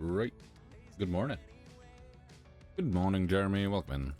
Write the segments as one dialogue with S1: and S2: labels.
S1: Right. Good morning. Good morning, Jeremy. Welcome in.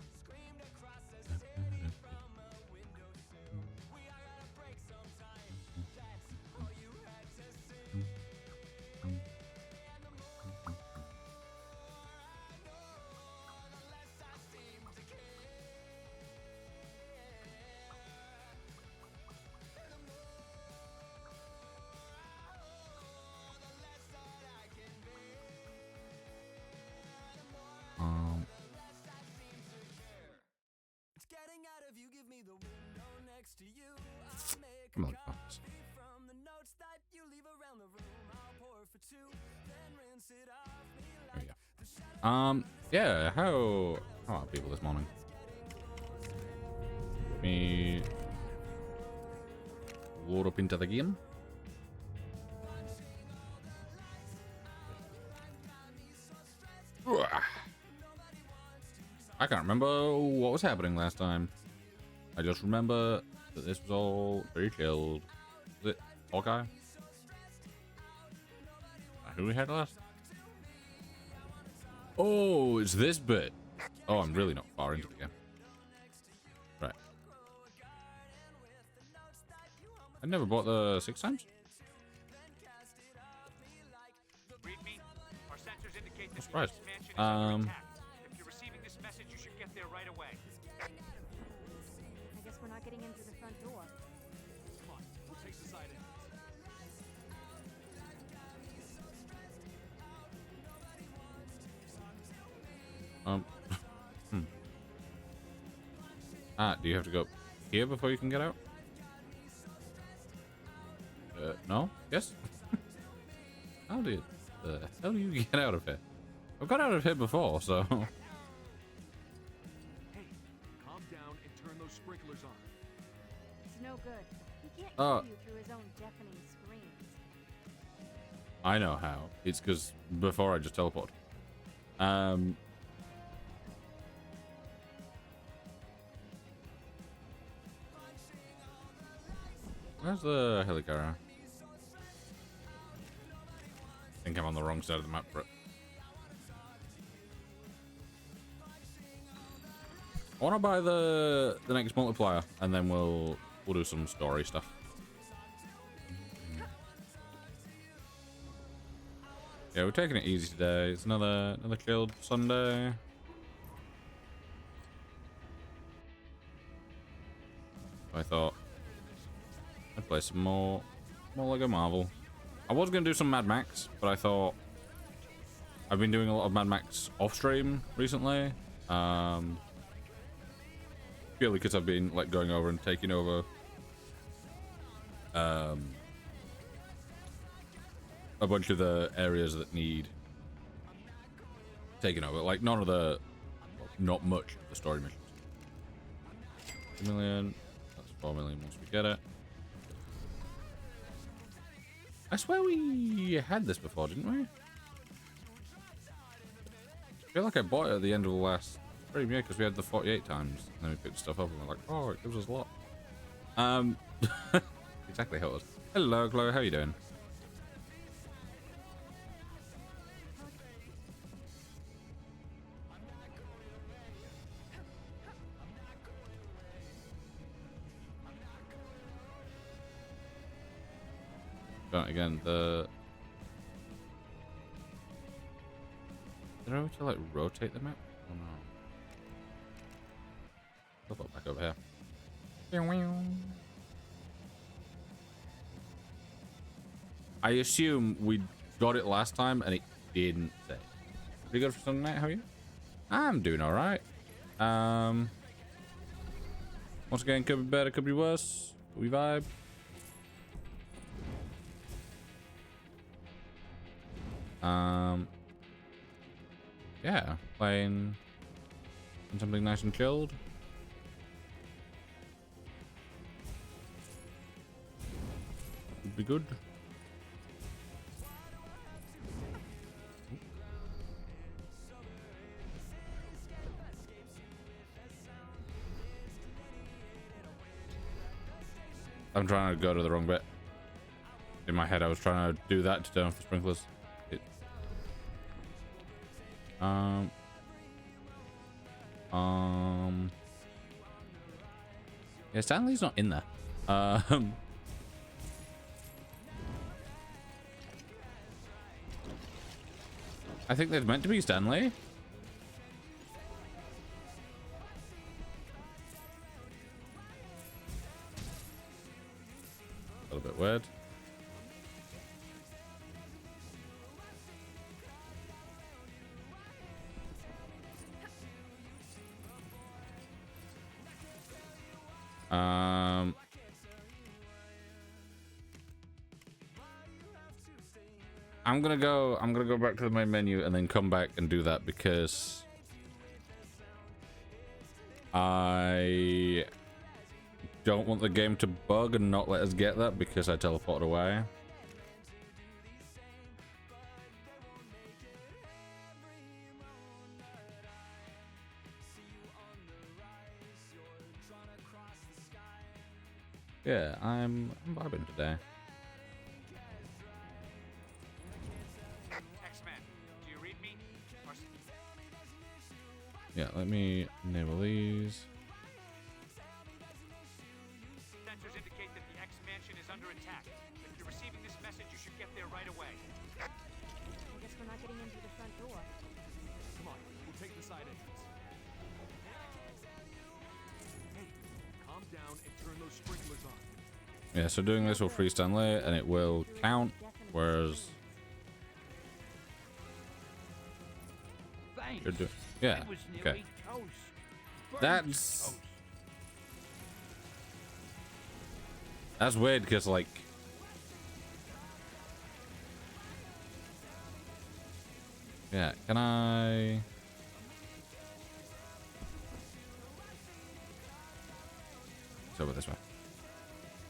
S1: Come on, Fox. There we go. Yeah, how are people this morning? Let me load up into the game. I can't remember what was happening last time. I just remember that this was all very chilled. Was it Hawkeye? Who we had last? Oh, it's this bit. Oh, I'm really not far into the game. Right. I never bought the 6 times. I'm surprised.
S2: If you're receiving this message, you should get there right away.
S3: I guess we're not getting in through the front door.
S2: Come on, we'll take the side
S1: in. Do you have to go here before you can get out? No? Yes? How did the hell do you get out of here? I've got out of here before, so...
S2: Hey, calm down and turn those sprinklers on.
S3: It's no good. He can't
S1: Oh.
S3: hear you through his own deafening screams.
S1: I know how. It's because before I just teleport. Where's the helicarrier? I think I'm on the wrong side of the map for it. I want to buy the next multiplier, and then we'll do some story stuff. Yeah, we're taking it easy today. It's another chilled Sunday. I thought I'd play some more Lego Marvel. I was gonna do some Mad Max, but I thought I've been doing a lot of Mad Max off stream recently. Purely because I've been like going over and taking over a bunch of the areas that need taking over. Like none of the, well, not much of the story missions. 2 million. That's 4 million once we get it. I swear we had this before, didn't we? I feel like I bought it at the end of the last stream, yeah, because we had the 48 times. And then we picked stuff up and we're like, oh, it gives us a lot. Exactly how it was. Hello, Chloe, how are you doing? But again, the... Is there a way to like rotate the map? Oh no. I'll put it back over here. I assume we got it last time and it didn't say. Pretty good for Sunday night, how are you? I'm doing alright. Once again, could be better, could be worse. We vibe. Yeah, playing something nice and chilled. Should be good. I'm trying to go to the wrong bit. In my head, I was trying to do that to turn off the sprinklers. Yeah, Stanley's not in there. I think they're meant to be Stanley. A little bit weird. I'm gonna go back to the main menu and then come back and do that because I don't want the game to bug and not let us get that because I teleported away. Yeah, I'm vibing today.
S2: X-Men, do you read me?
S1: Yeah, let me enable these.
S2: Sensors indicate that the X-Mansion is under attack. If you're receiving this message, you should get there right away.
S3: I guess we're not getting in through the front door.
S4: Come on, we'll take the side entrance. Hey, calm down and turn those sprinklers on.
S1: Yeah, so doing this will free Stanley and it will count, whereas
S5: Thanks.
S1: you're doing, yeah,
S5: That was
S1: okay.
S5: nearly toast. Burnt
S1: That's
S5: toast.
S1: weird because like yeah, can I? It's over this way.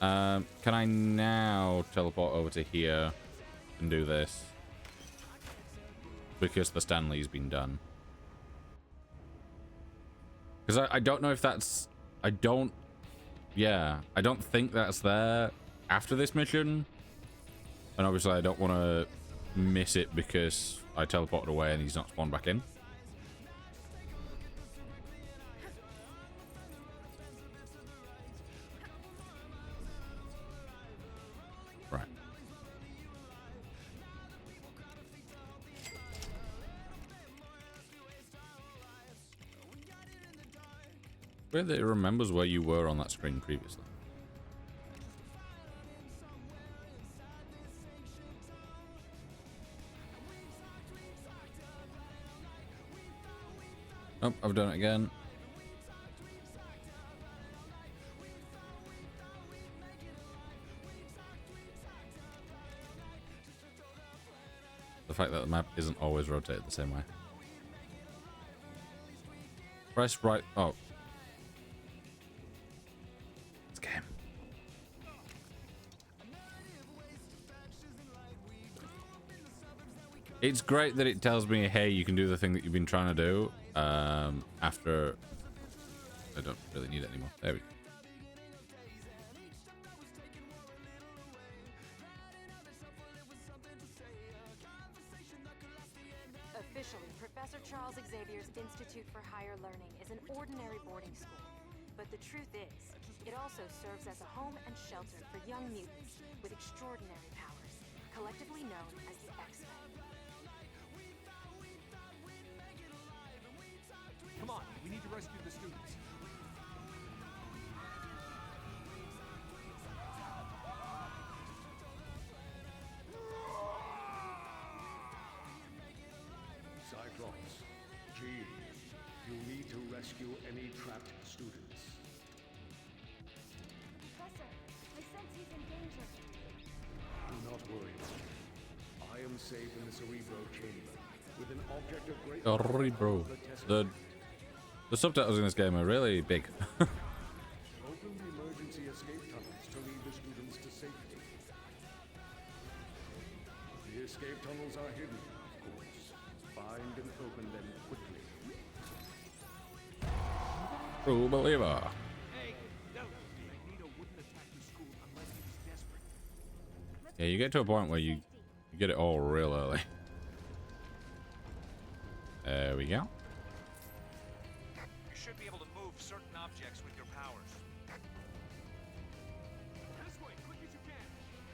S1: Can I now teleport over to here and do this? Because the Stanley's been done. Because I don't know if that's... I don't think that's there after this mission. And obviously I don't want to miss it because I teleported away and he's not spawned back in. Right. Weird that it remembers where you were on that screen previously. Oh, I've done it again. The fact that the map isn't always rotated the same way. Press right. Oh. It's game. It's great that it tells me, hey, you can do the thing that you've been trying to do. After I don't really need it anymore. There we go.
S3: Officially, Professor Charles Xavier's Institute for Higher Learning is an ordinary boarding school. But the truth is, it also serves as a home and shelter for young mutants with extraordinary powers, collectively known as the X-Men.
S4: Come on, we need to rescue the students.
S6: Cyclops, Jean, you need to rescue any trapped students.
S3: Professor, I sense he's in danger.
S6: Do not worry. I am safe in the Cerebro chamber with an object of great
S1: Sorry, bro. The subtitles in this game are really big.
S6: Open the emergency escape tunnels to lead the students to safety. The escape tunnels are hidden, of course. Find and open them quickly.
S1: True believer.
S4: Hey, no! I need a wouldn't attack the school unless he's desperate.
S1: Yeah, you get to a point where you get it all real early. There we go.
S2: You should be able to move certain objects with your powers.
S4: This way, quick as you can.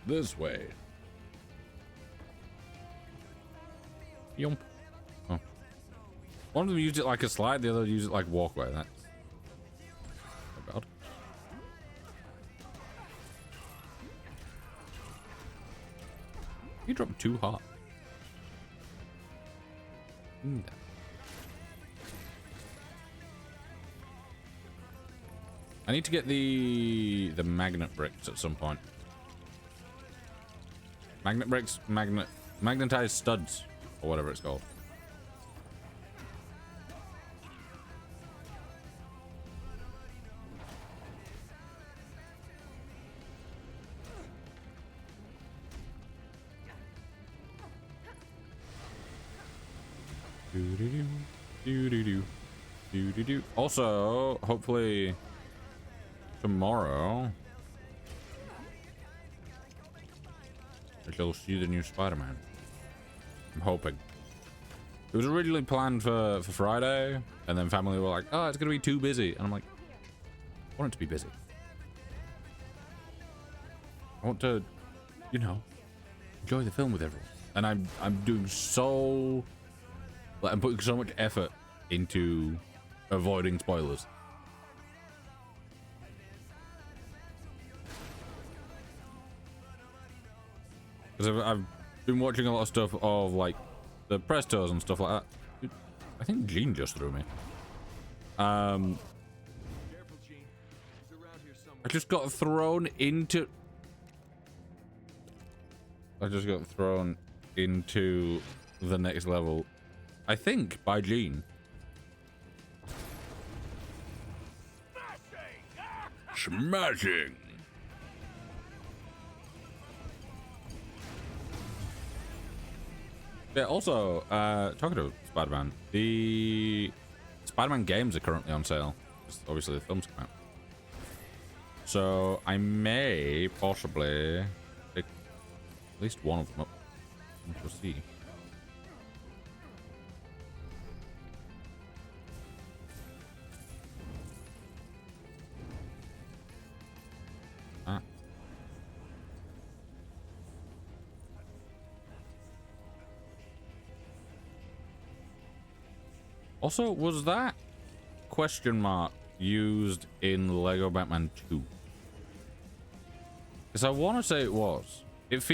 S1: This way. Yump. Oh. One of them used it like a slide, the other used it like walkway. That's not bad. You dropped too hot. I need to get the magnet bricks at some point. Magnet bricks, magnetized studs, or whatever it's called. Also, hopefully tomorrow I shall see the new Spider-Man. I'm hoping. It was originally planned for Friday, and then family were like, "Oh, it's gonna be too busy," and I'm like, "I want it to be busy. I want to, you know, enjoy the film with everyone." And I'm doing so, like, I'm putting so much effort into avoiding spoilers. Because I've been watching a lot of stuff of like the press tours and stuff like that. I think Gene just threw me.
S4: Careful, Gene. He's around here somewhere.
S1: I just got thrown into the next level. I think by Gene. Smashing. Yeah, also, talking to Spider-Man, the Spider-Man games are currently on sale. Obviously, the film's come out. So, I may possibly pick at least one of them up. We'll see. Also, was that question mark used in Lego Batman 2? Because I want to say it was. It's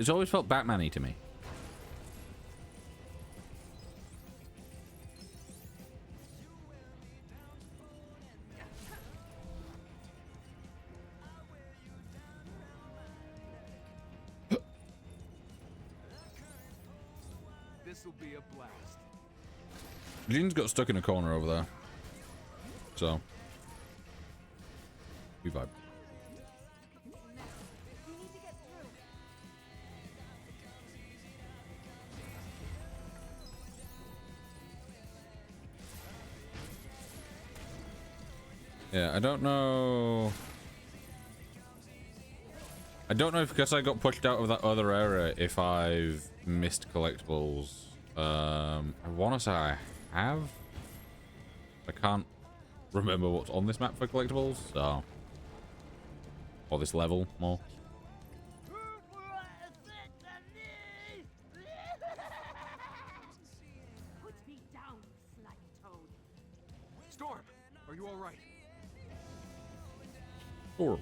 S1: always felt Batman-y to me.
S4: This'll be a blast.
S1: Gene's got stuck in a corner over there. So. We vibe. Yeah, I don't know. I don't know if because I got pushed out of that other area if I've missed collectibles. I want to say I have. I can't remember what's on this map for collectibles, so. Or this level more.
S3: Put me down, slimy toad.
S4: Storm, are you all right?
S1: Or oh.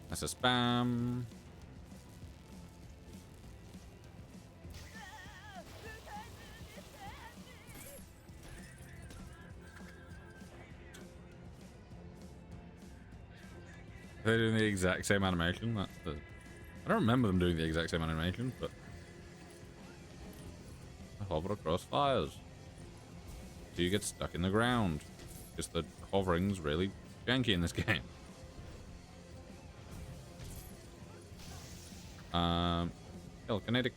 S1: That's a spam. they're doing the exact same animation. I don't remember them doing the exact same animation, but I hover across fires. So you get stuck in the ground. Because the hovering's really janky in this game. Telekinetic.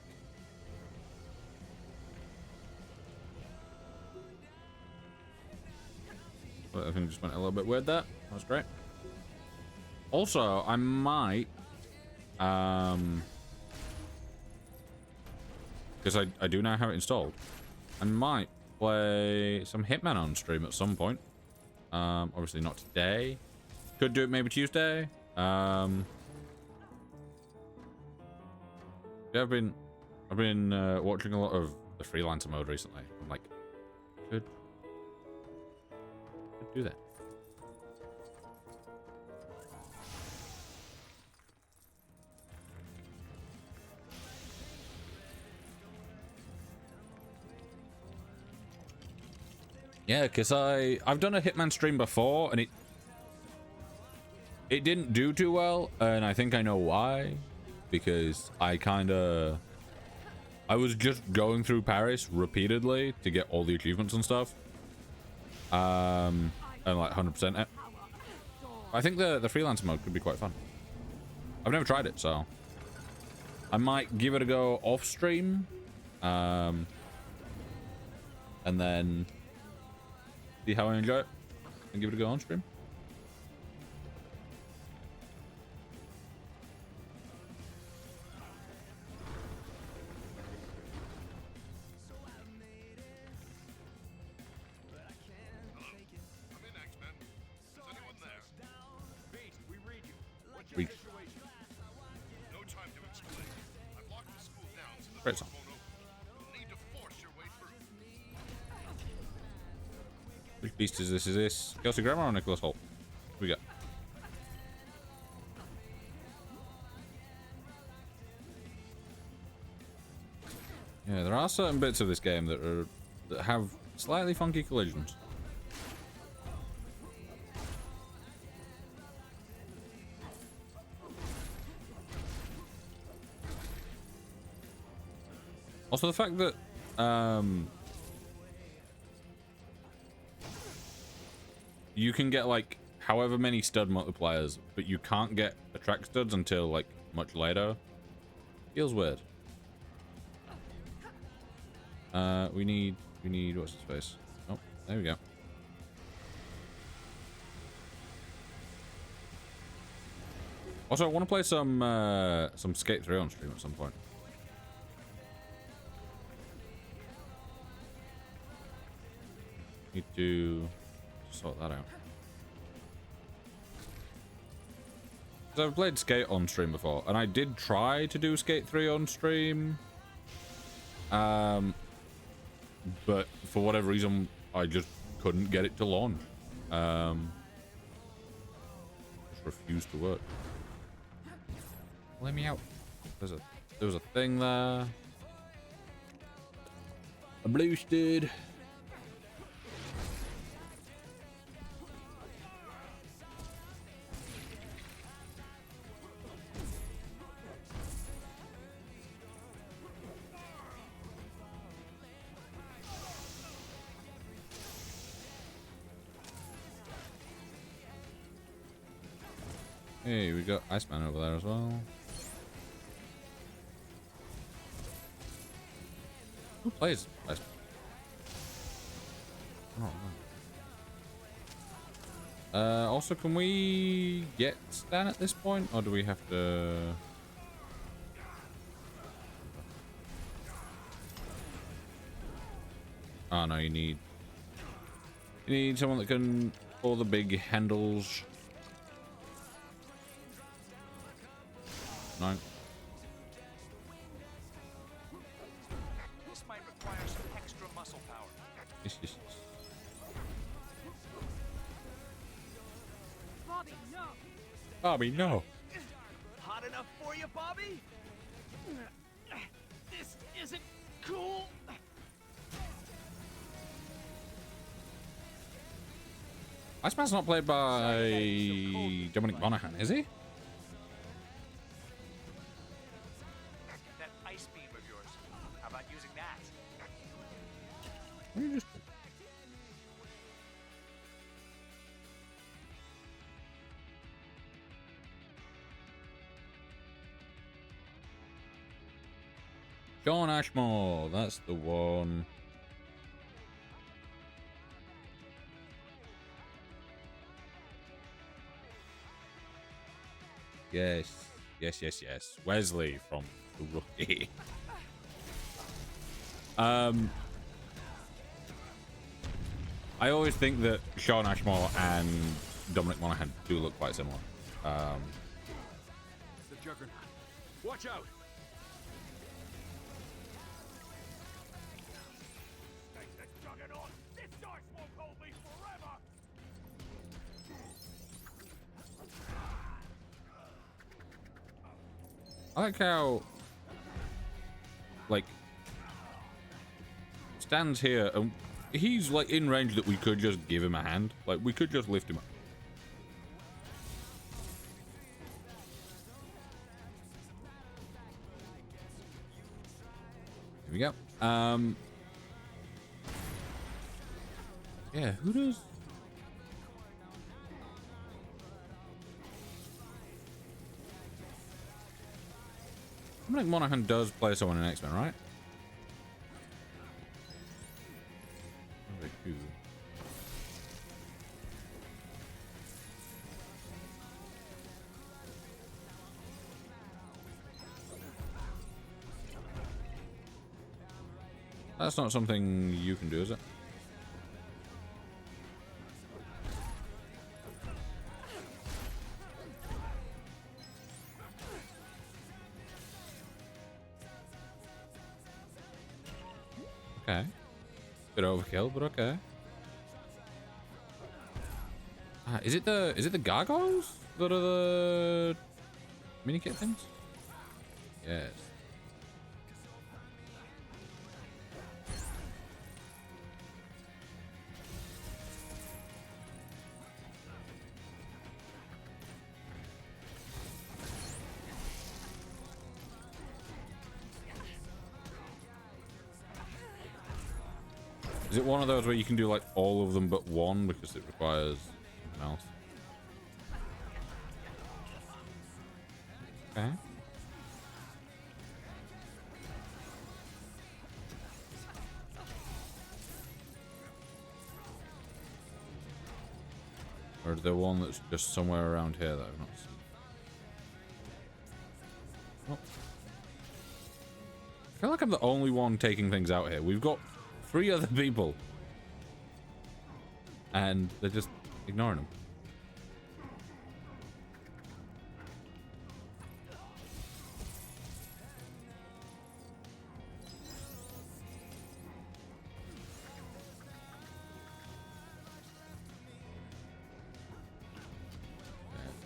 S1: I think just went a little bit weird there. That was great. Also, I might, because I do now have it installed. I might play some Hitman on stream at some point. Obviously not today. Could do it maybe Tuesday. Yeah, I've been watching a lot of the freelancer mode recently. I'm like, could do that. Yeah, because I've done a Hitman stream before and it didn't do too well, and I think I know why. Because I was just going through Paris repeatedly to get all the achievements and stuff. And like 100% it. I think the freelancer mode could be quite fun. I've never tried it, so I might give it a go off stream. And then see how I enjoy it and give it a go on stream. Great song. Which beast is this? Is this Kelsey Grammer or Nicholas Holt? What we got? Yeah, there are certain bits of this game that have slightly funky collisions. Also, the fact that you can get like however many stud multipliers, but you can't get attract studs until like much later, feels weird. We need what's his face? Oh, there we go. Also, I want to play some Skate 3 on stream at some point. Need to sort that out. So I've played Skate on stream before, and I did try to do Skate 3 on stream. But for whatever reason, I just couldn't get it to launch. Just refused to work. Let me out. There was a thing there. A boosted. Hey, we got Iceman over there as well. Who plays Iceman? Oh, also, can we get Stan at this point, or do we have to? Oh no, you need someone that can pull the big handles. No.
S2: This might require some extra muscle power.
S1: Yes.
S5: Bobby, no!
S1: Bobby, no.
S5: Hot enough for you, Bobby? This isn't cool.
S1: Iceman's not played by Dominic Monaghan, is he?
S2: ice beam of yours. How about using that?
S1: You just... John Ashmore, that's the one. Yes, yes, yes, yes. Wesley from The Rookie. I always think that Sean Ashmore and Dominic Monaghan do look quite similar.
S4: The Juggernaut. Watch out!
S2: Take the Juggernaut! This dice won't hold me forever!
S1: I like how, like, stands here and he's like in range that we could just give him a hand. Like, we could just lift him up. Here we go. Yeah, who does? Dominic Monaghan does play someone in X-Men, right? Who? That's not something you can do, is it? Okay. Bit overkill, but okay. Is it the gargoyles that are the mini kit things? Yes. Is it one of those where you can do like all of them but one because it requires something else? Okay. Or is there one that's just somewhere around here that I've not seen? Oh. I feel like I'm the only one taking things out here. We've got 3 other people. And they're just ignoring them.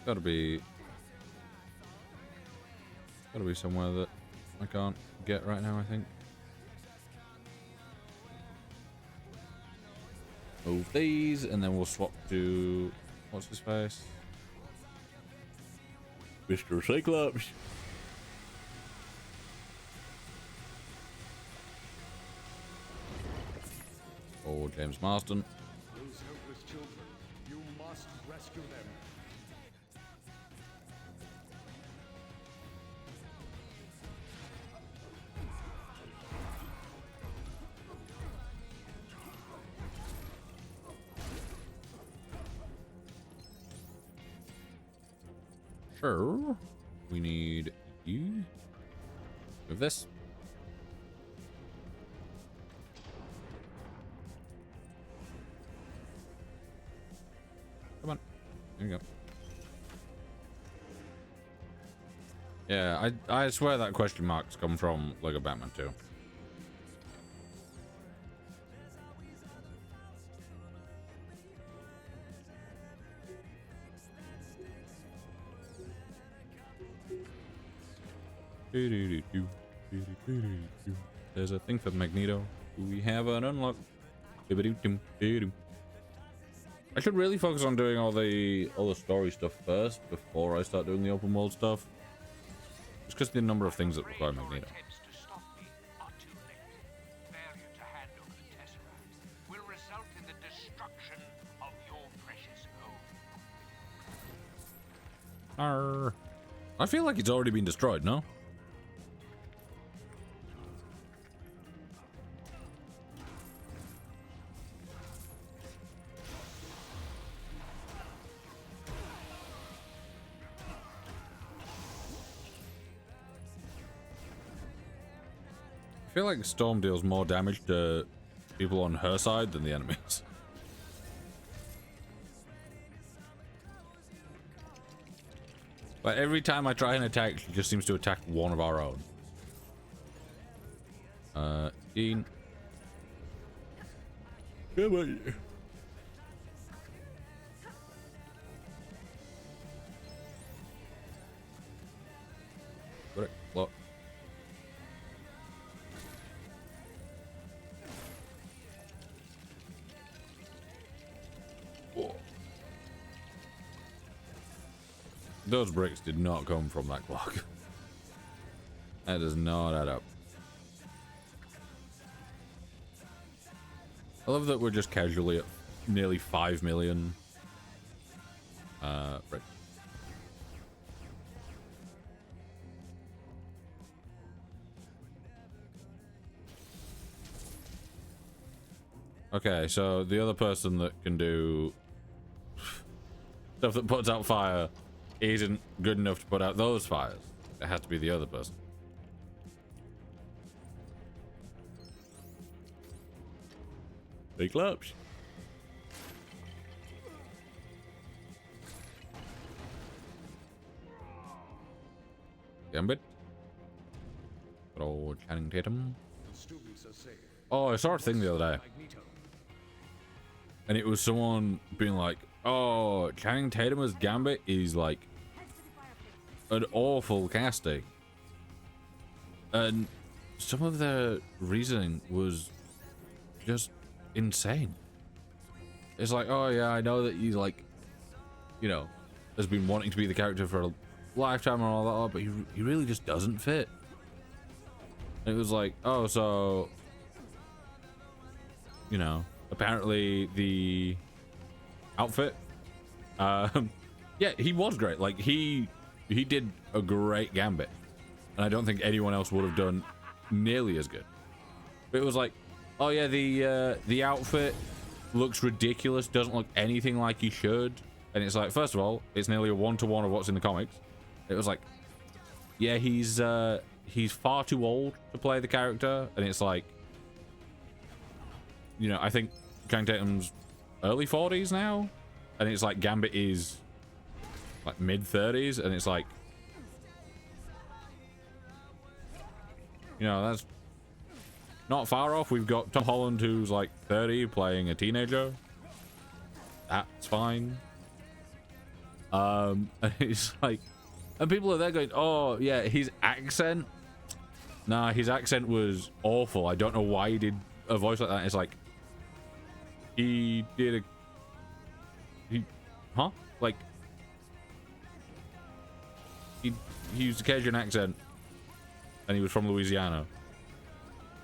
S1: Gotta be somewhere that I can't get right now, I think. Move these, and then we'll swap to... what's his face? Mr. Cyclops. Or James Marston.
S6: Those helpless children, you must rescue them.
S1: Sure. We need you. Move this. Come on. There you go. Yeah, I swear that question marks come from Lego Batman 2. There's a thing for Magneto. We have an unlock. I should really focus on doing all the story stuff first before I start doing the open world stuff. Just because the number of things that require Magneto.
S2: Attempts to
S1: Arr. I feel like it's already been destroyed, no? I feel like Storm deals more damage to people on her side than the enemies. But every time I try and attack, she just seems to attack one of our own. Dean. Come on. Got it. Look. Those bricks did not come from that clock. That does not add up. I love that we're just casually at nearly 5 million. Right. Okay, so the other person that can do stuff that puts out fire isn't good enough to put out those fires. It has to be the other person. Big claps. Gambit. Good old Channing Tatum.
S6: Students are safe.
S1: Oh, I saw a thing the other day.
S6: Magneto.
S1: And it was someone being like, oh, Channing Tatum as Gambit is like an awful casting. And some of their reasoning was just insane. It's like, oh yeah, I know that he's like, you know, has been wanting to be the character for a lifetime and all that, but he really just doesn't fit. And it was like, oh, so, you know, apparently the outfit, yeah, he was great. Like he did a great Gambit, and I don't think anyone else would have done nearly as good. But it was like, oh yeah, the outfit looks ridiculous, doesn't look anything like he should. And it's like, first of all, it's nearly a 1-to-1 of what's in the comics. It was like, yeah, he's far too old to play the character, and it's like, you know, I think Channing Tatum's early 40s now, and it's like Gambit is like mid 30s, and it's like, you know, that's not far off. We've got Tom Holland, who's like 30, playing a teenager. That's fine. And it's like, and people are there going, oh yeah, his accent. Nah, his accent was awful. I don't know why he did a voice like that. It's like, he did like, he used a Cajun accent, and he was from Louisiana.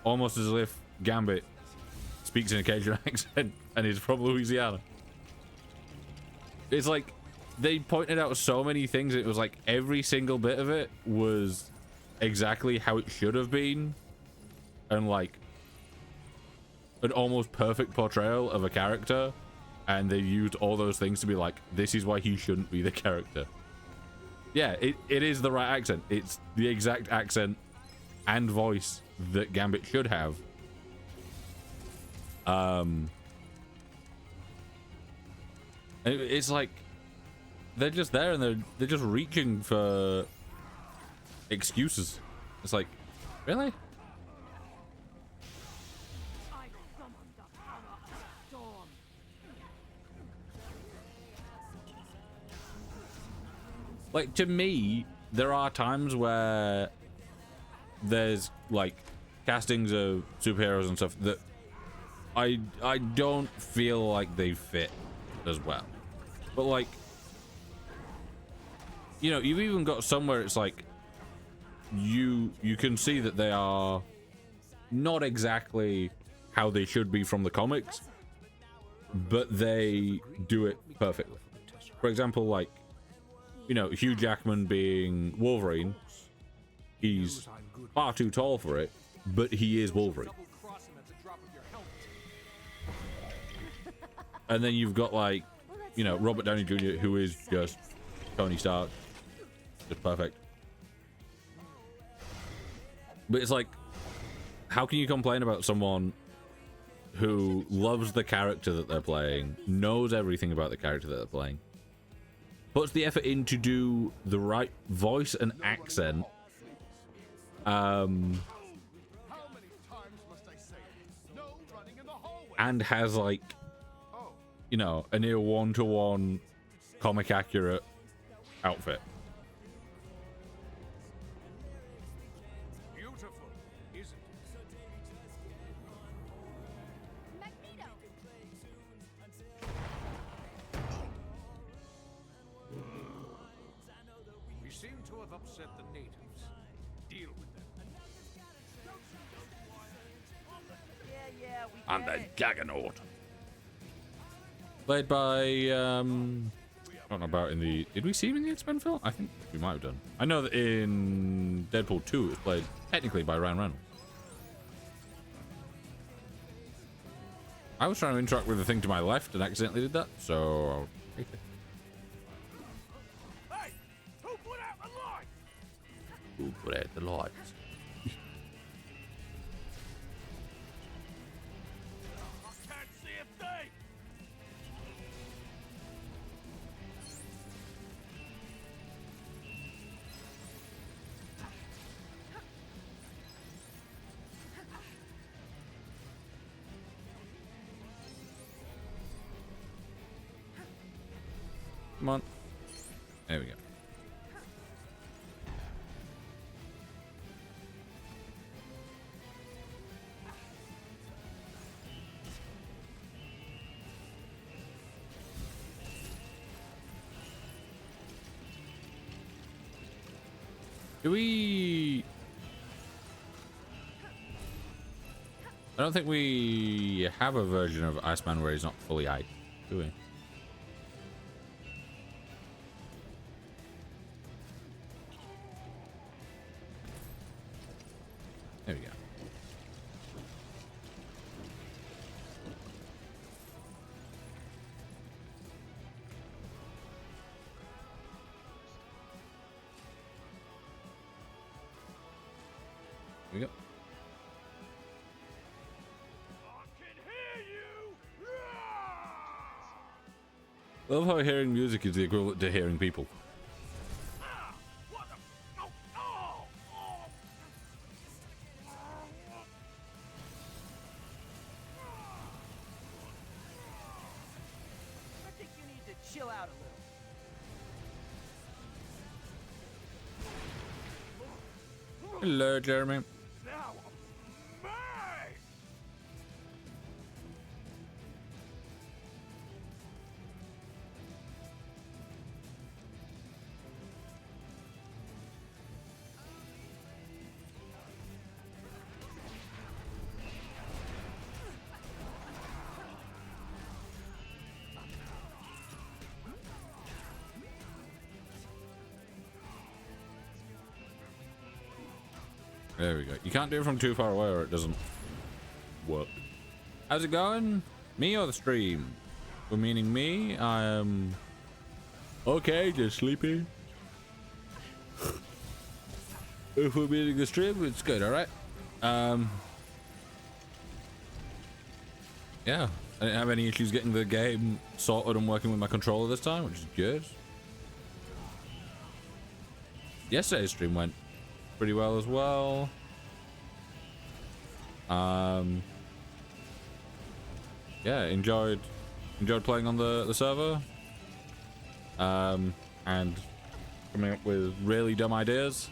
S1: Almost as if Gambit speaks in a Cajun accent and is from Louisiana. It's like, they pointed out so many things. It was like every single bit of it was exactly how it should have been, and like an almost perfect portrayal of a character, and they used all those things to be like, this is why he shouldn't be the character. Yeah, it is the right accent. It's the exact accent and voice that Gambit should have. It's like they're just there, and they're just reaching for excuses. It's like, really?
S5: I summoned the power of storm.
S1: Like, to me, there are times where there's like castings of superheroes and stuff that I don't feel like they fit as well. But like, you know, you've even got somewhere it's like you can see that they are not exactly how they should be from the comics, but they do it perfectly. For example, like you know, Hugh Jackman being Wolverine. He's far too tall for it, but he is Wolverine.
S4: Double-cross him at the drop of your helmet.
S1: And then you've got, like, you know, Robert Downey Jr., who is just Tony Stark. Just perfect. But it's like, how can you complain about someone who loves the character that they're playing, knows everything about the character that they're playing, puts the effort in to do the right voice and accent, and has, like, you know, a near one-to-one comic accurate outfit.
S4: Beautiful, isn't it?
S5: Magneto!
S4: We seem to have upset the natives. Deal with them.
S5: Yeah, we
S1: I'm
S5: get
S1: the
S5: it.
S1: Juggernaut. Played by, I don't know about in the... Did we see him in the X-Men film? I think we might have done. I know that in Deadpool 2 it was played technically by Ryan Reynolds. I was trying to interact with the thing to my left and accidentally did that, so I'll take it.
S4: Hey! Who put out the light?
S1: Who put out the lights?
S4: I can't see a thing!
S1: Come on. There we go. Do we... I don't think we have a version of Iceman where he's not fully ice, do we? There we go. Here we go.
S4: I can hear you!
S1: I love how hearing music is the equivalent to hearing people.
S4: What the... Oh! Oh! Oh!
S5: I think you need to chill out a little.
S1: Hello, Jeremy.
S4: Now, mine!
S1: There we go. You can't do it from too far away or it doesn't work. How's it going? Me or the stream? For meaning me, I am okay, just sleepy. If we're meaning the stream, it's good, alright? Yeah. I didn't have any issues getting the game sorted and working with my controller this time, which is good. Yesterday's stream went pretty well as well. Yeah, enjoyed playing on the server. And coming up with really dumb ideas.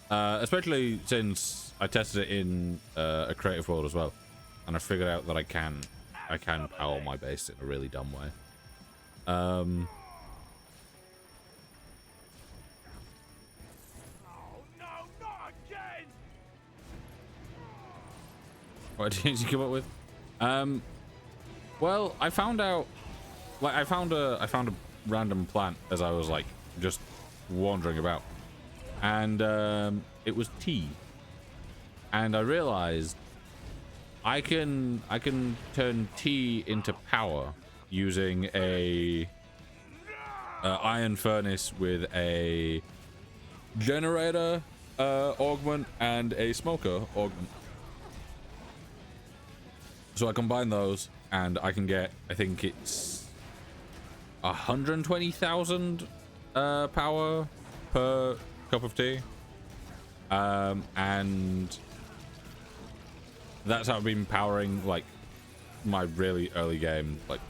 S1: Especially since I tested it in a creative world as well. And I figured out that I can power my base in a really dumb way.
S4: Oh, no, not again!
S1: What did you come up with? Well, I found out, like, I found a random plant as I was like just wandering about. And it was T. And I realized I can turn T into power using a iron furnace with a generator augment and a smoker augment. So I combine those and I can get, I think it's 120,000 power per cup of tea. And that's how I've been powering like my really early game, like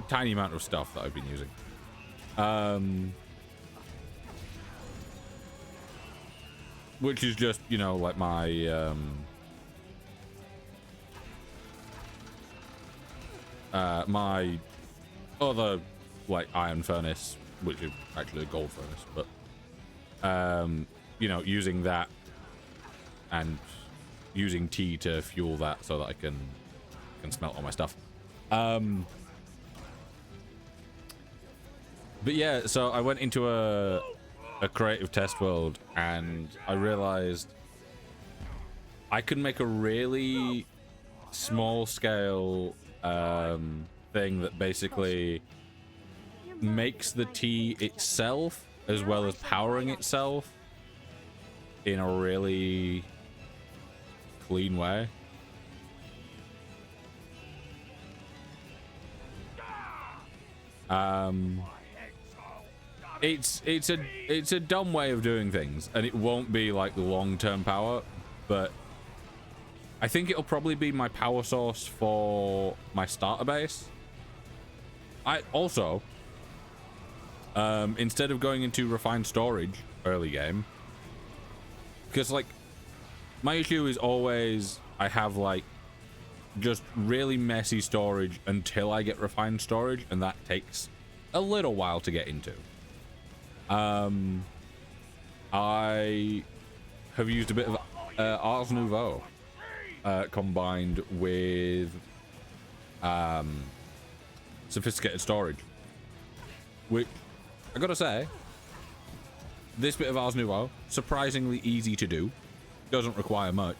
S1: tiny amount of stuff that I've been using. Which is just, you know, like my my other like iron furnace, which is actually a gold furnace, but you know, using that and using tea to fuel that so that I can smelt all my stuff. But yeah, so I went into a creative test world and I realized I could make a really small scale thing that basically makes the tea itself as well as powering itself in a really clean way. It's a dumb way of doing things, and it won't be like the long-term power, but I think it'll probably be my power source for my starter base. I also instead of going into refined storage early game, because like my issue is always I have like just really messy storage until I get refined storage, and that takes a little while to get into. I have used a bit of Ars Nouveau combined with sophisticated storage, which I gotta say, this bit of Ars Nouveau, surprisingly easy to do, doesn't require much,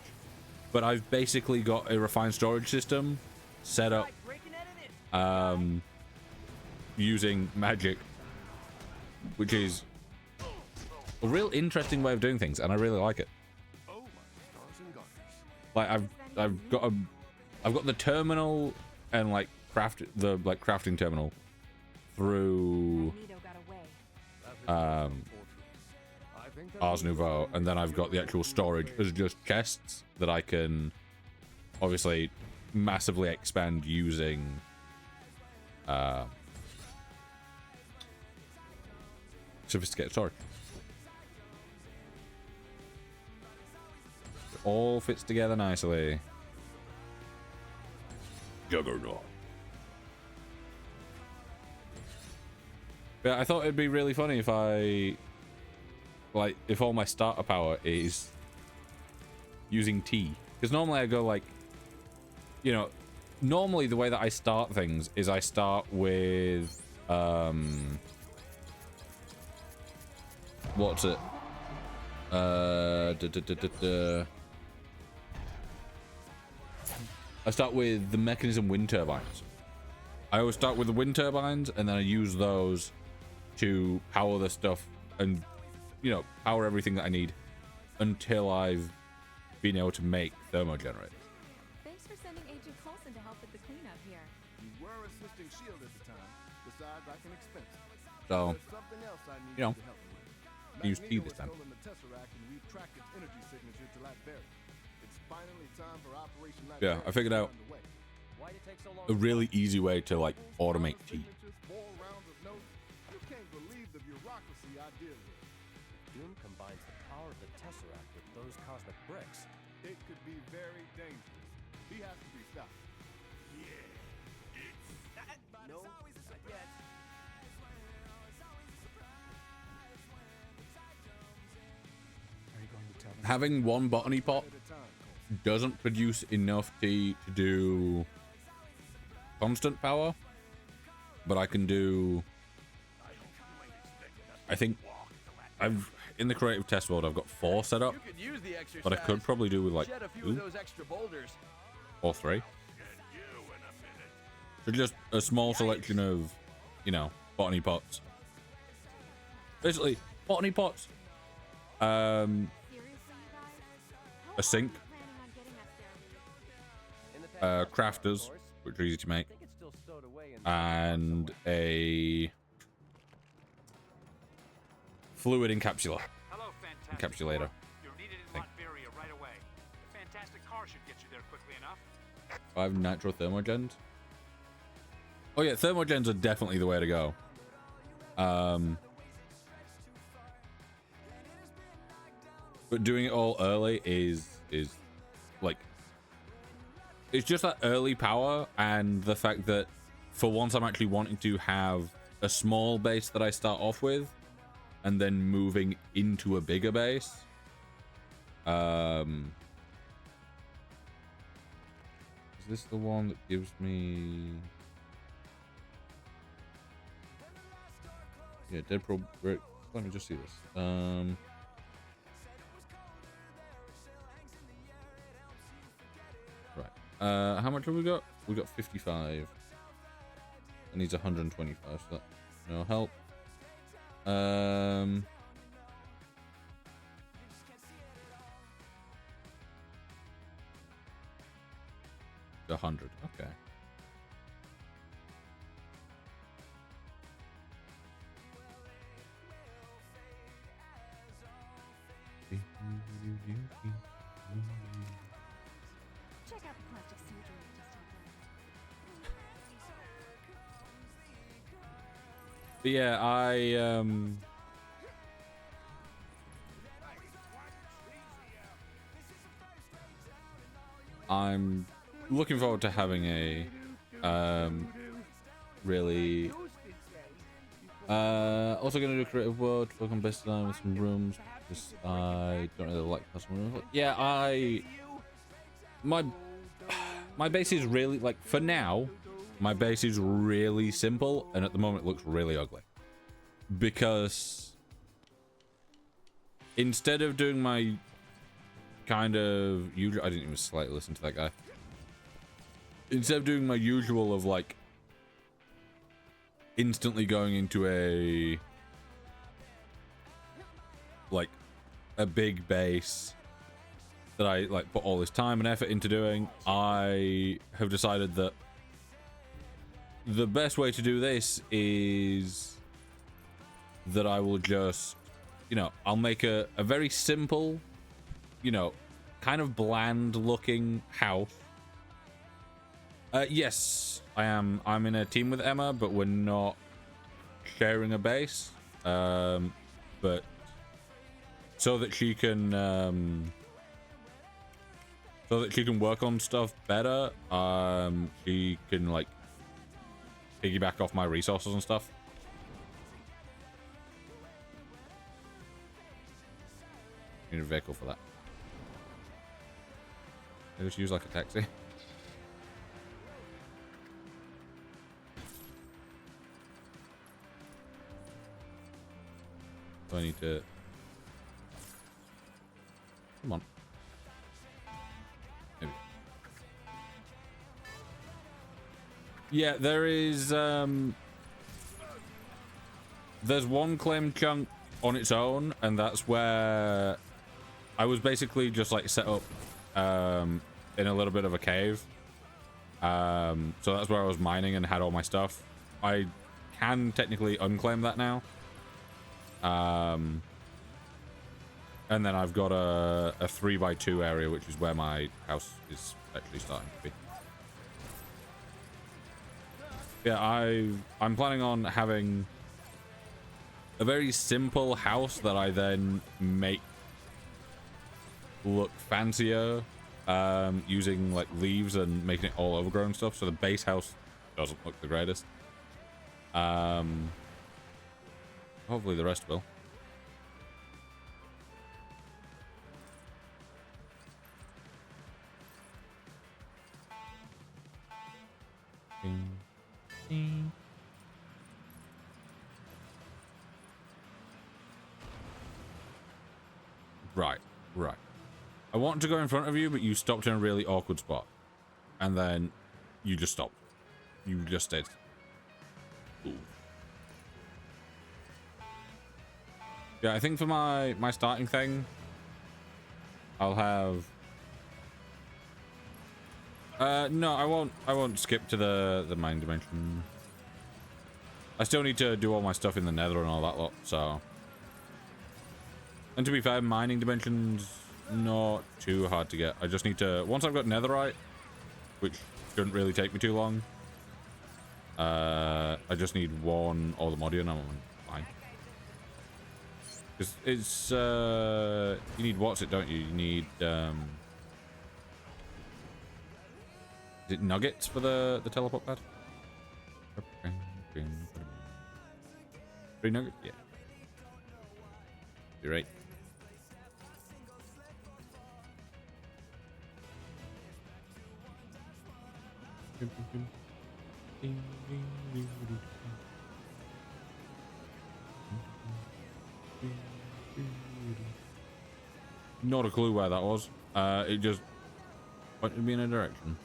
S1: but I've basically got a refined storage system set up using magic, which is a real interesting way of doing things, and I really like it. Like I've got the terminal and like crafting terminal through Ars Nouveau, and then I've got the actual storage as just chests that I can obviously massively expand using sophisticated storage. It all fits together nicely. Juggernaut. Yeah, I thought it'd be really funny if if all my starter power is using tea, because normally I go like, you know, normally the way that I start things is I start with what's it? I start with the mechanism wind turbines. I always start with the wind turbines, and then I use those to power the stuff and, you know, power everything that I need until I've been able to make thermogenerators.
S5: Thanks for sending Agent Coulson to help with the cleanup here.
S6: You were assisting S.H.I.E.L.D. at the time. Besides, I can expense it.
S1: So,
S6: There's something else I need
S1: you know,
S6: to help you with.
S1: use tea
S6: Magneto
S1: this time.
S6: has stolen the Tesseract, and we've tracked its energy signature to Latveria. It's finally time for Operation Latveria.
S1: Yeah, I figured out
S2: Why'd it take so long?
S1: a really easy way to like automate tea.
S6: 4 rounds of notes. You can't believe the bureaucracy I deal with.
S7: Doom combines the power of the Tesseract with those cosmic bricks.
S6: It could be very dangerous. He has to be stopped.
S7: No, not yet.
S1: Having one botany pot
S6: At a time, Coulson.
S1: doesn't produce enough tea to do constant power, but I can do I think I've in the creative test world I've got 4 set up, but I could probably do with like 2 or 3. So just a small selection of, you know, botany pots. Basically, botany pots. A sink. Crafters, which are easy to make. And a fluid encapsulator.
S2: Hello, Fantastic.
S1: Encapsulator.
S2: You're needed in Latveria right away. The Fantastic car should get you there quickly enough.
S1: 5 nitro thermogens. Oh yeah, thermogens are definitely the way to go. But doing it all early is like, it's just that early power and the fact that for once I'm actually wanting to have a small base that I start off with and then moving into a bigger base. Is this the one that gives me... Yeah, Dead Pro... Let me just see this. Right. How much have we got? We got 55. It needs 125, so that no help. 100. Okay.
S5: Check out the plastic surgery I just had done.
S1: But yeah, I'm looking forward to having a really also gonna do a creative world, work on best design with some rooms, because I don't really like custom rooms. Yeah, my base is really, like, for now my base is really simple, and at the moment it looks really ugly because instead of doing my kind of usual, I didn't even slightly listen to that guy. Instead of doing my usual of like instantly going into a big base that I like put all this time and effort into doing, I have decided that the best way to do this is that I will just, you know, I'll make a very simple, you know, kind of bland looking house. Yes, I'm in a team with Emma, but we're not sharing a base. But so that she can work on stuff better, she can like piggyback off my resources and stuff. Need a vehicle for that. I just use like a taxi. So I need to... Come on. Maybe. Yeah, there is there's one claim chunk on its own, and that's where I was basically just like set up in a little bit of a cave. So that's where I was mining and had all my stuff. I can technically unclaim that now. And then I've got a 3x2 area, which is where my house is actually starting to be. Yeah, I'm planning on having a very simple house that I then make look fancier, using like leaves and making it all overgrown stuff, so the base house doesn't look the greatest. Hopefully the rest will. Right, right. I wanted to go in front of you, but you stopped in a really awkward spot. And then you just stopped. You just stayed. Ooh. Yeah, I think for my starting thing, I'll have... no, I won't skip to the mine dimension. I still need to do all my stuff in the nether and all that lot, so... And to be fair, mining dimensions, not too hard to get. I just need to... Once I've got netherite, which shouldn't really take me too long, I just need one Olamodian and I'm fine. It's you need what's it, don't you? You need is it nuggets for the teleport pad? 3 nuggets? Yeah. You're right. Not a clue where that was. It just pointed me in a direction.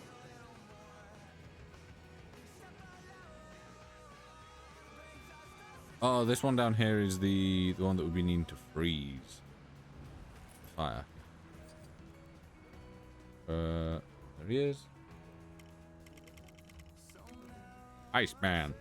S1: Oh, this one down here is the one that would be needing to freeze fire. There he is. Iceman.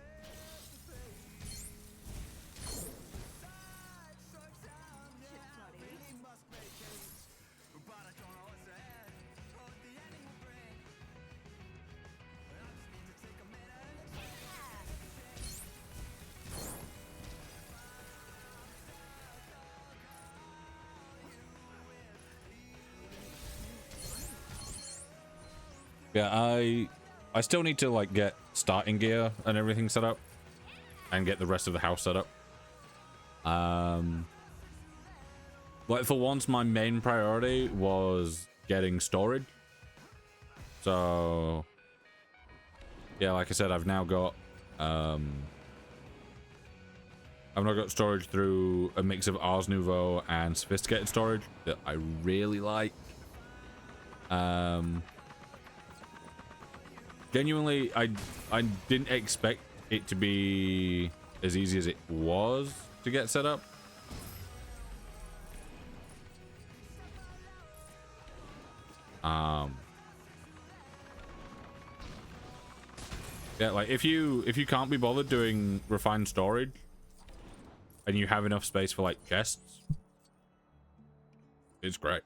S1: Yeah, I still need to like get starting gear and everything set up and get the rest of the house set up. Like for once my main priority was getting storage. So yeah, like I said, I've now got storage through a mix of Ars Nouveau and sophisticated storage that I really like. Genuinely, I didn't expect it to be as easy as it was to get set up. Yeah, like if you can't be bothered doing refined storage and you have enough space for like chests, it's great.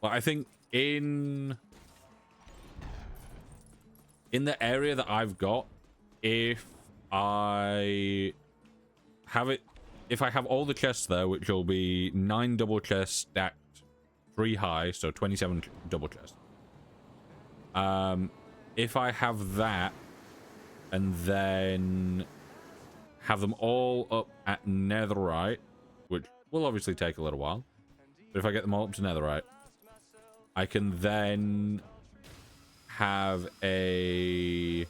S1: But I think in the area that I've got, if I have all the chests there, which will be 9 double chests stacked 3 high, so 27 double chests. If I have that and then have them all up at netherite, which will obviously take a little while, but if I get them all up to netherite, I can then have a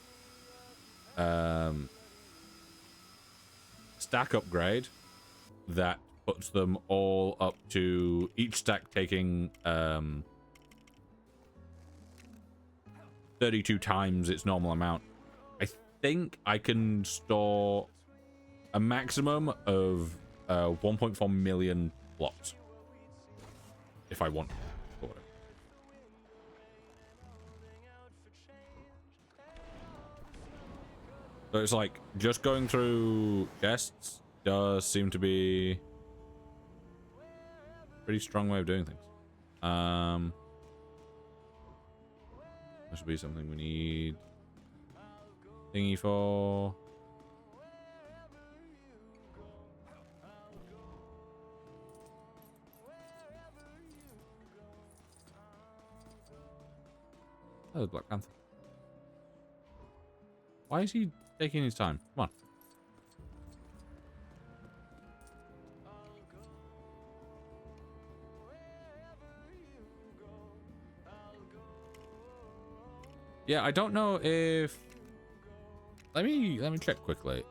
S1: stack upgrade that puts them all up to each stack taking 32 times its normal amount. I think I can store a maximum of 1.4 million blocks if I want. So it's like just going through chests does seem to be a pretty strong way of doing things. This should be something we need thingy for. Oh, Black Panther. Why is he taking his time? Come on. Yeah, I don't know if... Let me check quickly.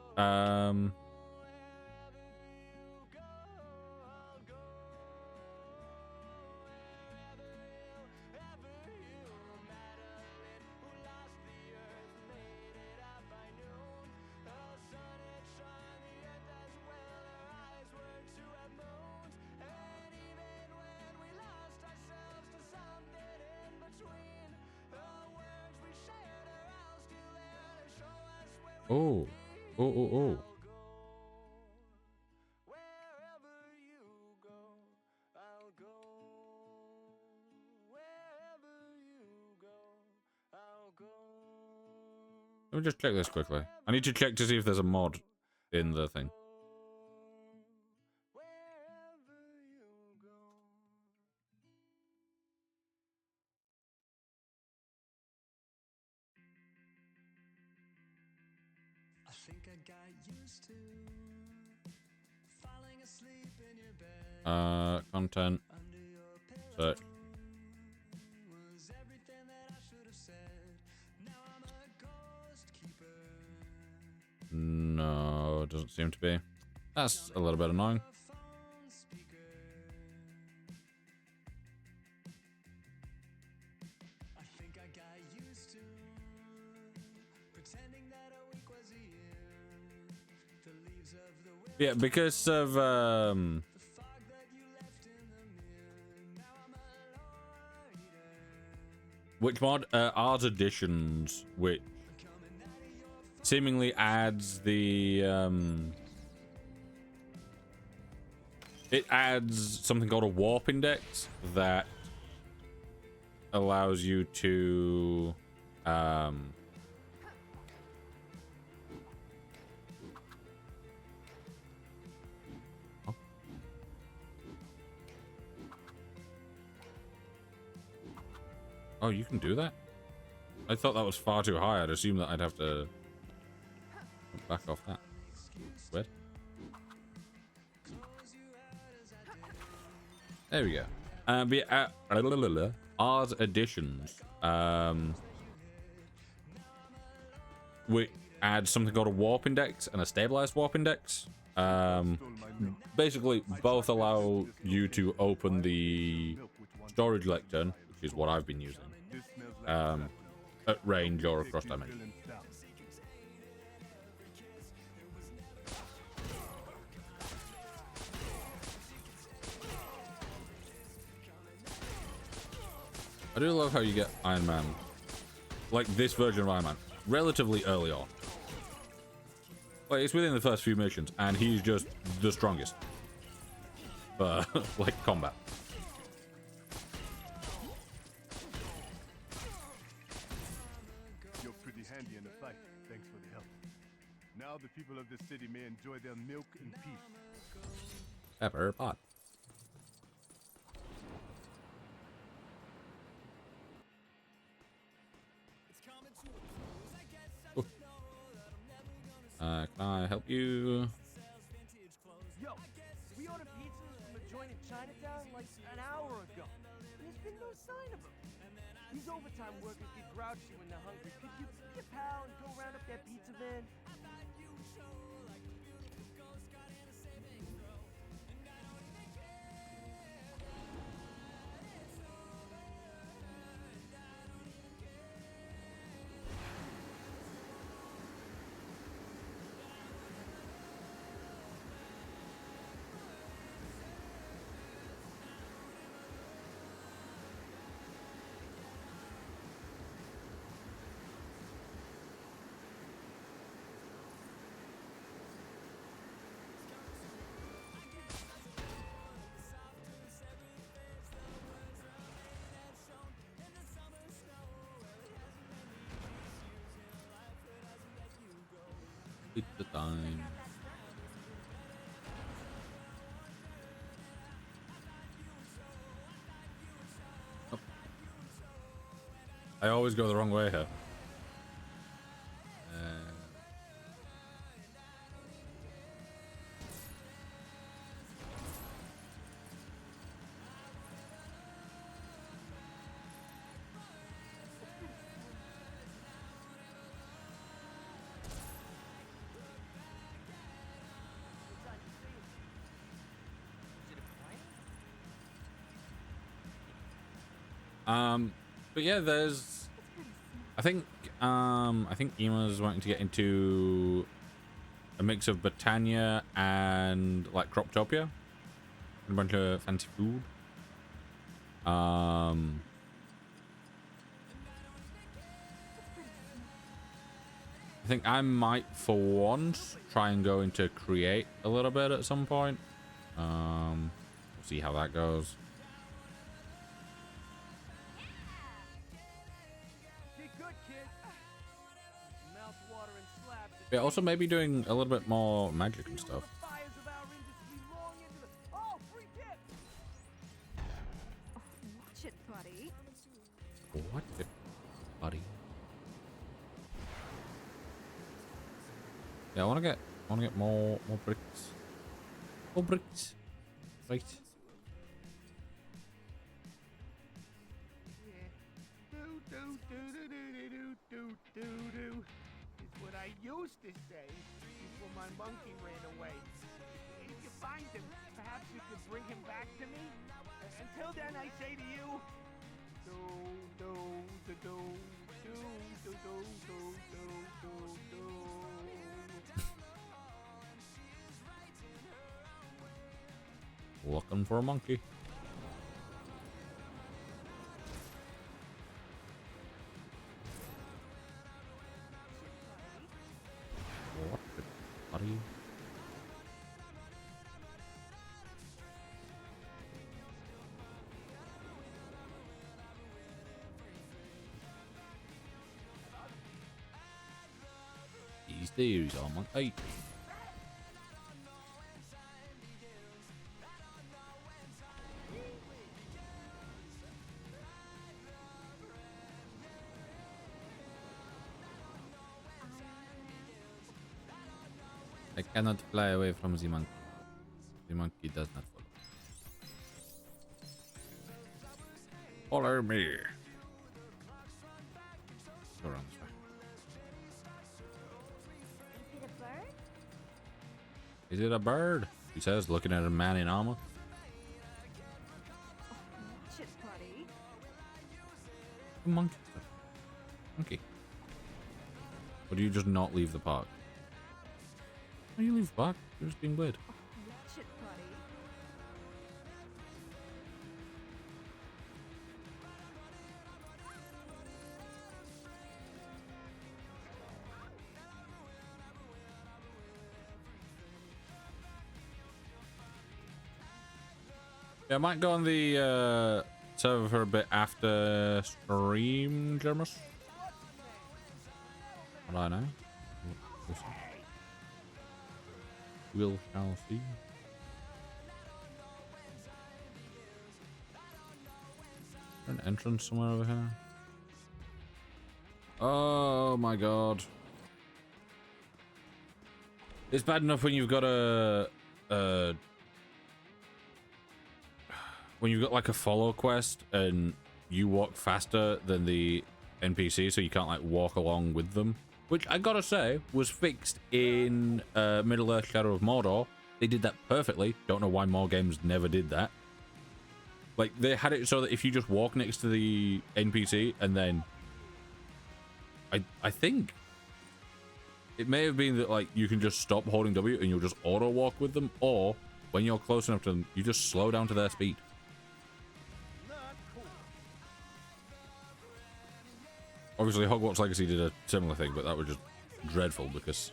S1: Oh. Oh, oh, oh. Let me just check this quickly. I need to check to see if there's a mod in the thing.
S8: I think I got used to falling asleep in your bed
S1: Content.
S8: under your
S1: Search.
S8: was everything that I should have said. Now I'm a ghost keeper.
S1: No, doesn't seem to be. That's a little bit annoying.
S8: Phone speaker. I think I got used to pretending that a week was a year. The leaves of the wind,
S1: Yeah, because of
S8: the fog that you left in the mirror. Now I'm a loiter.
S1: which mod? Art Editions, which seemingly adds the it adds something called a warp index that allows you to oh, you can do that? I thought that was far too high. I'd assume that I'd have to back off that. Weird. There we go. But yeah, Art Editions. We add something called a warp index and a stabilized warp index. Basically, both allow you to open the storage lectern, which is what I've been using, at range or across dimension. I do love how you get Iron Man, like this version of Iron Man, relatively early on. Like, it's within the first few missions, and he's just the strongest. But, like, combat.
S9: You're pretty handy in a fight. Thanks for the help. Now the people of this city may enjoy their milk in peace.
S1: Pepper pot. Can I help you?
S4: Yo, we ordered pizzas from a joint in Chinatown like an hour ago. There's been no sign of them. These overtime workers get grouchy when they're hungry. Could you be a pal and go round up that pizza van?
S1: Pizza time. Oh. I always go the wrong way here. But yeah, there's I think Ema's wanting to get into a mix of Botania and like Croptopia. A bunch of fancy food. I think I might, for once, try and go into create a little bit at some point. We'll see how that goes.
S4: Did good, kid. Mouth water and slabs.
S1: Yeah, also maybe doing a little bit more magic and stuff.
S4: Fires of our industry long into the... Oh, free tip!
S5: Watch it, buddy.
S1: What the buddy? Yeah, I wanna get more bricks. More bricks. Right.
S4: Do is what I used to say before my monkey ran away. If you find him, perhaps you could bring him back to me. Until then, I say to you, do do do do do do do do do do.
S1: Looking for a monkey. What the buddy? He's on monkey. I cannot fly away from the monkey. The monkey does not follow. Follow me. Go around this way.
S5: Is it a bird?
S1: Is it a bird? He says, looking at a man in armor.
S5: Watch it, buddy.
S1: A monkey. Monkey. Or do you just not leave the park? Why do you leave the park? You're just being weird.
S5: Watch it, buddy.
S1: Yeah, I might go on the server for a bit after stream, Jermus. What do I know? We'll shall see. An entrance somewhere over here. Oh my god. It's bad enough when you've got when you've got like a follow quest and you walk faster than the NPC, so you can't like walk along with them. Which I gotta say was fixed in Middle-earth: Shadow of Mordor. They did that perfectly. Don't know why more games never did that. Like, they had it so that if you just walk next to the NPC and then... I think... It may have been that, like, you can just stop holding W and you'll just auto-walk with them, or when you're close enough to them, you just slow down to their speed. Obviously, Hogwarts Legacy did a similar thing, but that was just dreadful because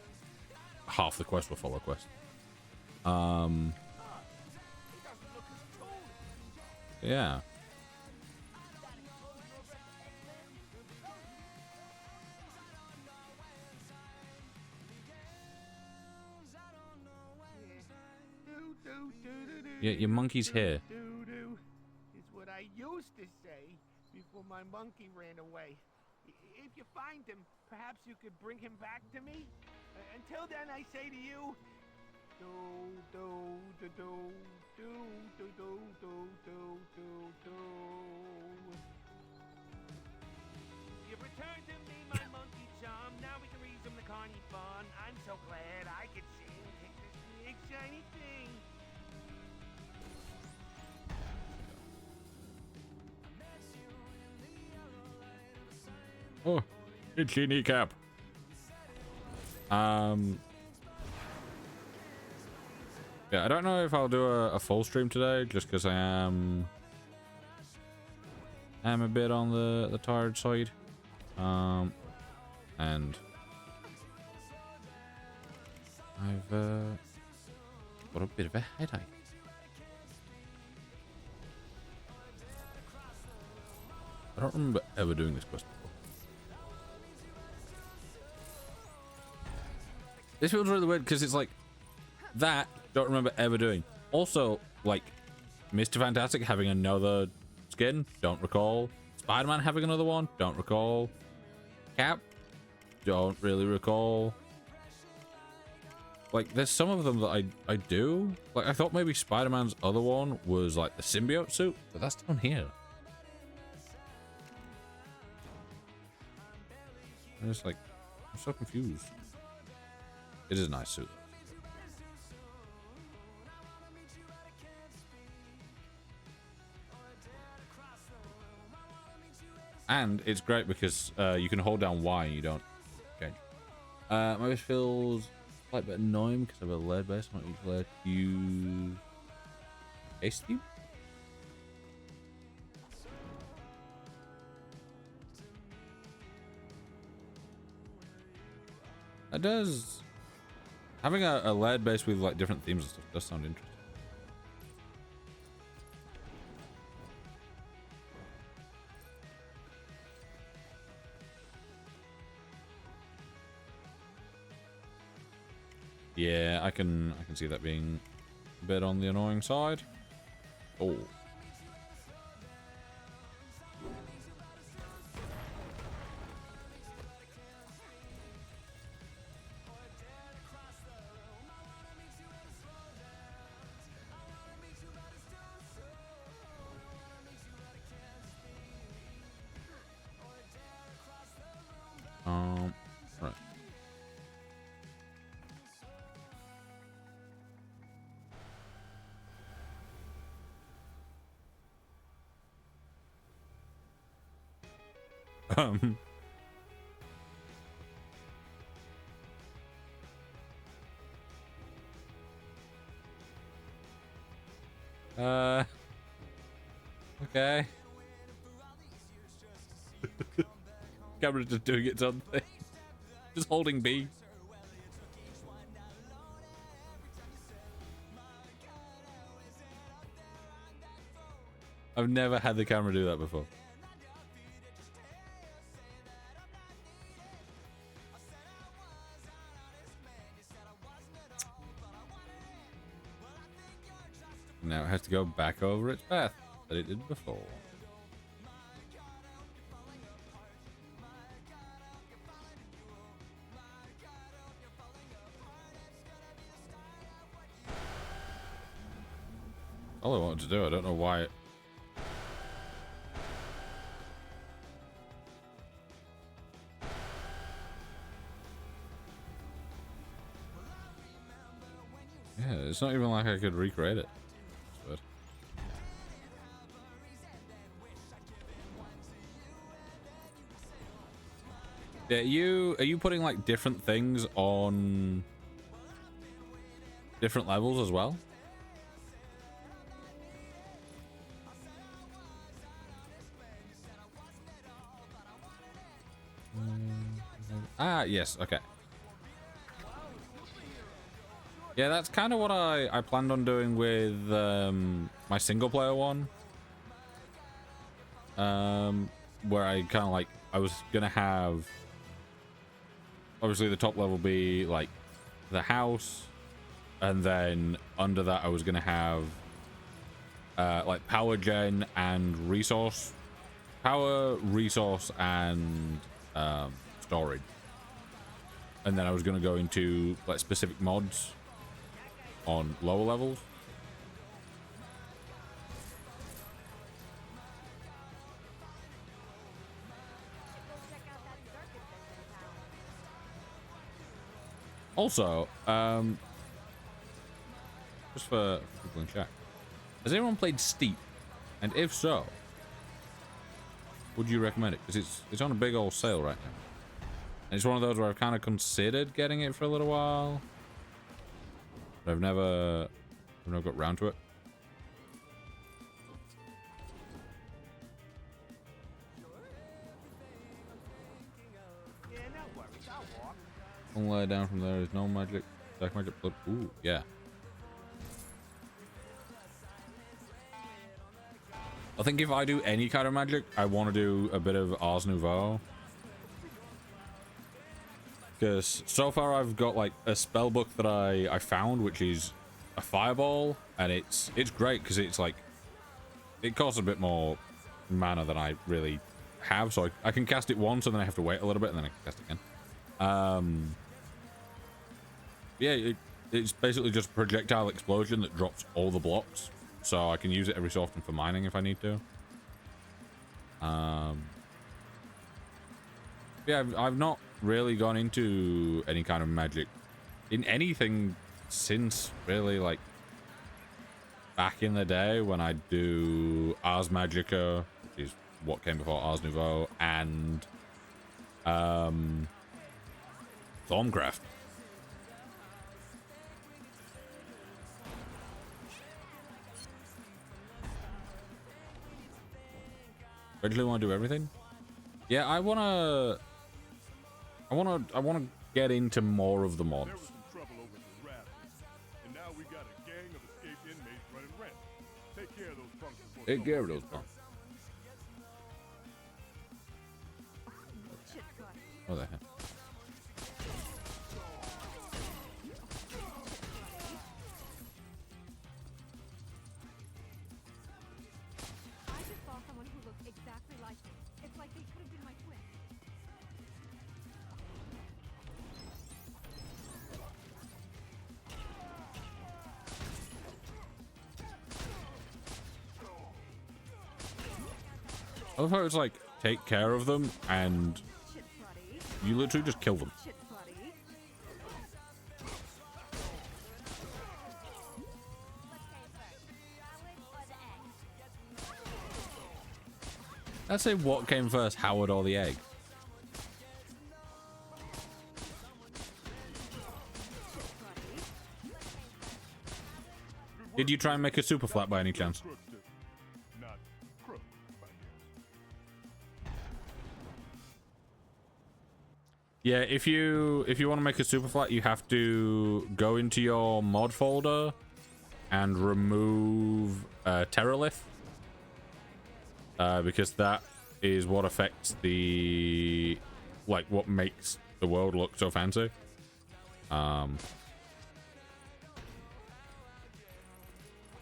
S1: half the quests were follow quests. Yeah. Yeah, your monkey's here.
S4: Is what I used to say before my monkey ran away. If you find him, perhaps you could bring him back to me. Until then, I say to you, do do do do do do do do do do do. You returned to me, my monkey charm. Now we can resume the carny fun. I'm so glad I could sing. Take this big shiny thing.
S1: Oh, it's your kneecap. Yeah, I don't know if I'll do a full stream today, just because I am a bit on the tired side. And I've got a bit of a headache. I don't remember ever doing this quest before. This feels really weird because it's like that. Don't remember ever doing. Also, like Mr. Fantastic having another skin. Don't recall. Spider-Man having another one. Don't recall. Cap. Don't really recall. Like, there's some of them that I do. Like, I thought maybe Spider-Man's other one was like the symbiote suit, but that's down here. I'm just like, I'm so confused. It is a nice suit. And it's great because you can hold down Y and you don't change. My base feels quite a bit annoying because I have a lead base. I'm not usually allowed to use Ace Cube. That does. Having a lead base with like different themes and stuff does sound interesting. Yeah, I can see that being a bit on the annoying side. Oh. Right. Okay. Camera's just doing its own thing. Just holding B. I've never had the camera do that before. Now it has to go back over its path that it did before. All I wanted to do, I don't know why it... Yeah, it's not even like I could recreate it. But... Yeah, are you putting like different things on different levels as well? Ah, yes, okay. Yeah, that's kind of what I planned on doing with my single player one. Where I kind of like, I was gonna have, obviously the top level be like the house, and then under that I was gonna have like power gen and resource, power, resource, and storage. And then I was gonna go into like specific mods on lower levels. Also, just for people in chat, has anyone played Steep? And if so, would you recommend it? Because it's on a big old sale right now. And it's one of those where I've kind of considered getting it for a little while, but I've never got round to it. One layer down from there is no magic. Dark magic blood. Ooh, yeah. I think if I do any kind of magic, I want to do a bit of Ars Nouveau. Because so far I've got like a spell book that I found, which is a fireball, and it's great because it's like it costs a bit more mana than I really have, so I can cast it once and then I have to wait a little bit and then I can cast it again. Yeah, it's basically just a projectile explosion that drops all the blocks, so I can use it every so often for mining if I need to. Yeah, I've not really gone into any kind of magic in anything since really like back in the day when I do Ars Magica, which is what came before Ars Nouveau, and Thorncraft. Eventually want to do everything. Yeah, I wanna get into more of the mods.
S9: There was some trouble over the rafters, and now we got a gang of escaped inmates running rampant. Take care of those punks before
S1: Take care of those punks. What the heck?
S5: I just saw someone who looked exactly like me. It's like they could have been my twin.
S1: I love how it's like take care of them and you literally just kill them. Let's say what came first, Howard or the egg? Did you try and make a super flat by any chance?
S9: Not crook, I guess.
S1: Yeah, if you want to make a super flat, you have to go into your mod folder and remove Terralith. Because that is what affects the, like, what makes the world look so fancy.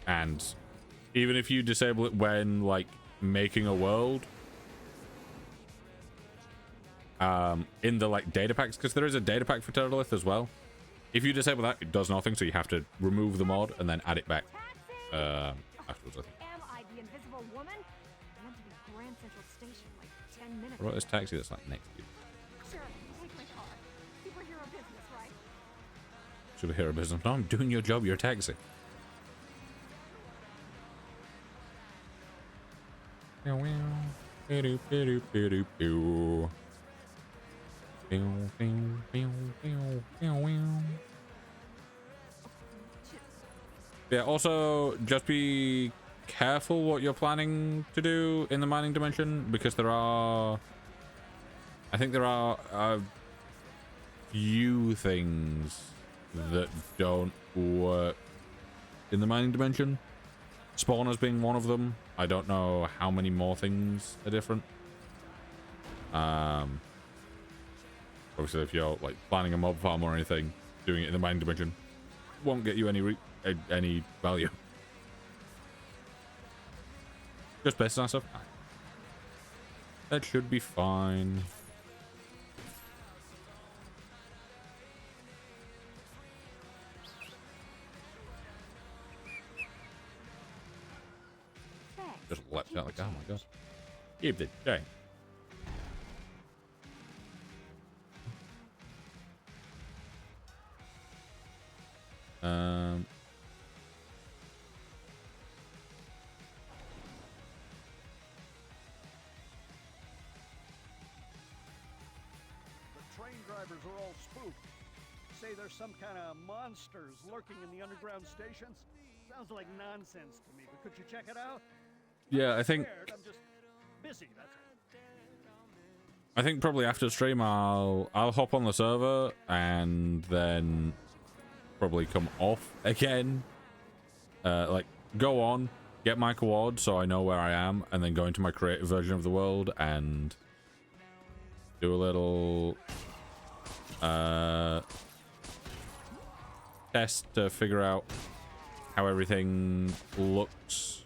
S1: And even if you disable it when, like, making a world, in the, like, data packs, because there is a data pack for Terralith as well. If you disable that, it does nothing, so you have to remove the mod and then add it back afterwards, I think.
S5: Am I the invisible woman? I meant to be Grand Central Station like 10 minutes.
S1: What about this taxi that's like next to you?
S5: Sure, take my car. Superhero business, right?
S1: Superhero business. No, I'm doing your job. You're a taxi. Yeah, also just be careful what you're planning to do in the mining dimension, because I think there are a few things that don't work in the mining dimension. Spawners being one of them. I don't know how many more things are different. Obviously, if you're like planning a mob farm or anything, doing it in the mining dimension won't get you any value. Just based on stuff. That should be fine. Just leapt out like, oh my god. Keep it day.
S10: The train drivers are all spooked. Say there's some kind of monsters lurking in the underground stations. Sounds like nonsense to me, but could you check it out?
S1: Yeah, I think
S10: I'm just busy, that's all.
S1: I think probably after stream I'll hop on the server and then probably come off again. Like, go on, get my quad so I know where I am, and then go into my creative version of the world and do a little test to figure out how everything looks,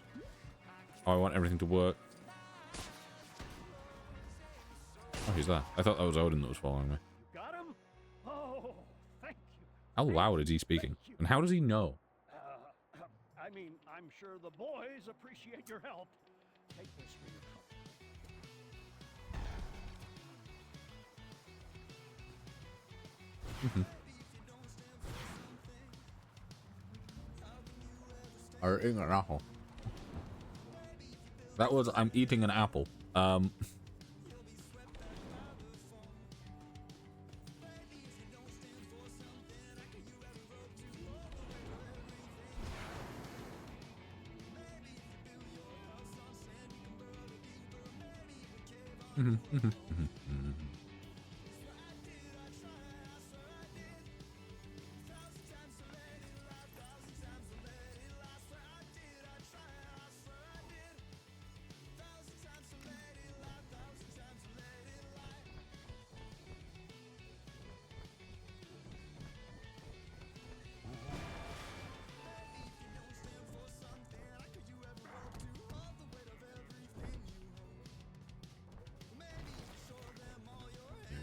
S1: how I want everything to work. Oh, he's there. I thought that was Odin that was following me.
S10: Got him? Oh, thank you.
S1: How loud is he speaking? And how does he know?
S10: I mean, I'm sure the boys appreciate your help. Take this for your trouble.
S1: Or eating an apple. That was I'm eating an apple.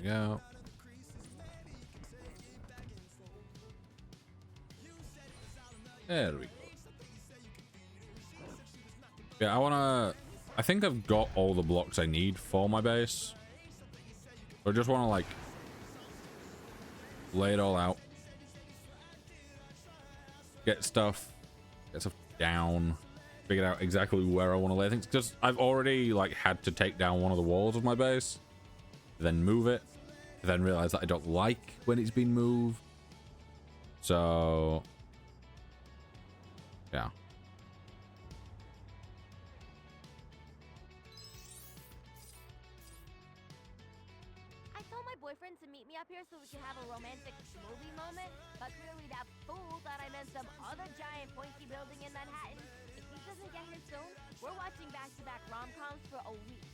S1: Go. There we go. Yeah, I think I've got all the blocks I need for my base. I just want to, like, lay it all out. Get stuff down. Figure out exactly where I want to lay things. Because I've already, like, had to take down one of the walls of my base. Then move it. Then realize that I don't like when it's been moved. So, yeah.
S11: I told my boyfriend to meet me up here so we can have a romantic movie moment, but clearly that fool thought I meant some other giant pointy building in Manhattan. If he doesn't get here soon, we're watching back-to-back rom-coms for a week.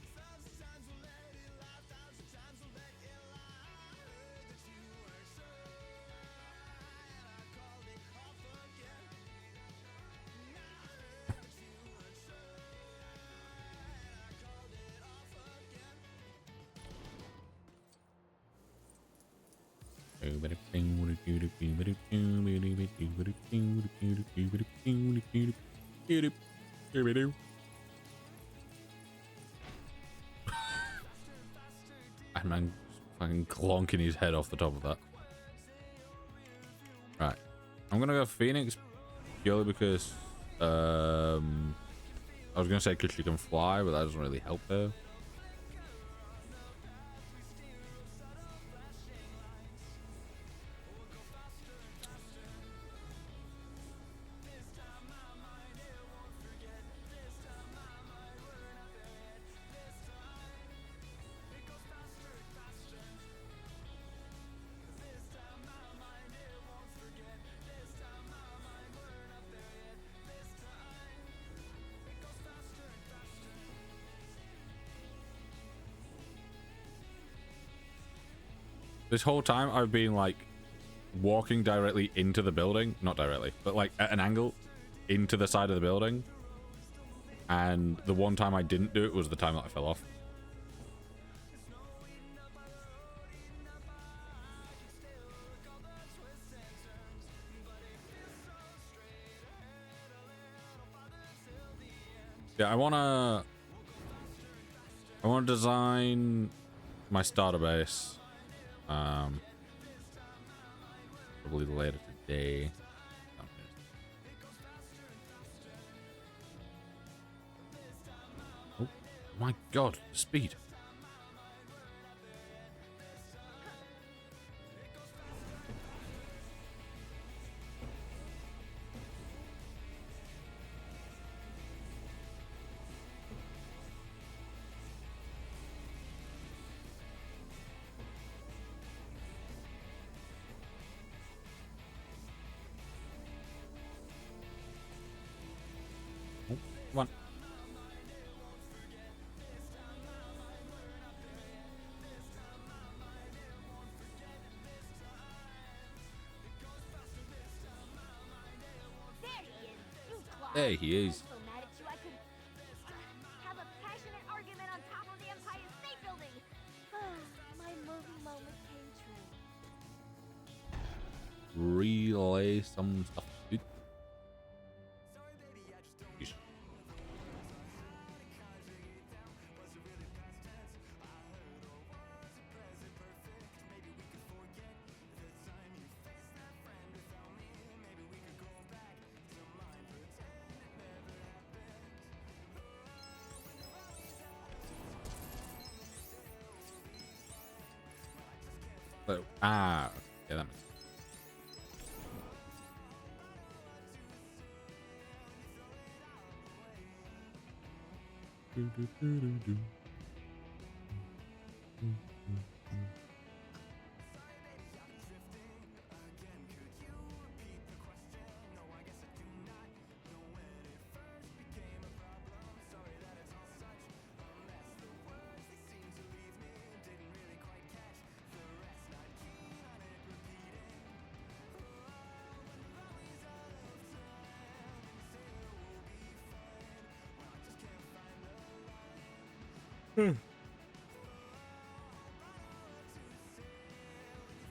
S11: And man fucking clonking his head off the top of that. Right. I'm gonna go Phoenix purely because I was gonna say because she can fly, but that doesn't really help her. This whole time I've been like walking directly into the building, not directly, but like at an angle into the side of the building. And the one time I didn't do it was the time that I fell off. Yeah, I wanna design my starter base. Probably later today. Oh my god, the speed.
S1: Come on.
S11: There he is, you clown.
S1: There he is.
S11: I'm so mad at you, I could have a passionate argument on top of the Empire State Building. My movie moment came true.
S1: Relay some stuff. Dude. Jeez. So, yeah, that makes sense.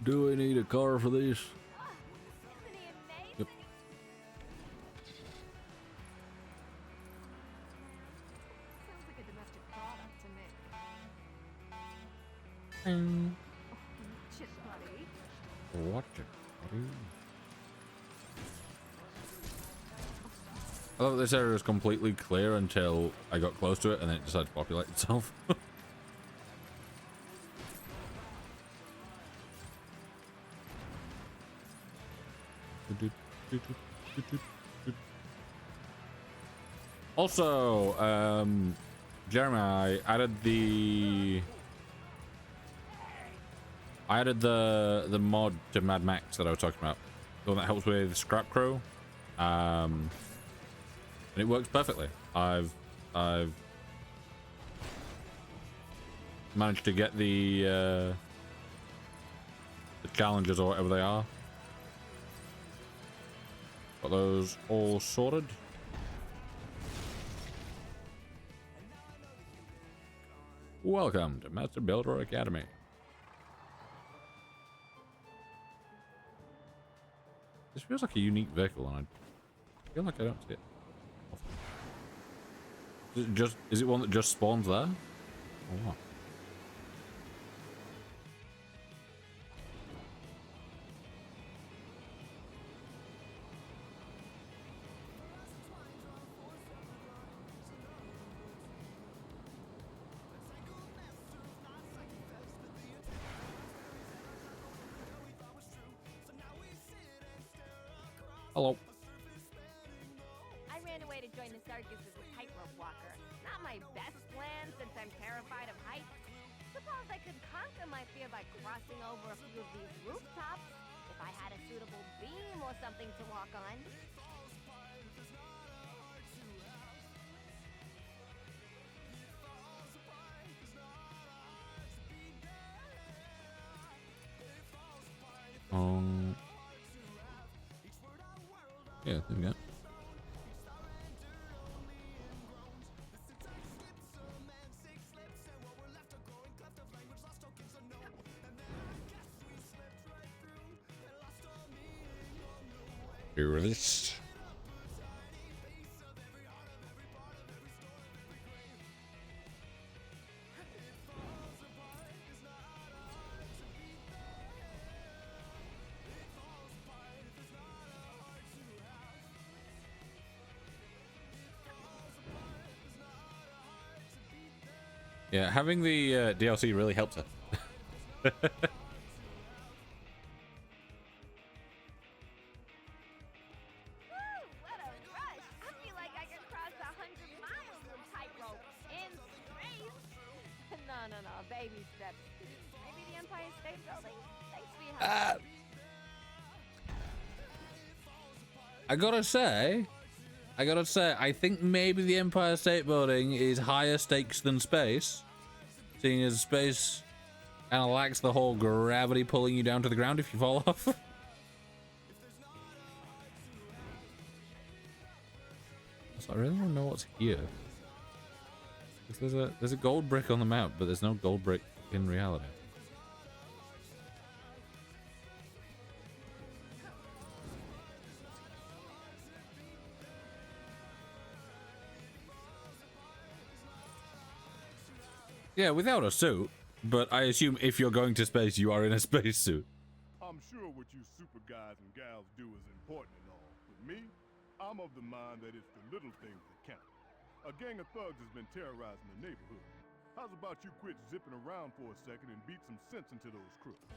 S1: Do I need a car for this?
S11: Isn't he amazing?
S1: Yep.
S5: Sounds like a domestic product to me. Shit, buddy.
S1: What the? I thought this area was completely clear until I got close to it and then it decided to populate itself. Also, Jeremy, I added the mod to Mad Max that I was talking about, the one that helps with Scrap Crow, and it works perfectly. I've managed to get the challenges or whatever they are. Got those all sorted. Welcome to Master Builder Academy. This feels like a unique vehicle, and I feel like I don't see it often. Is it one that just spawns there? Or what? Hello.
S11: I ran away to join the circus as a tightrope walker. Not my best plan since I'm terrified of heights. Suppose I could conquer my fear by crossing over a few of these rooftops if I had a suitable beam or something to walk on.
S1: Yeah, there we go. Here it is. Yeah, having the DLC really helps her.
S11: Woo, what a rush! I feel like I could cross 100 miles with tightrope in space. No, baby steps. Maybe the Empire State Building. Thanks, sweetheart.
S1: I gotta say, I gotta say, I think maybe the Empire State Building is higher stakes than space, seeing as space kind of lacks the whole gravity pulling you down to the ground if you fall off. So I really want to know what's here. There's a gold brick on the map, but there's no gold brick in reality. Yeah, without a suit, but I assume if you're going to space, you are in a space suit.
S9: I'm sure what you super guys and gals do is important and all, but me, I'm of the mind that it's the little things that count. A gang of thugs has been terrorizing the neighborhood. How's about you quit zipping around for a second and beat some sense into those crooks?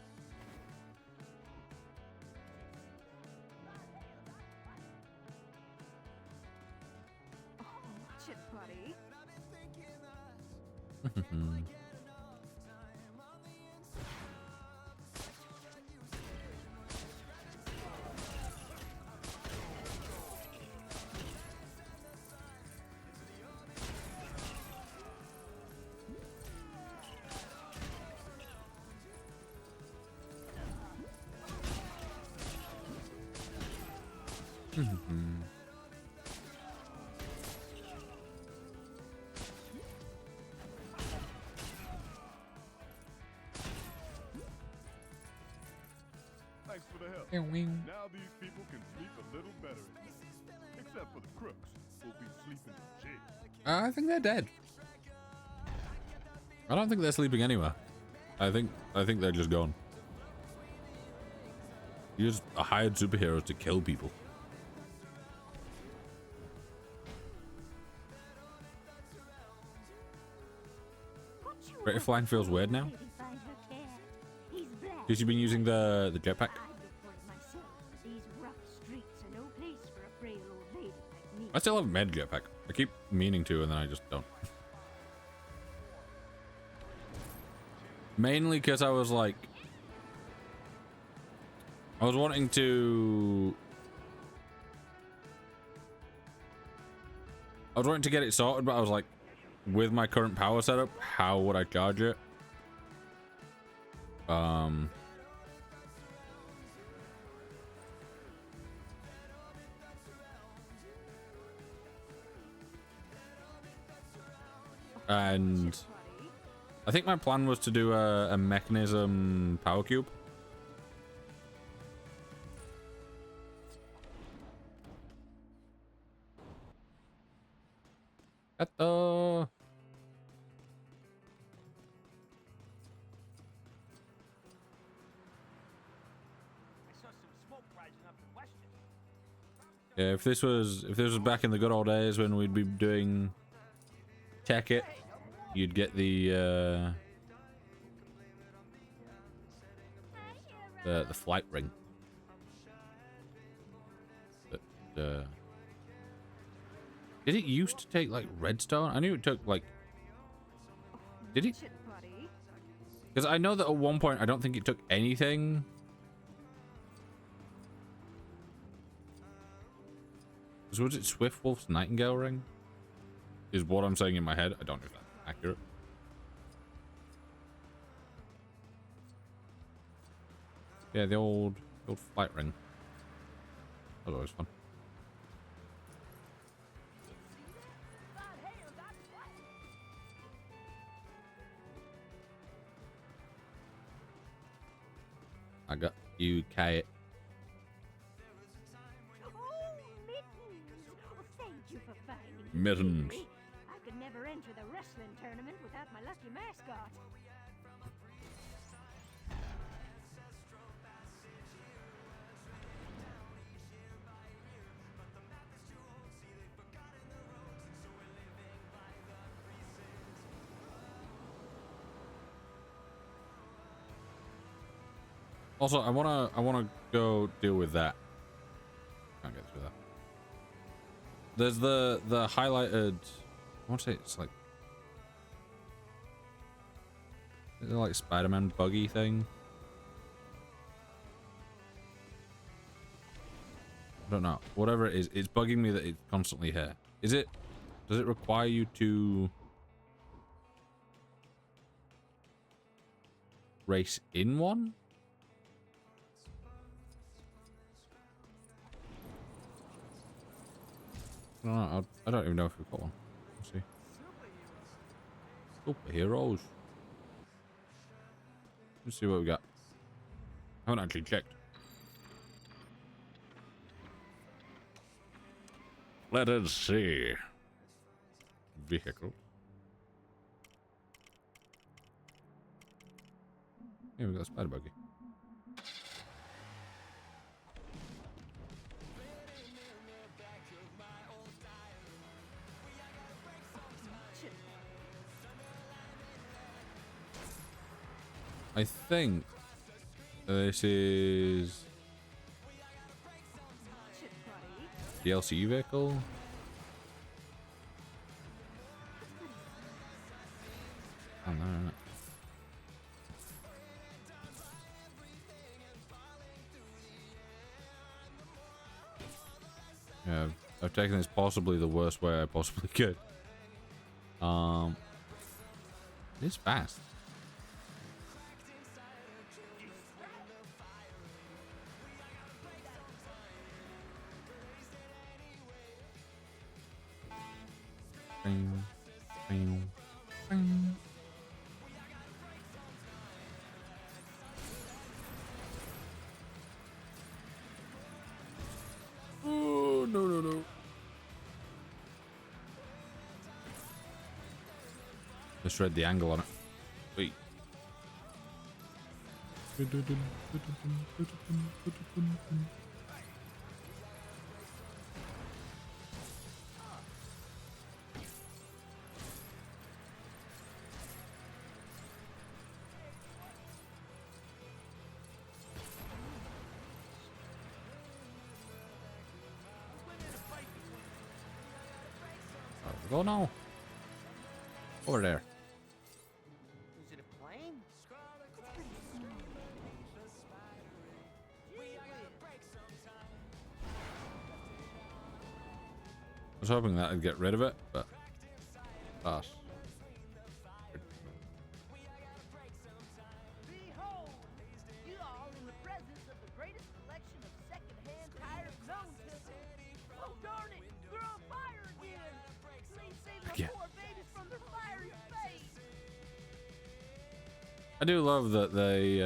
S5: Oh, chit buddy.
S9: Thanks for the help. Now these people can sleep a little better at night. Except for the crooks, who'll be sleeping in jail.
S1: I think they're dead. I don't think they're sleeping anywhere. I think they're just gone. You just hired superheroes to kill people. Rate of flying feels weird now. Because you've been using the jetpack. I still haven't made a jetpack. I keep meaning to, and then I just don't. Mainly because I was like, I was wanting to get it sorted, but I was like, with my current power setup, how would I charge it? And I think my plan was to do a mechanism power cube. Hello. Yeah, if this was back in the good old days when we'd be doing tech it, you'd get the flight ring. But did it used to take like redstone? I knew it took like. Did it? Because I know that at one point I don't think it took anything. Was it Swiftwolf's Nightingale ring? Is what I'm saying in my head. I don't know if that's accurate. Yeah, the old flight ring. That was always fun. I got you, Kate. Mittens.
S5: I could never enter the wrestling tournament without my lucky mascot.
S1: Also, I wanna go deal with that. Can't get through that. There's the highlighted. I want to say it's like. Is it like Spider-Man buggy thing? I don't know. Whatever it is, it's bugging me that it's constantly here. Is it? Does it require you to race in one? I don't know. I don't even know if we've got one. Let's see. Superheroes. Let's see what we got. I haven't actually checked. Let us see. Vehicle. Yeah, we got a spider buggy. I think this is DLC vehicle. Oh, no. Yeah, I've taken this possibly the worst way I possibly could. It's fast. Bing, bing, bing. Oh, no. Let's read the angle on it. Wait. Go now. Over there.
S4: Is it a plane?
S1: I was hoping that I'd get rid of it, but pass.
S4: Behold, you all in the presence of the greatest collection of second-hand tires known to. Oh darn it! They're on fire again! Please save the
S1: Yeah.
S4: poor babies from their fiery fate!
S1: I do love that they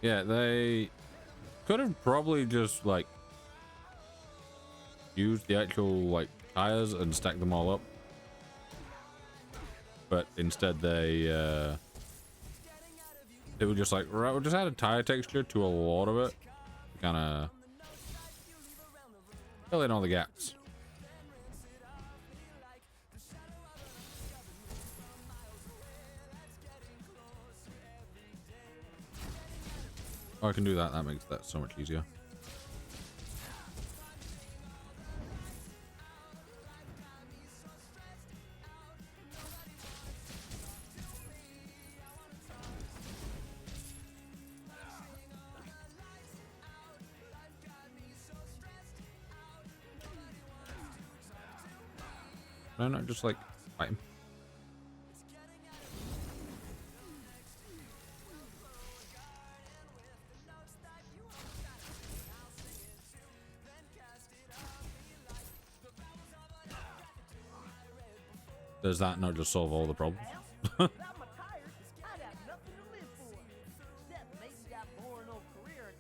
S1: yeah, they could have probably just like used the actual like tires and stacked them all up, but instead they were just like, right, we'll just add a tire texture to a lot of it, kind of fill in all the gaps. Oh, I can do that. That makes that so much easier. No, not just like fight him. Does that not just solve all the problems?
S4: Without my tires, I'd have nothing to live for. Except maybe that boring old career in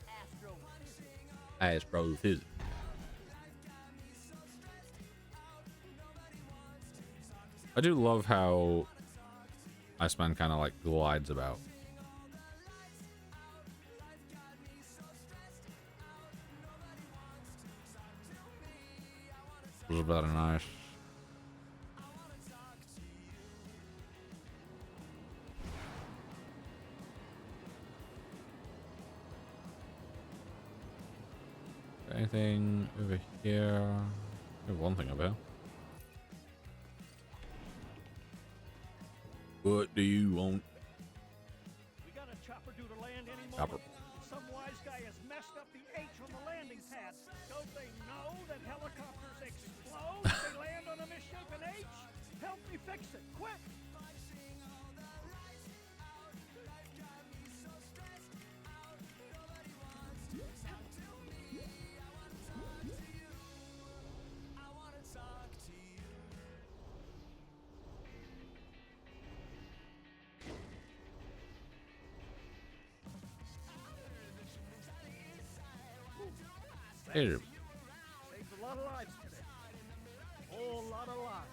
S4: astrophysics.
S1: Astrophysics. I do love how Iceman kind of like glides about. It was very nice. Anything over here? I have one thing over here. What do you want? Copper.
S10: Some wise guy has messed up the H on the landing pad. Don't they know that helicopters explode if they land on a misshapen H? Help me fix it, quick!
S1: Here.
S10: Saved a lot of lives today. Whole lot of lives.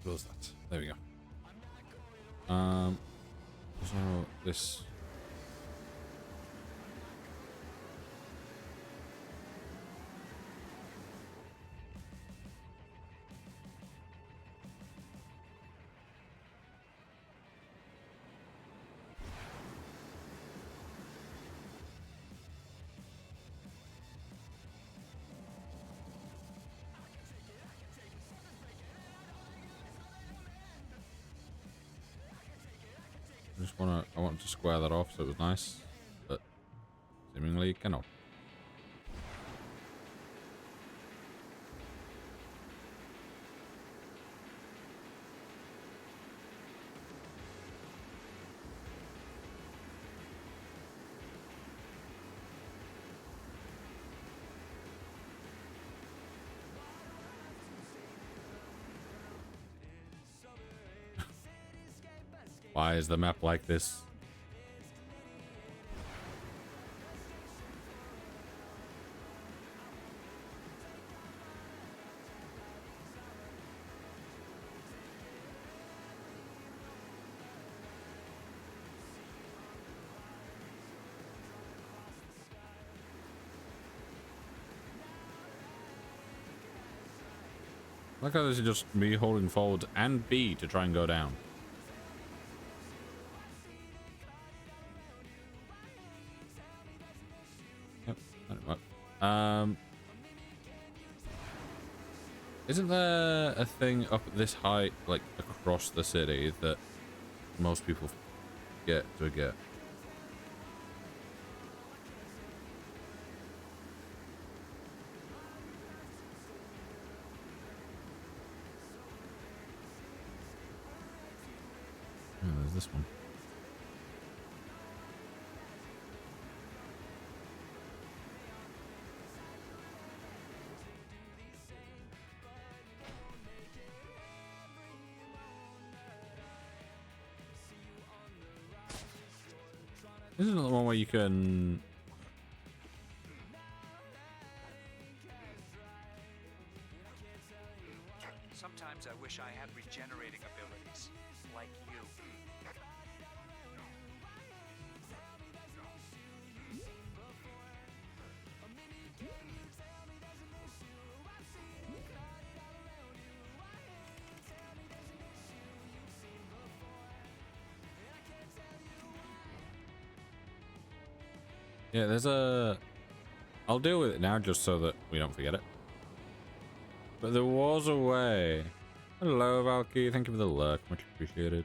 S1: Close that. There we go. So this. I want to square that off so it was nice, but seemingly cannot. Why is the map like this? I like how this is just me holding forward and B to try and go down. Yep, that'll work. Isn't there a thing up at this height, like across the city, that most people get to get? Oh, there's this one. Isn't it the one where you can...
S2: Sometimes I wish I had regenerating abilities, like you.
S1: Yeah, there's a... I'll deal with it now just so that we don't forget it. But there was a way. Hello, Valky. Thank you for the lurk. Much appreciated.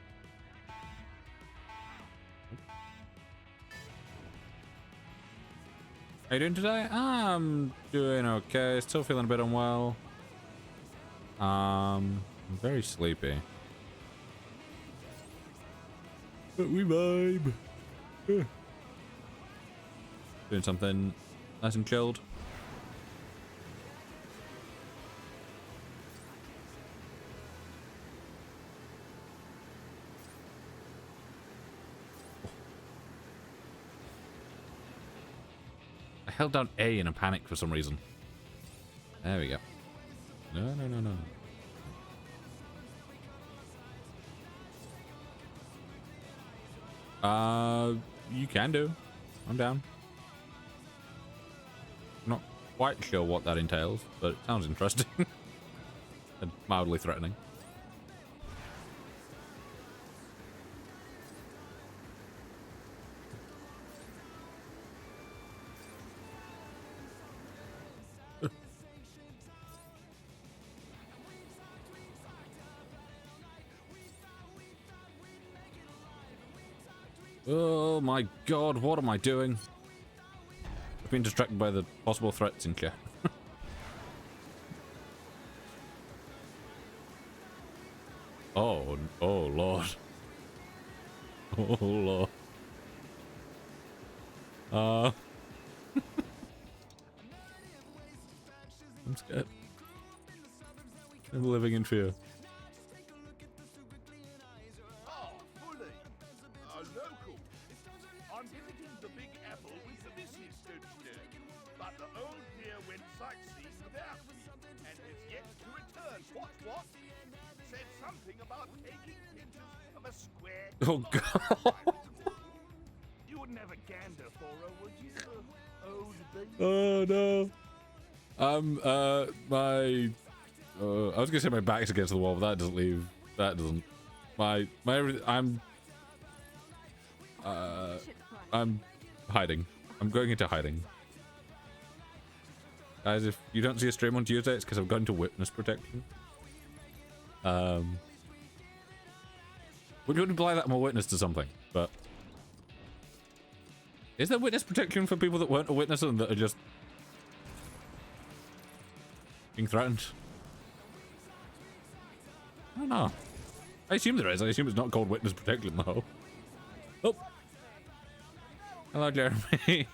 S1: How you doing today? I'm doing okay. Still feeling a bit unwell. I'm very sleepy. But we vibe. Yeah. Doing something nice and chilled. held down A in a panic for some reason. There we go. No, no, no, no. You can do. I'm down. Not quite sure what that entails, but it sounds interesting. And mildly threatening. Oh my god, what am I doing? I've been distracted by the possible threats in here. Oh lord. Oh lord. I'm scared. I'm living in fear.
S9: Ah, Fully. Local. I'm visiting the Big Apple with the missus, don't you know? But the old dear went sightseeing without me, and is yet to return. What? Said something about taking pictures of a square.
S1: Oh god.
S9: You wouldn't have a gander for her, would you? Old bee?
S1: Oh no. I was gonna say my back's against the wall, but that doesn't leave. That doesn't. I'm hiding. I'm going into hiding. Guys, if you don't see a stream on Tuesday, it's because I've gone into witness protection. Would you imply that I'm a witness to something? But is there witness protection for people that weren't a witness and that are just being threatened? I don't know. I assume there is. I assume it's not called witness protection though. Oh. Hello, Jeremy.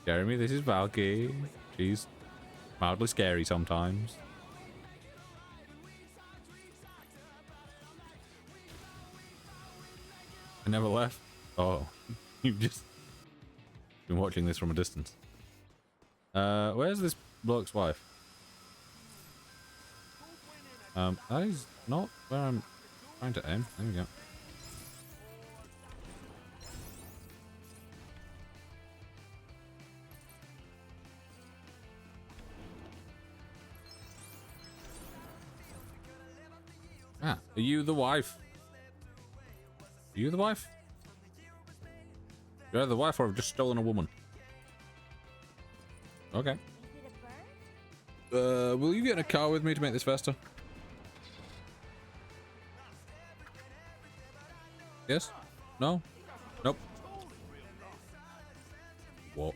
S1: Jeremy, this is Valky. She's mildly scary sometimes. I never left. Oh, you've just been watching this from a distance. Where's this bloke's wife? That is not where I'm trying to aim. There we go. Ah, are you the wife? Are you the wife? You're the wife or have just stolen a woman? Okay. Will you get in a car with me to make this faster? Yes? No? Nope. What?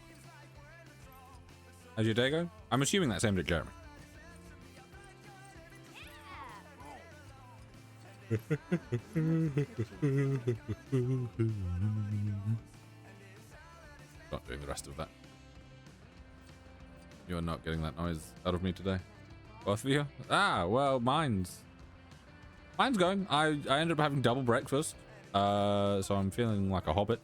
S1: How's your day go? I'm assuming that's aimed at Jeremy. Not doing the rest of that. You're not getting that noise out of me today. Both of you? Ah, well, mine's going. I ended up having double breakfast. So I'm feeling like a hobbit.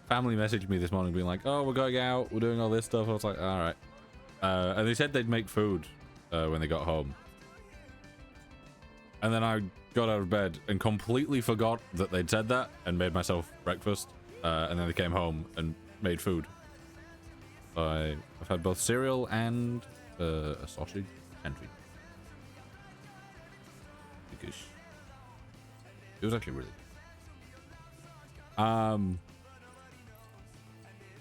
S1: Family messaged me this morning being like, oh, we're going out, we're doing all this stuff. I was like, all right. And they said they'd make food when they got home. And then I got out of bed and completely forgot that they'd said that and made myself breakfast. And then they came home and made food. I've had both cereal and a sausage entry. Because it was actually really good.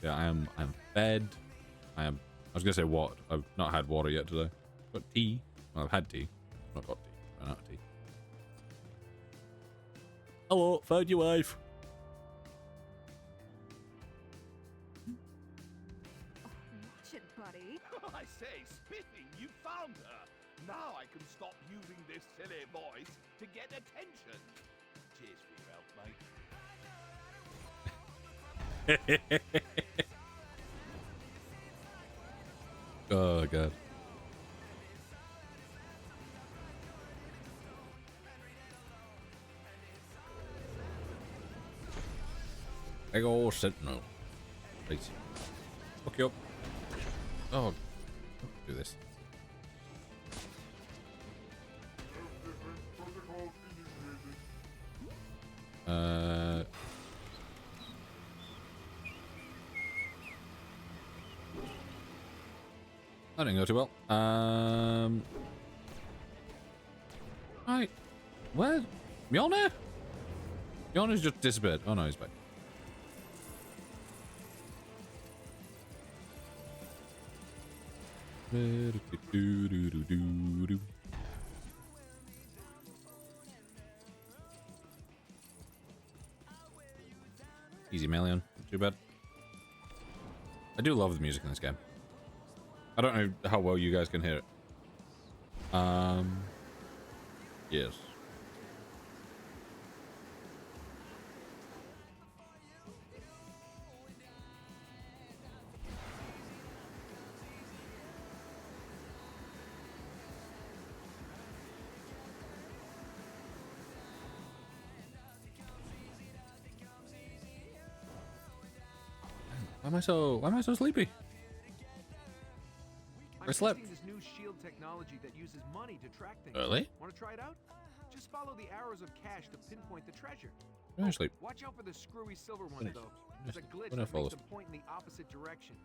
S1: Yeah, I'm fed. I was gonna say what? I've not had water yet today. Got tea. Well, I've had tea. Not got tea. Ran out of tea. Hello, found your wife.
S5: Watch it, buddy.
S9: I say, Spiffy, you found her. Now I can stop using this silly voice to get attention. Cheers for your help, mate.
S1: Oh god. Big ol' sentinel. Please. Fuck you up. Oh. Do this. That didn't go too well. Right. Where? Mjolnir? Mjolnir's just disappeared. Oh no, he's back. Easy million. Not too bad. I do love the music in this game. I don't know how well you guys can hear it. Yes. Why am I so sleepy? I slept.
S12: This new shield technology that uses money to track things.
S1: Really?
S12: Want to try it out? Just follow the arrows of cash to pinpoint the treasure.
S1: I sleep.
S12: Watch out for the screwy silver ones, though. There's a glitch
S1: When I
S12: that
S1: fall
S12: makes them point in the opposite direction.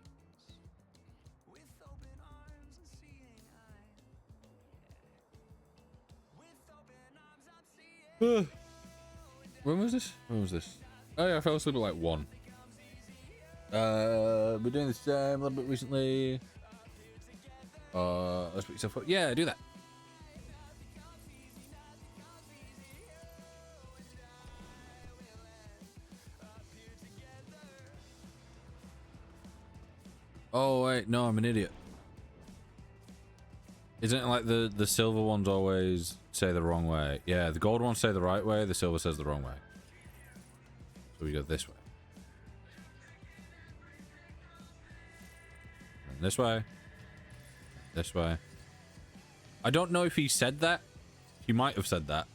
S1: When was this? When was this? Oh yeah, I fell asleep at like 1. Been doing this a little bit recently. Let's put yourself up. Yeah, do that. Oh wait, no, I'm an idiot. Isn't it like the silver ones always say the wrong way? Yeah, the gold ones say the right way, the silver says the wrong way. So we go this way. And this way. This way. I don't know if he said that. He might have said that.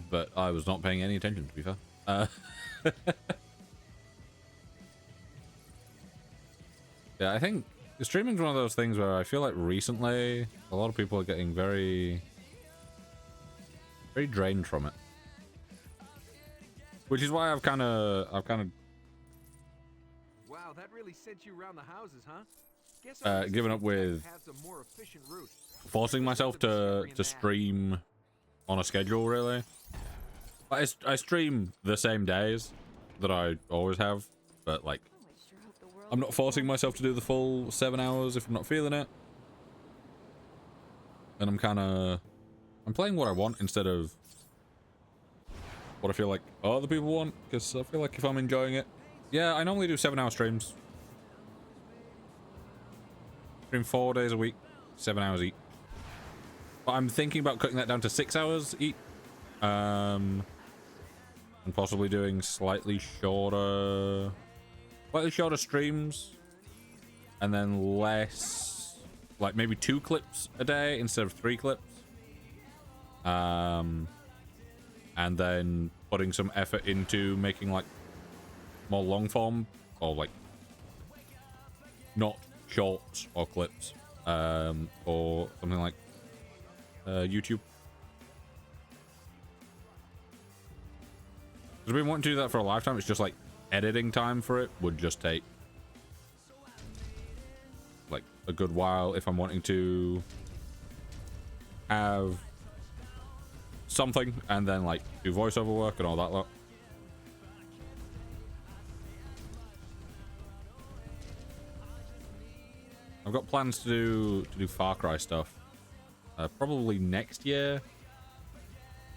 S1: But I was not paying any attention, to be fair. Yeah, I think streaming's one of those things where I feel like recently a lot of people are getting very drained from it. Which is why I've kind of
S12: Wow, that really sent you around the houses, huh? Guess
S1: given up with
S12: paths a more efficient route.
S1: forcing myself to stream on a schedule, really. I stream the same days that I always have, but like I'm not forcing myself to do the full 7 hours if I'm not feeling it. And I'm playing what I want instead of what I feel like other people want, because I feel like if I'm enjoying it. Yeah, I normally do 7-hour streams. Stream 4 days a week, 7 hours each. But I'm thinking about cutting that down to 6 hours each. And possibly doing slightly shorter streams. And then less, like maybe 2 clips a day instead of 3 clips. And then putting some effort into making like more long form, or like not shorts or clips, or something like YouTube. Because we've been wanting to do that for a lifetime. It's just like editing time for it would just take like a good while if I'm wanting to have something and then like do voiceover work and all that lot. I've got plans to do Far Cry stuff. Probably next year.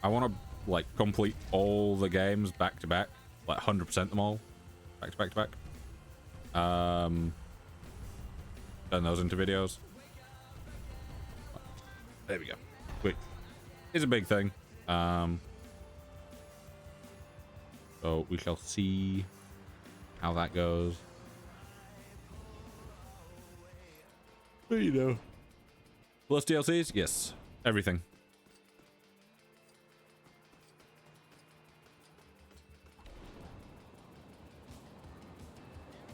S1: I want to like complete all the games back to back, like 100% them all, back to back to back. Turn those into videos. There we go. Which is a big thing. So we shall see how that goes. But you know. Plus DLCs? Yes. Everything.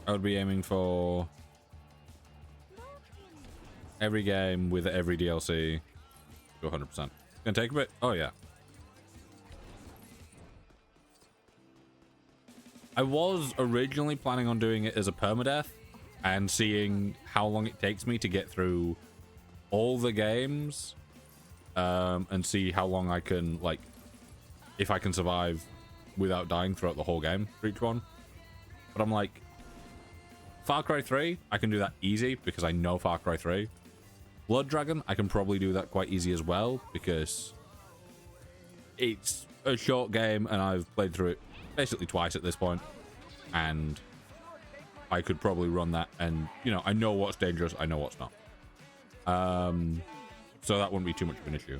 S1: I would be aiming for every game with every DLC to 100%. It's gonna take a bit. Oh yeah. I was originally planning on doing it as a permadeath and seeing how long it takes me to get through all the games, and see how long I can, like, if I can survive without dying throughout the whole game for each one. But I'm like, Far Cry 3, I can do that easy because I know Far Cry 3. Blood Dragon, I can probably do that quite easy as well because it's a short game and I've played through it basically twice at this point, and I could probably run that, and you know, I know what's dangerous, I know what's not. So that wouldn't be too much of an issue.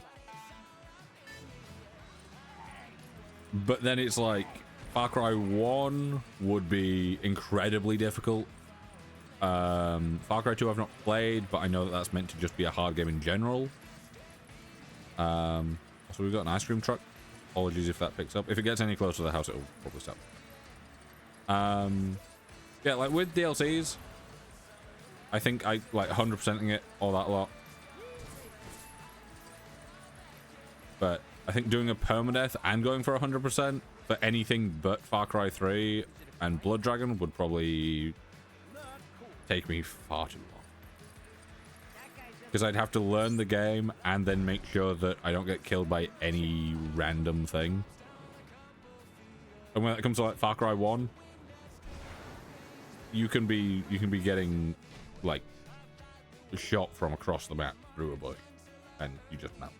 S1: But then it's like Far Cry 1 would be incredibly difficult. Far Cry 2 I've not played, but I know that that's meant to just be a hard game in general. So we've got an ice cream truck. Apologies if that picks up. If it gets any closer to the house, it'll probably stop. Yeah, like with DLCs, I think I like 100%ing it all that lot. But I think doing a permadeath and going for 100% for anything but Far Cry 3 and Blood Dragon would probably take me far too long. Because I'd have to learn the game and then make sure that I don't get killed by any random thing. And when it comes to like Far Cry 1, you can be getting like shot from across the map through a bush and you just melt.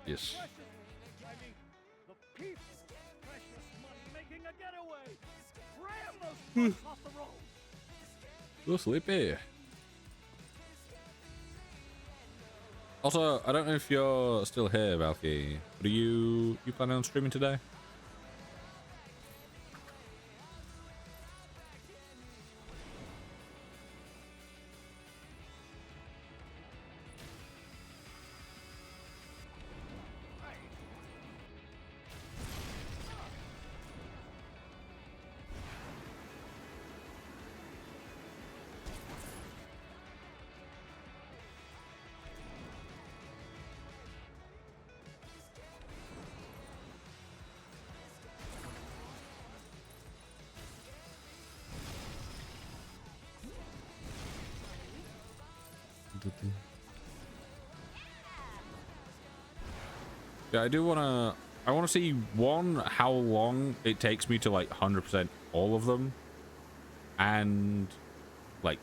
S1: Yes.
S10: I mean, the people, precious money making a getaway. Ram those fucks off the road.
S1: Go sleepy. Also, I don't know if you're still here, Valky, but are you planning on streaming today? Yeah, I want to see, one, how long it takes me to like 100% all of them and like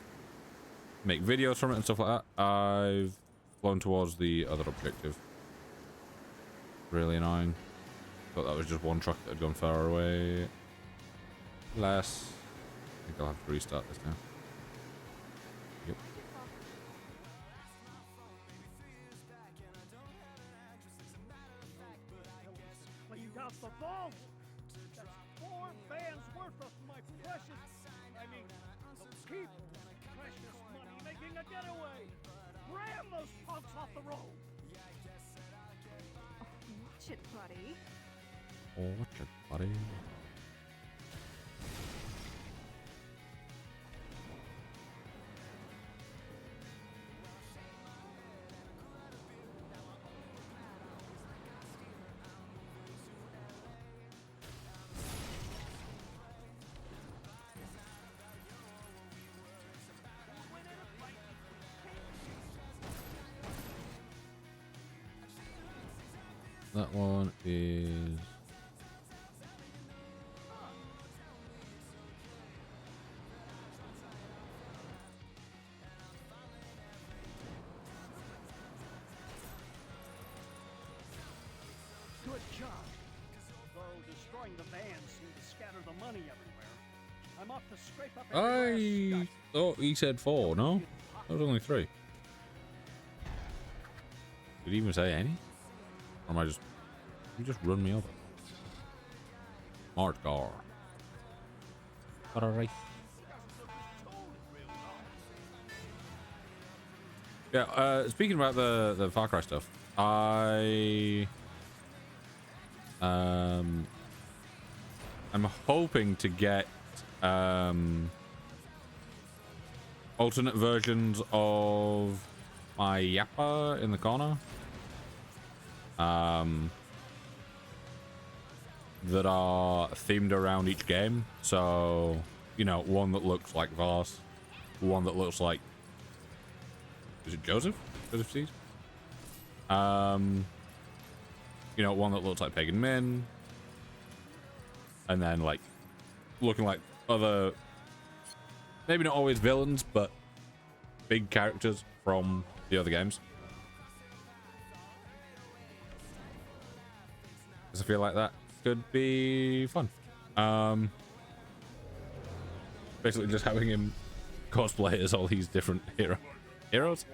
S1: make videos from it and stuff like that. I've flown towards the other objective. Really annoying. Thought that was just one truck that had gone far away. Less. I think I'll have to restart this now. Yep.
S10: Out the vault! That's 4 bands worth of my precious... I mean, the people, precious money making a getaway! Ram those punks off the road!
S5: Oh, watch it, buddy.
S1: Oh, watch it, buddy. That one is...
S10: Good job. Though destroying the van seemed to scatter the money everywhere. I'm off to scrape up every
S1: I thought he said 4, no? That was only 3. Did he even say any? Or am I just... You just run me over. Smart car. Alright. Yeah, speaking about the Far Cry stuff, I'm hoping to get alternate versions of my Yappa in the corner that are themed around each game. So, you know, one that looks like Voss, one that looks like, is it Joseph? Joseph Seed? You know, one that looks like Pagan Min, and then like looking like other, maybe not always villains, but big characters from the other games. Because I feel like that could be fun. Basically just having him cosplay as all these different characters.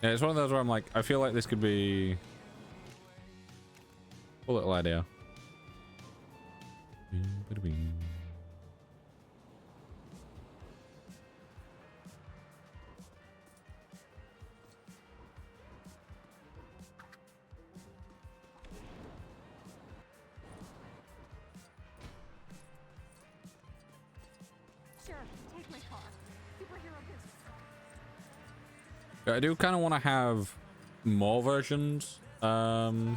S1: Yeah, it's one of those where I'm like, I feel like this could be a cool little idea.
S5: Sure, take my car. Superhero business.
S1: I do kind of want to have more versions. Because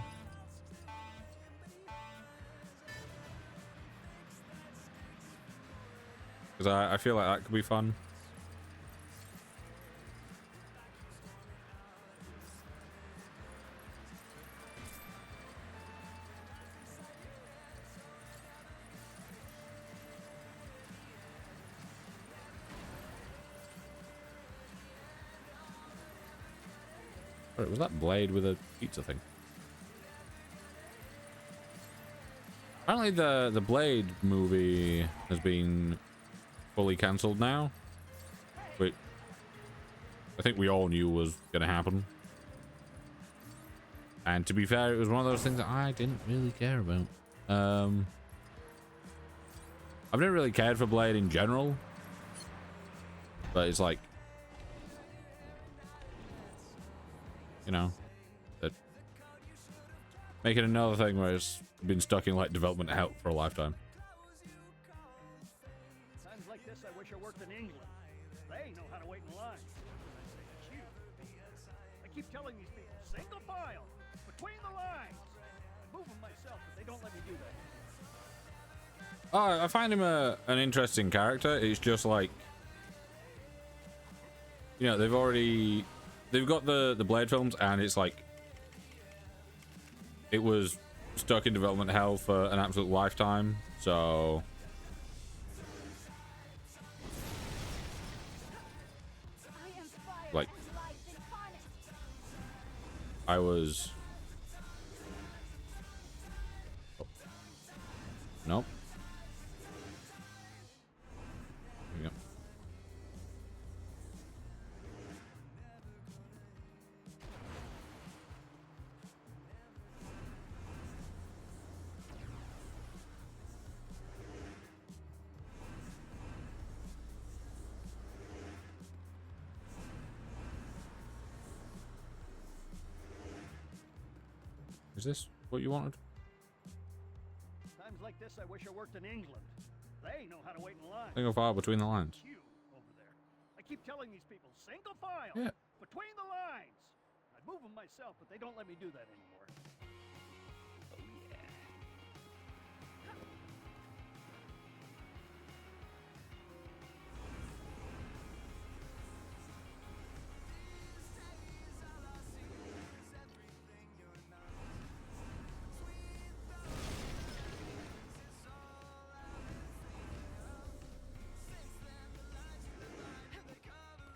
S1: I feel like that could be fun. Wait, was that Blade with a pizza thing? Apparently the Blade movie has been fully cancelled now. Which I think we all knew was going to happen. And to be fair, it was one of those things that I didn't really care about. I've never really cared for Blade in general. But it's like, you know, that making another thing where it's been stuck in like development hell for a lifetime.
S10: Times like this, I wish I worked in England. They know how to wait in line. I keep telling these people, single file, between the lines. I move them myself, but they don't let me do that.
S1: Oh, I find him an interesting character. It's just like, you know, they've got the Blade films, and it's like it was stuck in development hell for an absolute lifetime. So like I was nope. There we go. Is this what you wanted?
S10: Times like this, I wish I worked in England. They know how to wait in line.
S1: Single file between the lines.
S10: You over there. I keep telling these people, single file,
S1: Yeah.
S10: between the lines. I'd move them myself, but they don't let me do that anymore. Oh yeah.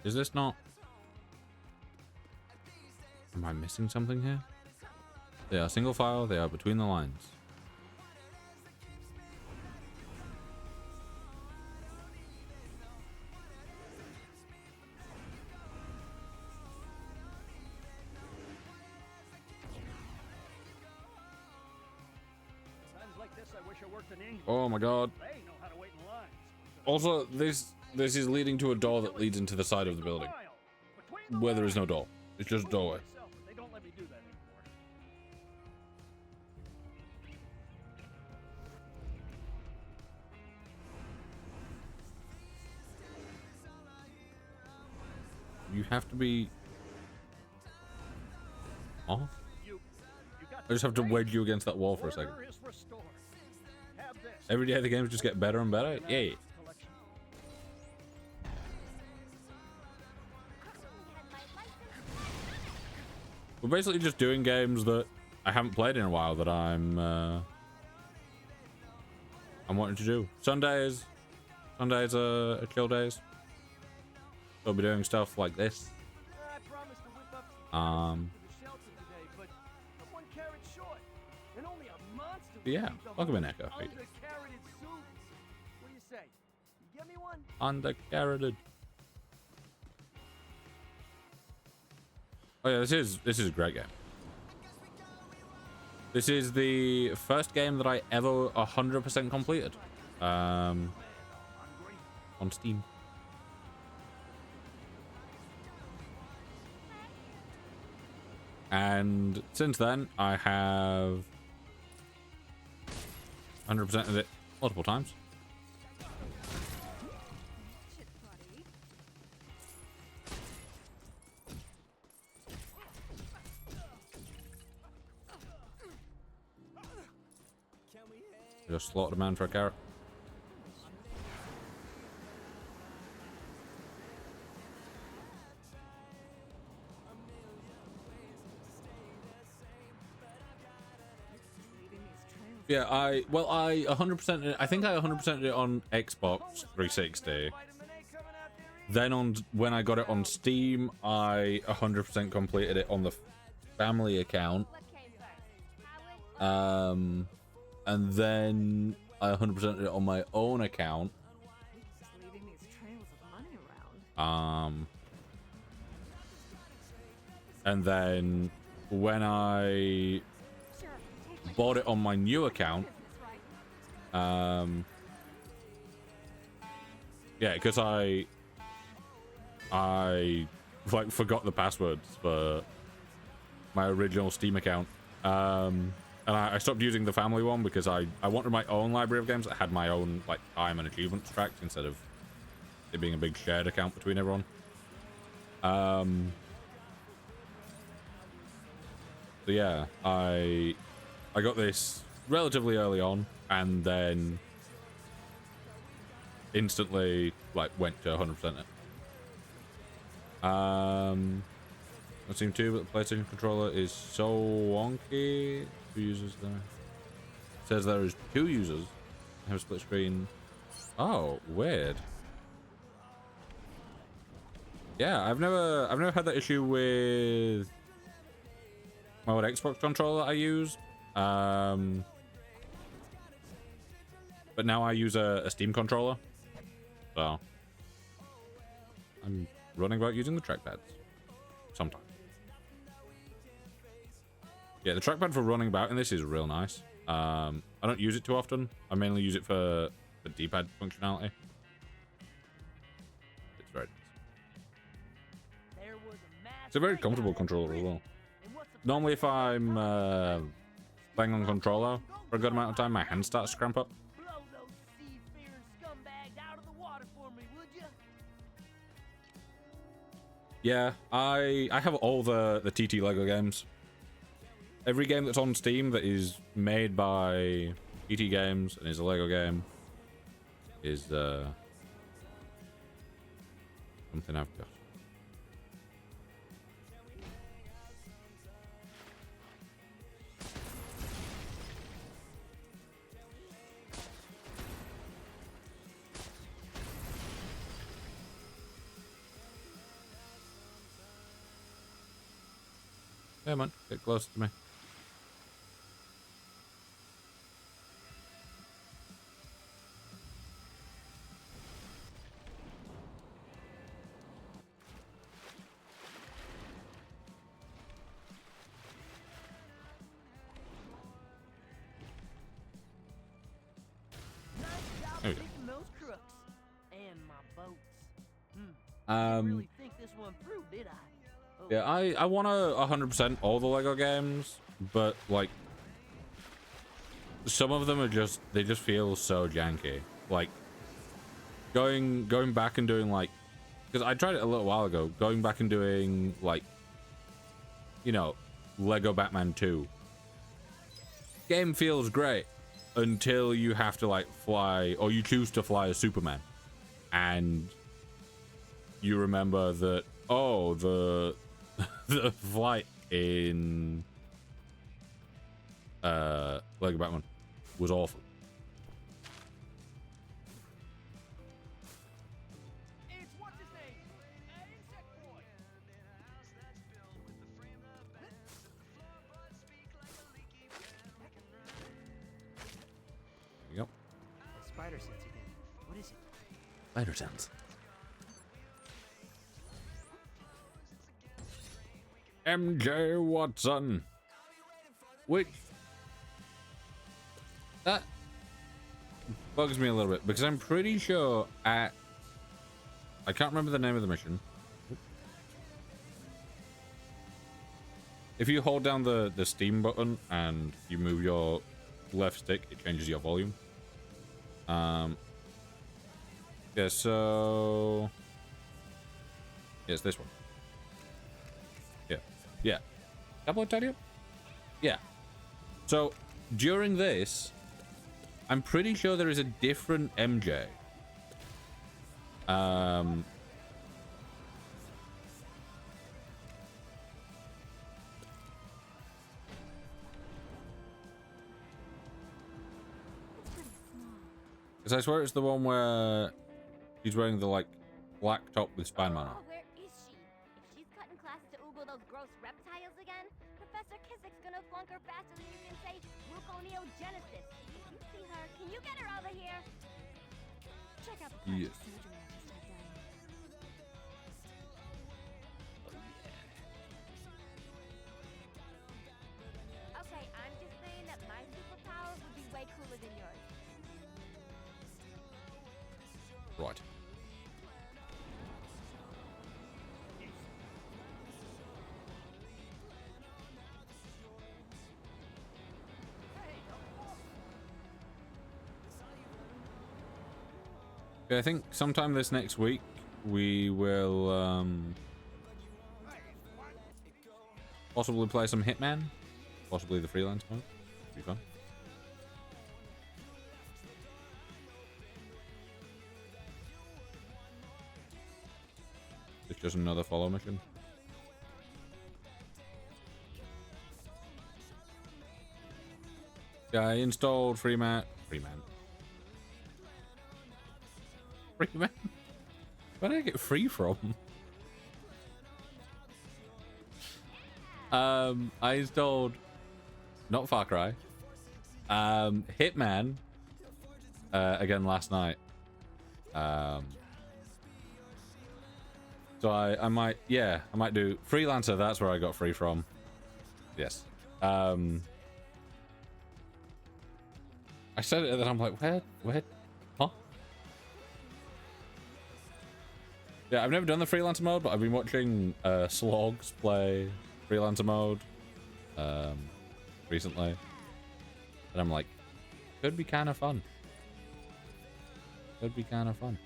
S1: Is this not? Am I missing something here? They are single file, they are between the lines.
S10: I wish I worked in England.
S1: Oh my god.
S10: They know how to wait in lines.
S1: Also, this is leading to a door that leads into the side of the building, where there is no door. It's just a doorway.
S10: They don't let me do that anymore.
S1: You have to be off. I just have to wedge you against that wall for a second. Every day the games just get better and better. Yay. We're basically just doing games that I haven't played in a while that I'm wanting to do. Sundays are chill days. We'll be doing stuff like this. Yeah, welcome in, Echo.
S4: What do you say? You get me one?
S1: Undercarroted. Oh yeah, this is a great game. This is the first game that I ever 100% completed on Steam. And since then, I have 100%ed it multiple times. Just slaughtered a man for a carrot. Yeah, I 100%. I think I 100%ed it on Xbox 360. Then when I got it on Steam, I 100% completed it on the family account. And then I 100%ed it on my own account. And then when I bought it on my new account, yeah, because I like forgot the passwords for my original Steam account, and I stopped using the family one because I wanted my own library of games that had my own like time and achievements tracked instead of it being a big shared account between everyone. So yeah, I got this relatively early on, and then instantly like went to 100% it. I've seen two, but the PlayStation controller is so wonky. 2 users there. It says there is 2 users. I have a split screen. Oh, weird. Yeah, I've never had that issue with my old Xbox controller I use. But now I use a Steam controller, so I'm running about using the trackpads sometimes. Yeah, the trackpad for running about in this is real nice. I don't use it too often. I mainly use it for D-pad functionality. It's very nice. It's a very comfortable controller as well. Normally if I'm playing on controller for a good amount of time, my hands start to cramp up. Yeah, I have all the TT Lego games. Every game that's on Steam that is made by TT Games and is a Lego game is something I've got. Yeah, man, get closer to me.
S4: Really think this one through, did I? Oh,
S1: Yeah, I want to 100% all the Lego games, but like some of them are they just feel so janky. Like going back and doing like, because I tried it a little while ago, going back and doing like, you know, Lego Batman 2. Game feels great until you have to like fly, or you choose to fly as Superman, and you remember that, oh, the the flight in Lego Batman was awful.
S4: It's what's his name? Insect Boy.
S1: Yep.
S4: Spider sense again. What is it?
S1: Spider sense. MJ Watson. Which that bugs me a little bit because I'm pretty sure I can't remember the name of the mission. If you hold down the Steam button and you move your left stick, it changes your volume. Yeah, so yeah, it's this one. Yeah. Tabloid Tidy? Yeah. So during this, I'm pretty sure there is a different MJ. Because I swear it's the one where he's wearing the like black top with Spider-Man on.
S11: Oh, where is she? If she's cutting class to oogle those gross reptiles again, Professor Kissick's gonna flunk her faster than you can say gluconeogenesis. If you see her, can you get her over here?
S5: Check out the
S1: Yeah.
S5: plastic surgery I just had done.
S11: Okay, I'm just saying that my superpower would be way cooler than yours.
S1: Right. Okay, I think sometime this next week we will possibly play some Hitman, possibly the freelance mode. Be fun. It's just another follow mission. Yeah, I installed Freeman. Where did I get free from? I installed not Far Cry. Hitman again last night. So I might do Freelancer. That's where I got free from. Yes. I said it and then I'm like, where? Huh? Yeah, I've never done the Freelancer mode, but I've been watching Slogs play Freelancer mode recently. And I'm like, could be kind of fun. Could be kind of fun.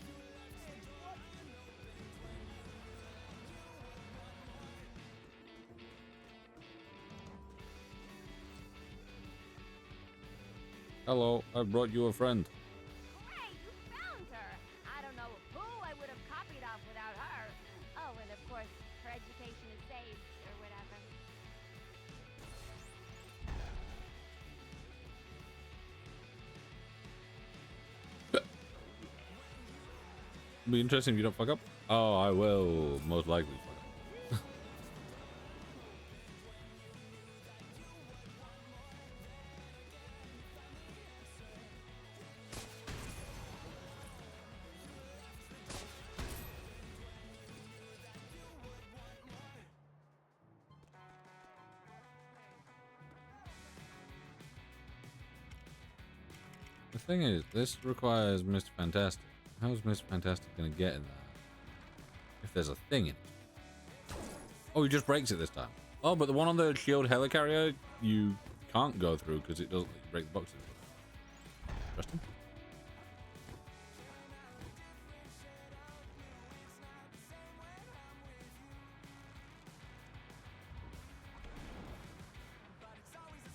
S1: Hello, I brought you a friend.
S11: Great, you found her. I don't know who I would have copied off without her. Oh, and of course, her education is saved, or whatever.
S1: It'll be interesting if you don't fuck up. Oh, I will most likely fuck up. The thing is, this requires Mr. Fantastic. How is Mr. Fantastic gonna get in that? If there's a thing in it. Oh, he just breaks it this time. Oh, but the one on the shield helicarrier, you can't go through because it doesn't let you break the boxes. Interesting.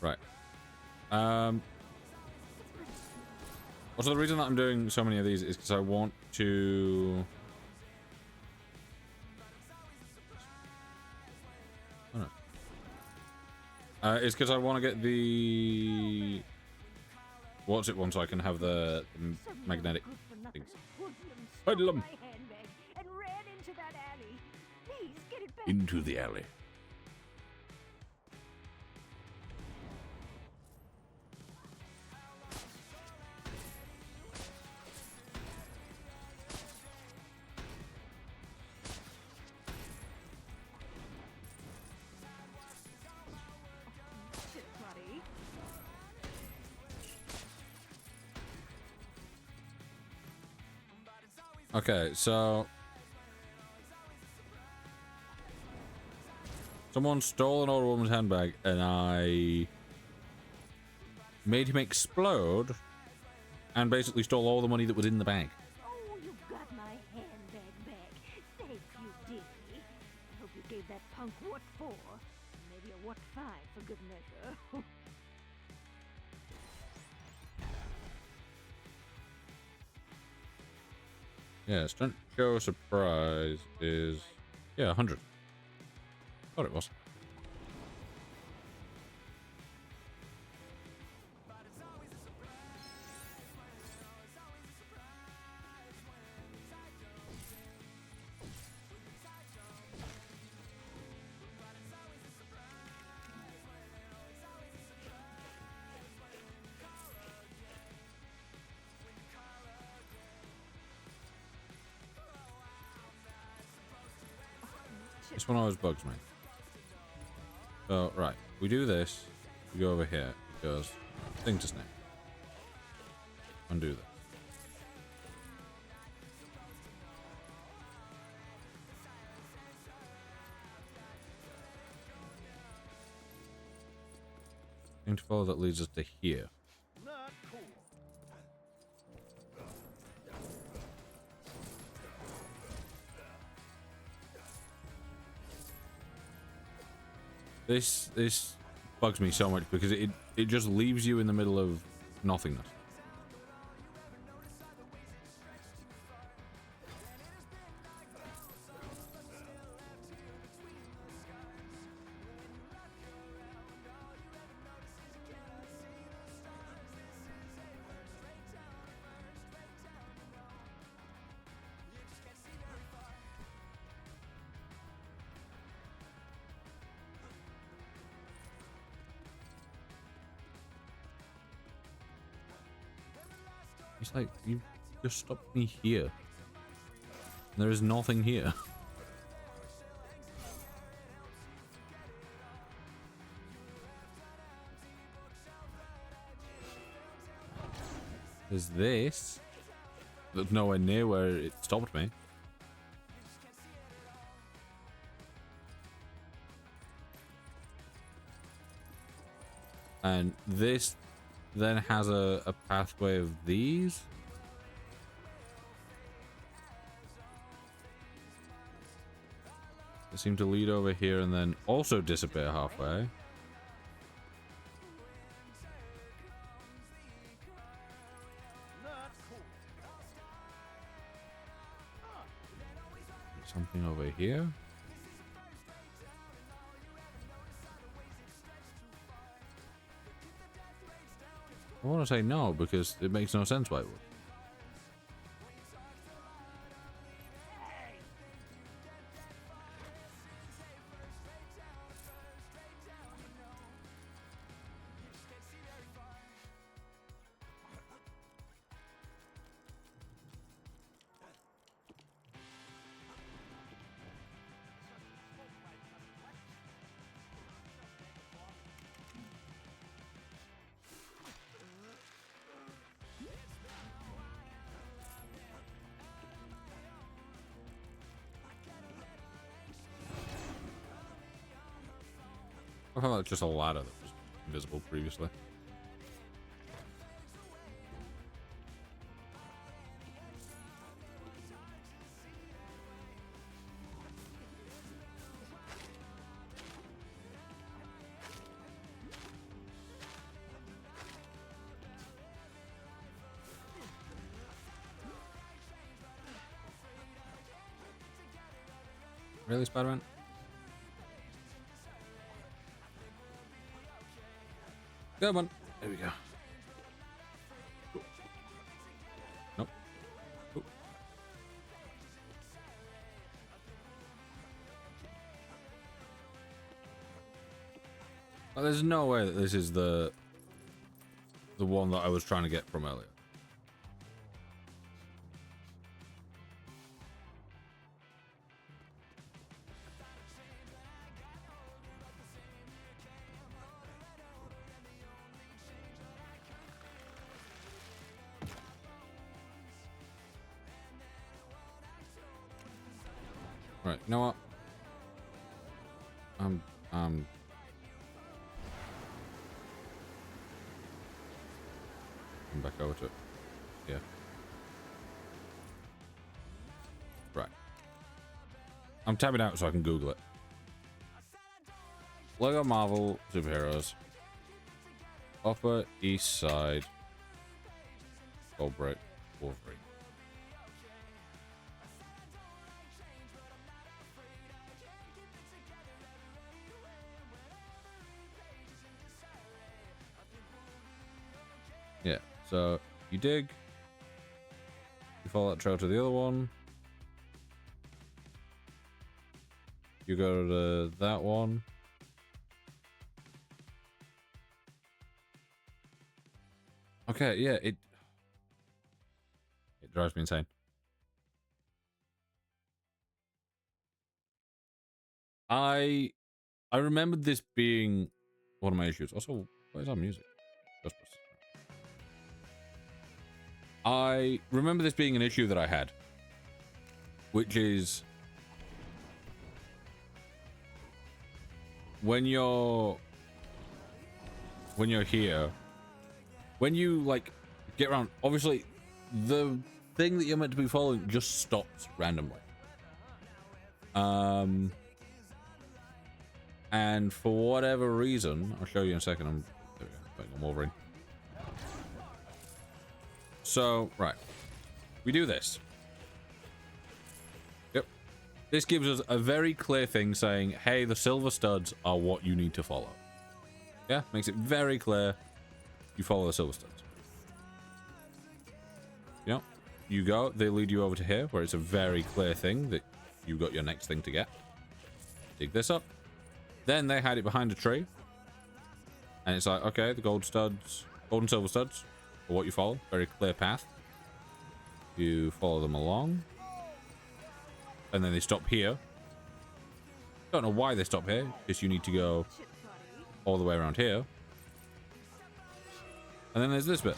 S1: Right. Also, the reason that I'm doing so many of these is because I want to... Oh, no. It's because I want to get the... What's it one so I can have the magnetic things. Hoodlum!
S5: And ran into that alley. Please get it back.
S1: Into the alley.
S5: Shit, buddy.
S1: Okay, so... Someone stole an old woman's handbag and I made him explode and basically stole all the money that was in the bag.
S5: Oh, you got my handbag back. Thank you, dearie. I hope you gave that punk what for. Maybe a what five for good measure.
S1: Yeah, stunt show surprise is... Yeah, 100. Thought it was. This one always bugs me. So, right. We do this. We go over here. It goes thing to snake. Undo that. Thing to follow that leads us to here.
S10: Not cool.
S1: This bugs me so much because it just leaves you in the middle of nothingness. It's like, you just stopped me here. There is nothing here. There's this. That's nowhere near where it stopped me. And this then has a pathway of these. They seem to lead over here and then also disappear halfway. Something over here. I want to say no because it makes no sense why it would. I thought that's just a ladder that was invisible previously. Really, Spider-Man? Come on. There we go. Nope. Ooh. Well, there's no way that this is the one that I was trying to get from earlier. Right, you know what? I'm back over to it. Yeah. Right. I'm tabbing out so I can Google it. Lego Marvel Superheroes. Upper East Side. Goldbrick. Wolverine. Yeah, so you dig, you follow that trail to the other one, you go to that one, okay, yeah, it drives me insane. I remembered this being one of my issues. Also, where's our music? Ghostbusters. I remember this being an issue that I had, which is when you're here, when you like get around, obviously the thing that you're meant to be following just stops randomly. And for whatever reason, I'll show you in a second. There we go, I'm Wolverine. So, right. We do this. Yep. This gives us a very clear thing saying, hey, the silver studs are what you need to follow. Yeah, makes it very clear you follow the silver studs. You know, you go, they lead you over to here, where it's a very clear thing that you've got your next thing to get. Dig this up. Then they hide it behind a tree. And it's like, okay, the gold and silver studs are what you follow. Very clear path. You follow them along. And then they stop here. Don't know why they stop here, because you need to go all the way around here. And then there's this bit.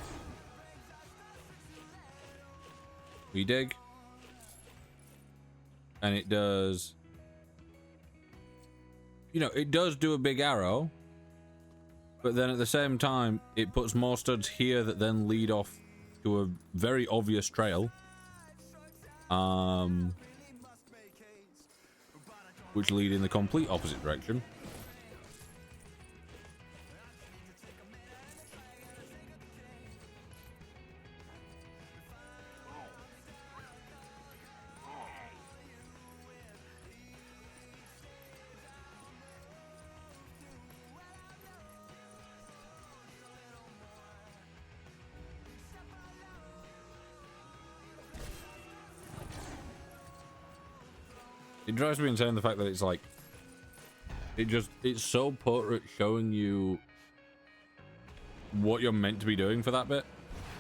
S1: We dig. And it does... You know, it does do a big arrow. But then at the same time, it puts more studs here that then lead off to a very obvious trail. Which lead in the complete opposite direction. It drives me insane the fact that it's like, it's so poor at showing you what you're meant to be doing for that bit.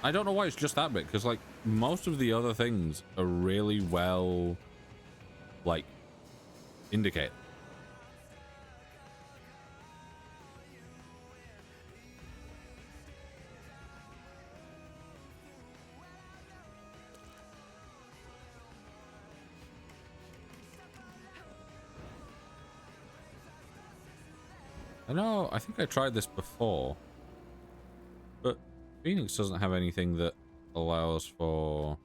S1: I don't know why it's just that bit, because like most of the other things are really well, like, indicated. I know, I think I tried this before, but Phoenix doesn't have anything that allows for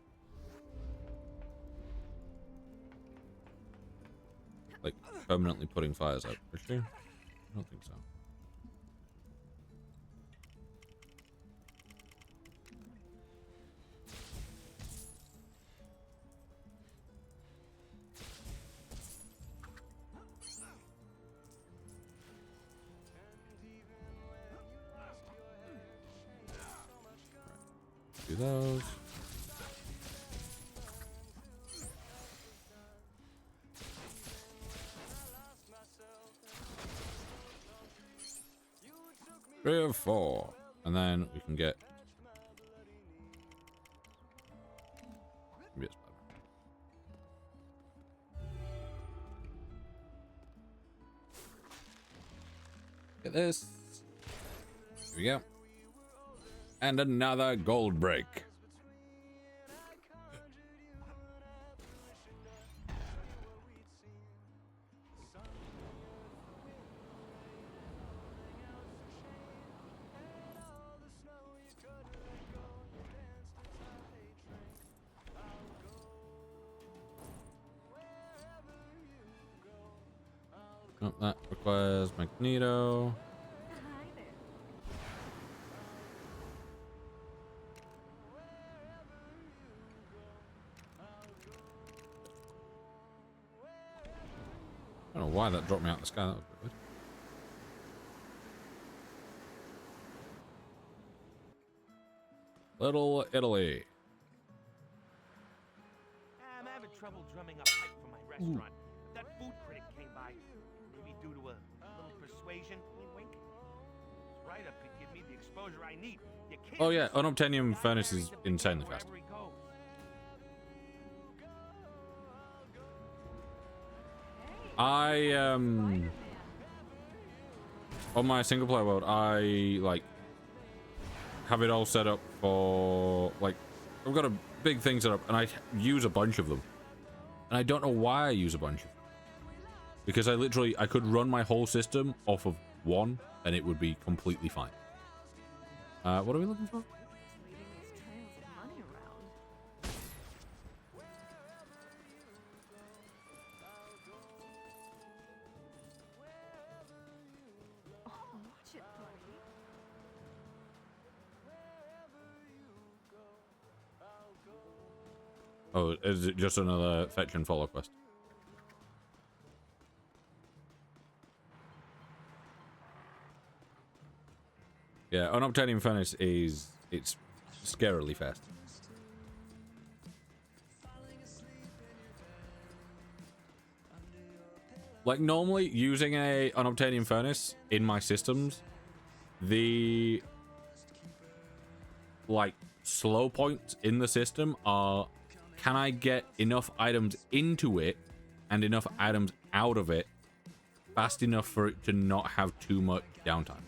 S1: like permanently putting fires out. For sure? I don't think so. Do those. Three or four. And then we can get maybe it's better. Get this. Here we go. And another gold break. Oh, that requires Magneto. I don't know why that dropped me out of the sky. That was a bit weird. Little Italy.
S4: I'm having trouble drumming up hype for my restaurant. That food critic came by. Maybe due to a little persuasion. Wink, wink. This write-up could give me the exposure I need. You can't
S1: Oh yeah, unobtainium furnace is insanely fast. I on my single player world, I like have it all set up for like I've got a big thing set up and I use a bunch of them. And I don't know why I use a bunch of them. Because I could run my whole system off of one and it would be completely fine. What are we looking for? Oh, is it just another fetch and follow quest? Yeah, unobtainium furnace it's scarily fast. Like normally using a unobtainium furnace in my systems, the like slow points in the system are, can I get enough items into it and enough items out of it fast enough for it to not have too much downtime?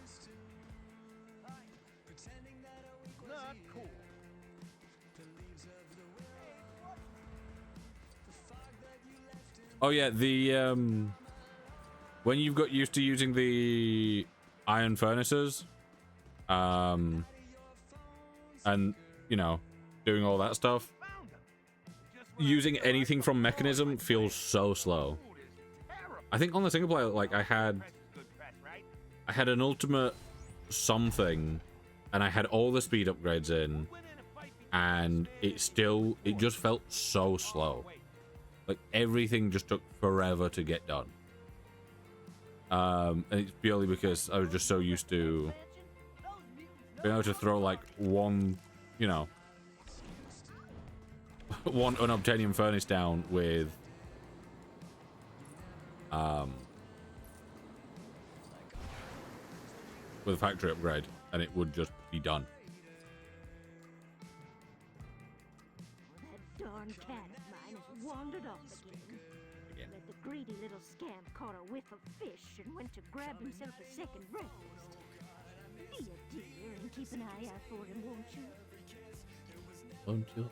S1: Oh yeah, the when you've got used to using the iron furnaces, and you know, doing all that stuff, using anything from mechanism feels so slow. I think on the single player, like I had an ultimate something, and I had all the speed upgrades in, and it just felt so slow. Like everything just took forever to get done. And it's purely because I was just so used to being able to throw like one, you know, one unobtainium furnace down with a factory upgrade and it would just be done.
S5: That darn cat of mine has wandered off again. But the greedy little scamp caught a whiff of fish and went to grab himself a second breakfast. Be a dear and keep an eye out for him, won't you?
S1: Won't you?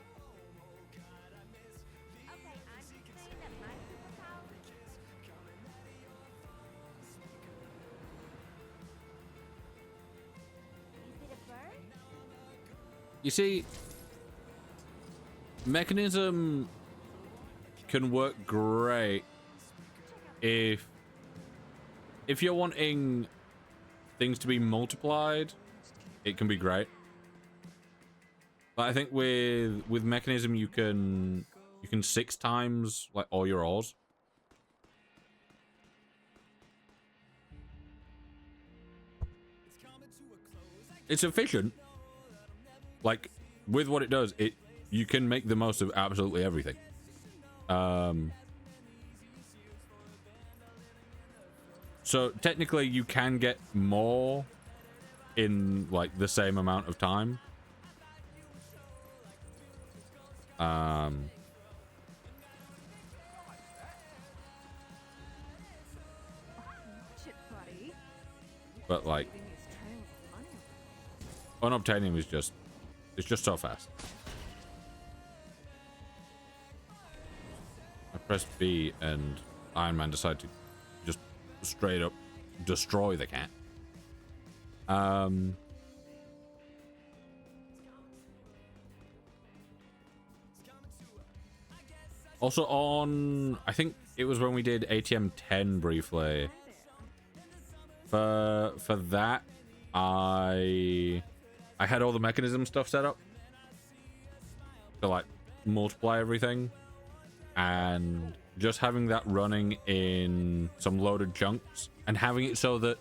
S1: You see, mechanism can work great if you're wanting things to be multiplied. It can be great. But I think with mechanism you can 6 times like all your ores. It's efficient. Like with what it does, you can make the most of absolutely everything. So technically you can get more in like the same amount of time. But like unobtainium is just, it's just so fast. I pressed B and Iron Man decided to just straight up destroy the cat. Also on, I think it was when we did ATM 10 briefly. For that, I had all the mechanism stuff set up to like multiply everything, and just having that running in some loaded chunks and having it so that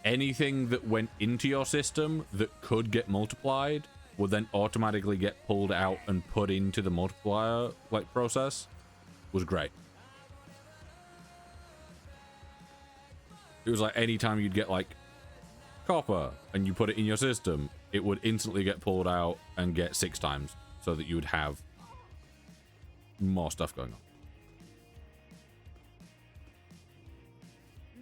S1: anything that went into your system that could get multiplied would then automatically get pulled out and put into the multiplier like process was great. It was like anytime you'd get like copper and you put it in your system, it would instantly get pulled out and get 6 times so that you would have more stuff going on.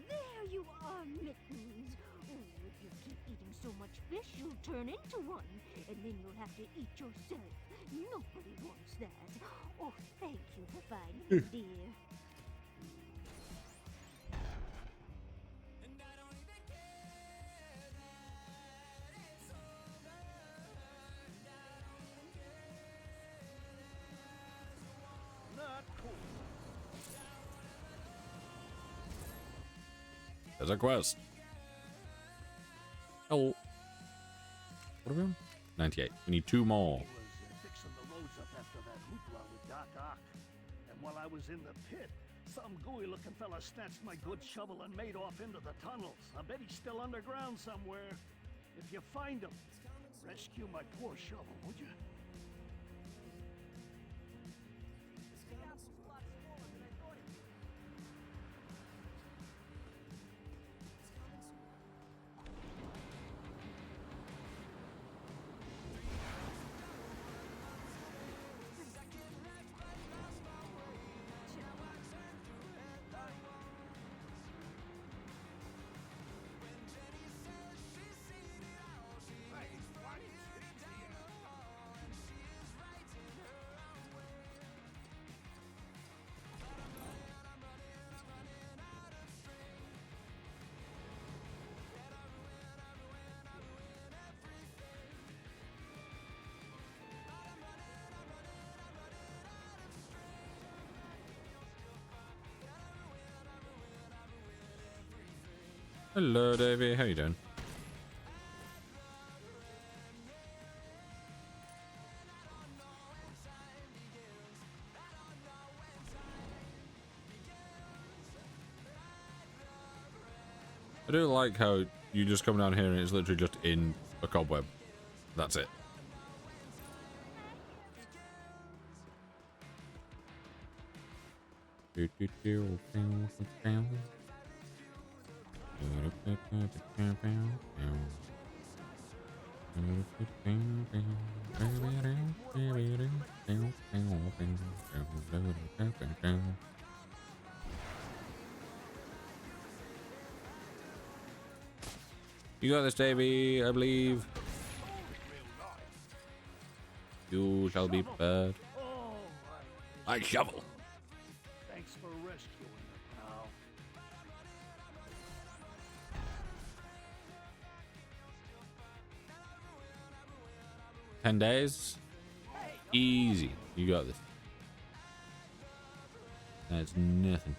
S5: There you are, Mittens. Oh, if you keep eating so much fish, you'll turn into one, and then you'll have to eat yourself. Nobody wants that. Oh, thank you for finding me, dear.
S1: There's a quest. Oh. What are we on? 98. We need 2 more.
S10: Fixing the roads up after that hoopla with Doc Ock. And while I was in the pit, some gooey-looking fella snatched my good shovel and made off into the tunnels. I bet he's still underground somewhere. If you find him, rescue my poor shovel, would you?
S1: Hello, Davey. How you doing? I do like how you just come down here and it's literally just in a cobweb. That's it. You got this, Davey, I believe. You shall be prepared. I shovel.
S10: Thanks for rescuing me, pal.
S1: 10 days. Easy. You got this. That's nothing.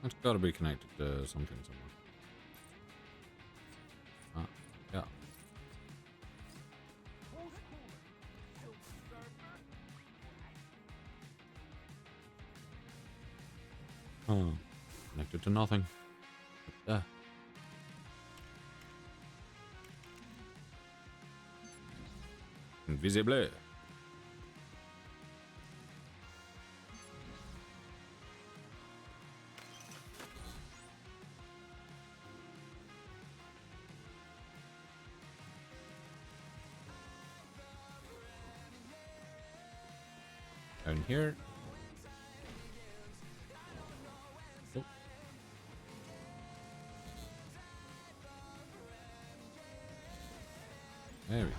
S1: It's got to be connected to something somewhere. Yeah. Oh, connected to nothing. There. Invisible. Down here. Oh. There we go.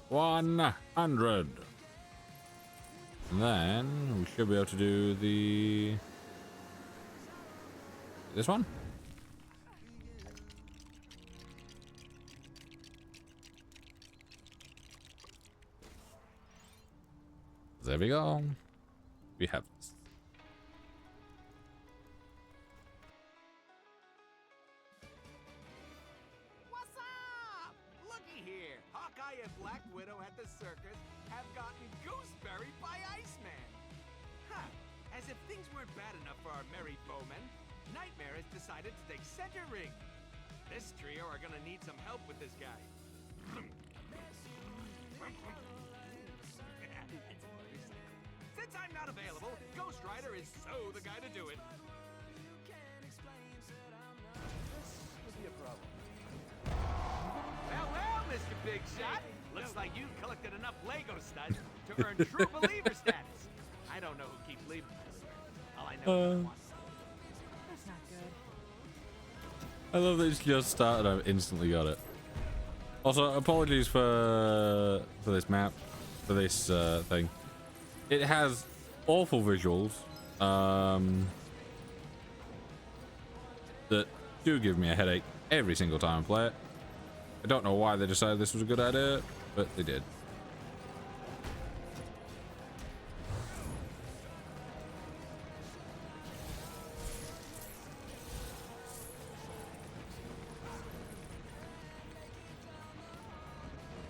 S1: 100. And then we should be able to do this one. There we go. We have this.
S12: What's up? Looky here. Hawkeye and Black Widow at the circus have gotten gooseberried by Iceman. Huh. As if things weren't bad enough for our merry foemen, Nightmare has decided to take center ring. This trio are gonna need some help with this guy. Since I'm not available, Ghost Rider is so the guy to do it.
S4: This would be a problem.
S12: Well, well, Mr. Big Shot. Looks like you've collected enough Lego studs to earn true believer status. I don't know who keeps leaving. All I know is I want some.
S5: That's not good.
S1: I love that it's just started. I've instantly got it. Also, apologies for this map, for this thing. It has awful visuals that do give me a headache every single time I play it. I don't know why they decided this was a good idea, but they did.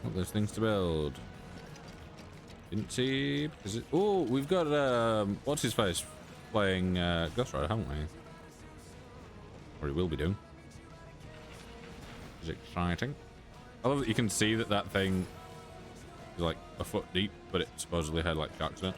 S1: Well, there's things to build. Didn't see because it. Oh, we've got what's his face playing Ghost Rider, haven't we? Or he will be doing. It's exciting. I love that you can see that thing is like a foot deep, but it supposedly had like sharks in it.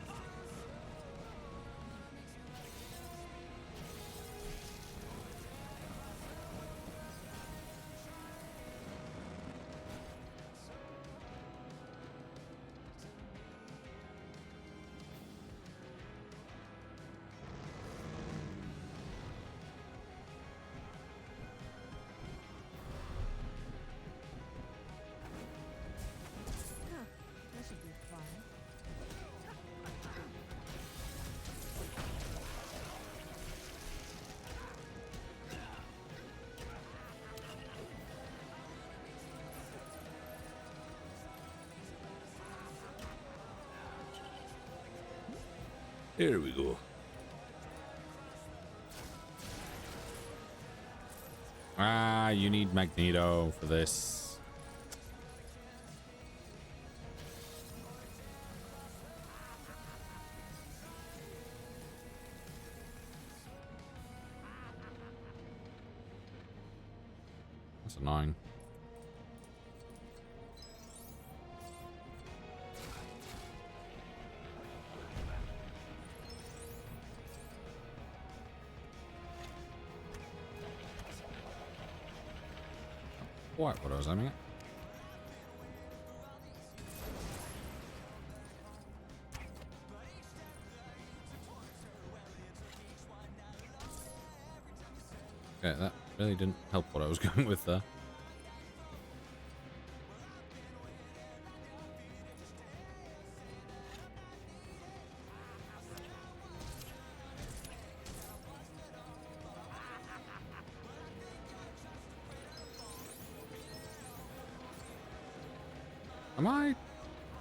S5: This would be fun.
S1: Here we go. Ah, you need Magneto for this. That's annoying. What I was aiming at? Okay, that really didn't help what I was going with there.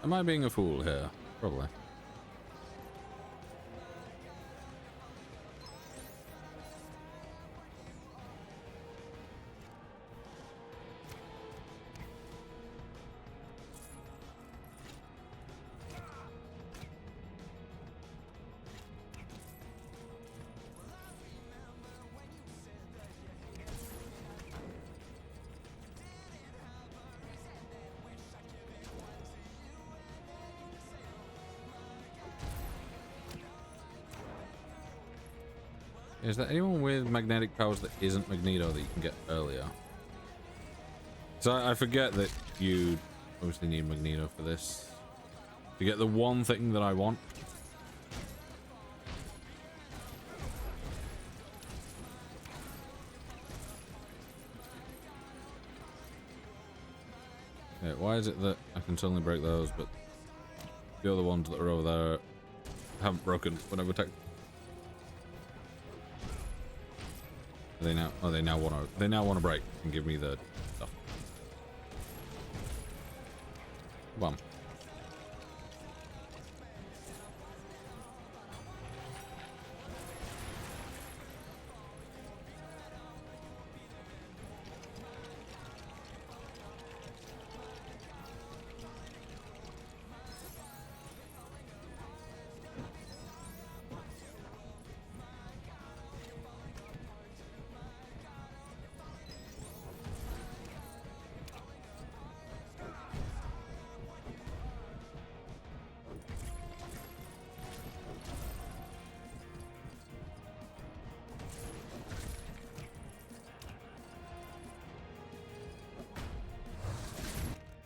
S1: Am I being a fool here? Probably. Is there anyone with magnetic powers that isn't Magneto that you can get earlier? So I forget that you obviously need Magneto for this. To get the one thing that I want. Okay, why is it that I can suddenly break those, but the other ones that are over there haven't broken when I've attacked? They now, oh, they now want to break and give me the stuff. Come on.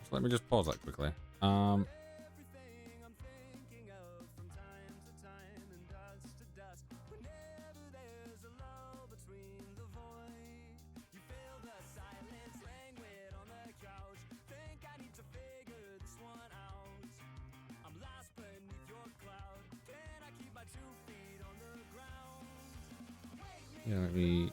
S1: Let me just pause that quickly. Yeah, let me.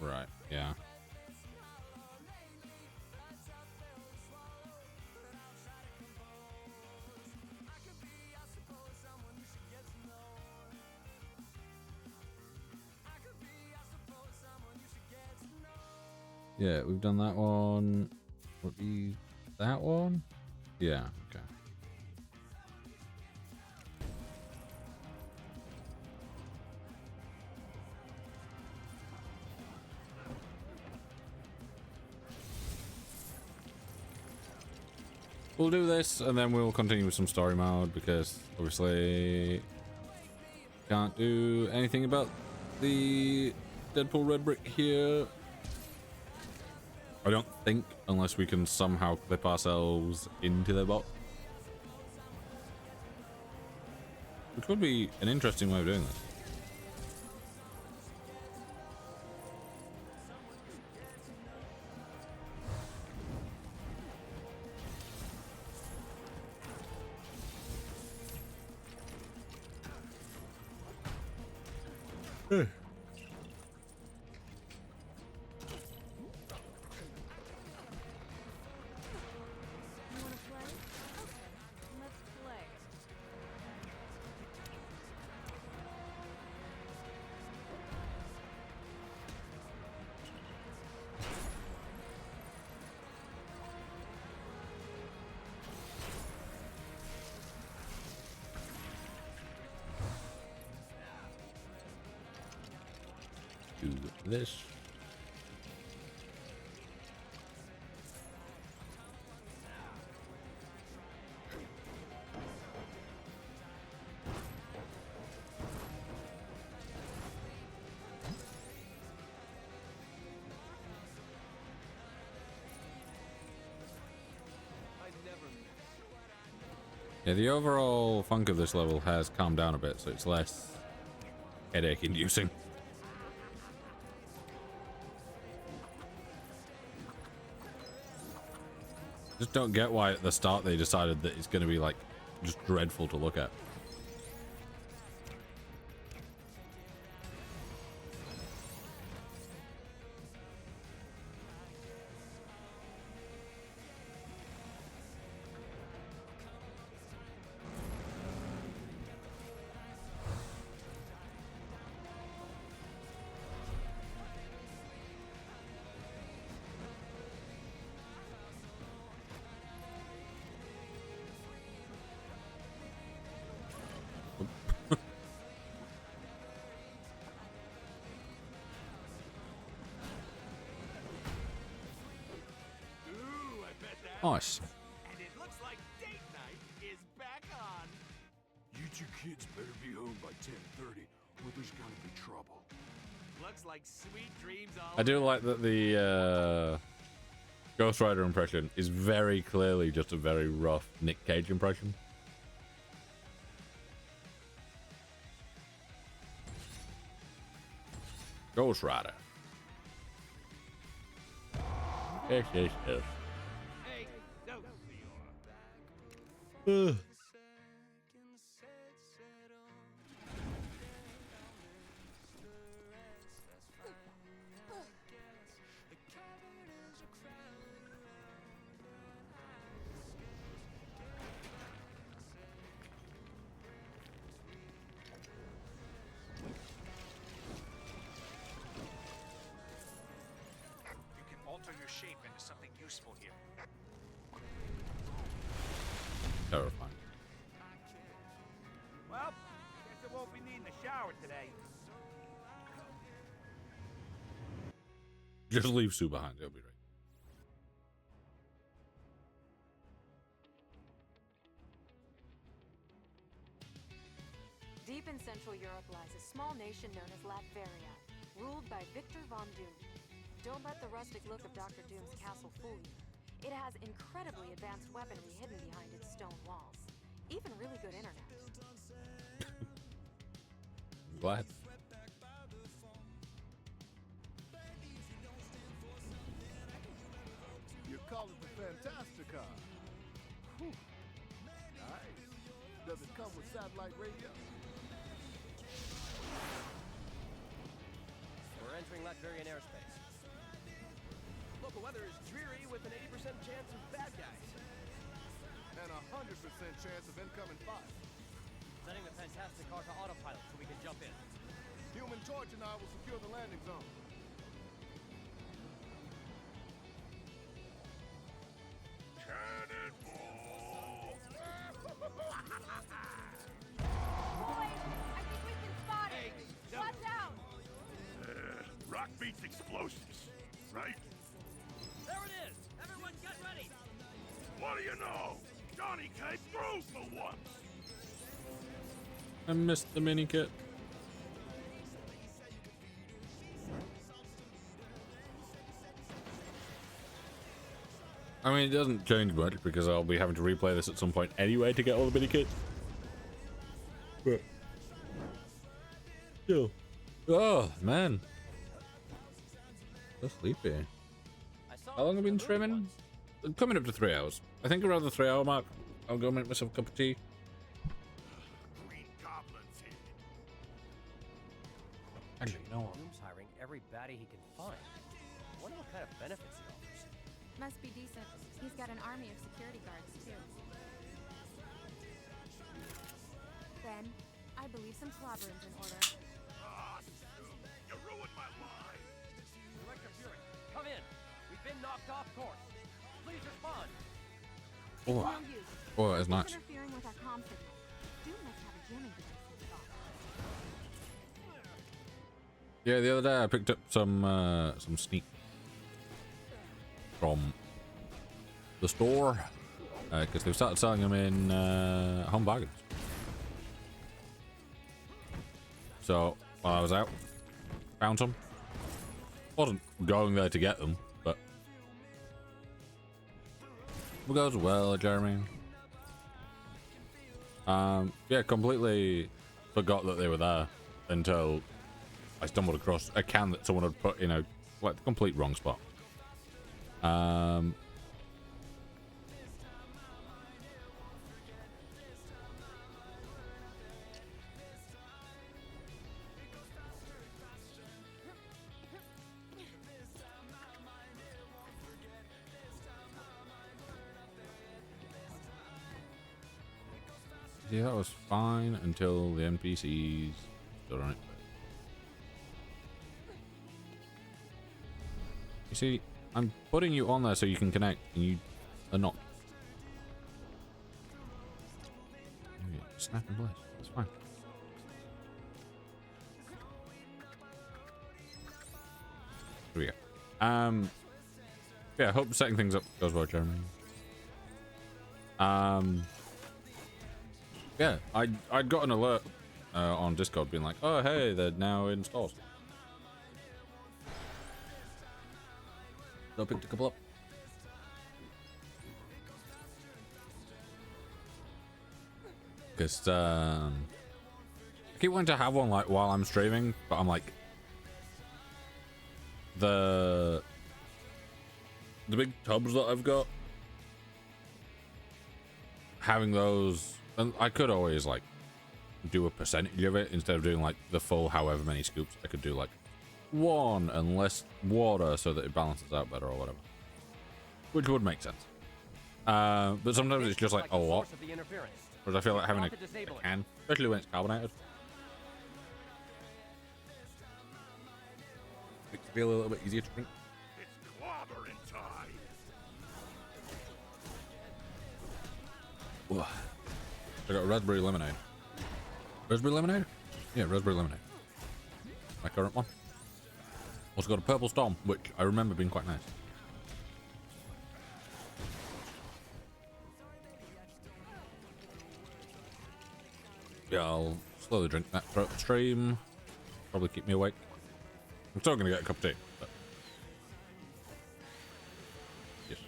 S1: Right, yeah. Yeah, we've done that one. Would be that one? Yeah, okay. We'll do this and then we'll continue with some story mode because obviously can't do anything about the Deadpool red brick here. I don't think, unless we can somehow clip ourselves into their bot. Which would be an interesting way of doing this. do this. Yeah, the overall funk of this level has calmed down a bit, so it's less headache inducing. Just don't get why at the start they decided that it's going to be like just dreadful to look at. Nice.
S12: And it looks like date night is back on.
S6: You two kids better be home by 10:30, or there's gonna be trouble.
S12: Looks like sweet dreams all
S1: I do like that the Ghost Rider impression is very clearly just a very rough Nick Cage impression. Ghost Rider. Yes, yes, yes.
S12: Hey, no.
S2: You can alter your shape into something useful here.
S1: Terrifying.
S4: Well, guess I won't be needing a shower today.
S1: Just leave Sue behind. It'll be right.
S3: Deep in Central Europe lies a small nation known as Latveria, ruled by Victor von Doom. Don't let the rustic look of Dr. Doom's castle fool you. It has incredibly advanced weaponry hidden behind its stone walls. Even really good internet.
S1: Glad.
S9: You call it the Fantastica. Whew. Nice. Does it come with satellite radio?
S7: We're entering Latverian airspace.
S4: Local weather is dreary with an 80% chance of bad guys.
S9: And a 100% chance of incoming fire.
S7: Setting the Fantastic car to autopilot so we can jump in.
S9: Human Torch and I will secure the landing zone. Cannonball!
S11: Boys, I think we've been spotted. Watch out!
S9: Rock beats explosives, right?
S7: There it is! Everyone get ready!
S9: What do you know? Johnny came through for once.
S1: I missed the mini kit. I mean, it doesn't change much because I'll be having to replay this at some point anyway to get all the mini kits. But still, oh man, so sleepy. How long have I been streaming? Coming up to 3 hours. I think around the 3 hour mark, I'll go make myself a cup of tea.
S9: Green Goblin's here.
S1: Actually, you know what?
S7: Doom's hiring every baddie he can find. I wonder what kind of benefits he offers.
S3: Must be decent. He's got an army of security guards, too. Ben, I believe some slobbering's in order.
S9: Ah, you ruined my line.
S7: Director Fury, come in. We've been knocked off course. Please respond.
S1: Oh,
S3: No use.
S1: oh, that's
S3: He's
S1: nice.
S3: interfering with our comm signal. Doom must have a jamming device installed.
S1: Yeah, the other day I picked up some sneak from the store because they've started selling them in Home Bargains. So while I was out, found some. Wasn't going there to get them, but what goes well, Jeremy? Yeah, completely forgot that they were there until I stumbled across a can that someone had put in a like the complete wrong spot. Yeah, that was fine until the NPCs stood on it. You see, I'm putting you on there so you can connect, and you are not. Yeah, snap in place. That's fine. Here we go. Yeah, I hope setting things up goes well, Jeremy. Yeah, I'd got an alert on Discord being like, oh hey, they're now in stores. So I picked a couple up. Because I keep wanting to have one like while I'm streaming, but I'm like the big tubs that I've got, having those, and I could always like do a percentage of it instead of doing like the full however many scoops. I could do like one and less water so that it balances out better or whatever, which would make sense. But sometimes it's just like a lot, because I feel like having a can, especially when it's carbonated, makes it feel a little bit easier to drink.
S9: It's clobbering time.
S1: Ugh. I got raspberry lemonade. Raspberry lemonade? Yeah, raspberry lemonade. My current one. Also got a purple storm, which I remember being quite nice. Yeah, I'll slowly drink that throughout the stream. Probably keep me awake. I'm still gonna get a cup of tea. But... yes.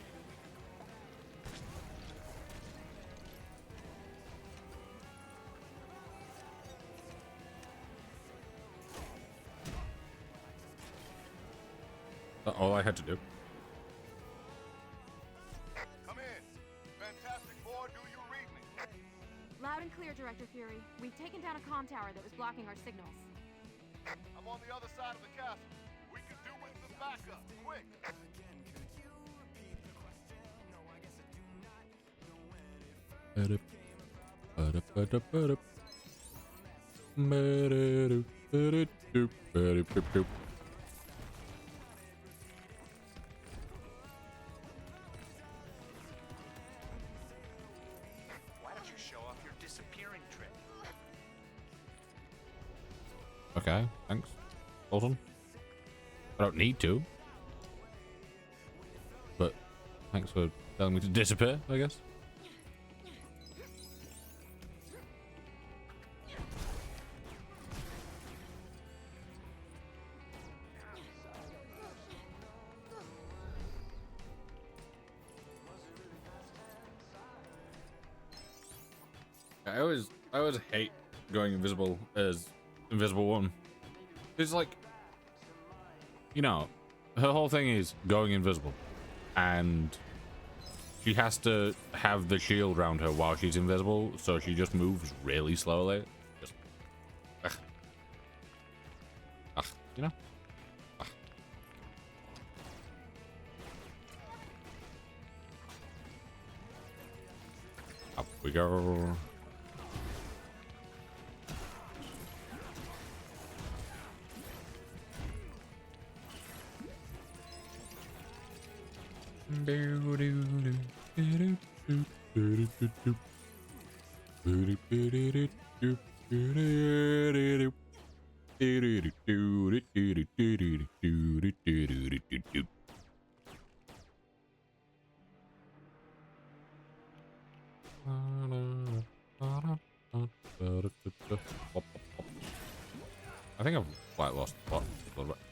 S1: That's all I had to do.
S9: Come in. Fantastic Four, do you read me?
S3: Loud and clear, Director Fury. We've taken down a comm tower that was blocking our signals.
S9: I'm on the other side of the castle. We can do with some backup. Quick.
S2: Why don't you show off your disappearing trick?
S1: Okay, thanks. Awesome. I don't need to. But thanks for telling me to disappear, I guess. I always hate going invisible as Invisible One. It's like, you know, her whole thing is going invisible, and she has to have the shield around her while she's invisible, so she just moves really slowly. Just, you know. Up we go. I think I've quite lost the plot a little bit.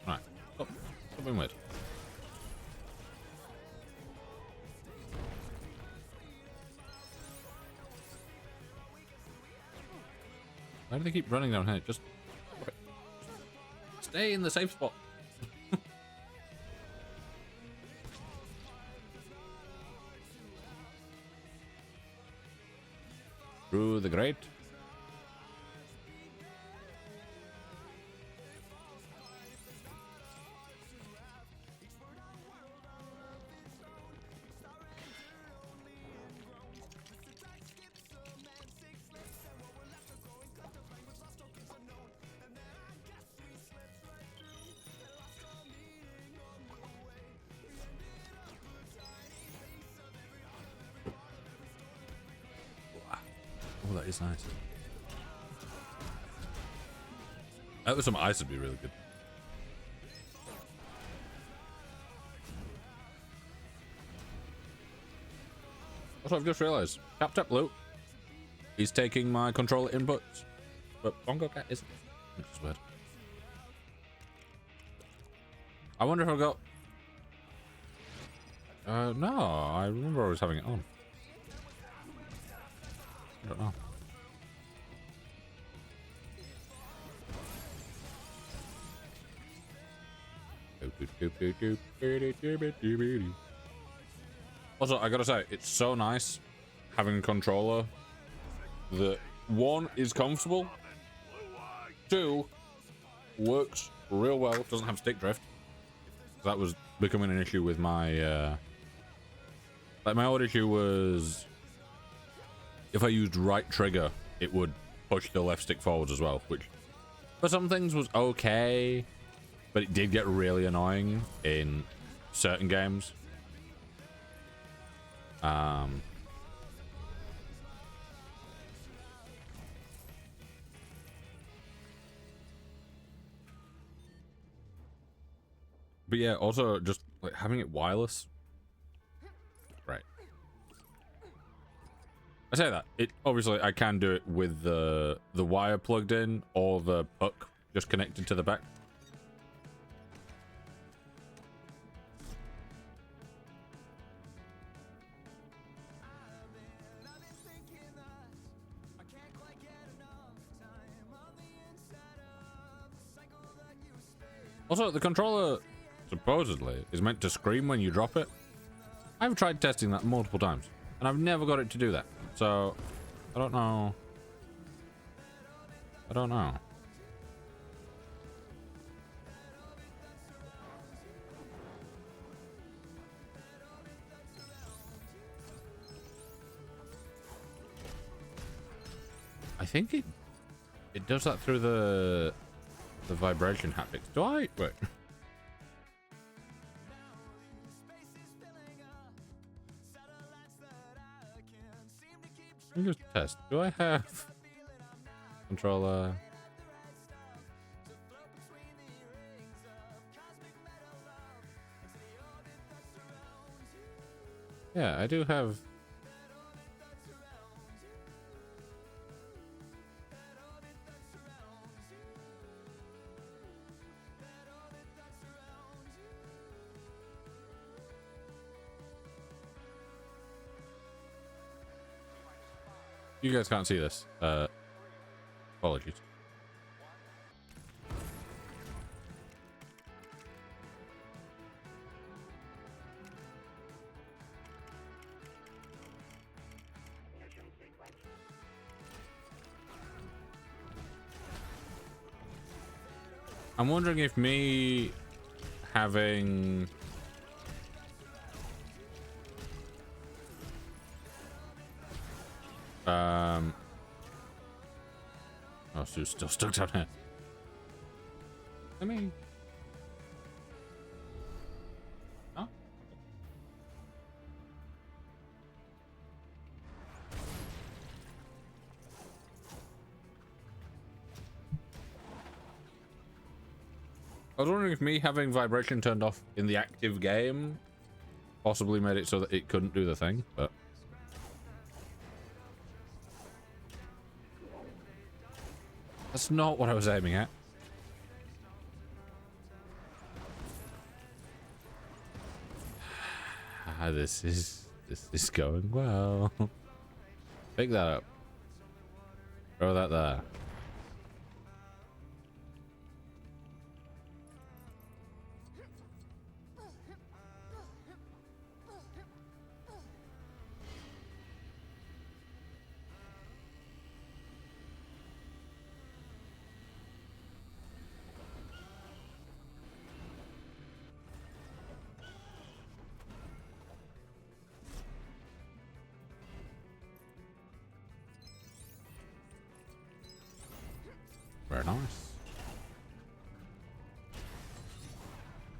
S1: Right. Stop being weird. Why do they keep running down here? Just stay in the safe spot. Through the grate. Oh, that is nice. That with some ice would be really good. Also, I've just realized Tap Blue is taking my controller inputs, but Bongo Cat isn't, which is weird. I wonder if I got. No, I remember I was having it on. I don't know. Also, I gotta say, it's so nice having a controller that, one, is comfortable, two, works real well, doesn't have stick drift. That was becoming an issue with my, like, my old issue was if I used right trigger, it would push the left stick forwards as well, which for some things was okay, but it did get really annoying in certain games. But yeah, also just like having it wireless. Right. I say that. It obviously I can do it with the wire plugged in or the puck just connected to the back. Also, the controller supposedly is meant to scream when you drop it. I've tried testing that multiple times, and I've never got it to do that. So, I don't know. I don't know. I think it does that through the vibration haptics. Do I? Wait. Let me just test. Do I have controller? Yeah, I do have. You guys can't see this. Apologies. I'm wondering if me having Oh, Sue's still stuck down here. I mean... Huh? I was wondering if me having vibration turned off in the active game possibly made it so that it couldn't do the thing, but... That's not what I was aiming at. This is going well. Pick that up. Throw that there. Very nice.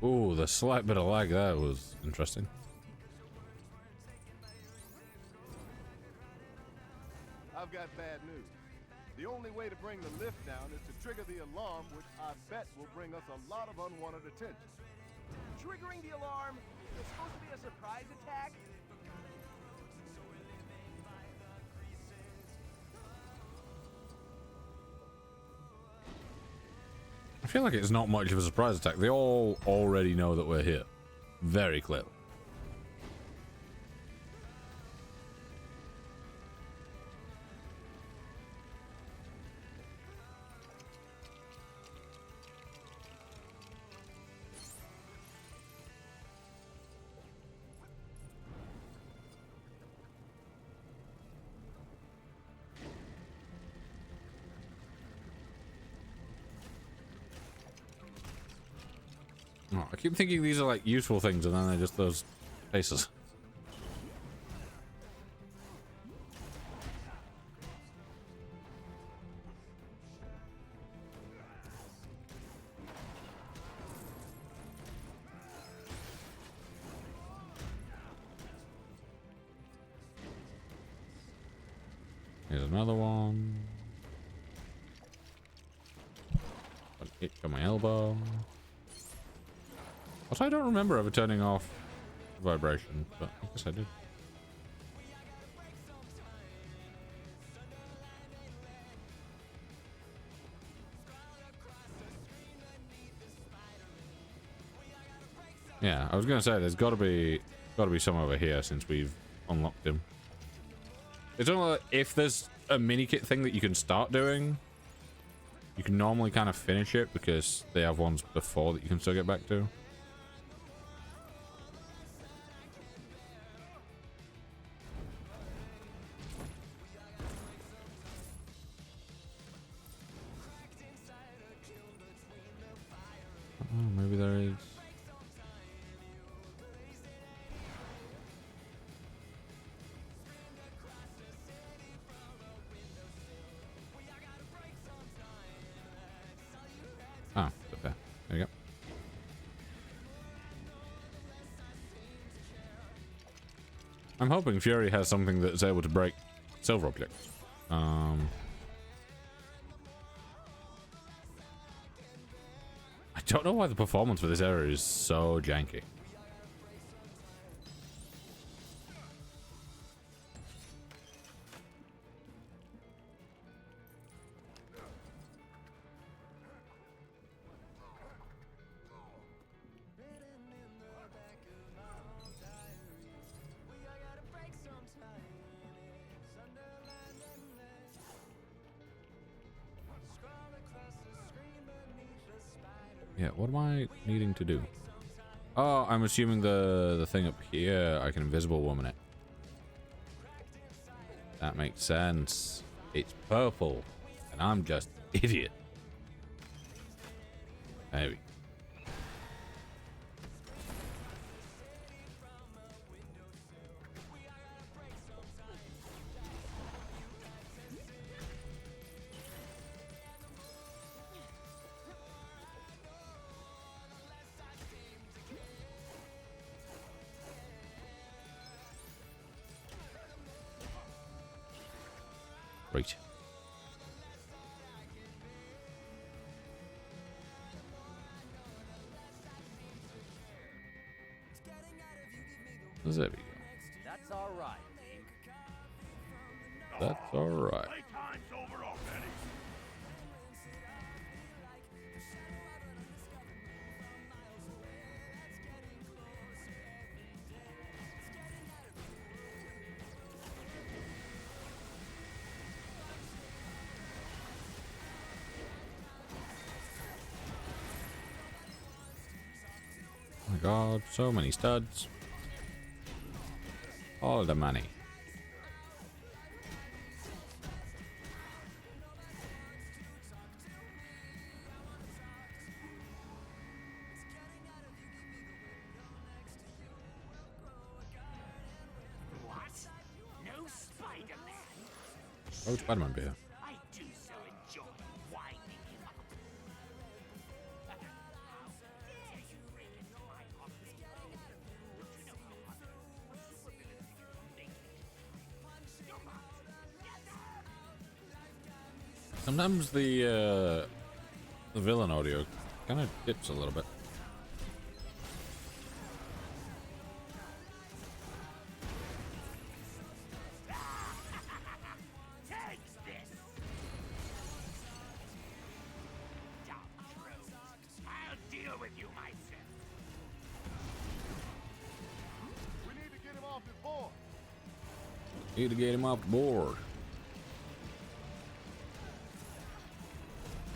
S1: Ooh, the slight bit of lag there was interesting.
S9: I've got bad news. The only way to bring the lift down is to trigger the alarm, which I bet will bring us a lot of unwanted attention.
S4: Triggering the alarm? It's supposed to be a surprise attack?
S1: I feel like it's not much of a surprise attack. They all already know that we're here. Very clearly. Oh, I keep thinking these are like useful things and then they're just those faces. Here's another one. Got an itch on my elbow. Also, I don't remember ever turning off vibration, but I guess I did. Yeah, I was gonna say there's gotta be some over here since we've unlocked him. It's only like if there's a mini kit thing that you can start doing, you can normally kind of finish it because they have ones before that you can still get back to. Oh, maybe there is. Ah, there you go. I'm hoping Fury has something that's able to break silver objects. I don't know why the performance for this area is so janky. Yeah, what am I needing to do? Oh, I'm assuming the thing up here, I can invisible woman it. That makes sense. It's purple, and I'm just an idiot. Maybe. Right. There we go.
S7: That's all right.
S1: That's all right.
S10: Playtime's over already.
S1: Oh my god, so many studs. All the money.
S12: What? No Spider-Man?
S1: Oh, Spider-Man beer.
S12: I do so enjoy winding him up. How dare you break into my office? Don't you know how hard supervillains make it? You must get them!
S1: Sometimes the villain audio kind of dips a little bit.
S12: Take this! Dumb trolls. I'll deal with you myself.
S9: We need to get him off his board.
S1: Need to get him off the board.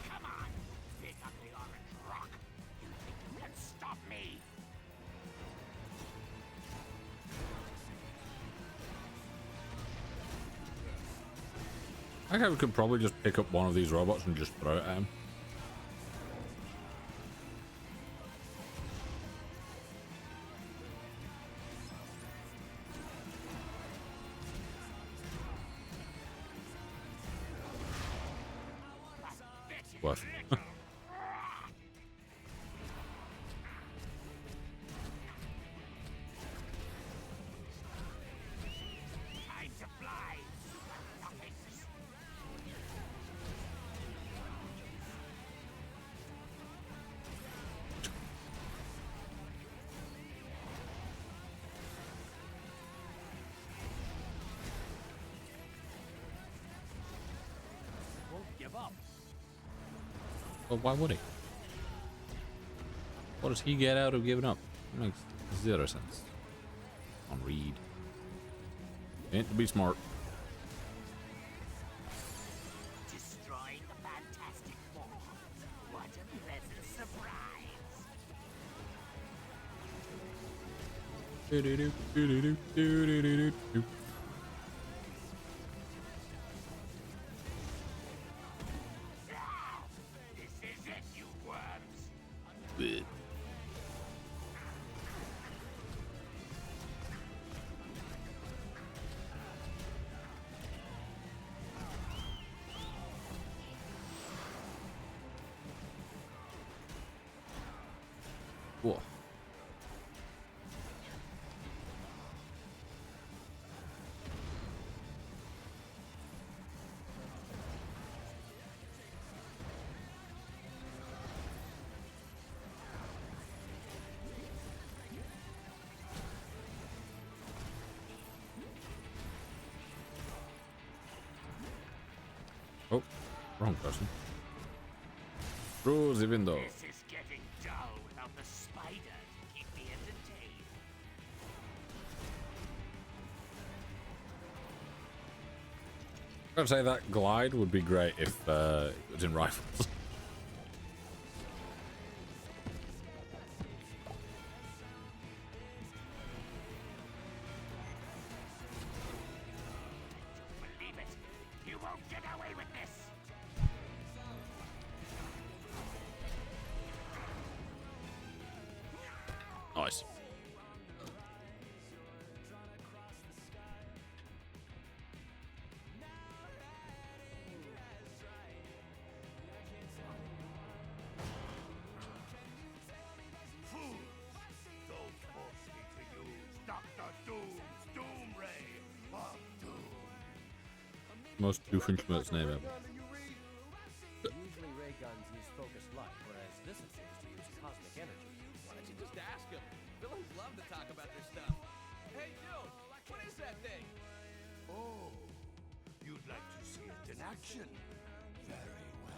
S12: Come on, big ugly orange rock. You think you can stop me?
S1: I think we could probably just pick up one of these robots and just throw it at him. What?
S12: Time to fly, super nothings.
S7: Won't give up.
S1: Well, why would he? What does he get out of giving up? It makes zero sense. On Reed. Ain't to be smart.
S12: Destroying the Fantastic Four. What a pleasant surprise.
S1: Do-do-do, do-do-do, do-do-do-do-do.
S12: This is it, you worms.
S1: Bleh. Whoa. Oh, wrong person. Through the window.
S12: This is getting dull without the spider to keep me entertained.
S1: I'd say that glide would be great if it was in rifles.
S12: Believe it, you won't get away with this.
S1: Nice.
S10: Don't force me to use Dr. Doom's Doom Ray of Doom.
S1: Most Doofenshmirtz name ever.
S7: Usually ray guns use focused light, whereas this appears to use cosmic energy.
S12: Why don't you just ask them? Villains love to talk about their stuff. Hey, dude, what is that thing?
S6: Oh, you'd like to see it in action? Very well.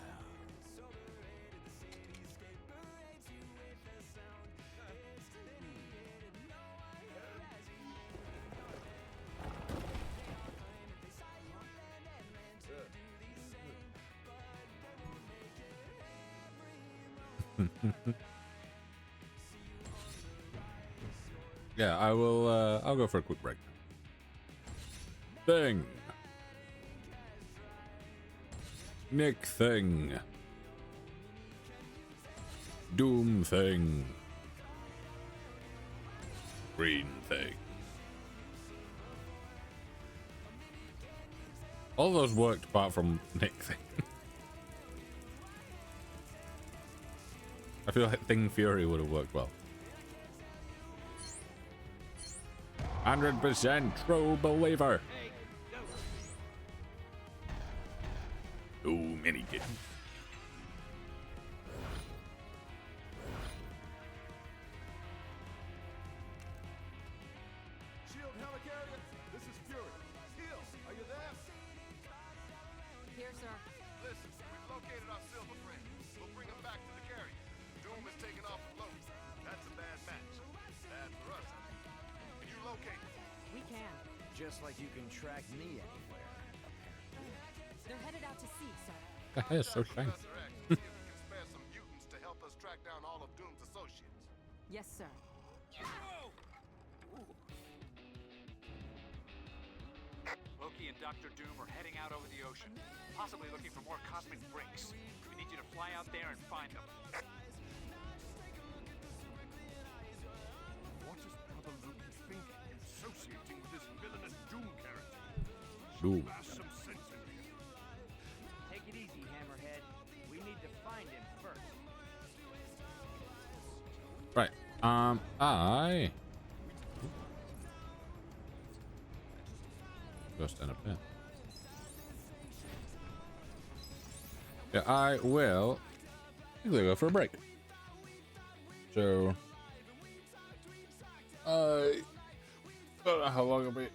S1: Yeah, I will. I'll go for a quick break. Thing. Nick thing. Doom thing. Green thing. All those worked apart from Nick thing. I feel like Thing Fury would have worked well. 100% true believer. Too many kittens.
S9: Shield helicarrier, this is Fury. Hill, are you there?
S3: Here, sir.
S9: Listen, we've located our silver friend. We'll bring him back to the carrier. Doom is taking off with Loki. That's a bad match. Bad for us. Can you locate him?
S3: We can.
S4: Just like you can track me anywhere, apparently.
S3: They're headed out to sea, sir.
S1: That hair's so shiny.
S9: Professor X, see if we can spare some mutants to help us track down all of Doom's associates.
S3: Yes, sir.
S2: Loki and Dr. Doom are heading out over the ocean, possibly looking for more cosmic bricks. We need you to fly out there and find them.
S9: What is Brother Loki thinking, associating with this villainous Doom character?
S1: Doom.
S9: Bash some sense into him.
S4: Take it easy, Hammerhead. We need to find him first.
S1: Right. I go stand up here. Yeah, I will. I think we'll go for a break. So I don't know how long it'll be.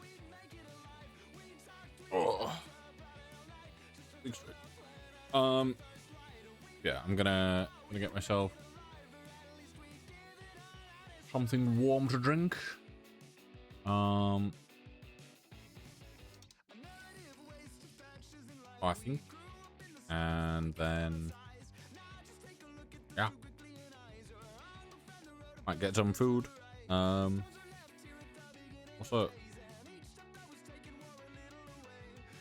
S1: Oh, think straight. Yeah, I'm gonna get myself something warm to drink. I think, and then yeah, might get some food. Also,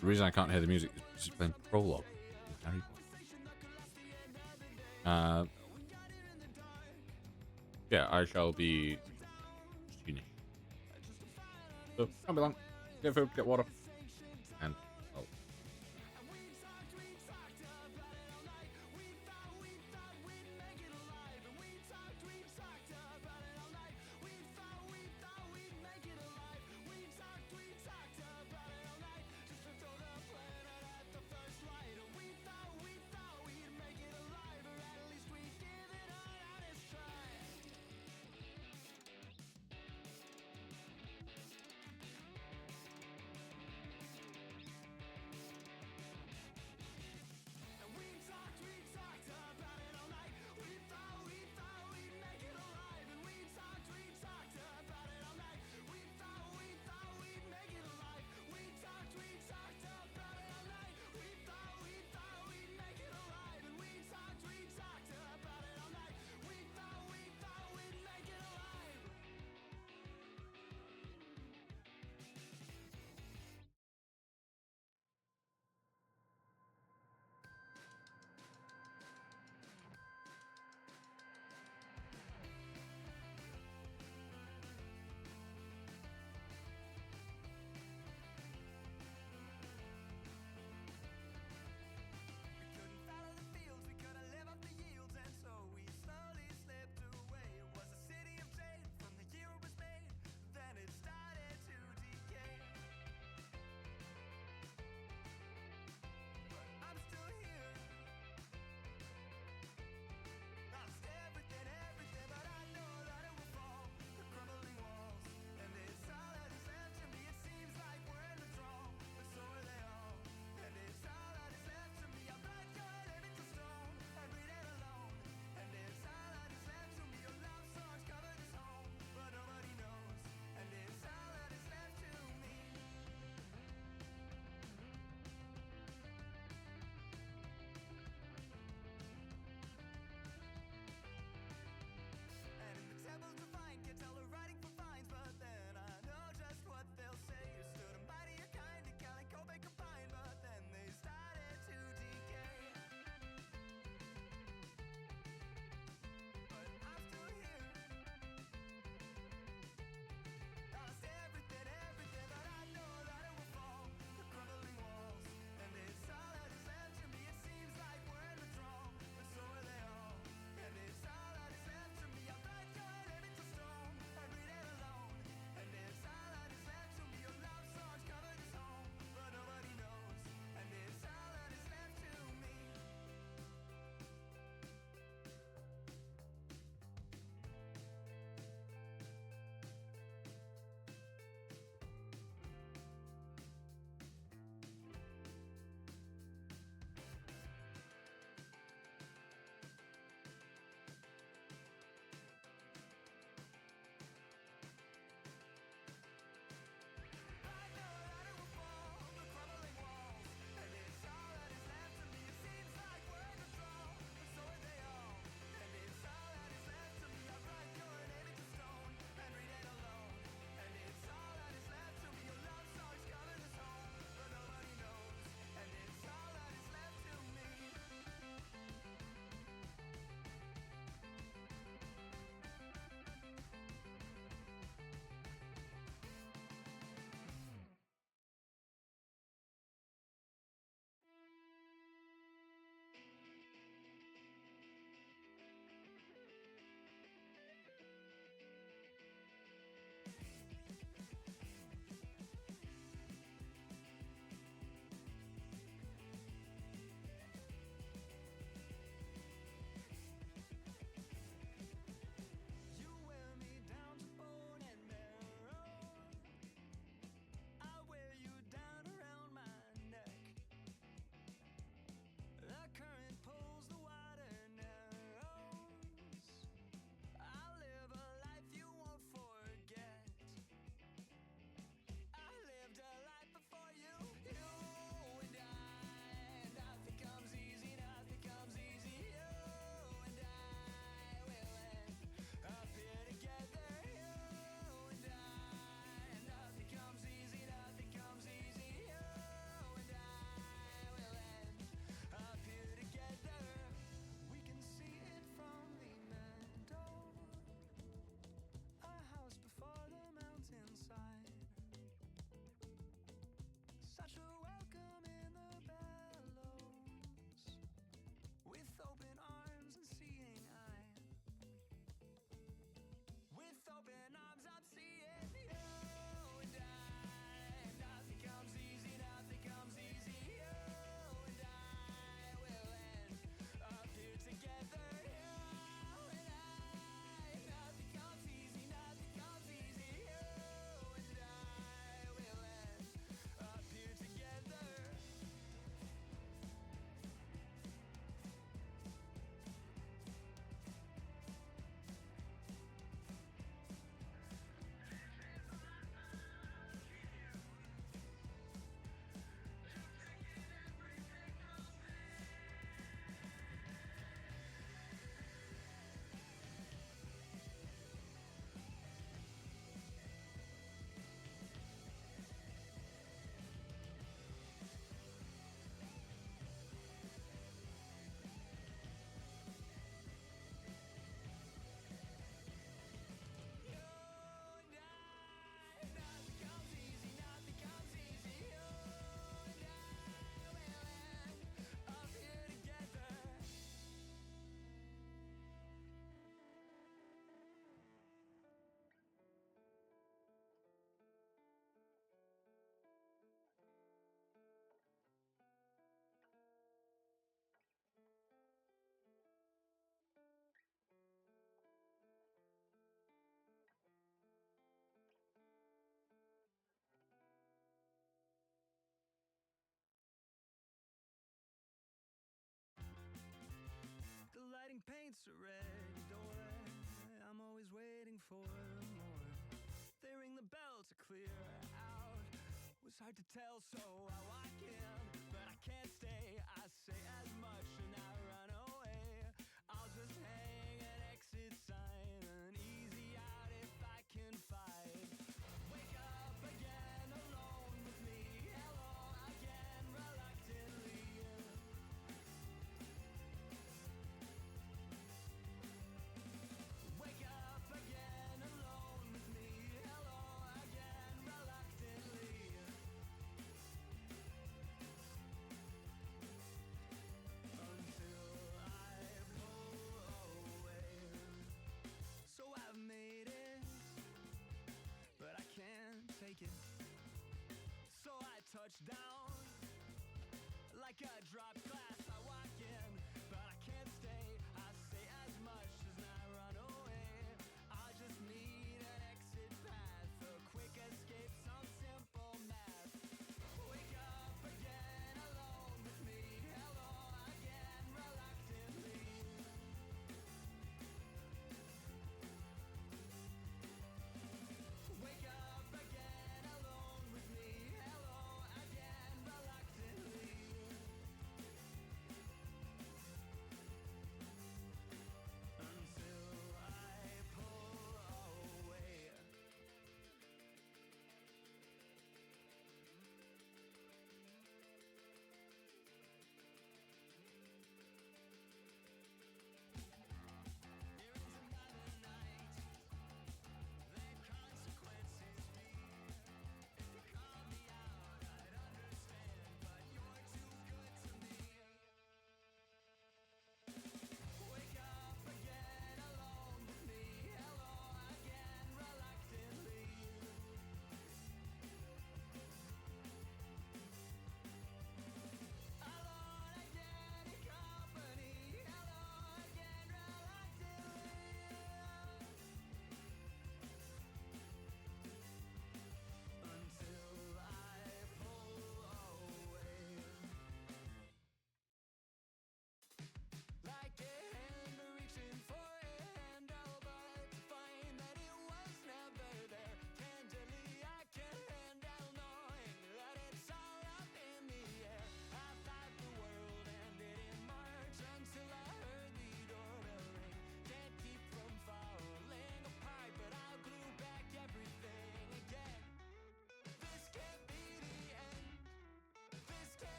S1: the reason I can't hear the music is because it's playing Prologue in Harry Potter. Yeah, I shall be skinny. So, can't be long. Get food, get water, and I'll...
S8: paints are red, don't worry, I'm always waiting for more. They ring the bell to clear out. Was hard to tell, so I walk in, but I can't stay. I say as much and I run away. I'll just hang an exit sign, an easy out if I can fight. Wake up again alone with me, hello again reluctantly. Wake up again alone with me, hello again reluctantly. Until I pull away. So I've made it, but I can't take it. So I touch down like a dropped glass. I walk in, but I can't stay. I say as much as I run away. I just need an exit path, a quick escape, some simple math. Wake up again alone with me, hello again reluctantly. Wake up again alone with me, hello again reluctantly.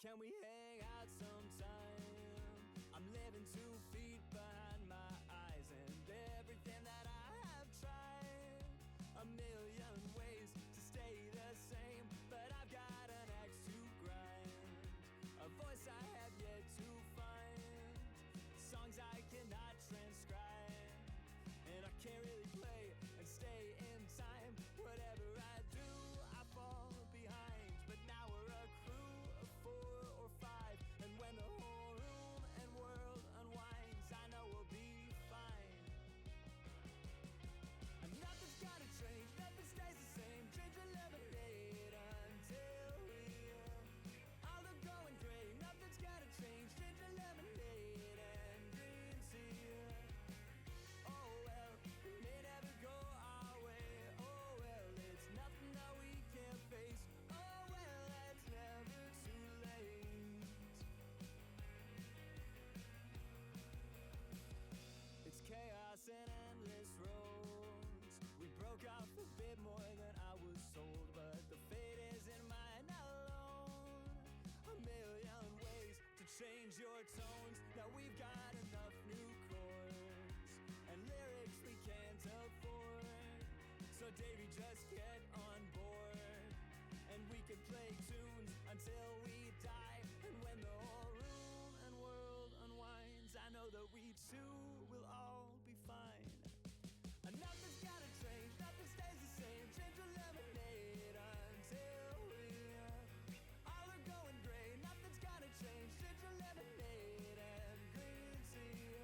S8: Can we hang out sometime? I'm living 2 feet behind my eyes, and everything that I have tried, a million ways to stay the same, but I've got an axe to grind, a voice I have yet to find, songs I cannot transcribe, and I can't really play and stay in time. Whatever I do, I fall behind, but now we're a crew of 4 or 5, and when the whole room and world unwinds, I know we'll be fine. And nothing's gonna change, nothing stays the same. Drinking lemonade until we all are going gray. Nothing's gonna change, drinking lemonade and green tea. Oh well, we may never go our way. Oh well, it's nothing that we can't face. Oh well, it's never too late. It's chaos and endless roads. We broke off a bit more than I was told, but the fate isn't mine alone. A million ways to change your tones. Now we've got enough new chords and lyrics we can't afford. So Davey, just get on board, and we can play tunes until we die. And when the whole room and world unwinds, I know that we too will all be fine. And nothing's gonna change, nothing stays the same. Change your lemonade until we all are going gray. Nothing's gonna change, change your lemonade and green tea.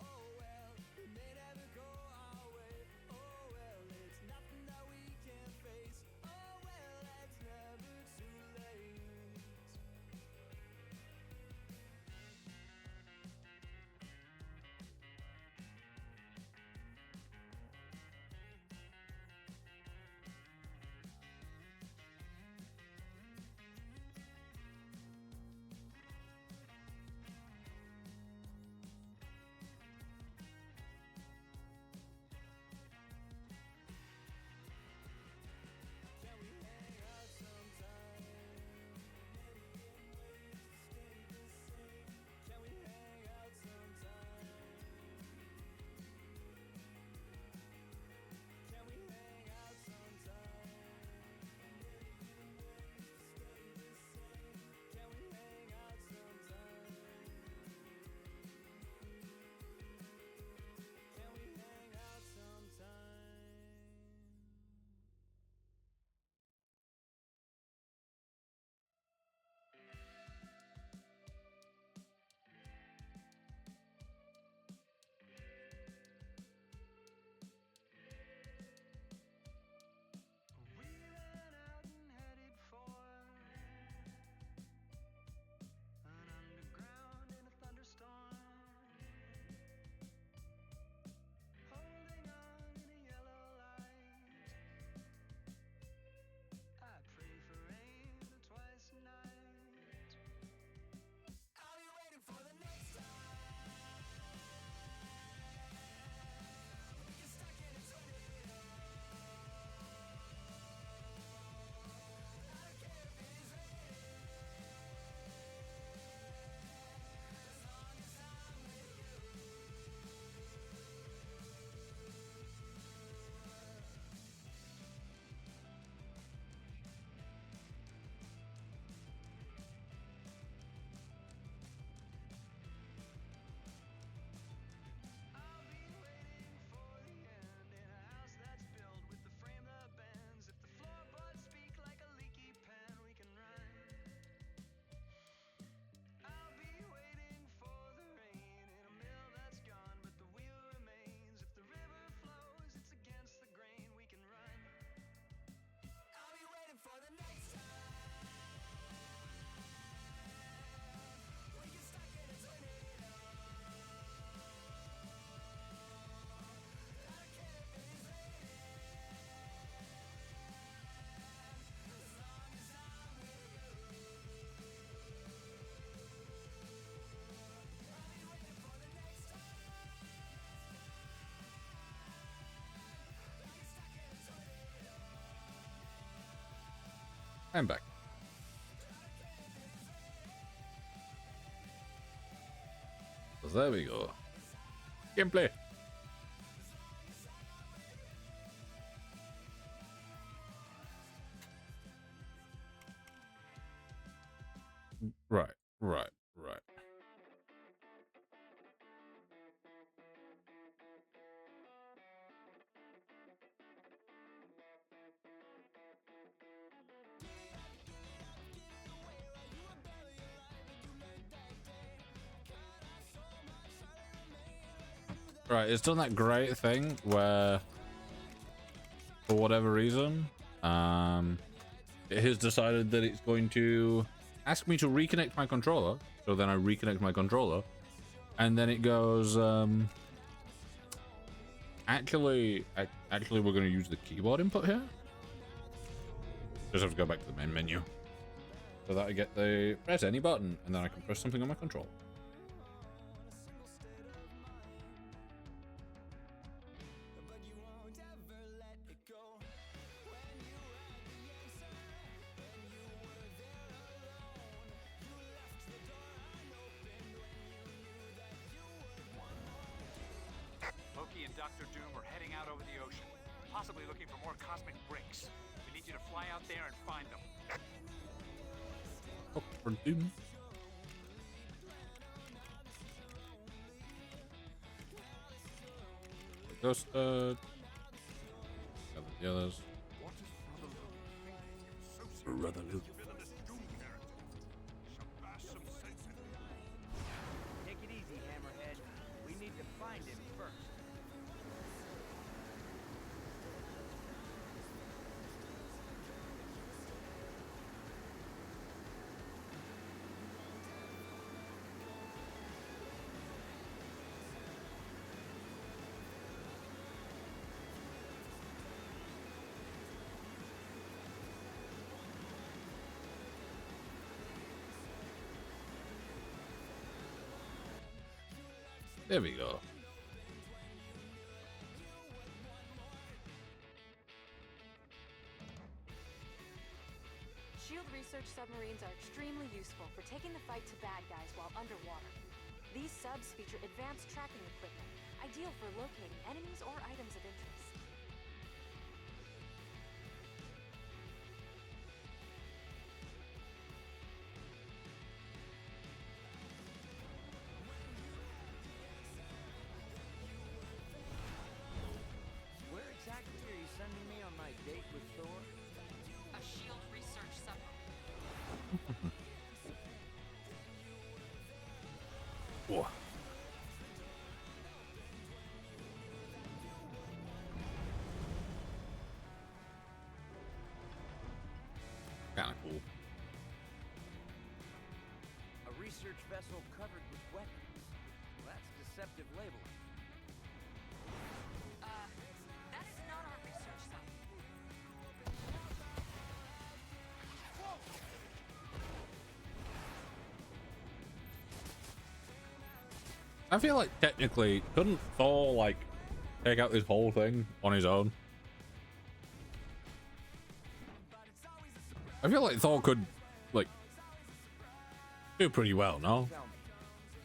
S8: Oh well, we may never go our way. Oh well, it's nothing that we can't face. Oh well, it's never too late. Can we hang out sometime? Can we hang out sometime? Can we hang out sometime? Can we hang out sometime? Can we hang out sometime?
S13: We ran out and headed for an underground in a thunderstorm, holding on in a yellow light. I pray for rain twice a night. I'll be waiting for the next time we get stuck in a tornado. I don't care if it is raining, as long as I'm with you. I'll be waiting for the end in a house that's built with the frame that bends. If the floorboards speak like a leaky pen, we can run. I'll be waiting for the rain in a mill that's gone, but the wheel remains. If the river flows, it's against the grain, we can run. I'll be waiting for the next time we get stuck in a tornado. I don't care if it is raining, as long as I'm with you. I'll be waiting for the next time I get stuck in a tornado.
S1: I'm back.
S13: I don't care if it
S1: There we go. Gameplay. Right. Right, it's done that great thing where, for whatever reason, it has decided that it's going to ask me to reconnect my controller. So then I reconnect my controller, and then it goes, actually, we're going to use the keyboard input here. Just have to go back to the main menu, so that I get the press any button, and then I can press something on my controller.
S2: Loki and Dr. Doom are heading out over the ocean, possibly looking for more cosmic bricks. We need you to fly out there and find them.
S1: Dr. Doom. Ghost, gather the others. Brother Luke.
S4: Take it easy, Hammerhead. We need to find him first.
S1: There we go.
S3: Shield research submarines are extremely useful for taking the fight to bad guys while underwater. These subs feature advanced tracking equipment, ideal for locating enemies or items of interest.
S4: Where exactly are you sending me on my date with Thor?
S3: A shield research submarine.
S1: Whoa. Kinda cool.
S4: A research vessel covered with weapons. Well, that's deceptive labeling.
S3: That is not our research sub.
S1: I feel like technically, couldn't Thor like take out this whole thing on his own? I feel like Thor could like do pretty well, no?
S4: Tell me,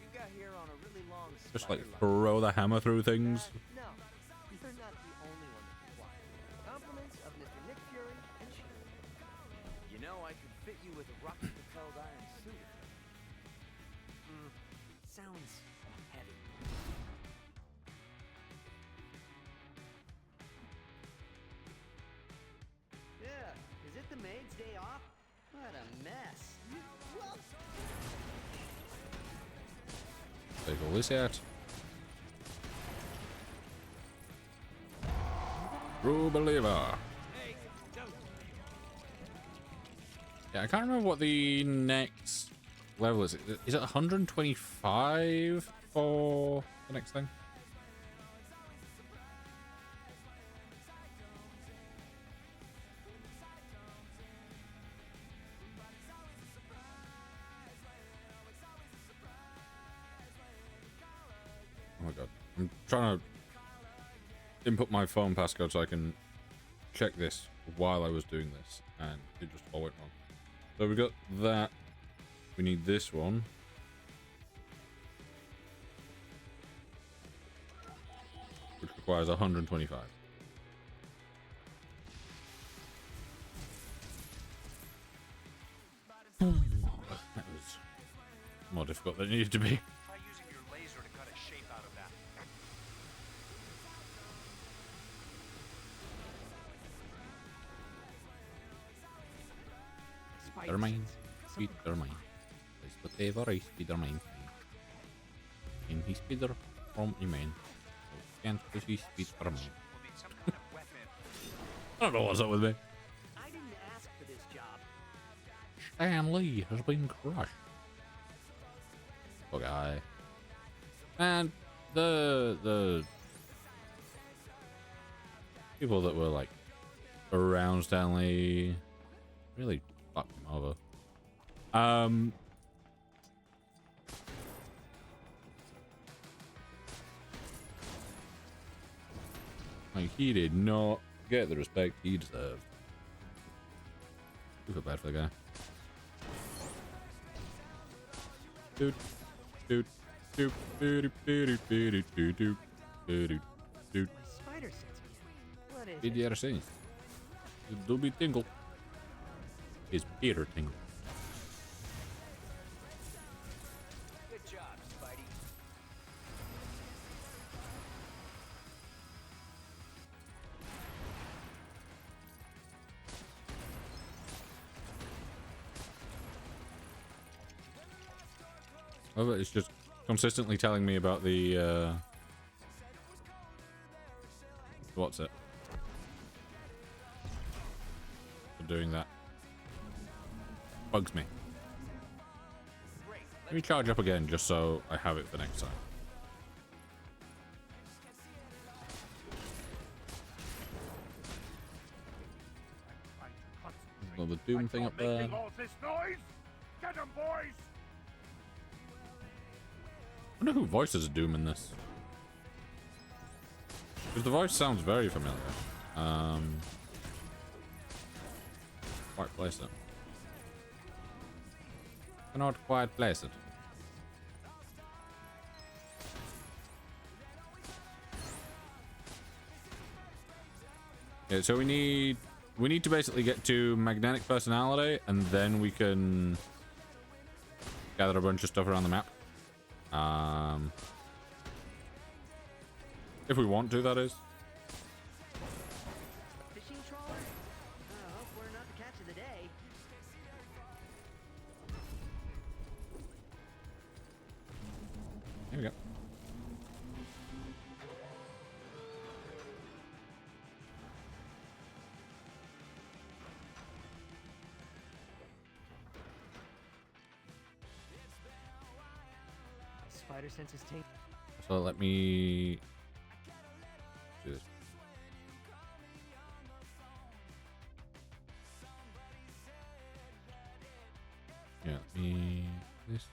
S4: you got here on a really long
S1: Just like
S4: spider line.
S1: throw the hammer through things.
S4: No, you're not the only one that can fly. Compliments of Mr. Nick Fury and Shield. You know, I could fit you with a rocket-propelled iron suit. Sounds heavy. Yeah, is it the maid's day off? What a mess.
S1: Take all this out. True believer.
S4: Hey, don't.
S1: Yeah, I can't remember what the next level is. Is it 125 for the next thing? Oh my god. I'm trying to input my phone passcode so I can check this while I was doing this, and it just all went wrong. So we got that. We need this one. requires 125. That was more difficult than it needed to be.
S2: Try using your laser to cut a shape out of that.
S1: Spider-Man, Spider-Man. It's whatever a Spider-Man can. And he's Spider from a man. So can't see Spider-Man. I don't know what's up with me.
S4: I didn't ask for this job.
S1: Stan Lee has been crushed. Poor guy. And the people that were like around Stan Lee really fucked him over. Like he did not get the respect he deserved. I feel bad for the guy. Dude, dude, dude, dude, dude, dude, dude, dude, dude, dude.
S4: Spider sense again. What is
S1: Did you ever see? The doobie tingle is Peter Tingle.
S4: Good job, Spidey.
S1: Oh, it's just consistently telling me about the what's it? For doing that. Bugs me. Let me charge up again just so I have it for next time. Got the Doom thing up there.
S10: All this noise? Get 'em, boys!
S1: I wonder who voices Doom in this. Because the voice sounds very familiar. Quite place it. Cannot quite place it. Yeah, so we need to basically get to magnetic personality, and then we can gather a bunch of stuff around the map. If we want to, that is.
S4: Fishing trawler? I hope we're not the catch of the day.
S1: Here we go.
S4: Spider sense is taken.
S1: So let me do this. Yeah, let me do this.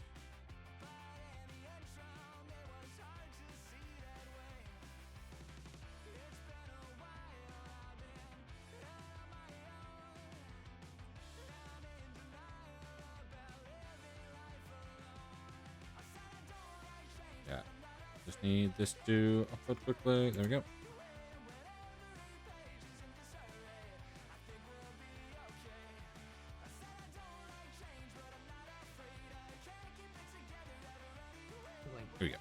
S1: Yeah, just need this to upload quickly. There we go. Here we go.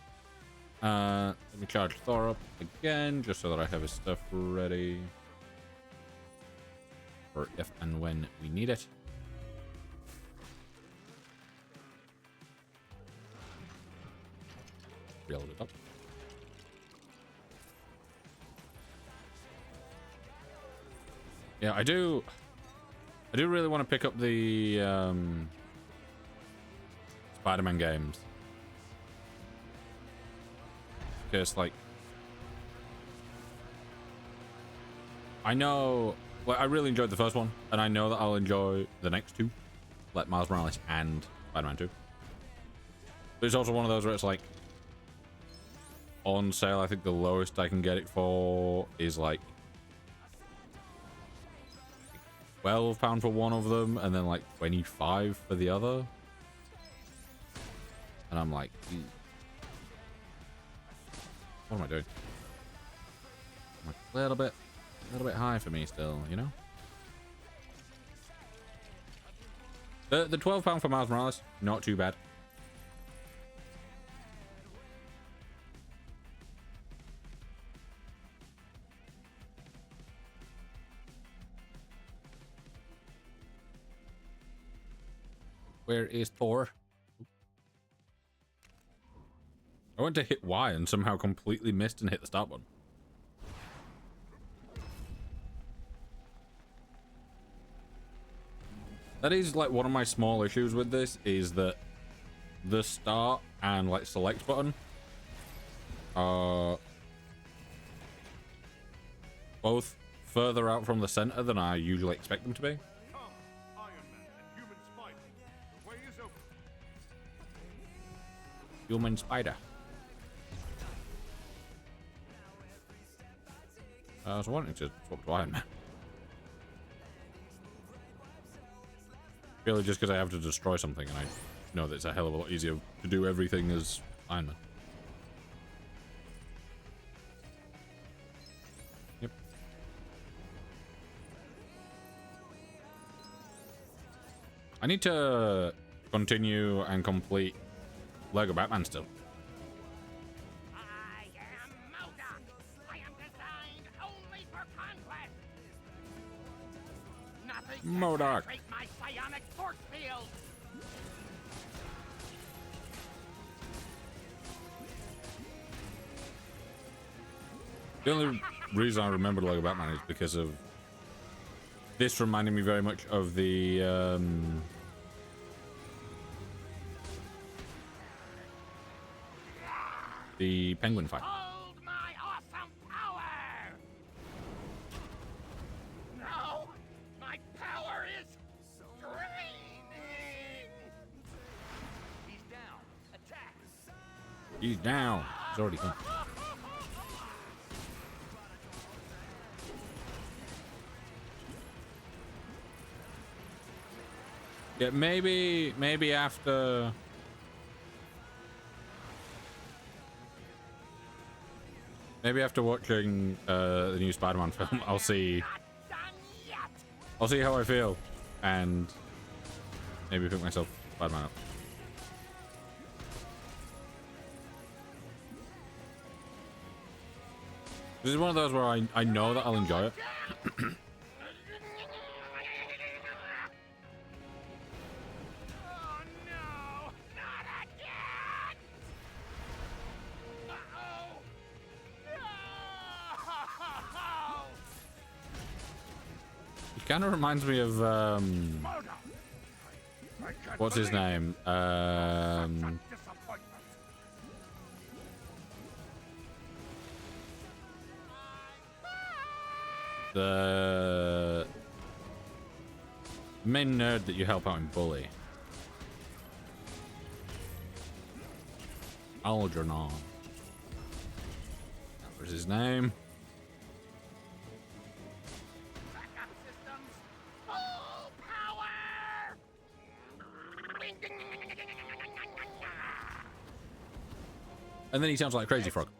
S1: Let me charge Thor up again, just so that I have his stuff ready for if and when we need it. Build it up. Yeah, I do really want to pick up the Spider-Man games. Because, like, I know, like, I really enjoyed the first one, and I know that I'll enjoy the next two, like Miles Morales and Spider-Man 2. But it's also one of those where it's like, on sale, I think the lowest I can get it for is like £12 for one of them, and then like 25 for the other. And I'm like, what am I doing? A little bit high for me still, you know? The £12 for Miles Morales, not too bad. Where is Thor? I went to hit Y and somehow completely missed and hit the start button. That is like one of my small issues with this, is that the start and like select button are both further out from the center than I usually expect them to be.
S9: Come, Iron Man and Human Spider. The way is open.
S1: Human Spider. I was wanting to swap to Iron Man. Purely just because I have to destroy something and I know that it's a hell of a lot easier to do everything as Iron Man. Yep. I need to continue and complete Lego Batman still.
S12: I am MODOK. I am designed only for conquest. Nothing can
S1: MODOK.
S12: penetrate my psionic force field.
S1: The only reason I remember Lego Batman is because of this reminding me very much of the penguin fight.
S12: Hold my awesome power. No, my power is draining. He's down. Attack.
S1: He's down. He's already gone. Yeah, maybe after watching the new Spider-Man film, I'll see how I feel and maybe pick myself Spider-Man up. This is one of those where I know that I'll enjoy it. Kind of reminds me of what's his name? The main nerd that you help out in Bully. Algernon. That was his name. And then he sounds like a Crazy Frog.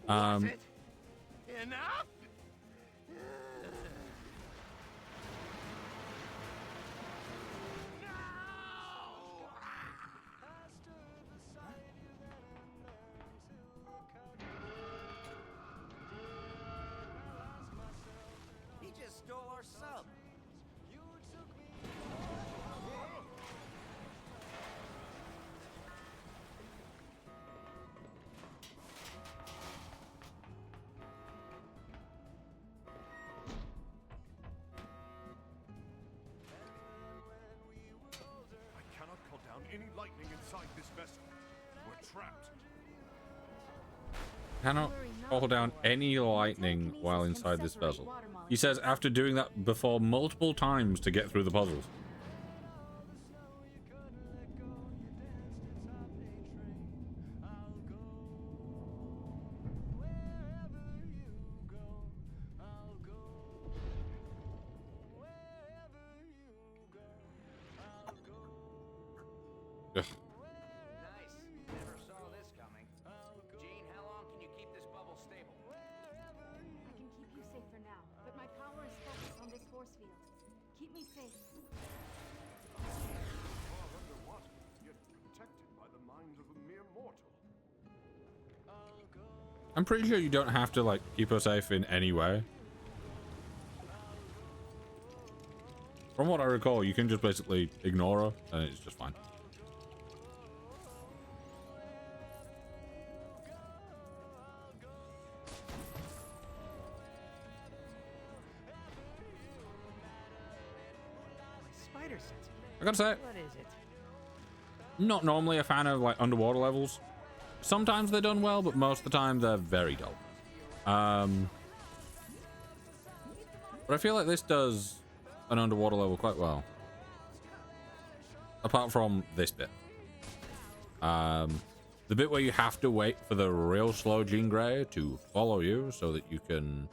S12: Enough? He just stole our sub.
S9: I cannot call down any lightning inside this vessel. We're trapped.
S1: Cannot call down any lightning while inside this vessel. He says after doing that before multiple times to get through the puzzles. Ugh.
S12: Nice. Never saw this coming. Gene, how long can you keep this bubble stable?
S3: I can keep you
S5: safe.
S6: Far underwater, yet protected by the mind of a mere mortal.
S1: I'm pretty sure you don't have to like keep her safe in any way. From what I recall, you can just basically ignore her and it's just fine.
S4: Spider sense.
S1: I gotta say,
S4: What is it?
S1: not normally a fan of like underwater levels. Sometimes they're done well, but most of the time they're very dull. But I feel like this does an underwater level quite well. Apart from this bit. The bit where you have to wait for the real slow Jean Grey to follow you so that you can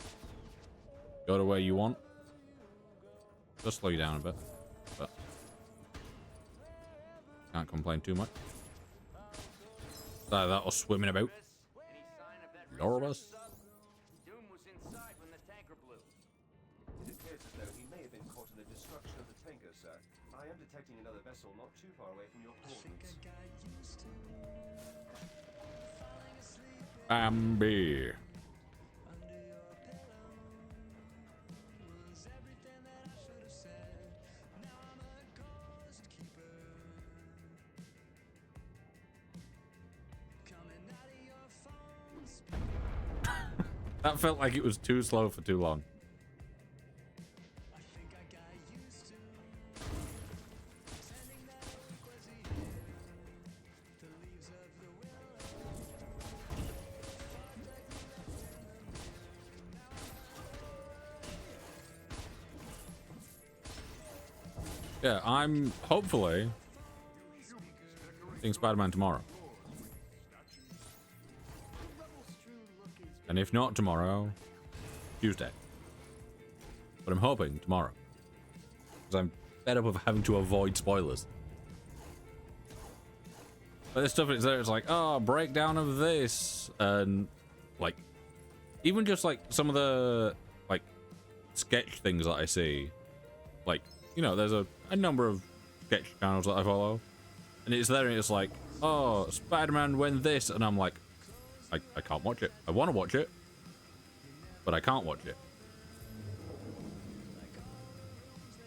S1: go to where you want. Just slow you down a bit. But can't complain too much. That was swimming about. Lorabus.
S7: Doom was inside when the tanker blew.
S14: It appears as though he may have been caught in the destruction of the tanker, sir. I am detecting another vessel not too far away from your coordinates.
S1: Bambi. That felt like it was too slow for too long. Yeah, I'm hopefully seeing Spider-Man tomorrow. And if not tomorrow, Tuesday. But I'm hoping tomorrow. Because I'm fed up of having to avoid spoilers. But this stuff is there, it's like, oh, breakdown of this. And, like, even just, like, some of the, like, sketch things that I see. Like, you know, there's a number of sketch channels that I follow. And it's there and it's like, oh, Spider-Man when this. And I'm like, I can't watch it. I want to watch it, but I can't watch it.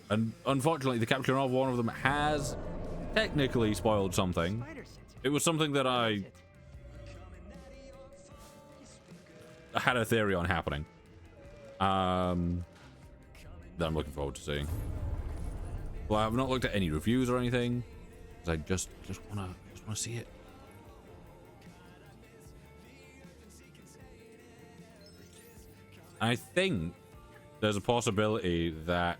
S1: And unfortunately, the capture of one of them has technically spoiled something. It was something that I had a theory on happening. That I'm looking forward to seeing. Well, I have not looked at any reviews or anything, because I just wanna see it. I think there's a possibility that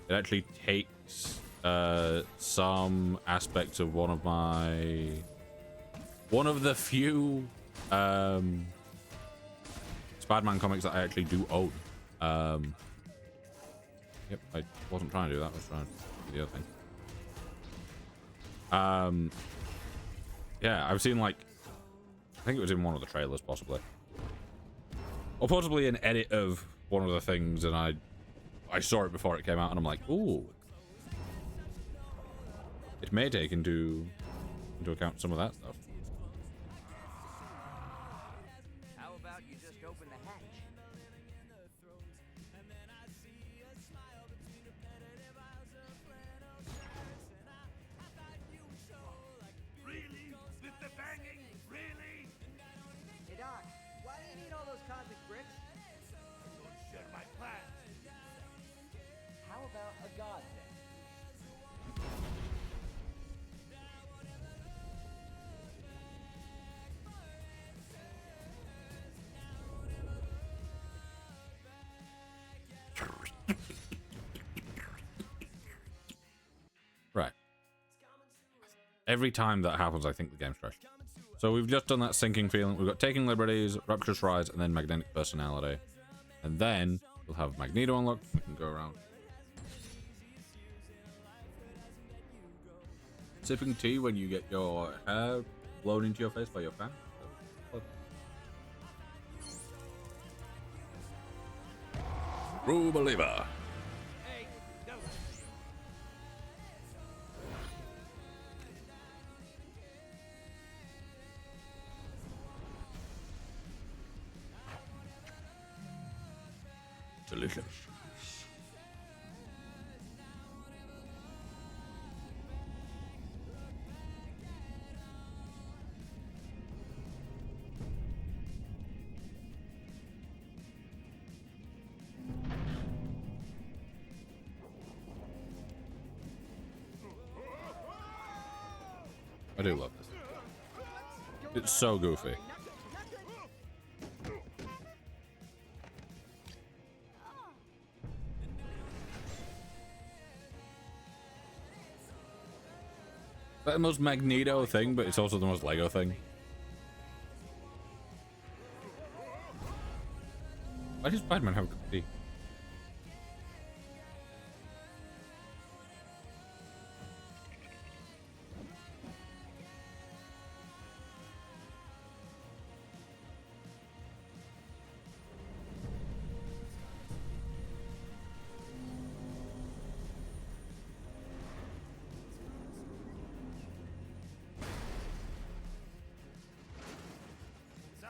S1: it actually takes some aspects of one of the few Spider-Man comics that I actually do own. Yep, I wasn't trying to do that. I was trying to do the other thing. Yeah, I've seen like, I think it was in one of the trailers possibly. Or possibly an edit of one of the things, and I saw it before it came out, and I'm like, ooh. It may take into account some of that stuff.
S7: How about you just open the hatch?
S10: Really? With the banging? Really?
S4: Hey, Doc, why do you need all those cosmic bricks?
S10: Don't share my plans.
S7: How about a god thing?
S1: Right. Every time that happens, I think the game's crashed. So we've just done that sinking feeling. We've got Taking Liberties, Rapturous Rise, and then Magnetic Personality. And then we'll have Magneto unlocked. We can go around. Sipping tea when you get your hair blown into your face by your fan. True believer.
S12: Hey, the
S1: Delicious. I do love this. It's so goofy. Like the most Magneto thing, but it's also the most Lego thing. Why does Spider-Man have a cup of tea?
S10: So,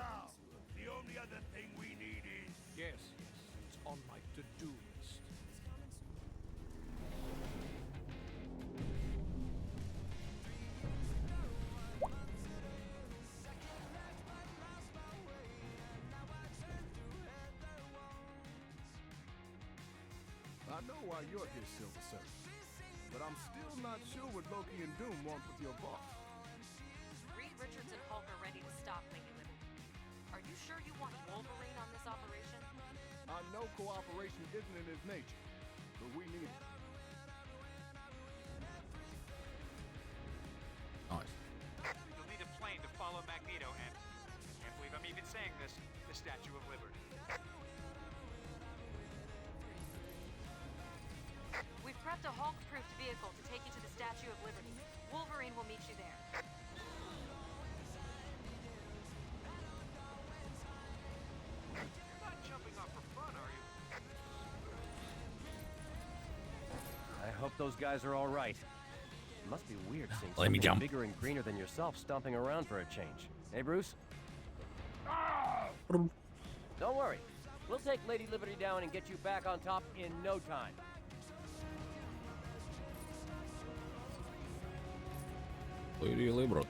S10: the only other thing we need is...
S2: Yes, it's on my to-do list.
S9: I know why you're here, Silver Surfer. But I'm still not sure what Loki and Doom want with your boss.
S3: Reed Richards and Hulk are ready to stop Lady Liberty. Are you sure you want Wolverine on this operation?
S9: I know cooperation isn't in his nature, but we need it.
S1: Nice.
S2: You'll need a plane to follow Magneto and, I can't believe I'm even saying this, the Statue of Liberty.
S3: We've prepped a Hulk-proofed vehicle to take you to the Statue of Liberty. Wolverine will meet you there.
S2: You're not jumping off for fun, are you?
S7: I hope those guys are all right. It must be weird seeing
S1: Let me
S7: something
S1: jump.
S7: bigger and greener than yourself stomping around for a change. Hey, Bruce? Don't worry. We'll take Lady Liberty down and get you back on top in no time.
S1: Lady Liberty.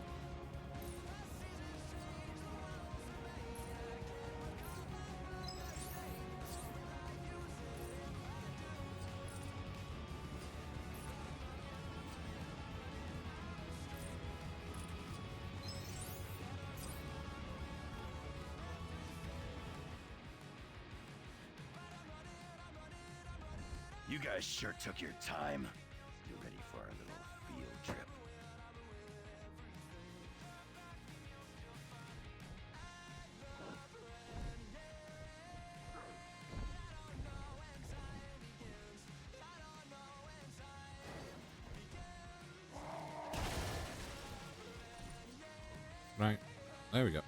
S15: You guys sure took your time. You ready for our little field trip?
S1: Right. There we go.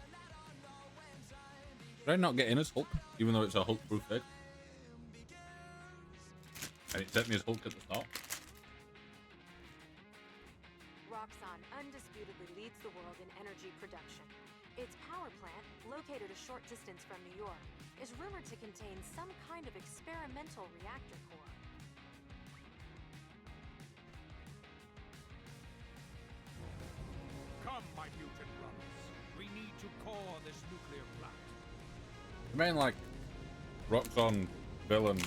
S1: Did I not get in as Hulk, even though it's a Hulk-proof head? And it set me as Hulk at the start.
S3: Roxxon undisputably leads the world in energy production. Its power plant, located a short distance from New York, is rumored to contain some kind of experimental reactor core.
S2: Come, my mutant brothers. We need to core this nuclear plant.
S1: I mean, like, Roxxon villain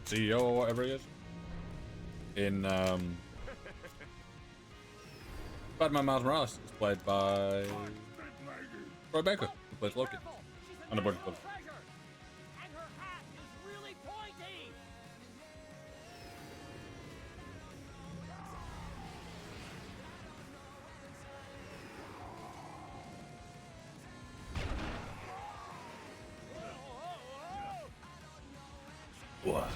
S1: CEO or whatever he is in Batman Miles Morales is played by Troy Baker, who plays Loki, and a bunch of others.
S10: And her hat is really pointy!
S1: What?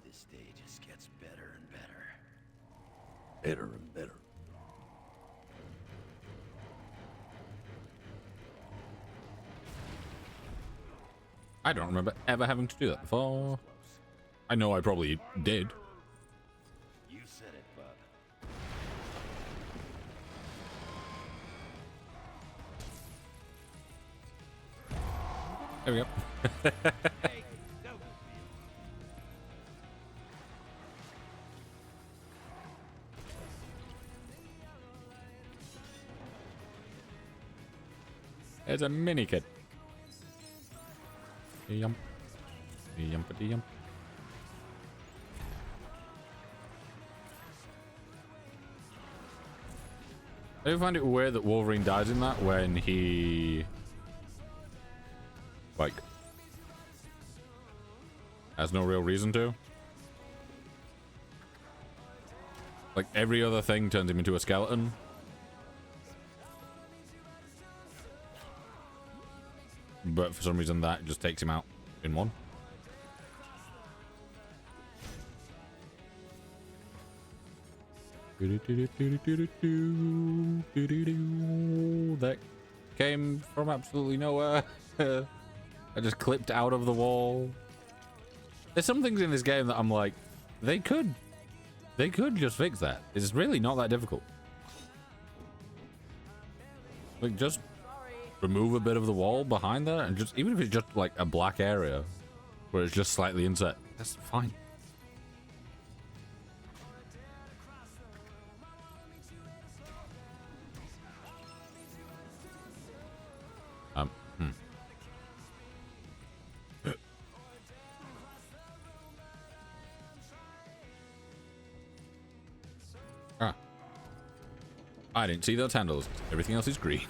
S15: This day just gets better and better.
S1: Better and better. I don't remember ever having to do that before. I know I probably did.
S15: You said it, bub.
S1: There we go. There's a mini kid. Yump. Yumpity yump. I do find it weird that Wolverine dies in that when he like has no real reason to. Like every other thing turns him into a skeleton. But for some reason that just takes him out in one. That came from absolutely nowhere. I just clipped out of the wall. There's some things in this game that I'm like, they could just fix that. It's really not that difficult. Like, just remove a bit of the wall behind there, and just, even if it's just like a black area where it's just slightly inset, that's fine. Ah. I didn't see those handles. Everything else is green.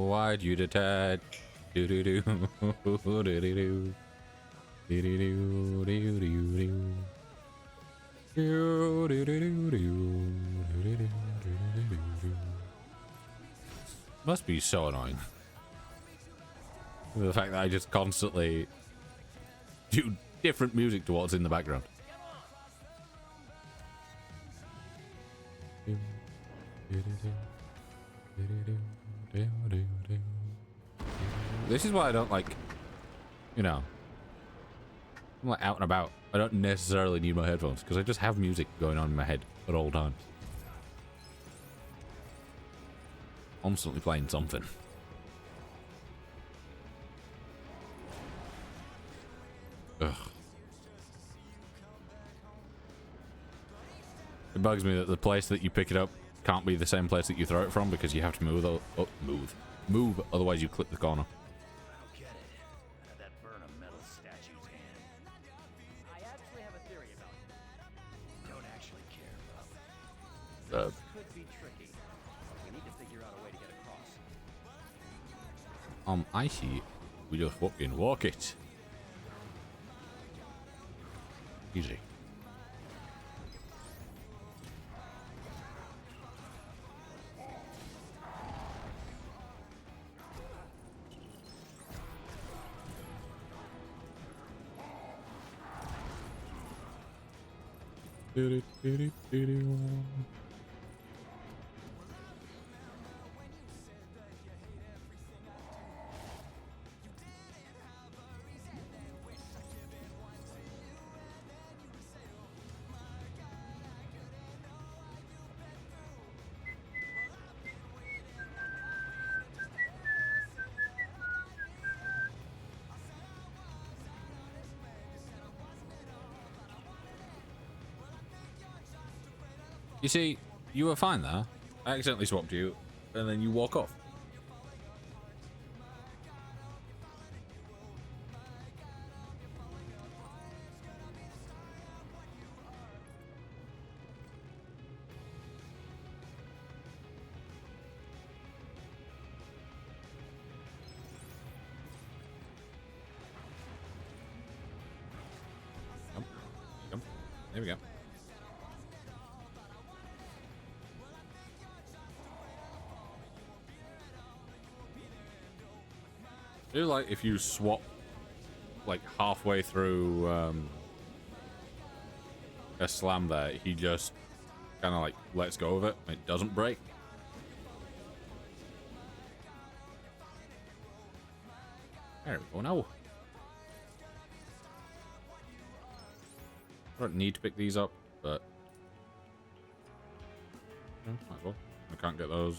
S1: Why'd you detach? Must be so annoying. The fact that I just constantly do different music to what's in the background. This is why I don't like, you know, I'm like out and about. I don't necessarily need my headphones because I just have music going on in my head at all times. Constantly playing something. Ugh. It bugs me that the place that you pick it up can't be the same place that you throw it from because you have to move, otherwise you clip the corner.
S15: I don't get it. How did that burn a metal statue's hand?
S7: I actually have a theory about it.
S15: Don't actually care, Bob.
S7: This could be tricky. We need to figure out a way to get across.
S1: I see. We just walk it. Easy. You see, you were fine there. I accidentally swapped you, and then you walk off. Come. There we go. I feel like if you swap like halfway through a slam there, he just kind of like lets go of it. It doesn't break. There we go now. I don't need to pick these up, but yeah, might as well. I can't get those.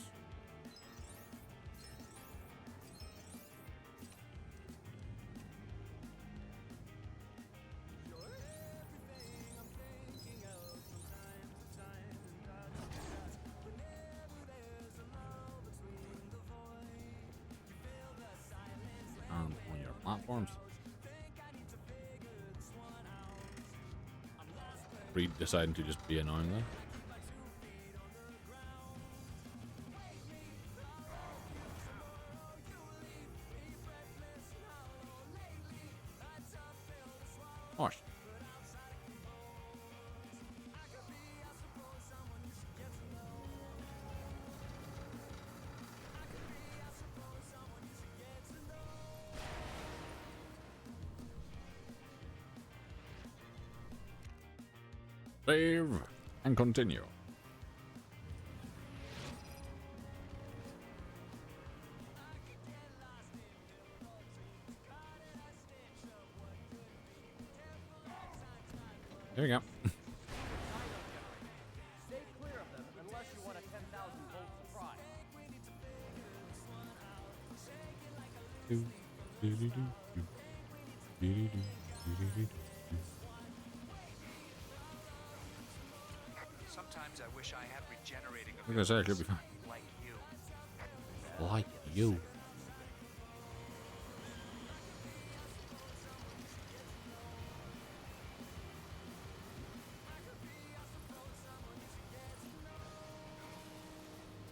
S1: On your platforms. Reed deciding to just be annoying there. Gosh. Save and continue. There we go.
S7: Stay clear of them unless you want a 10,000 volt surprise.
S2: Sometimes I wish I had regenerating
S1: I'm gonna say it could be fine.
S2: like you.
S1: Like you.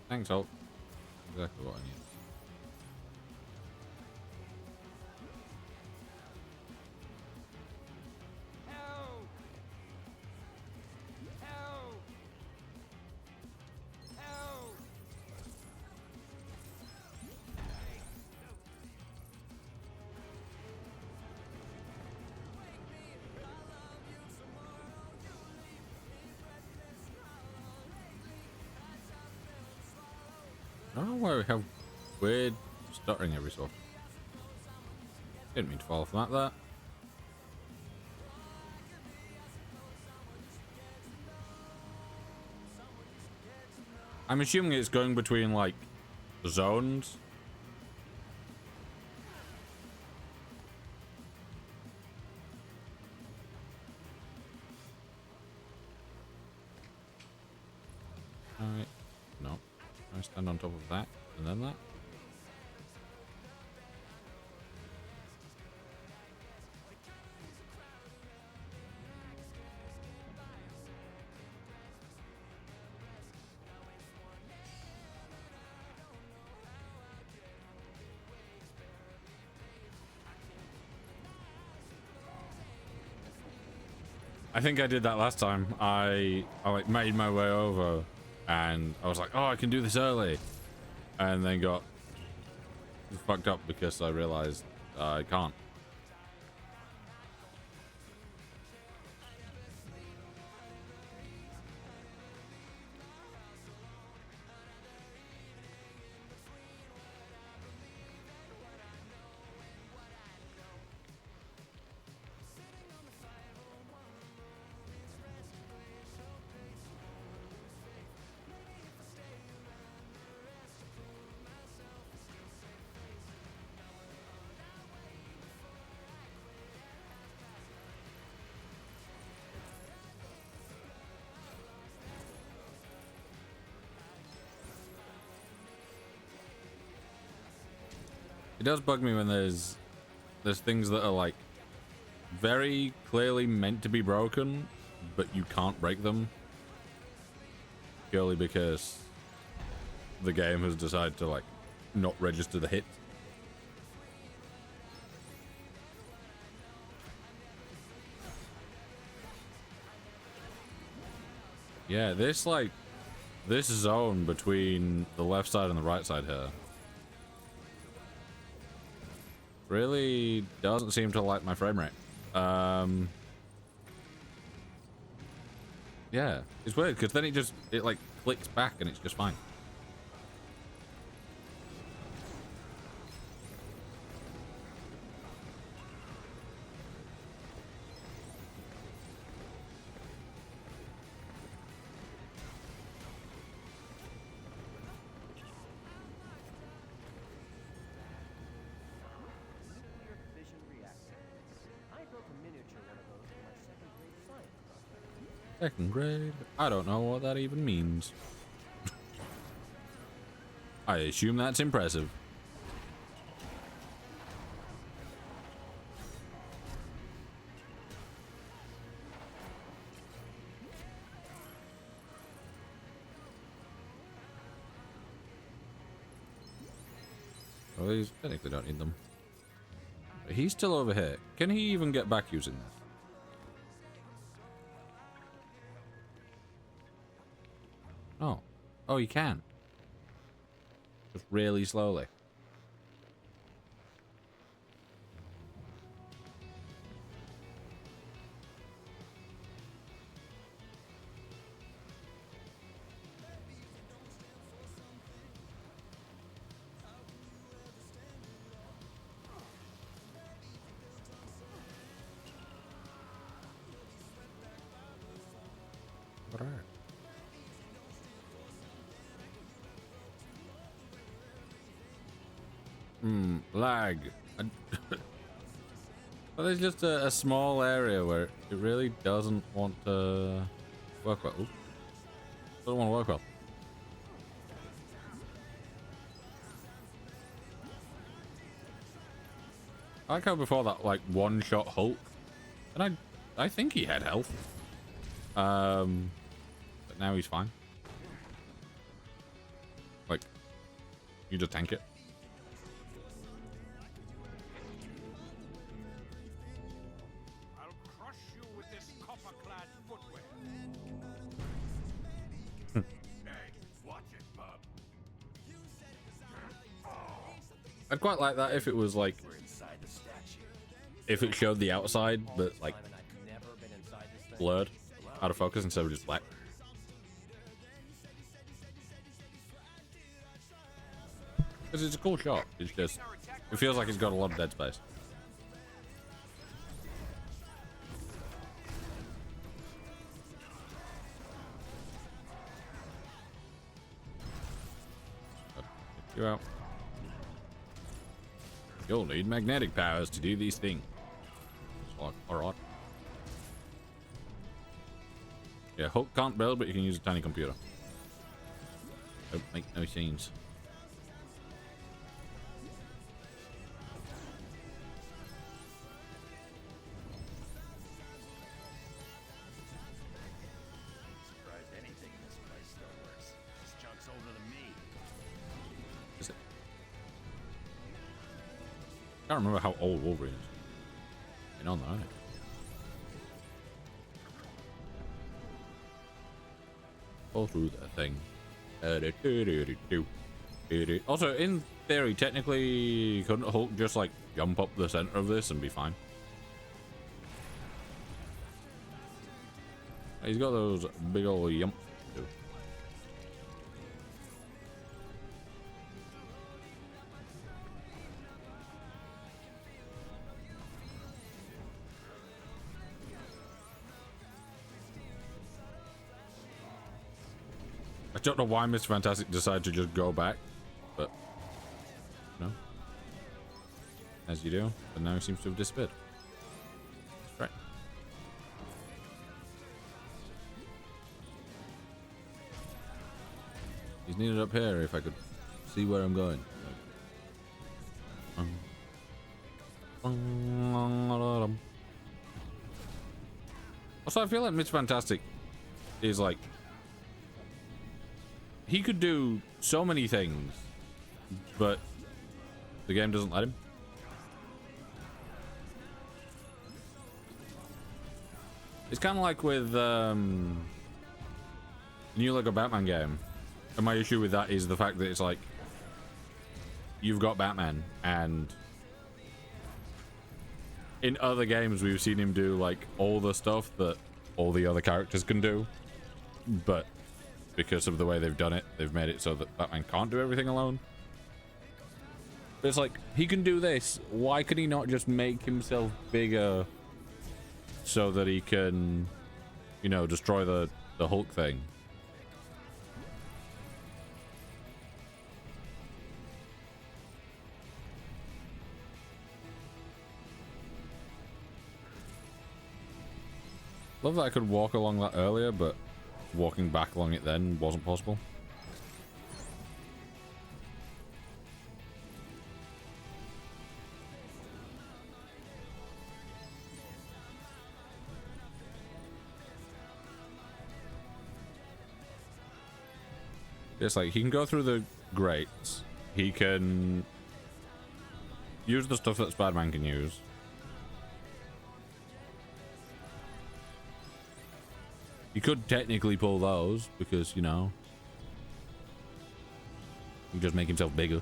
S1: Thanks, Hulk. Exactly what I need.
S4: Help! Help! Help!
S1: I don't know why we have weird stuttering every so often. Didn't mean to fall off like that. I'm assuming it's going between, like, zones. Alright. No. I stand on top of that, and then that. I think I did that last time. I like made my way over and I was like, oh, I can do this early, and then got fucked up because I realized I can't. It does bug me when there's things that are like very clearly meant to be broken, but you can't break them purely because the game has decided to like not register the hit. Yeah, this zone between the left side and the right side here really doesn't seem to like my frame rate. Yeah, it's weird because then it like clicks back and it's just fine. Second grade. I don't know what that even means. I assume that's impressive. Well, these technically don't need them. But he's still over here. Can he even get back using this? Oh. Oh, he can. Just really slowly. Right. Lag. Well, there's just a small area where it really doesn't want to work well. Ooh. Doesn't want to work well. I like how before that, like, one-shot Hulk, and I think he had health. But now he's fine. Like, you just tank it.
S2: I'll crush you with this copper-clad footwear.
S6: Hey, watch it, bub.
S1: I'd quite like that if it was like, if it showed the outside, but like blurred, out of focus instead of just black. Because it's a cool shot. It's just, it feels like it's got a lot of dead space. You out. You'll need magnetic powers to do these things. Alright. Yeah, Hulk can't build, but you can use a tiny computer. Don't make no scenes.
S15: Surprised anything in this place still works. This junk's older than me.
S1: Is it? I can't remember how old Wolverine is. Been on that. Go through that thing. Also, in theory, technically, couldn't Hulk just like jump up the center of this and be fine? He's got those big old yumps too. I don't know why Mr. Fantastic decided to just go back, but no. As you do, but now he seems to have disappeared. That's right. He's needed up here if I could see where I'm going. Also, I feel like Mr. Fantastic is like, he could do so many things, but the game doesn't let him. It's kind of like with the new Lego Batman game. And my issue with that is the fact that it's like, you've got Batman, and in other games we've seen him do like all the stuff that all the other characters can do, but because of the way they've done it, they've made it so that Batman can't do everything alone. But it's like, he can do this, why could he not just make himself bigger so that he can, you know, destroy the Hulk thing? Love that I could walk along that earlier, but walking back along it then wasn't possible. It's like he can go through the grates. He can use the stuff that Spider-Man can use. He could technically pull those because, you know, he can just make himself bigger.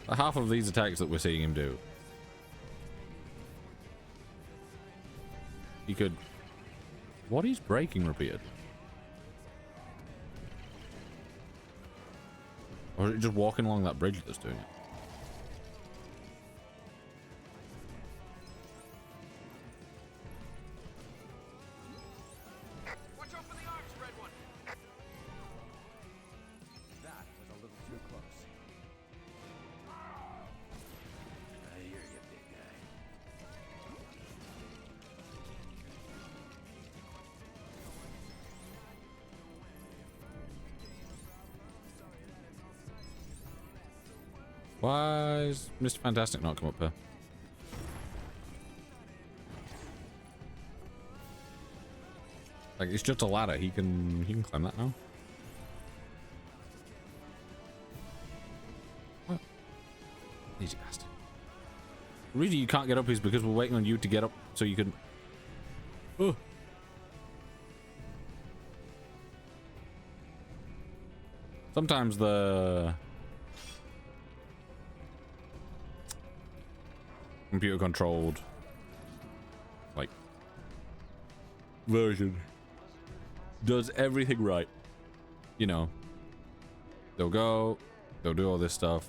S1: Half of these attacks that we're seeing him do, he could... What is breaking repeated? Or is it just walking along that bridge that's doing it?
S12: Watch out for the arms, Red One.
S7: That was a little too close.
S15: I hear you, big guy.
S1: Why is Mr. Fantastic not come up here? Like, it's just a ladder. He can climb that now. What? Easy bastard. The reason you can't get up is because we're waiting on you to get up so you can... Oh. Sometimes the computer controlled like version does everything right. You know, they'll go, they'll do all this stuff,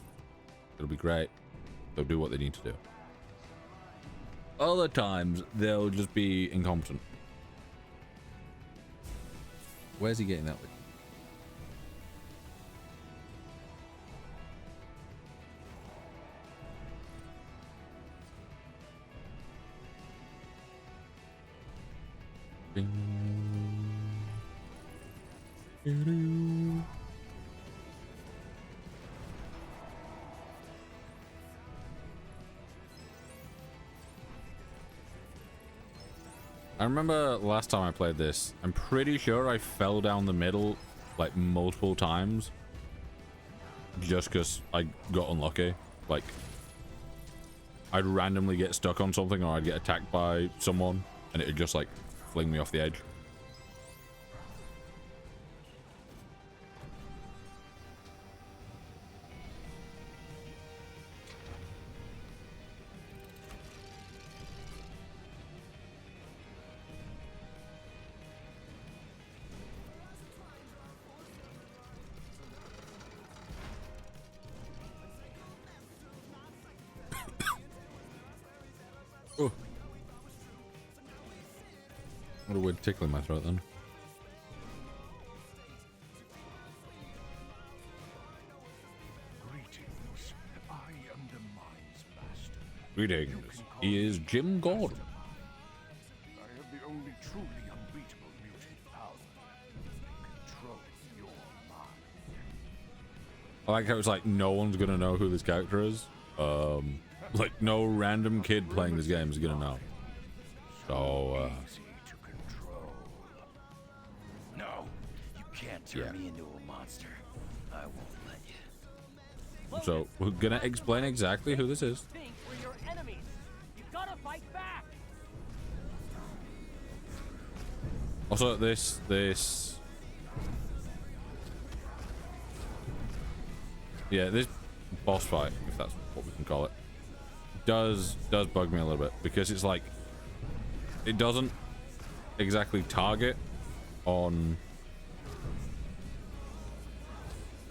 S1: it'll be great, they'll do what they need to do. Other times they'll just be incompetent. Where's he getting that with? Bing. Doo-doo. I remember last time I played this, I'm pretty sure I fell down the middle like multiple times just because I got unlucky. Like, I'd randomly get stuck on something or I'd get attacked by someone and it'd just like fling me off the edge. Oh. What a weird tickle in my throat then.
S6: Greetings. I am the Mind's Master.
S1: Greetings. He is Jim Gordon.
S6: I have the only truly unbeatable mutant power. Control your mind.
S1: I like how it's like no one's gonna know who this character is. Like no random kid playing this game is gonna know. So
S15: Easy to control. No, you can't turn me into a monster. I won't let you.
S1: so we're gonna explain exactly who this is.
S4: Think we're your enemies. You gotta fight back.
S1: Also, this boss fight, if that's what we can call it, does bug me a little bit because it's like it doesn't exactly target on.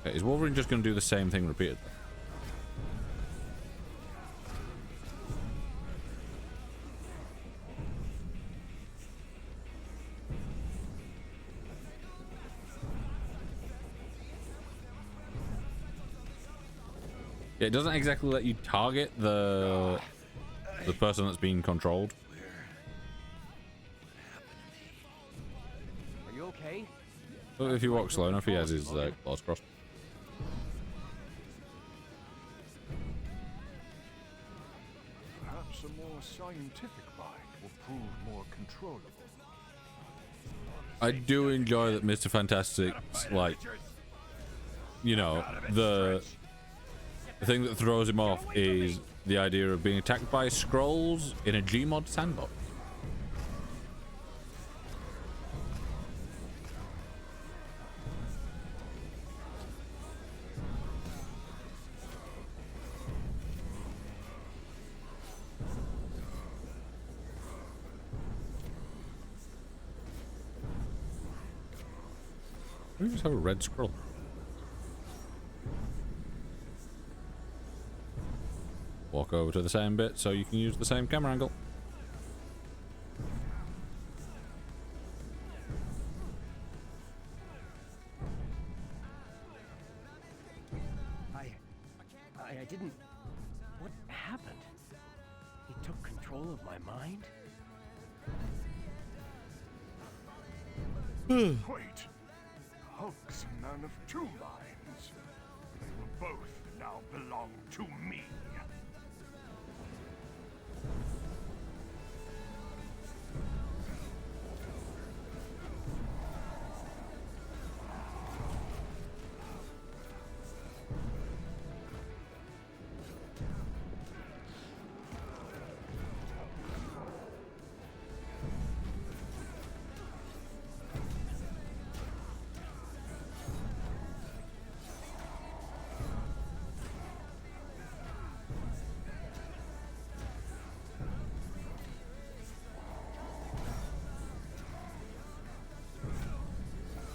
S1: Okay, is Wolverine just going to do the same thing repeatedly? It doesn't exactly let you target the person that's being controlled.
S7: Are you okay?
S1: But if you walk slow enough, he has his claws crossed.
S9: Perhaps a more scientific mind will prove more controllable.
S1: I do enjoy that Mr. Fantastic's, like, you know, the thing that throws him off is the idea of being attacked by scrolls in a Gmod sandbox. We just have a red scroll. Walk over to the same bit so you can use the same camera angle.
S7: I didn't... What happened? He took control of my mind?
S9: Wait. Hulk's a man of two minds. They will both now belong to me.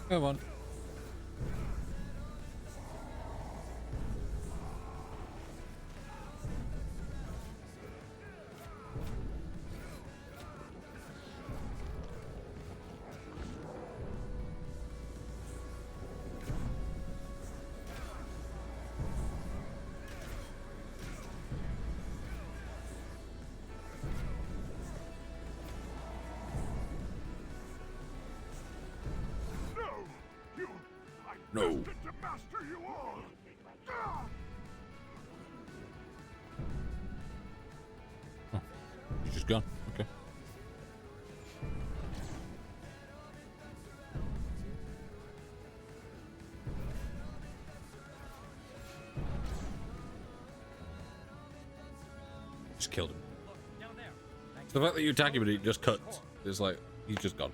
S1: Come on.
S9: No. To master you all.
S1: Oh, he's just gone. Okay. Just killed him. It's the fact that you attack him and he just cuts. It's like he's just gone.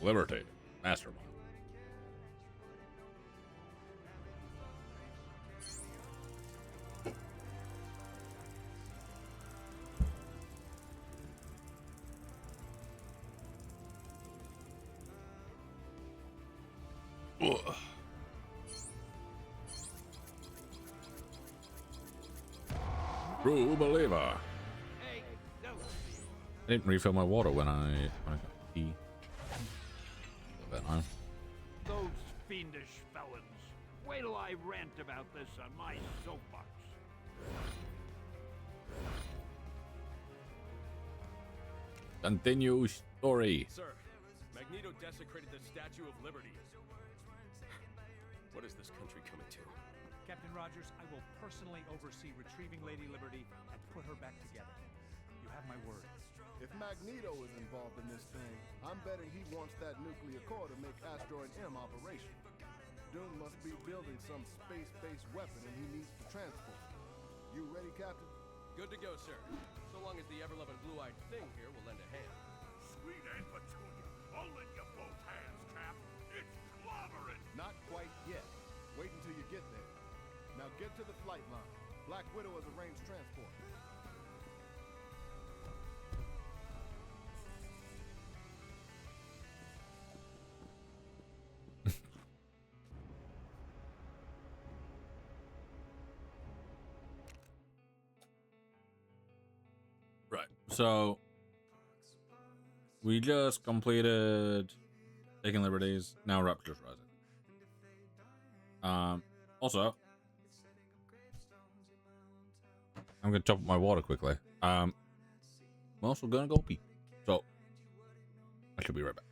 S1: Liberty, mastermind. Ugh. True believer. I didn't refill my water when I got tea.
S10: Those fiendish felons. Wait till I rant about this on my soapbox.
S1: Continue story.
S16: Sir, Magneto desecrated the Statue of Liberty. What is this country coming to?
S2: Captain Rogers, I will personally oversee retrieving Lady Liberty and put her back together. You have my word.
S9: If Magneto is involved in this thing, I'm betting he wants that nuclear core to make Asteroid M operational. Doom must be building some space-based weapon and he needs to transport. You ready, Captain?
S16: Good to go, sir. So long as the ever-loving blue-eyed thing here will lend a hand.
S9: Sweet Aunt Petunia, I'll lend you both hands, Cap. It's clobbering! Not quite yet. Wait until you get there. Now get to the flight line. Black Widow has arranged transport.
S1: Right. So we just completed Taking Liberties. Now Raptors Rising. Also, I'm gonna top up my water quickly. I'm also gonna go pee. So I should be right back.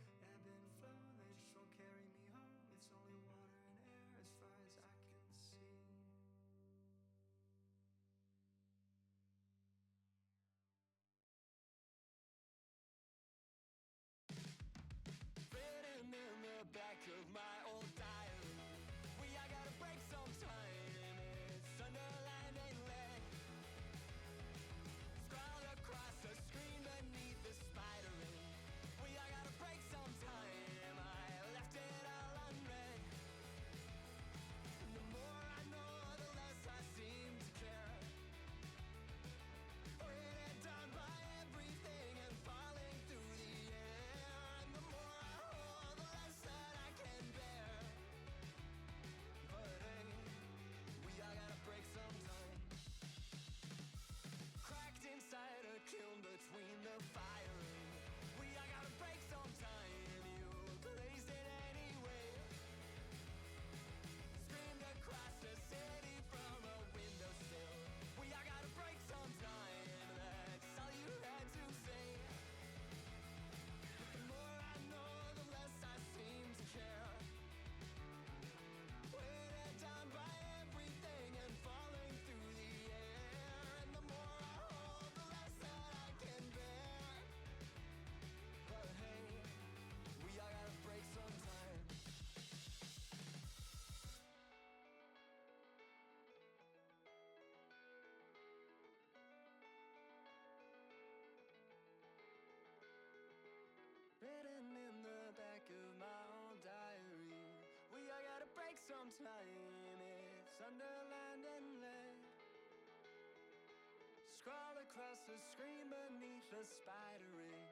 S8: Written in the back of my old diary, I gotta break sometime. It's Sunderland and lead. Scrawled across the screen beneath the spider ring. I gotta break sometime. I left it all unread. The more I know, the less I seem to care. Weighted down by everything and falling through the air. And the more I hold, the less that I can bear. But hey, we all gotta break sometime. Cracked inside a kiln between the firing. We all gotta break sometime. You glazed it anyway. Screamed across the city from a windowsill. We all gotta break sometime. That's all you had to say. The more I know, the less I seem to care. Weighted down by everything and falling through the air. And the more I hold, the less that I can bear. But hey, we all gotta break sometime. Written in the back of my old diary, we all gotta break sometime. It's Sunderland and lead. Scrawl across the screen beneath the spider ring.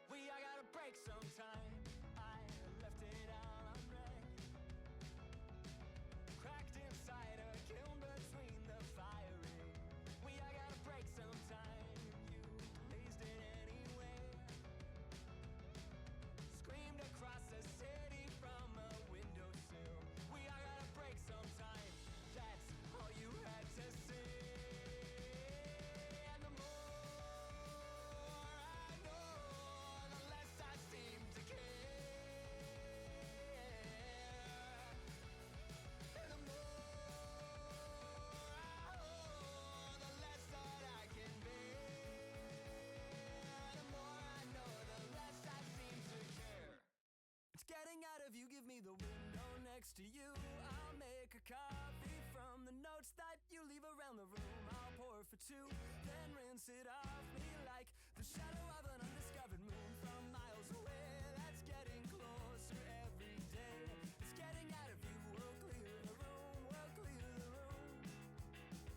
S8: We all gotta break sometime. I left it all unread. Cracked inside a kiln between the firing. We all gotta break sometime. You blazed it anyway. Screamed across the city from a windowsill. We all gotta break sometime. That's all you had to say. And the more I know, the less I seem to care. And the more I hold, the less that I can bear. The more I know, the less I seem to care. It's getting out of you, give me the window next to you. I'll make a coffee from the notes that you leave around the room. I'll pour for two, then rinse it off me like the shadow of an undiscovered moon from miles away. That's getting closer every day. It's getting out of you, we'll clear the room, we'll clear the room.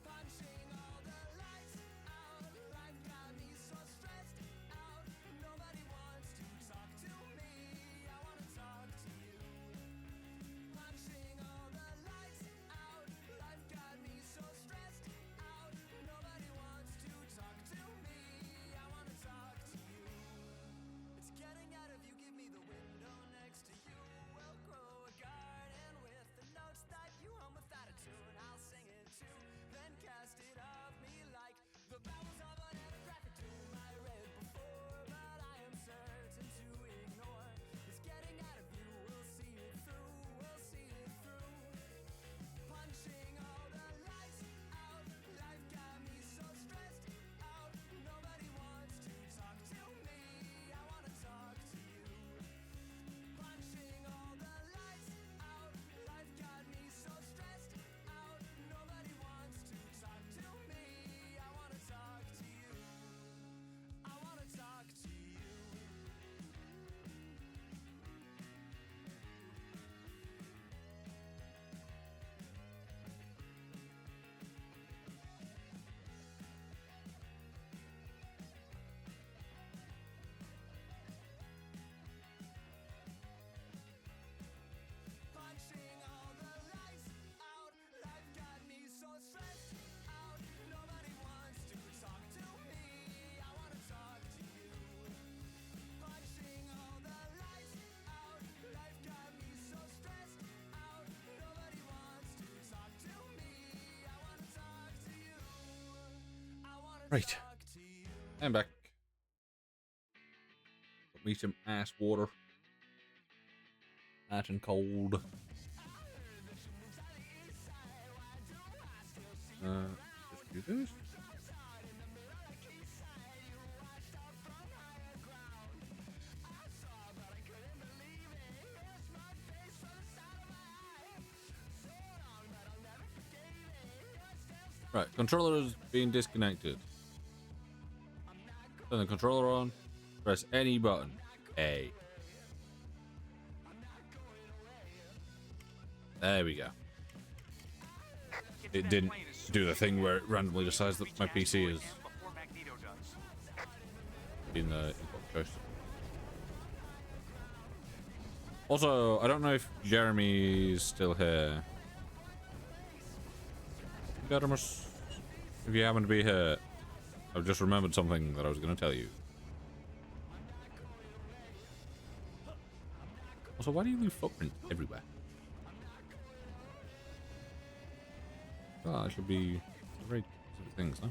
S8: Punching all the lights out, life got me so stressed out. Nobody wants to talk to me, I wanna talk to you. Punching all the
S1: Right. I'm back. Got me some ice water. Nice and cold. Just do this. Right, controller is being disconnected. Turn the controller on. Press any button. A. There we go. It didn't do the thing where it randomly decides that my PC is in the input choice. Also, I don't know if Jeremy's still here. Gadamus, if you happen to be here, I've just remembered something that I was going to tell you. Also, why do you leave footprints everywhere? Oh, it should be very specific things, no?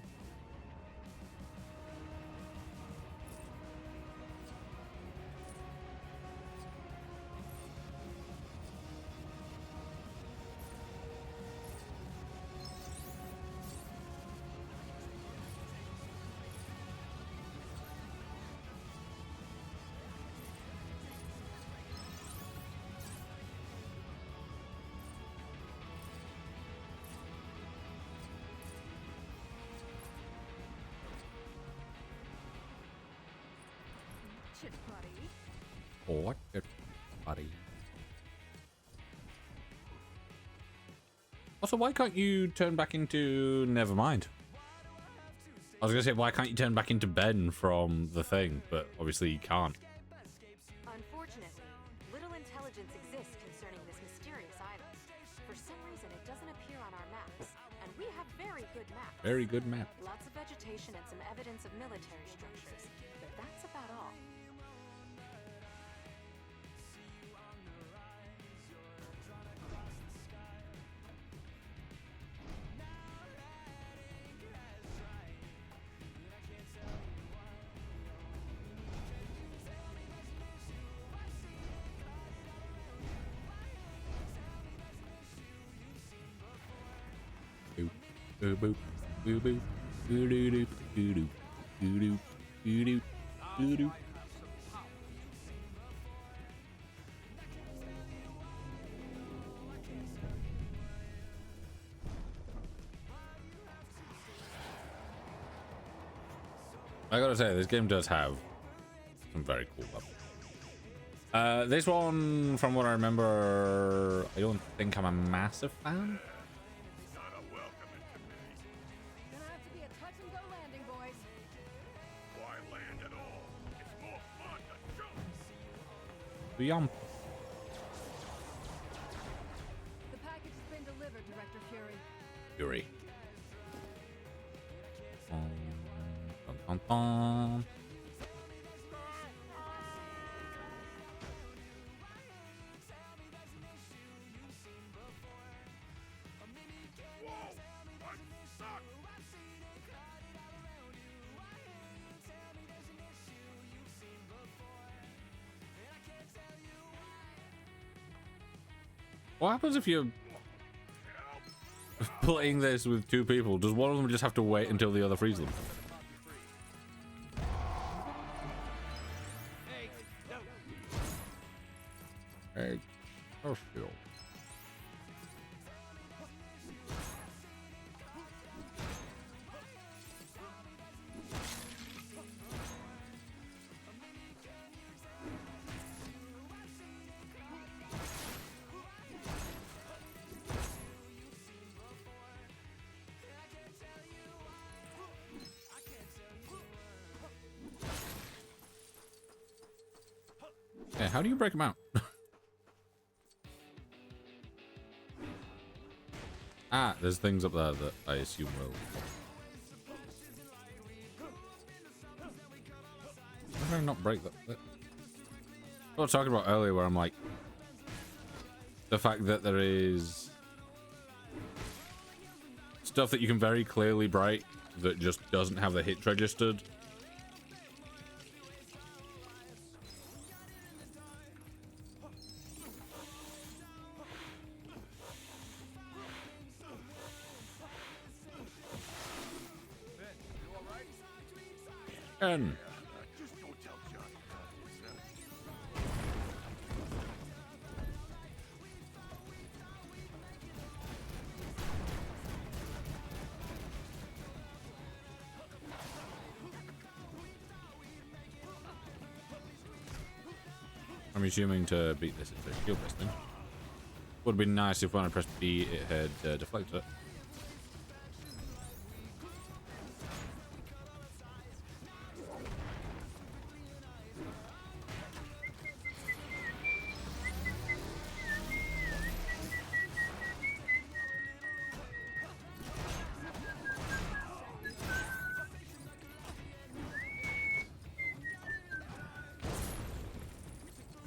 S1: What the buddy? Also, why can't you turn back into Nevermind? I was gonna say, why can't you turn back into Ben from the thing? But obviously you can't.
S3: Unfortunately, little intelligence exists concerning this mysterious island. For some reason, it doesn't appear on our maps, and we have very good maps.
S1: Very good map.
S3: Lots of vegetation and some evidence of military structures, but that's about all.
S1: Boop, boop, boop, boop, boop, boop, boop, boop, boop, boop, boop. I gotta say, this game does have some very cool levels. This one, from what I remember, I don't think I'm a massive fan. Yum.
S11: The package has been delivered, Director Fury.
S1: Fury. Dun, dun, dun. What happens if you're playing this with two people? Does one of them just have to wait until the other frees them? Hey, oh, still. Yeah, how do you break them out? Ah, there's things up there that I assume will. How do I not break that? What I was talking about earlier, where I'm like, the fact that there is stuff that you can very clearly break that just doesn't have the hits registered. And
S9: Just don't tell Johnny about
S1: I'm assuming to beat this it's a shield based thing. Would have been nice if when I pressed B it had deflected it.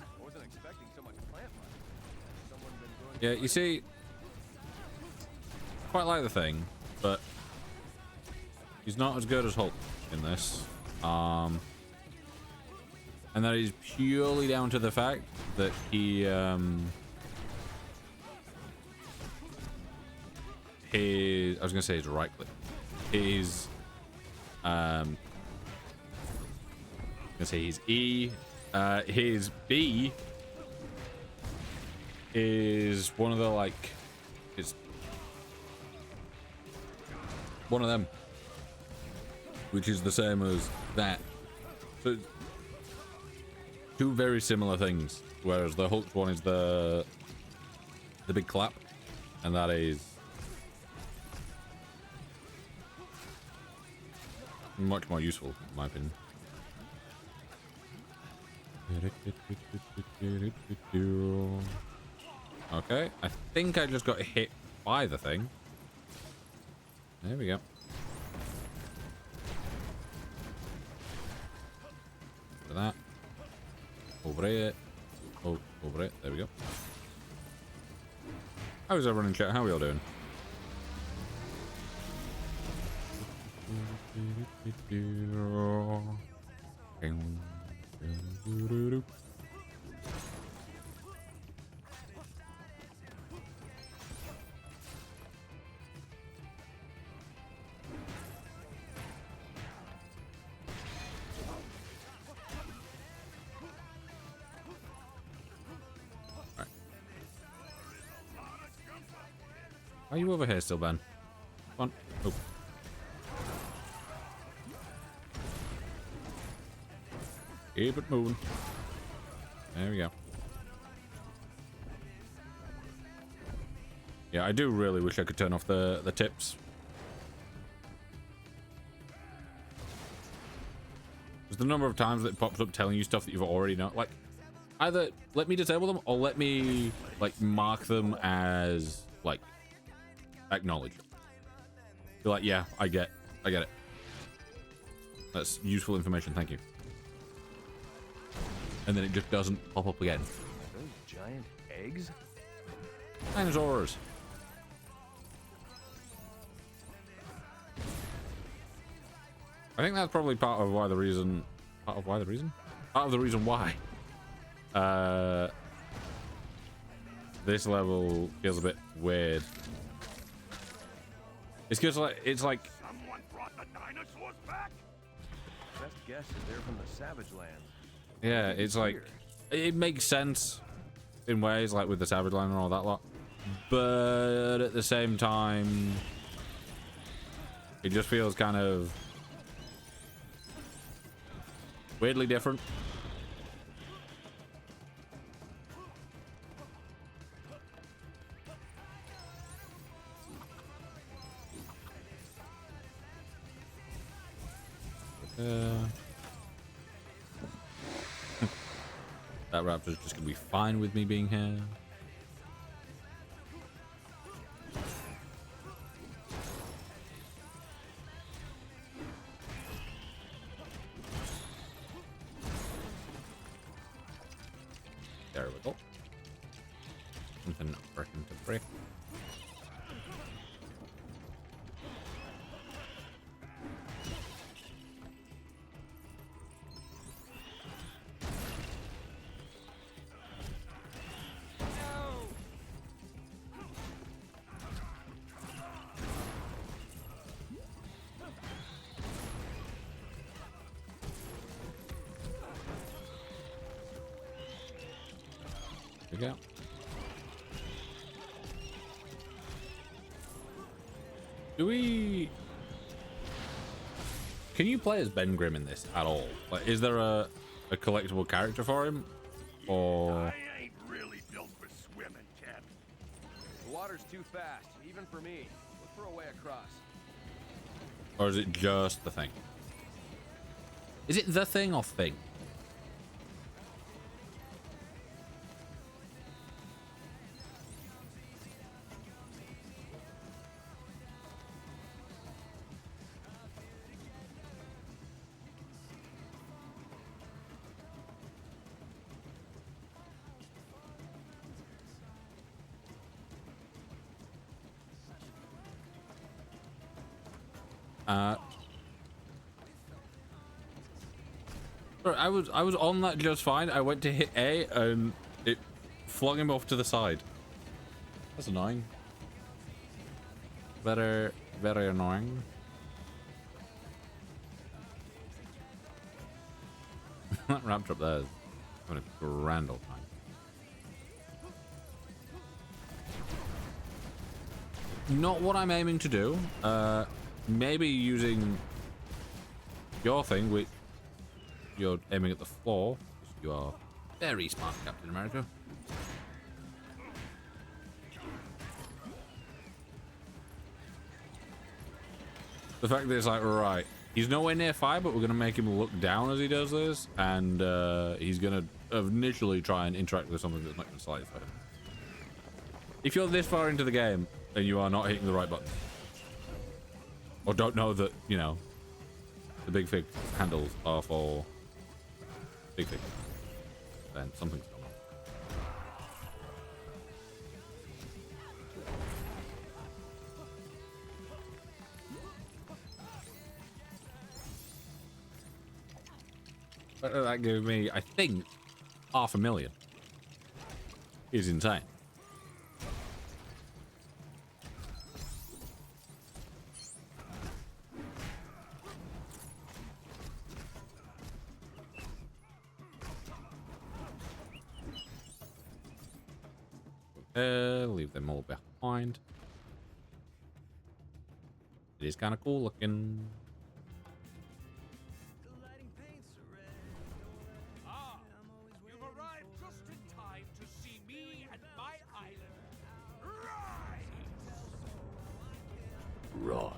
S16: I wasn't expecting so much plant life. Has someone been growing?
S1: Yeah, you see, quite like the thing, but he's not as good as Hulk in this. And that is purely down to the fact that he his I was gonna say his right click. His I'm gonna say his E, his B is one of the like, it's one of them, which is the same as that. So two very similar things. Whereas the Hulk's one is the big clap, and that is much more useful, in my opinion. Okay, I think I just got hit by the thing. There we go. For that. Over it. Oh, over it. There we go. How's everyone in chat? How are we all doing? Are you over here still, Ben? Come on. Oh. Keep it moving. There we go. Yeah, I do really wish I could turn off the tips. There's the number of times that it pops up telling you stuff that you've already know. Like, either let me disable them or let me, like, mark them as, like, acknowledged. Be like, yeah, I get it. That's useful information, thank you. And then it just doesn't pop up again.
S16: Are those giant eggs?
S1: Dinosaurs. I think that's probably part of the reason why this level feels a bit weird. It's because like
S9: Someone brought the dinosaurs back?
S16: Best guess is they're from the Savage Land.
S1: yeah, it's like it makes sense in ways, like with the Savage Land and all that lot, but at the same time it just feels kind of weirdly different. That raptor's just gonna be fine with me being here. There we go. Something breaking to break. go. Do we... Can you play as Ben Grimm in this at all? Like, is there a collectible character for him? Or...
S6: I ain't really built for swimming, Cap.
S16: The water's too fast, even for me. Look for a way across.
S1: Or is it just the thing? Is it the thing or thing? I was on that just fine. I went to hit A and it flung him off to the side. That's annoying. Very annoying. That raptor up there is having a grand old time. Not what I'm aiming to do. Maybe using your thing, which you're aiming at the floor. You are very smart, Captain America. The fact that it's like, right, he's nowhere near fire, but we're going to make him look down as he does this, and he's going to initially try and interact with something that's not going to slide for him. If you're this far into the game and you are not hitting the right button, or don't know that, you know, the big fig handles are for big fig, then something's going on. That gave me, I think, 500,000. Is insane. Leave them all behind. It is kind of cool looking.
S2: Ah, you've arrived just in time to see me and my island.
S1: Right.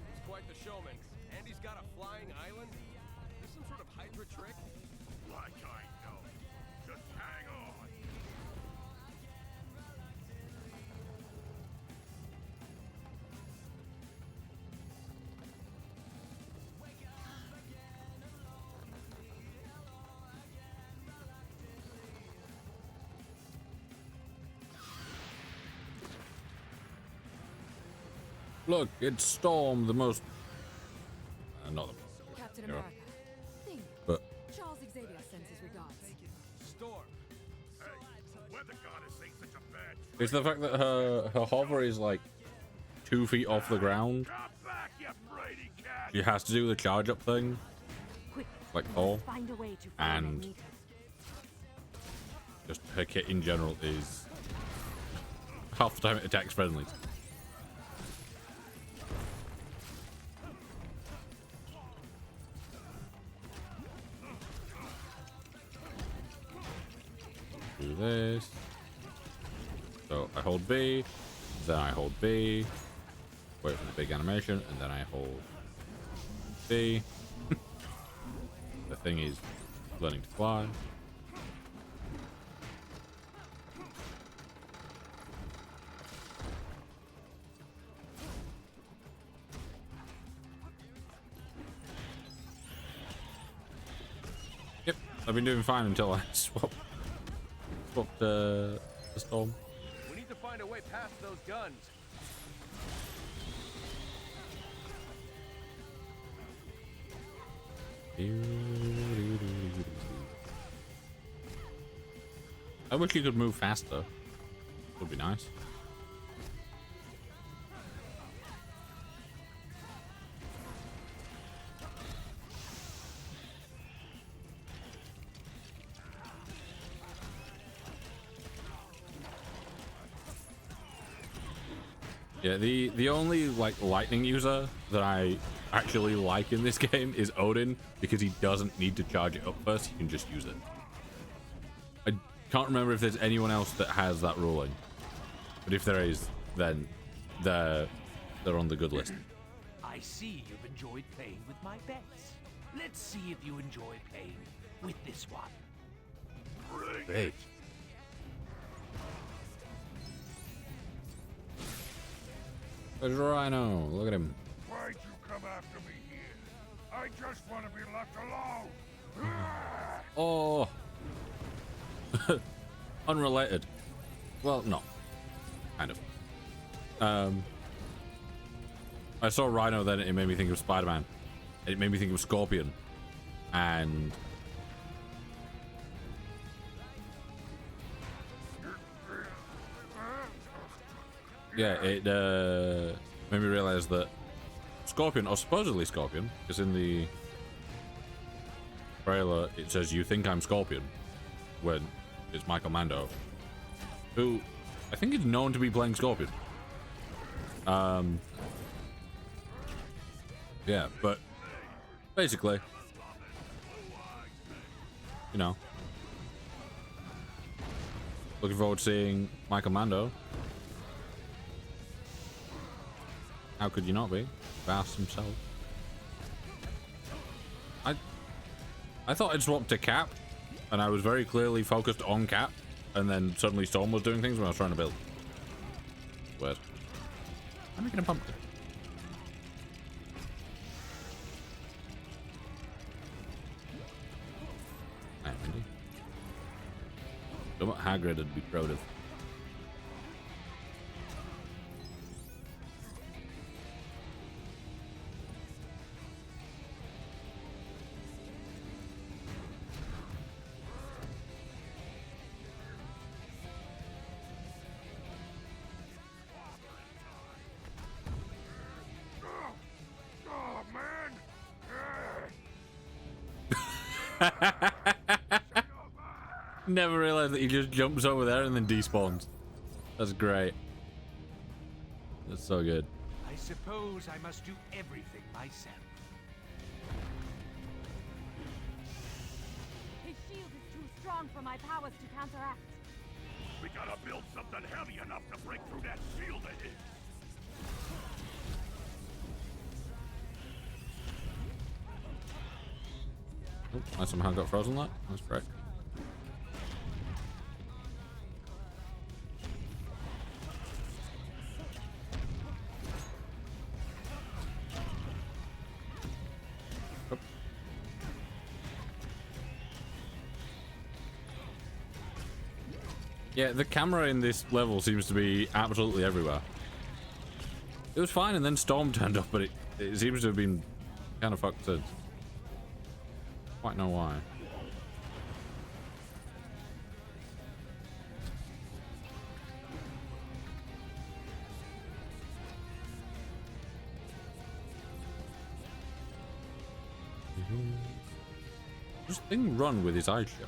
S16: He's quite the showman. And he's got a flying island? Is this some sort of Hydra trick?
S6: Like I know. Just hang on.
S1: Look, it's Storm, the most... not the most...
S17: Captain
S1: hero.
S17: America. Think.
S1: But...
S17: Charles Xavier sends his regards.
S16: Storm.
S6: Hey, weather goddess ain't such a bad
S1: It's the fact that her hover is like 2 feet off the ground.
S6: Come back, you Brady cat.
S1: She has to do the charge up thing.
S5: Quick,
S1: Like Thor.
S5: find a way to
S1: And
S5: Anita.
S1: just her kit in general is half the time it attacks friendlies. Do this. So I hold B, then I hold B, wait for the big animation, and then I hold B. The thing is learning to fly. Yep, I've been doing fine until I swapped the storm.
S16: We need to find a way past those guns.
S1: I wish you could move faster. Would be nice. Yeah, the only like lightning user that I actually like in this game is Odin, because he doesn't need to charge it up first, he can just use it. I can't remember if there's anyone else that has that ruling, but if there is, then they're on the good list.
S15: I see you've enjoyed playing with my bets. Let's see if you enjoy playing with this one.
S1: Hey. There's Rhino. Look at him.
S9: Why'd you come after me here? I just want to be left alone.
S1: Oh. Unrelated. Well, no. Kind of. I saw Rhino, then it made me think of Spider-Man. It made me think of Scorpion. And yeah, it made me realize that Scorpion, or supposedly Scorpion, because in the trailer it says "You think I'm Scorpion," when it's Michael Mando, who I think is known to be playing Scorpion. Yeah, but basically, you know, looking forward to seeing Michael Mando. How could you not be? Bass himself. I thought I'd swapped to Cap, and I was very clearly focused on Cap, and then suddenly Storm was doing things when I was trying to build. Weird. I'm making a pumpkin. What Hagrid would be proud of.
S9: Oh, man.
S1: Never realized that he just jumps over there and then despawns. That's great. That's so good.
S15: I suppose I must do everything myself.
S3: His shield is too strong for my powers to counteract.
S9: We gotta build something heavy enough to break through that shield of his.
S1: Oh, I somehow got frozen that. That's great. Yeah, the camera in this level seems to be absolutely everywhere. It was fine, and then Storm turned up, but it seems to have been kind of fucked since. Quite know why. Does this thing run with his eyes shut?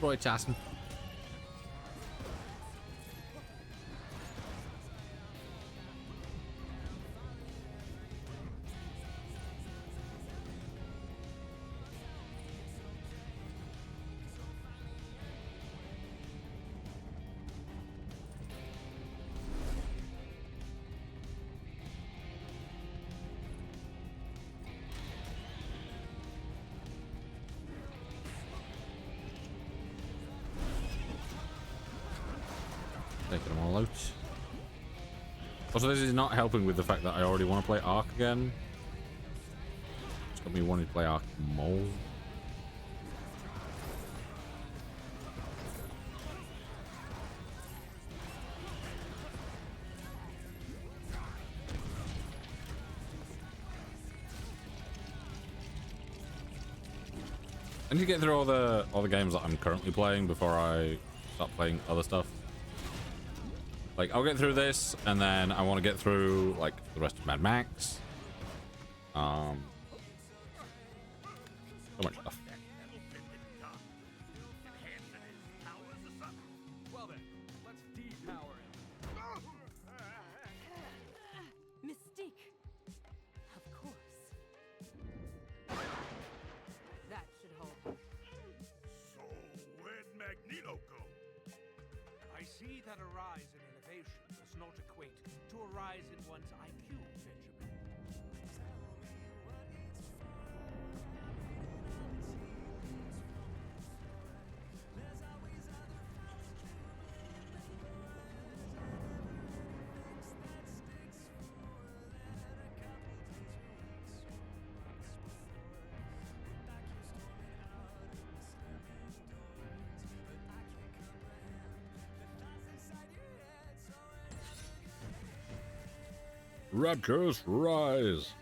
S1: Roy Tassin. Taking them all out. Also, this is not helping with the fact that I already want to play Ark again. got me wanting to play Ark more. I need to get through all the games that I'm currently playing before I start playing other stuff. Like, I'll get through this, and then I want to get through like the rest of Mad Max. So much stuff.
S16: Well then, let's depower him.
S17: Mystique. Of course. That should hold.
S9: So, where'd Magneto go?
S2: I see that a rise in innovation does not equate to a rise in one's IQ, Benjamin.
S1: Raptors rise.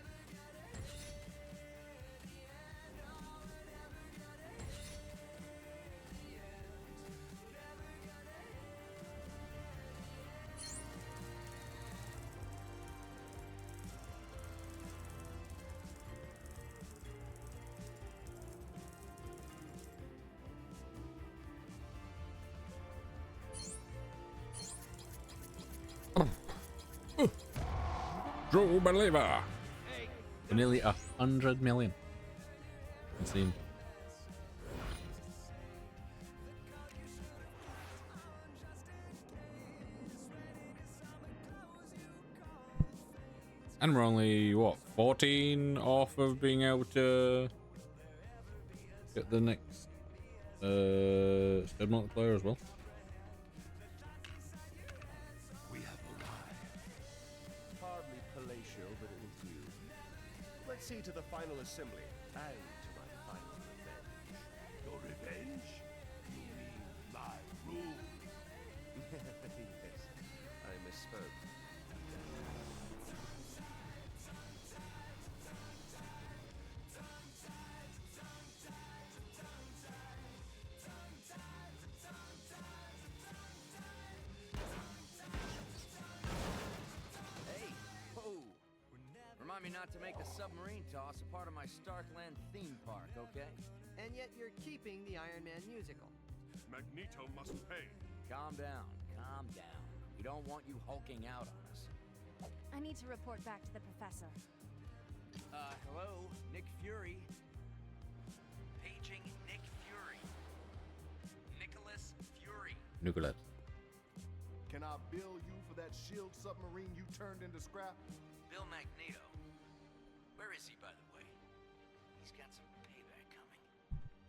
S1: True believer. Nearly 100 million. Insane. And we're only, what, 14 off of being able to get the next Stead multiplayer as well.
S6: We have arrived. Hardly palatial, but it will do. Let's see to the final assembly and to my final revenge. Your revenge? You mean my rule? Yes, I misspoke.
S7: Remind me not to make the submarine toss a part of my Starkland theme park, okay?
S4: And yet you're keeping the Iron Man musical.
S9: Magneto must pay.
S7: Calm down, calm down. We don't want you hulking out on us.
S11: I need to report back to the professor.
S7: Hello, Nick Fury.
S2: Paging Nick Fury. Nicholas Fury.
S1: Nicholas.
S6: Can I bill you for that shield submarine you turned into scrap?
S7: Bill Magneto. Where is he, by the way? He's got some payback coming.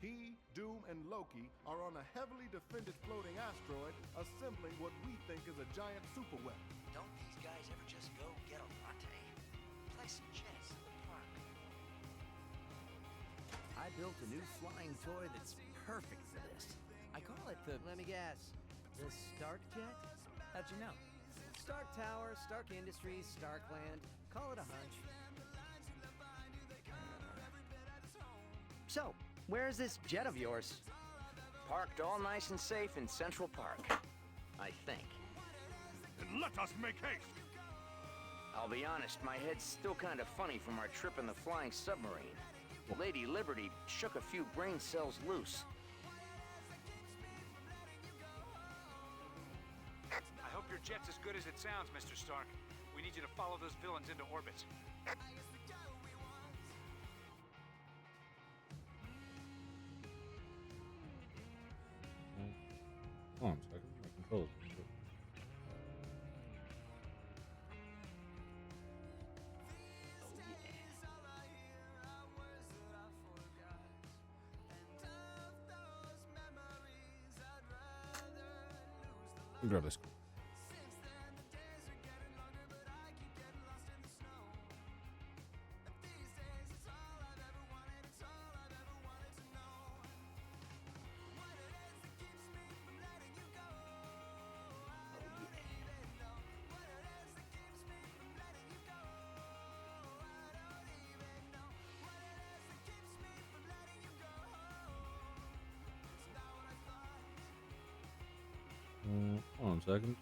S6: He, Doom, and Loki are on a heavily defended floating asteroid assembling what we think is a giant superweapon.
S7: Don't these guys ever just go get a latte? Play some chess in the park. I built a new flying toy that's perfect for this. I call it the...
S4: Let me guess. The Stark Jet?
S7: How'd you know?
S4: Stark Tower, Stark Industries, Starkland. Call it a hunch. So, where's this jet of yours?
S7: Parked all nice and safe in Central Park. I think.
S9: Then let us make haste.
S7: I'll be honest, my head's still kind of funny from our trip in the flying submarine. Lady Liberty shook a few brain cells loose.
S2: I hope your jet's as good as it sounds, Mr. Stark. We need you to follow those villains into orbit.
S1: Hold on a second. My controls. Grab this. Hold on a second.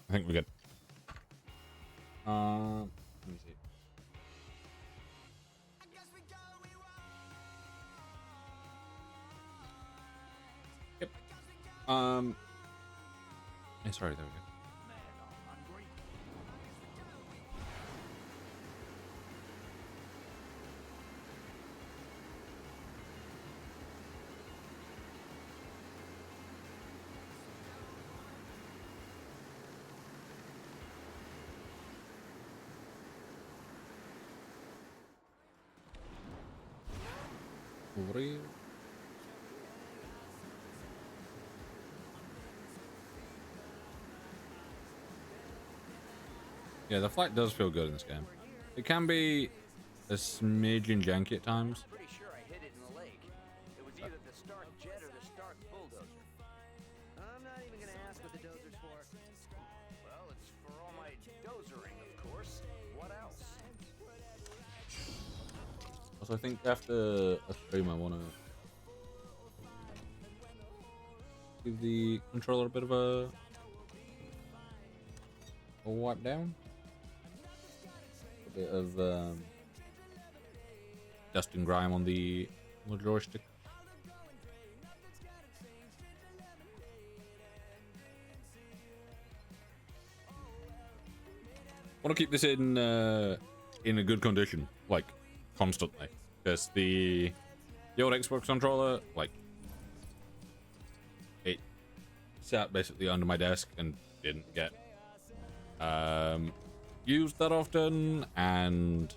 S1: I think we're good. Let me see. Yep. Yeah, sorry, there we go. Real. Yeah, the flight does feel good in this game. It can be a smidgen janky at times.
S7: Pretty sure I hit it in the lake. It was either the Stark jet or the Stark bulldozer.
S4: I'm not even gonna ask what the dozer's for.
S7: Well, it's for all my dozering, of course. What else?
S1: Also, I think after a stream, I want to give the controller a bit of a wipe down. A bit of dust and grime on the joystick. Want to keep this in a good condition, like constantly, because the old Xbox controller, like, it sat basically under my desk and didn't get used that often, and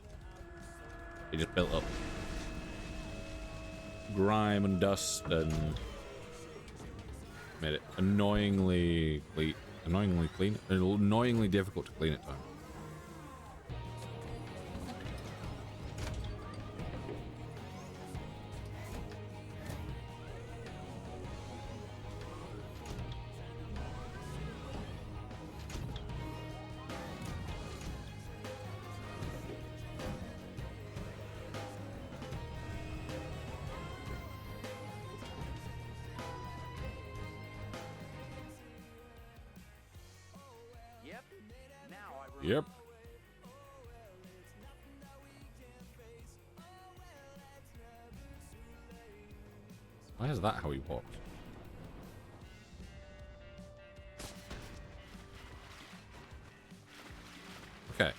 S1: it just built up grime and dust and made it annoyingly difficult to clean at times. Yep. Why is that how he walks? Okay.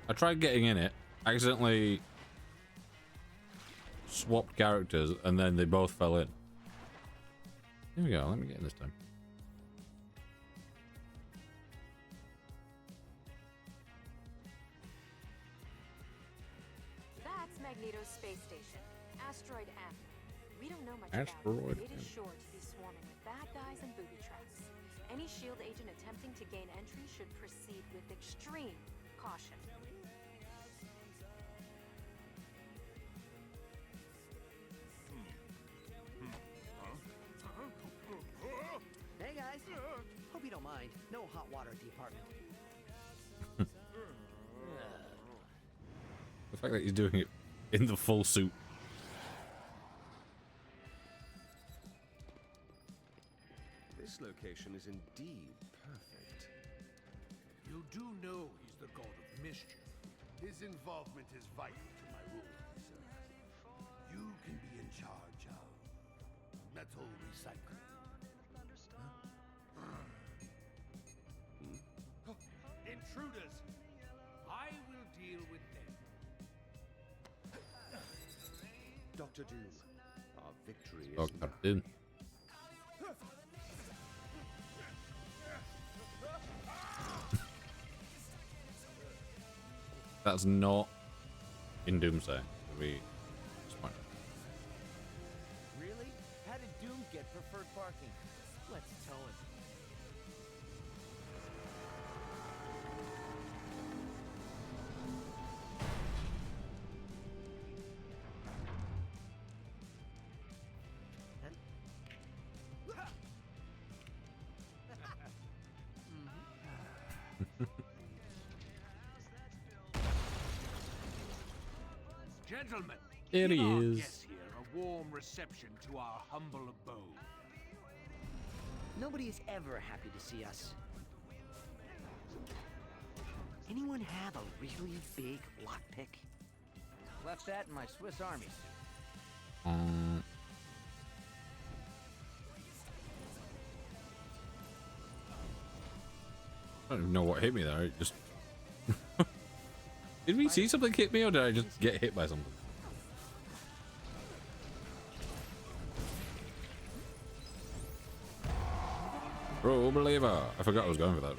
S1: I tried getting in it, accidentally swapped characters, and then they both fell in. Here we go, let me get in this time.
S3: Magneto's space station, Asteroid M. We don't know much
S1: Asteroid
S3: about it, but it is
S1: M.
S3: sure to be swarming with bad guys and booby traps. Any SHIELD agent attempting to gain entry should proceed with extreme caution.
S4: Hey guys, hope you don't mind. No hot water department.
S1: The fact that he's doing it in the full suit.
S14: This location is indeed perfect.
S10: You do know he's the god of mischief. His involvement is vital to my rule, sir. You can be in charge of metal recycling. Intruders! I will deal with them.
S14: Dr. Doom, our victory is
S1: Dr.
S14: now.
S1: Doom. That's not in Doomsday. We
S4: Really? How did Doom get preferred parking? Let's tow him.
S10: Gentlemen,
S1: There he
S10: give our
S1: is.
S10: guests here a
S12: warm reception to our humble abode.
S4: Nobody is ever happy to see us. Anyone have a really big lockpick?
S7: Left that in my Swiss Army.
S1: I don't even know what hit me there. It just did we see something hit me, or did I just get hit by something? Bro, believer. I forgot I was going for that.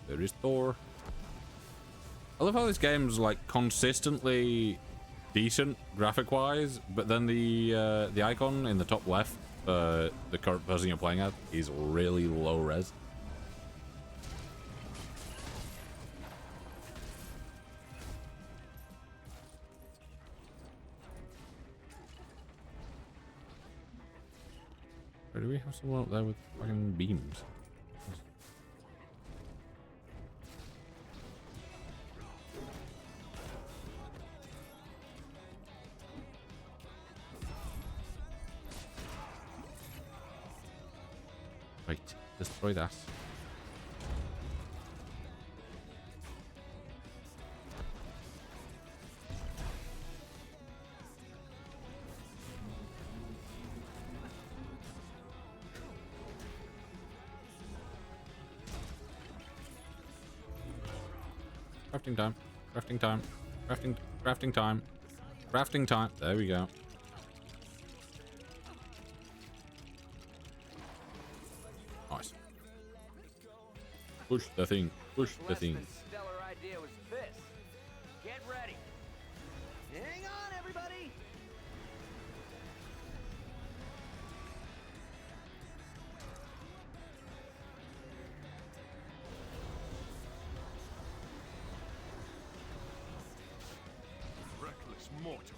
S1: There is Thor. I love how this game's like consistently decent graphic-wise, but then the icon in the top left, the current person you're playing as, is really low res. Or do we have someone up there with fucking beams? Right, destroy that. Crafting time. Crafting time. Crafting time. Crafting time. There we go. Nice. Push the thing. Push the thing.
S7: Stellar idea was this. Get ready.
S4: Hang on, everybody!
S9: Reckless mortals.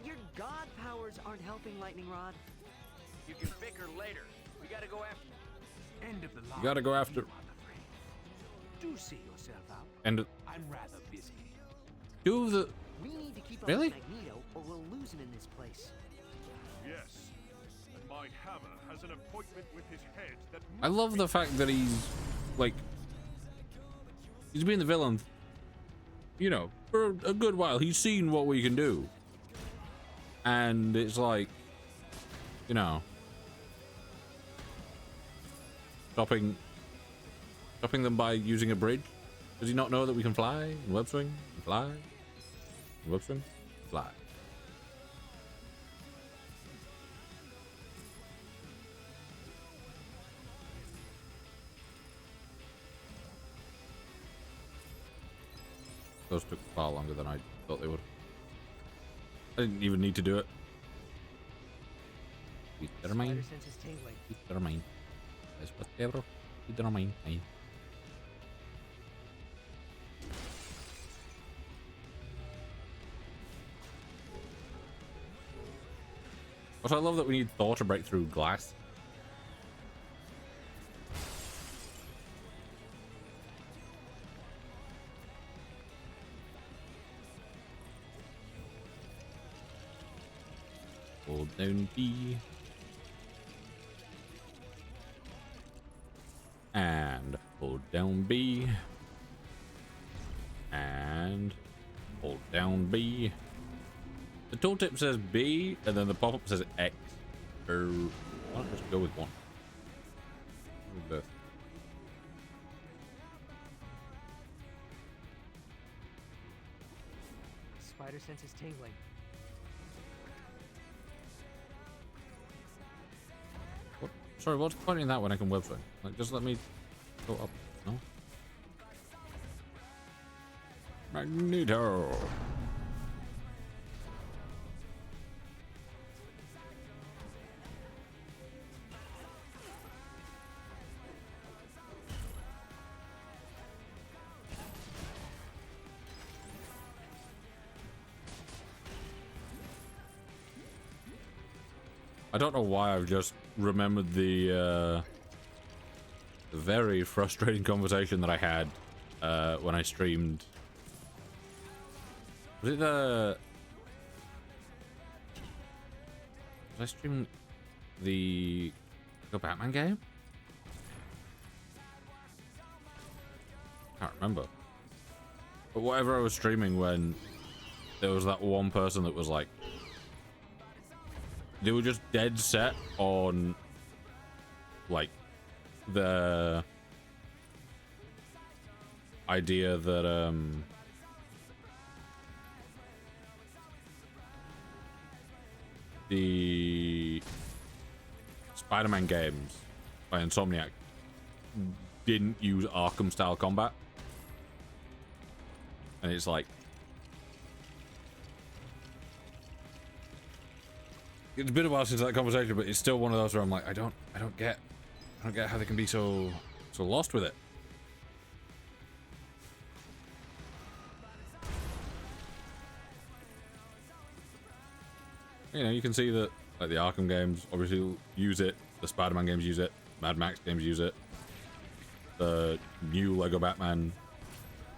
S4: Your god powers aren't helping, Lightning Rod.
S7: You can bicker later. We gotta go after.
S12: End of the line.
S1: You gotta go after.
S12: Do see yourself out.
S1: And
S12: I'm rather busy.
S1: two of the.
S4: We need to keep up
S1: Really?
S4: with Magneto, or we'll lose him in this place.
S9: Yes. And my hammer has an appointment with his head that
S1: I love the fact that he's like he's been the villain, you know, for a good while. He's seen what we can do, and it's like, you know, stopping them by using a bridge. Does he not know that we can fly and web swing and fly and web swing, fly? Those took far longer than I thought they would. I didn't even need to do it. With their mind.
S4: Spider sense is tingling.
S1: With their mind. That's whatever. With their mind. Aye. Also, I love that we need Thor to break through glass. Hold down B. And hold down B. And hold down B. The tooltip says B, and then the pop-up says X. Or why not just go with one? Both.
S4: Spider sense is tingling.
S1: What? Sorry, what's the point in that when I can web swing? Like, just let me go up. No? Magneto. I don't know why I've just remembered the very frustrating conversation that I had when I streamed Was it the... Was I streaming the Batman game? Can't remember. But whatever I was streaming when there was that one person that was like... They were just dead set on... like... the... idea that, the Spider-Man games by Insomniac didn't use Arkham style combat, and it's like it's been a while since that conversation, but it's still one of those where I'm like, I don't get how they can be so lost with it. You know, you can see that like the Arkham games obviously use it, the Spider-Man games use it, Mad Max games use it, the new Lego Batman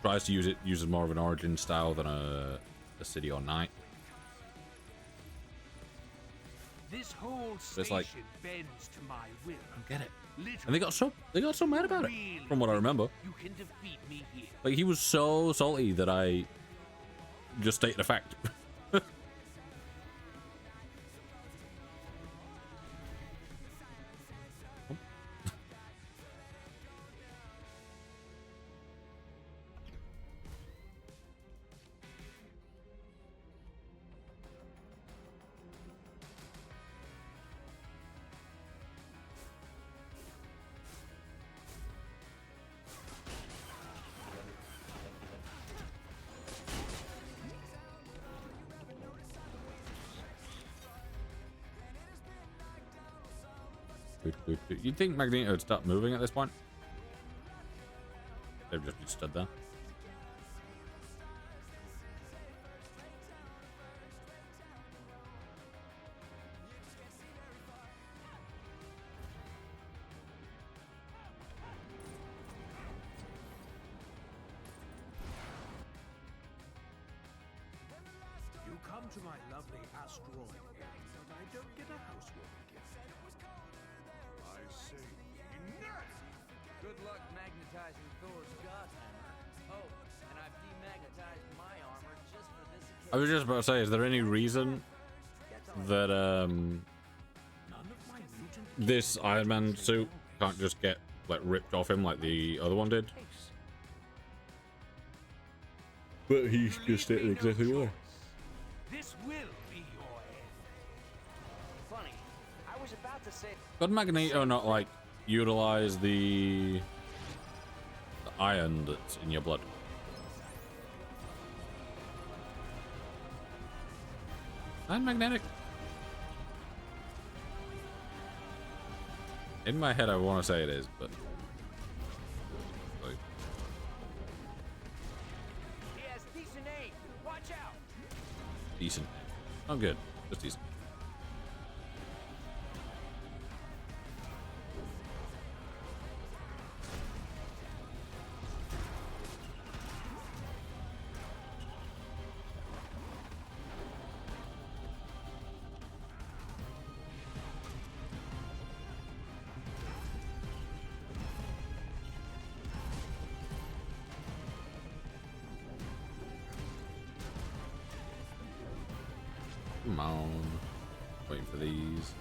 S1: tries to use it, uses more of an origin style than a city or night.
S12: This whole
S1: It's
S12: station
S1: like,
S12: bends to my will.
S1: I get it. And they got so mad about it, from what I remember.
S12: You can defeat me here.
S1: Like, he was so salty that I just stated a fact. You'd think Magneto would start moving at this point. They've just stood there.
S12: You come to my lovely asteroid, but I don't get a housewarming gift. I say enough!
S7: Good luck magnetizing Thor's god hammer. Oh, and I've demagnetized my armor just for this occasion.
S1: I was just about to say, is there any reason that this Iron Man suit can't just get like ripped off him like the other one did? But he's just it exactly why.
S12: This will be your end.
S7: Funny, I was about to say.
S1: Could Magneto not like utilize the iron that's in your blood? I'm magnetic. In my head, I want to say it is, but like,
S7: He has decent aim. Watch out.
S1: decent. Oh, good. Just decent. Come on. Waiting for these.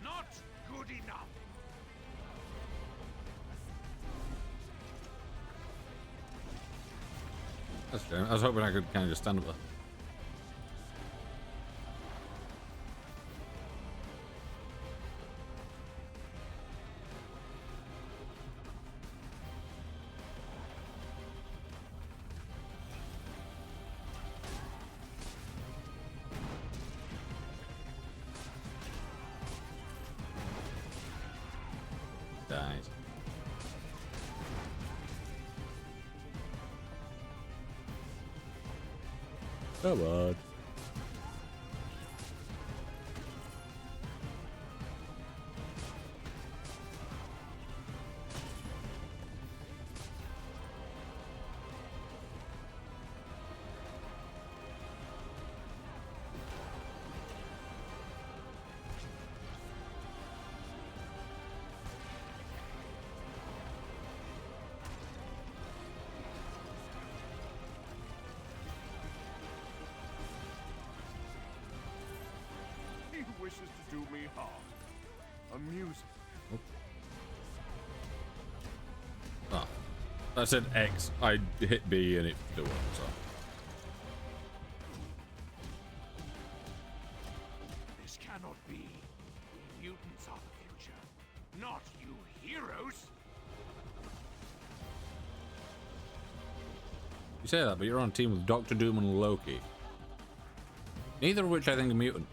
S12: Not good enough.
S1: That's true. I was hoping I could kind of just stand up there. Come on.
S9: He wishes to do me harm. Amusing.
S1: Oh. I said X. I hit B and it still worked, so.
S12: This cannot be. Mutants are the future, not you heroes.
S1: You say that, but you're on a team with Doctor Doom and Loki. Neither of which I think are mutant.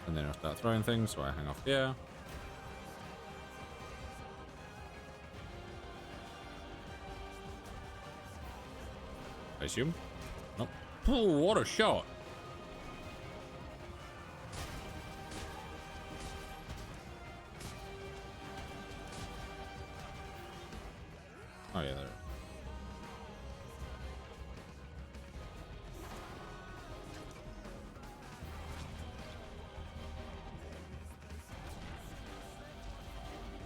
S1: And then I'll start throwing things, so I hang off here. I assume? Nope. Oh, what a shot! Oh yeah, there.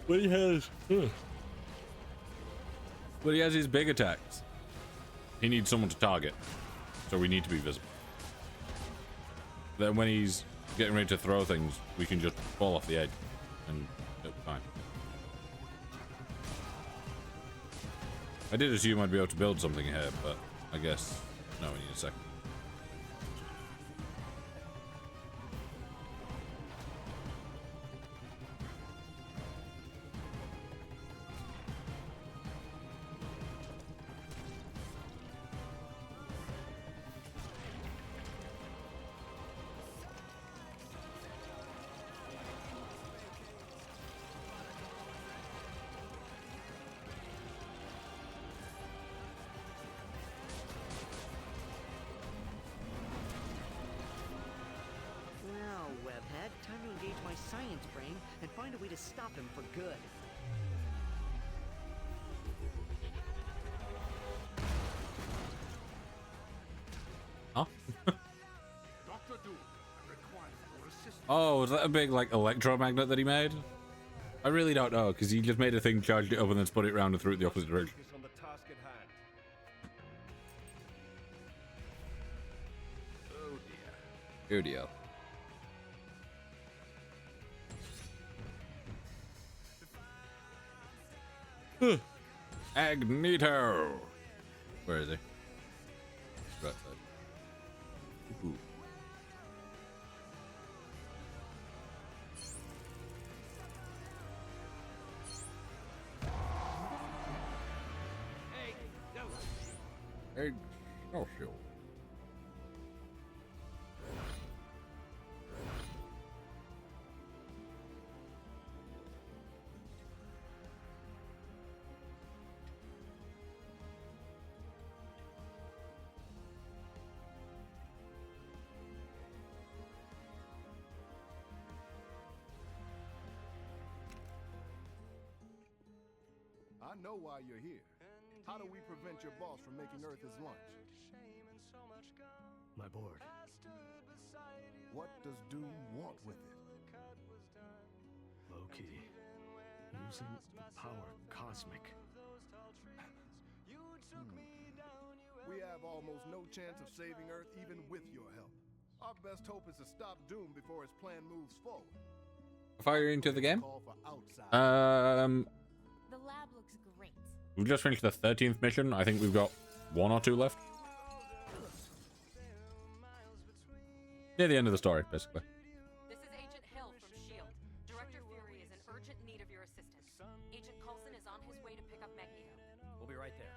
S1: But he has. But he has his big attacks. He needs someone to target, so we need to be visible. Then when he's getting ready to throw things, we can just fall off the edge, and it'll be fine. I did assume I'd be able to build something here, but I guess no. We need a second.
S18: Now, Webhead, time to engage my science brain and find a way to stop him for good.
S1: Huh?
S12: Dr. Doom, I require your assistance.
S1: Oh, was that a big, like, electromagnet that he made? I really don't know, because he just made a thing, charged it up, and then spun it around and threw it the opposite direction.
S14: Focus on the task at hand.
S12: Oh dear.
S1: Oh dear. Agnito! Where is he? Right side. Ooh.
S12: Hey, no.
S1: Egg snowshoe.
S9: I know why you're here. How do we prevent your boss from making Earth his lunch?
S14: My board.
S9: What does Doom want with it?
S14: Loki. Using power cosmic.
S9: We have almost no chance of saving Earth even with your help. Our best hope is to stop Doom before his plan moves forward.
S1: Fire into the game?
S9: Call for outside.
S3: The lab looks great.
S1: We've just finished the 13th mission. I think we've got 1 or 2 left. Near the end of the story, basically.
S17: This is Agent
S3: Agent Coulson is on his way to pick up Magneto.
S12: We'll be right there.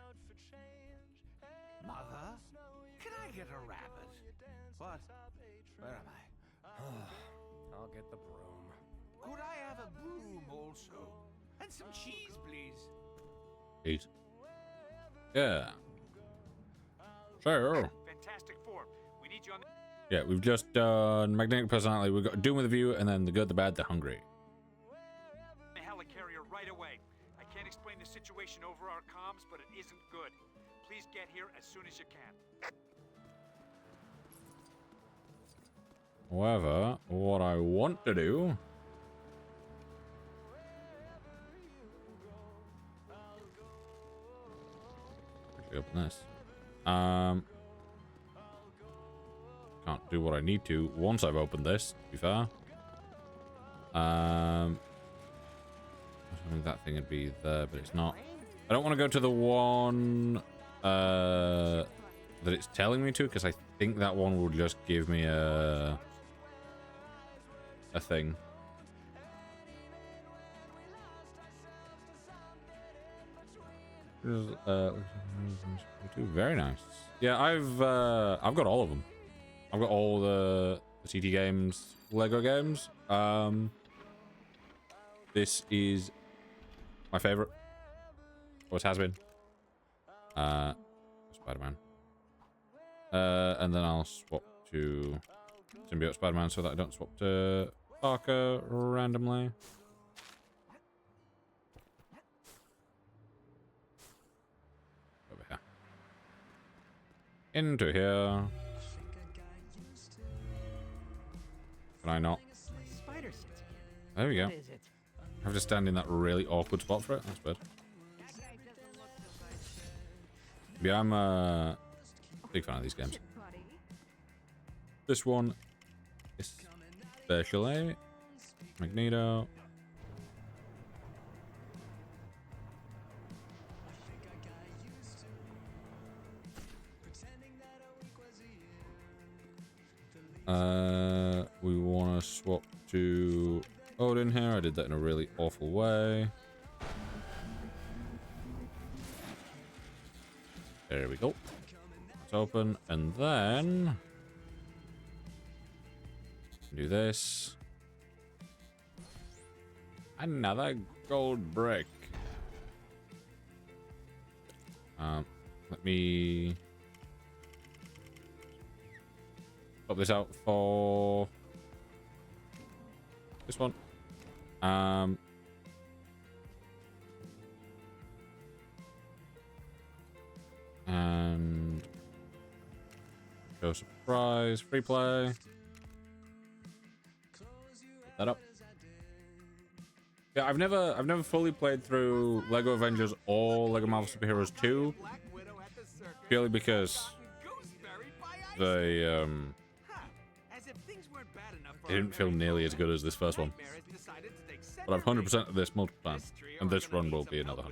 S12: Mother? Can I get a rabbit? What? Where am I?
S16: I'll get the broom.
S12: Could I have a broom also? And some cheese, please.
S1: Cheese. Yeah. Sure.
S2: Fantastic Four. We need you on the...
S1: Yeah, we've just done Magnetic Personality. We've got Doom with a View, and then The Good, the Bad, the Hungry.
S2: helicarrier right away. I can't explain the situation over our comms, but it isn't good. Please get here as soon as you can.
S1: However, what I want to do... Open this. Can't do what I need to once I've opened this, to be fair. I mean, that thing would be there, but it's not. I don't want to go to the one that it's telling me to, because I think that one will just give me a thing. Very nice. Yeah, I've got all of them. I've got all the CT games, Lego games. This is my favorite. Always has been. Spider-Man. And then I'll swap to Symbiote Spider-Man so that I don't swap to Parker randomly. Over here. Into here. Can I not?
S18: Spider sense again.
S1: There we go.
S18: What is it?
S1: I have to stand in that really awkward spot for it. That's bad. Yeah, I'm a big fan of these games. This one, especially Magneto. We want to swap to Odin here. I did that in a really awful way. There we go. It's open, and then do this. Another gold brick. Let me pop this out for this one. And show surprise, free play. Put that up. Yeah, I've never fully played through Lego Avengers or Lego Marvel Superheroes 2, purely because they didn't feel nearly as good as this first one. But I've 100% of this multiple times, and this run will be another 100%.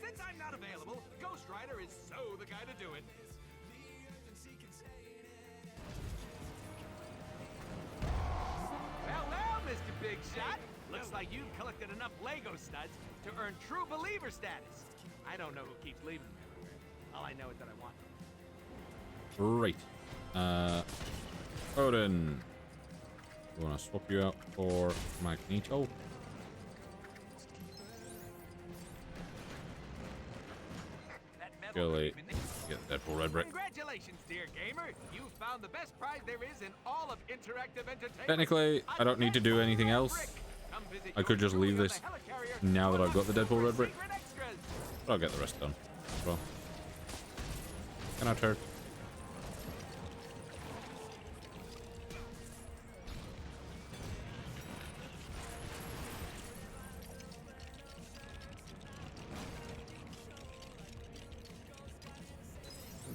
S12: Since I'm not available, Ghost Rider is so the guy to do it. Well, Mr. Big Shot. Looks like you've collected enough Lego studs to earn true believer status. I don't know who keeps leaving them everywhere. All I know is that I want them.
S1: Great. Odin. We want to swap you out for Magneto. Really get Deadpool red brick.
S12: Congratulations, dear gamer. You found the best prize there is in all of interactive entertainment.
S1: Technically, I don't need to do anything else. I could just leave this now that I've got the Deadpool red brick. But I'll get the rest done as well. Can I turn?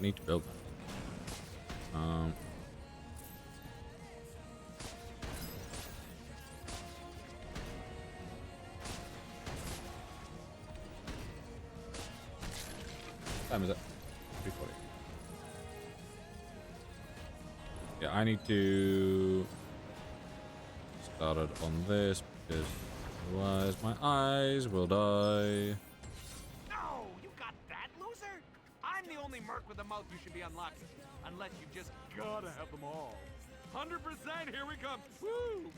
S1: Need to build that. What time is it? 3:40. Yeah, I need to start it on this because otherwise my eyes will die.
S12: No, you got that, loser? I'm the only merc with a mouth you should be unlocking. Unless you just gotta have them all. 100%, here we come. Woo!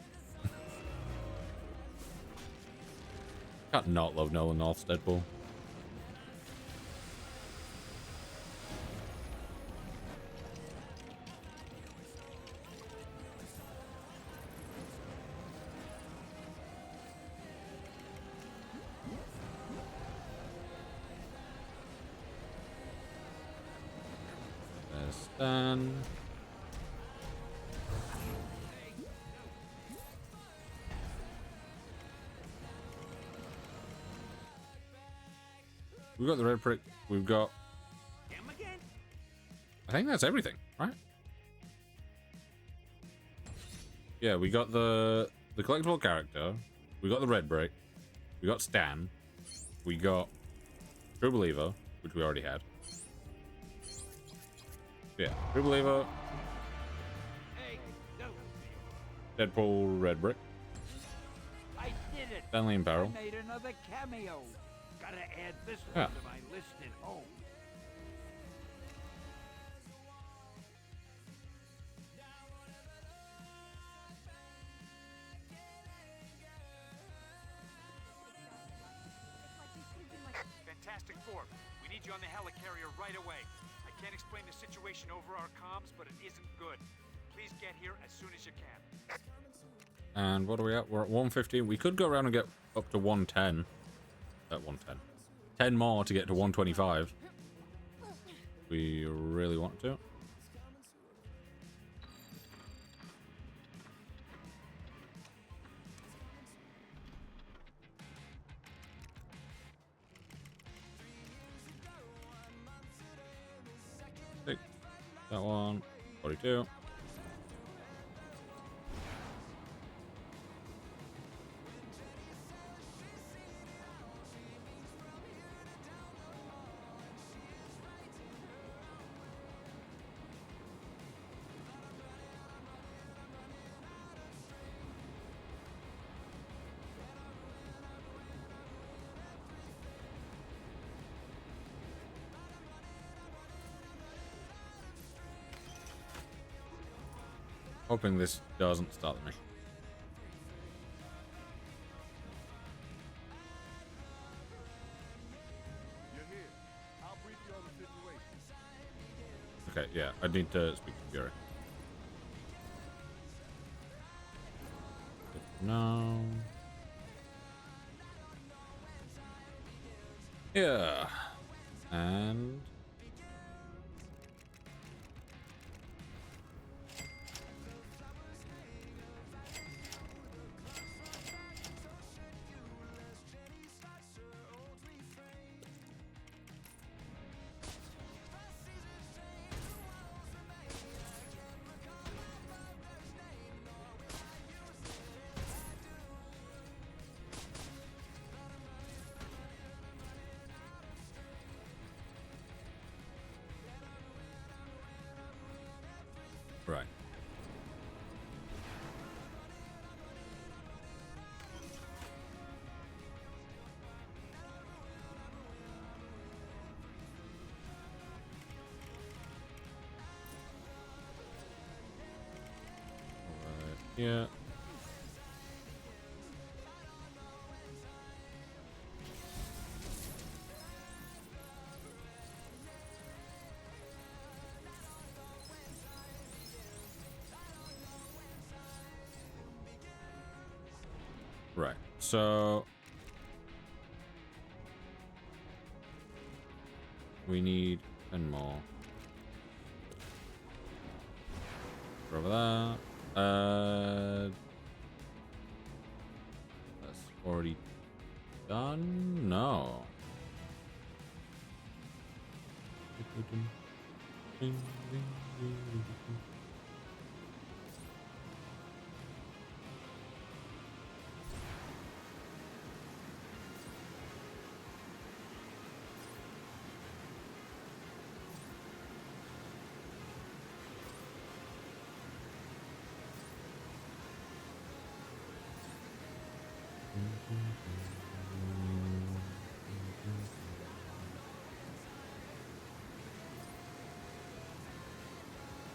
S1: Can't not love Nolan North's Deadpool. There's Stan. We've got the red prick. We've got... I think that's everything, right? Yeah, we got the collectible character. We got the red brick. We got Stan. We got True Believer, which we already had. Yeah, True Believer. Deadpool, red brick.
S12: I did it.
S1: Stanley and Barrel.
S12: I made another cameo. Gotta add this
S1: Yeah.
S12: one to my list at home.
S2: Fantastic Four, we need you on the helicarrier right away. I can't explain the situation over our comms, but it isn't good. Please get here as soon as you can.
S1: And what are we at? We're at 115. We could go around and get up to 110. At 110. 10 more to get to 125. We really want to. Take that one. 42. Hoping this doesn't start me.
S9: You're here. I'll brief you on the situation.
S1: Okay, yeah, I need to speak to Fury. No. Yeah. And... Right. Yeah. Right. So we need 10 more. Over there. That's already done? No.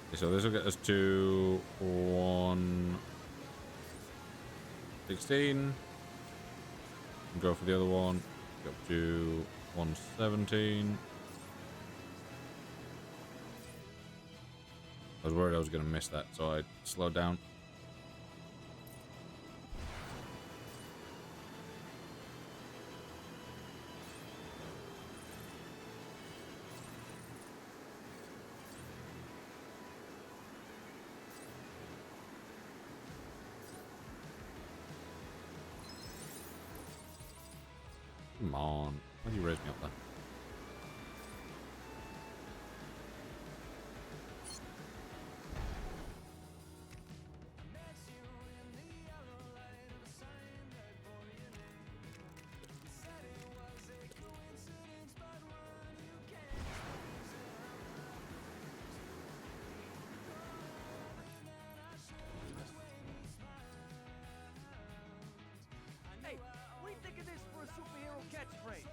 S1: Okay, so this will get us to 116. And go for the other one. Go up to 117. I was worried I was going to miss that, so I slowed down. Come on. Why did you raise me up there?
S4: Hey, what do you think of this for a superhero catchphrase?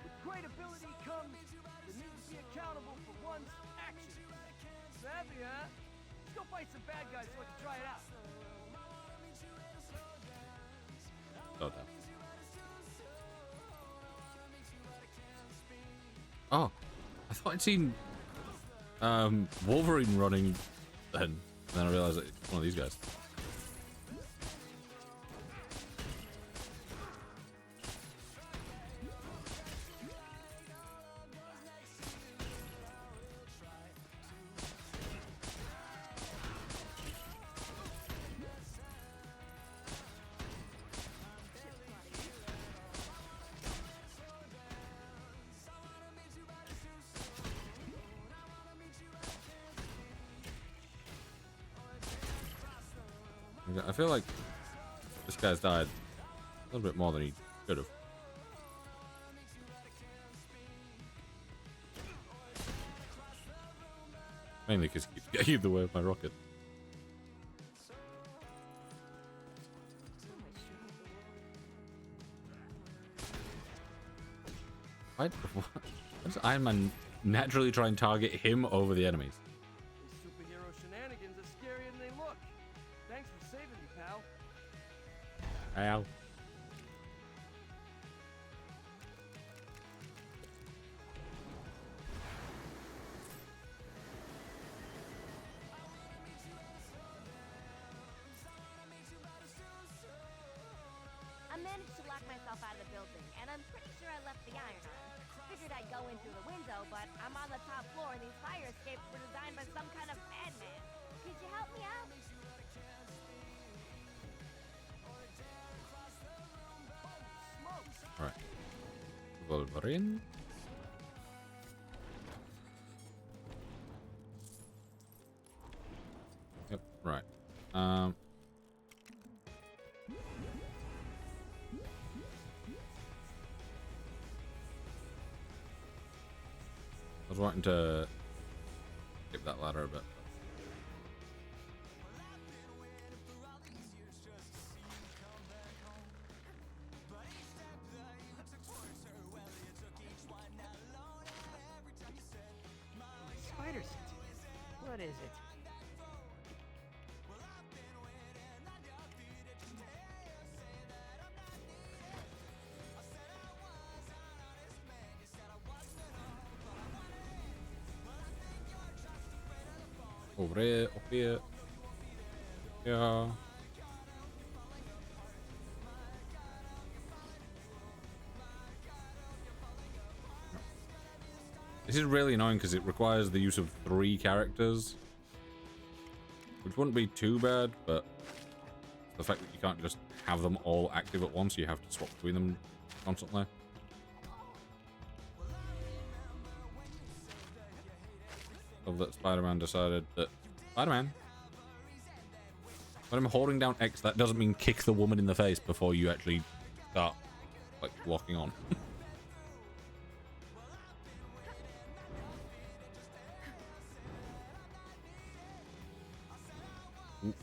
S4: With great ability comes the need to be accountable for one's actions. Savvy, huh? Let's go fight some bad guys so I can try it out.
S1: Okay. Oh, I thought I'd seen Wolverine running then. And then I realized that it's one of these guys. I feel like this guy's died a little bit more than he could have. Mainly because he keeps getting in the way of my rocket. Why does Iron Man naturally try and target him over the enemies?
S4: These superhero shenanigans are scarier than they look. Thanks for saving me, pal.
S1: Ow.
S11: I managed to lock myself out of the building, and I'm pretty sure I left the iron on. Figured I'd go in through the window, but I'm on the top floor, and these fire escapes were designed by some kind of madman. Could you help me out?
S1: Alright. Wolverine. Yep, right. I was wanting to skip that ladder a bit.
S18: Spider sense. What is it?
S1: Over here, up here. Yeah. This is really annoying because it requires the use of 3 characters, which wouldn't be too bad, but the fact that you can't just have them all active at once, you have to swap between them constantly. Love that Spider-Man decided that Spider-Man, when I'm holding down X, that doesn't mean kick the woman in the face before you actually start like locking on.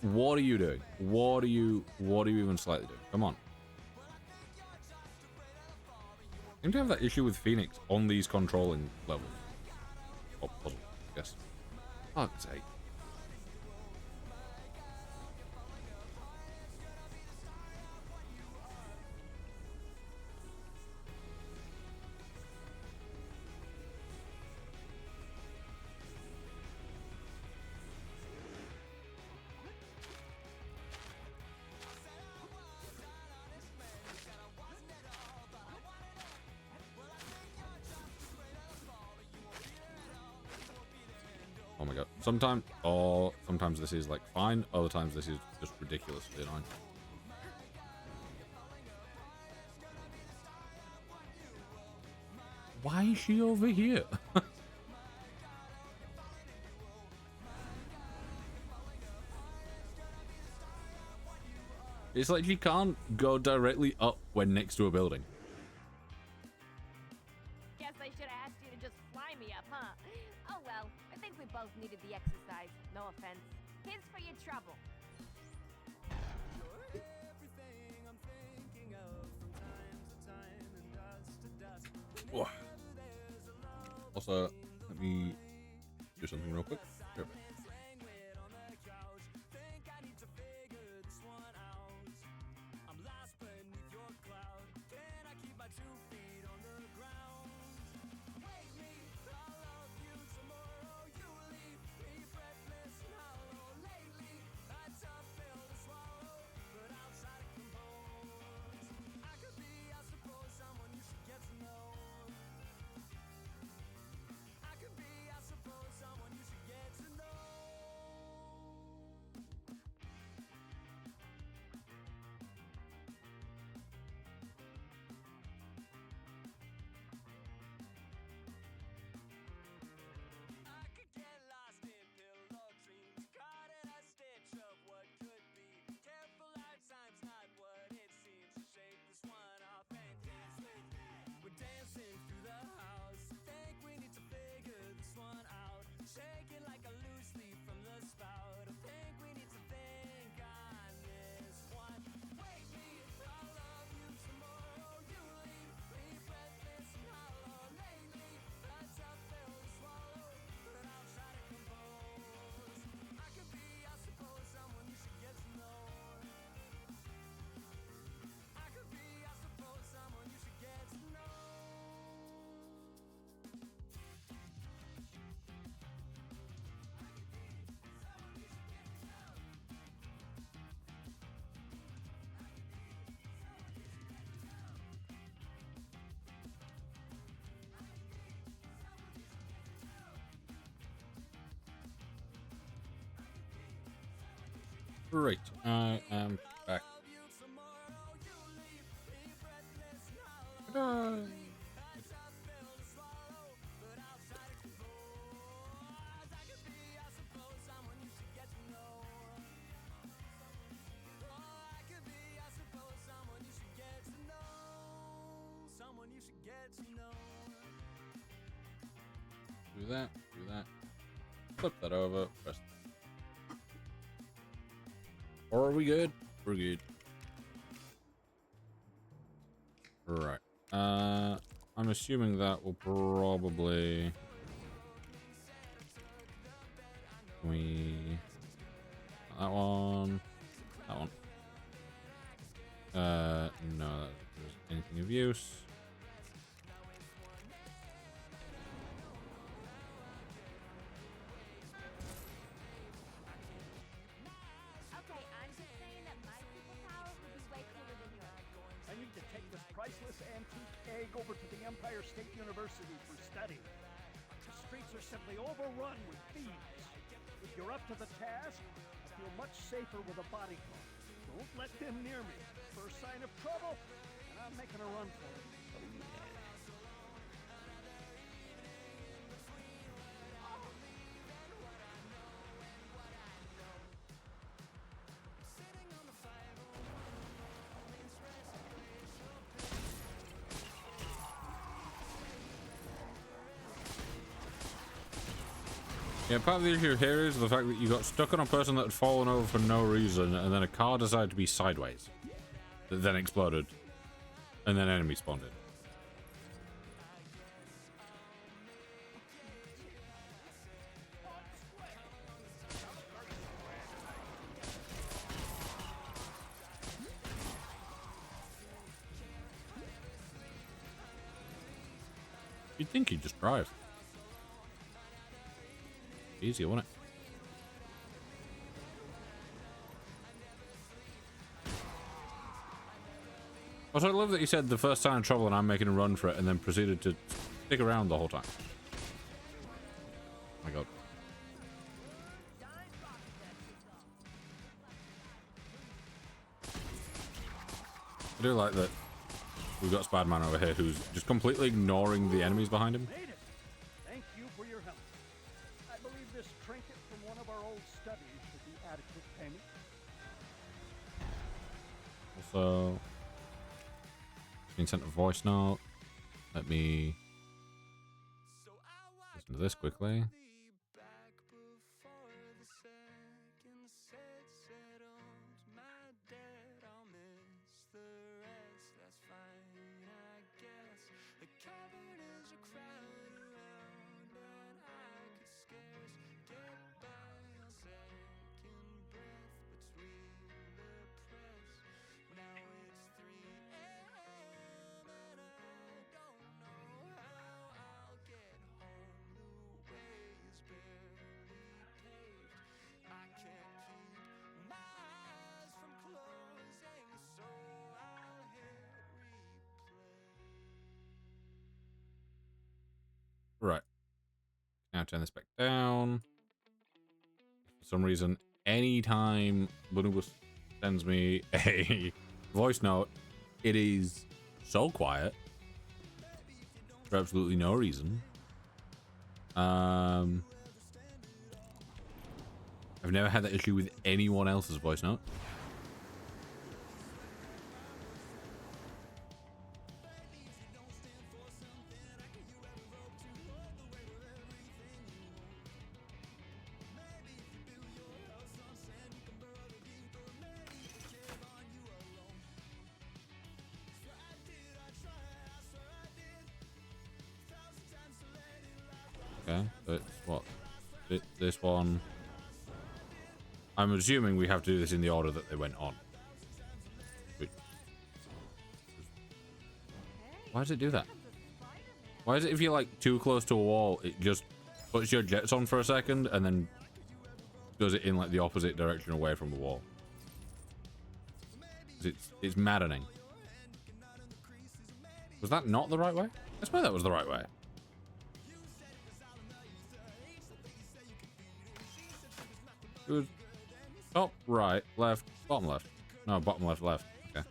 S1: What are you doing? What are you even slightly doing? Come on. seem to have that issue with Phoenix on these controlling levels. Or puzzle, I guess. Fuck's sake. Oh my god. Sometimes this is like fine, other times this is just ridiculously annoying. Why is she over here? It's like she can't go directly up when next to a building.
S11: Guess I should have asked you to just fly me up, huh? Oh well, I think we both needed the exercise. No offense. Here's for your trouble.
S1: Whoa. Also, let me do something real quick. Here. Right, I am back. Ta-da! Do that, flip that over, press that. Or are we good? We're good. Right. I'm assuming that will probably... That one. That one. No, that isn't anything of use.
S10: Priceless antique egg over to the Empire State University for study. The streets are simply overrun with thieves. If you're up to the task, I feel much safer with a bodyguard. Don't let them near me. First sign of trouble, and I'm making a run for it.
S1: Yeah, part of the issue here is the fact that you got stuck on a person that had fallen over for no reason, and then a car decided to be sideways. That then exploded. And then enemies spawned in. You'd think he'd just drive. Easier, wouldn't it? Also, I love that he said the first sign of trouble and I'm making a run for it, and then proceeded to stick around the whole time. Oh my god. I do like that we've got Spider-Man over here who's just completely ignoring the enemies behind him.
S10: Thank you for your help. I believe this trinket from one of our old studies should be adequate payment.
S1: Also, being sent a voice note. Let me listen to this quickly. Right. Now turn this back down. For some reason, anytime Bonobus sends me a voice note, it is so quiet for absolutely no reason. I've never had that issue with anyone else's voice note. Okay, so it's what? This one. I'm assuming we have to do this in the order that they went on. Why does it do that? Why is it if you're like too close to a wall, it just puts your jets on for a second and then does it in like the opposite direction away from the wall? It's maddening. Was that not the right way? I swear that was the right way. It was top, right, left, bottom left. No, bottom left, left. Okay.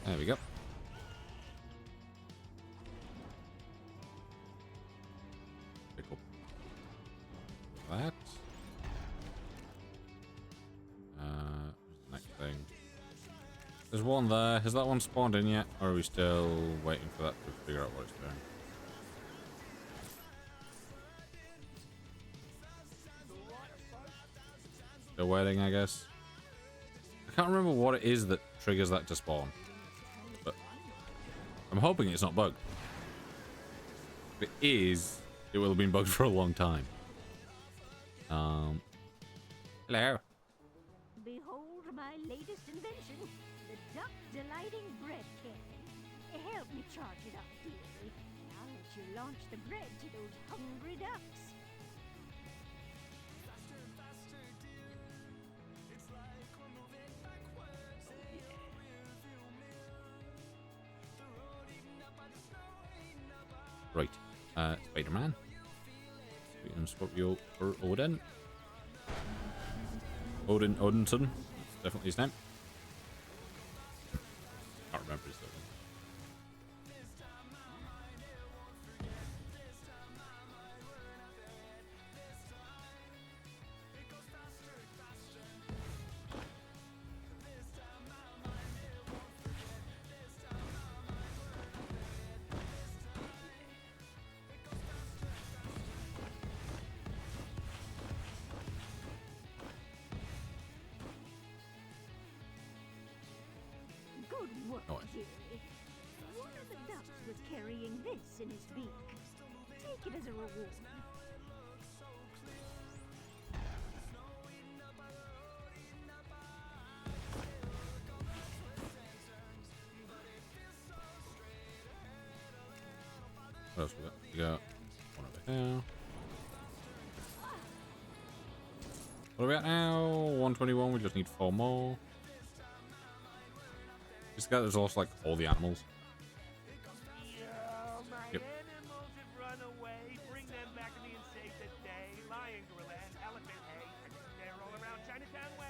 S1: There we go. That. Next thing. There's one there. Has that one spawned in yet? Or are we still waiting for that to figure out what it's doing? Still waiting, I guess. I can't remember what it is that triggers that to spawn. But I'm hoping it's not bugged. If it is, it will have been bugged for a long time. Hello.
S5: Behold my latest invention, the duck delighting bread cannon. Help me charge it up, dearie. I'll let you launch the bread to those hungry ducks.
S1: Right. Spider-Man. We can swap you for Odin. Odinson. That's definitely his name. Can't remember his name.
S5: Good work,
S1: noise.
S5: dearie. One of the ducks was carrying this in his beak. Take it as a reward.
S1: What else we got? We got one over here. What are we at now? 121. We just need 4 more. This guy that's also like all the animals.
S4: My
S1: Yep.
S4: animals have run away. Bring them back to me and save the day. Lion, gorilla, and elephant, hey. They're all around Chinatown Way.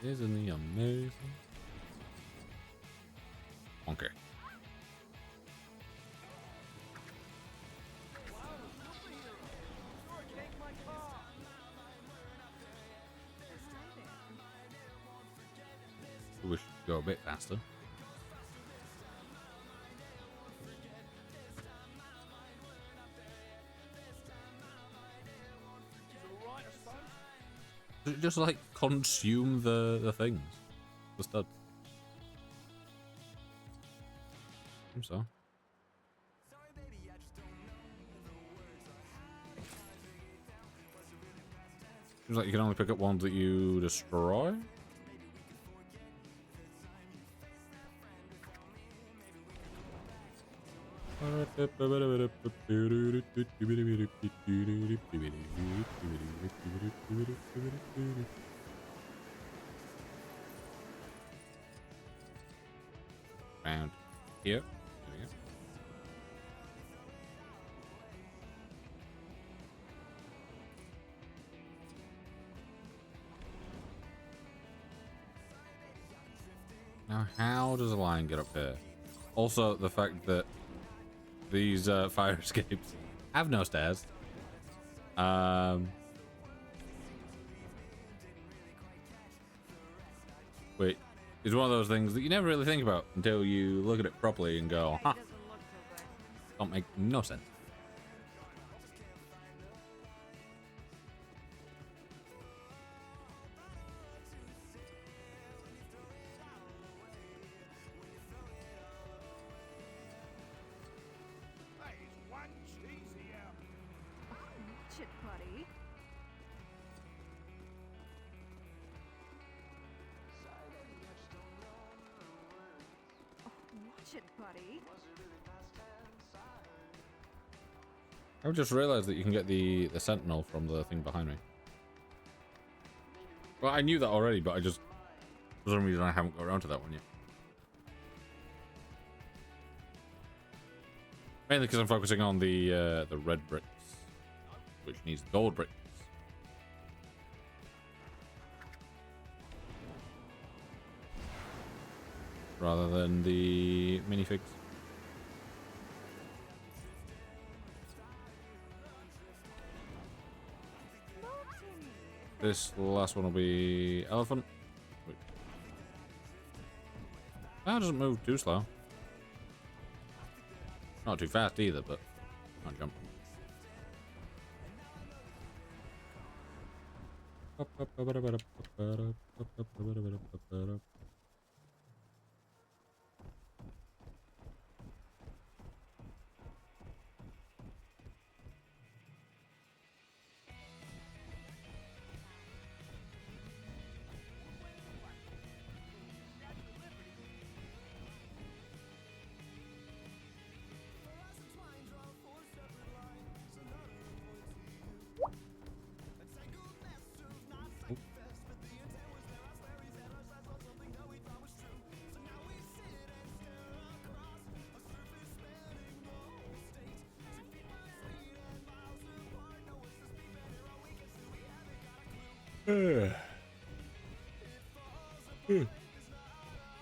S1: Isn't he amazing? Okay. We should go a bit faster. Does it just like consume the things? The studs? I think so. Seems like you can only pick up ones that you destroy. Found here. There we go. Now, how does a lion get up here? Also, the fact that these fire escapes have no stairs. Which is one of those things that you never really think about until you look at it properly and go, huh. Don't make no sense.
S5: Watch it, buddy. Oh, watch it, buddy.
S1: I've just realized that you can get the sentinel from the thing behind me. Well, I knew that already, but I just, for some reason, I haven't got around to that one yet. Mainly because I'm focusing on the red bricks, which needs gold bricks. Rather than the minifigs. This last one will be elephant. Wait. That doesn't move too slow. Not too fast either, but can't jump.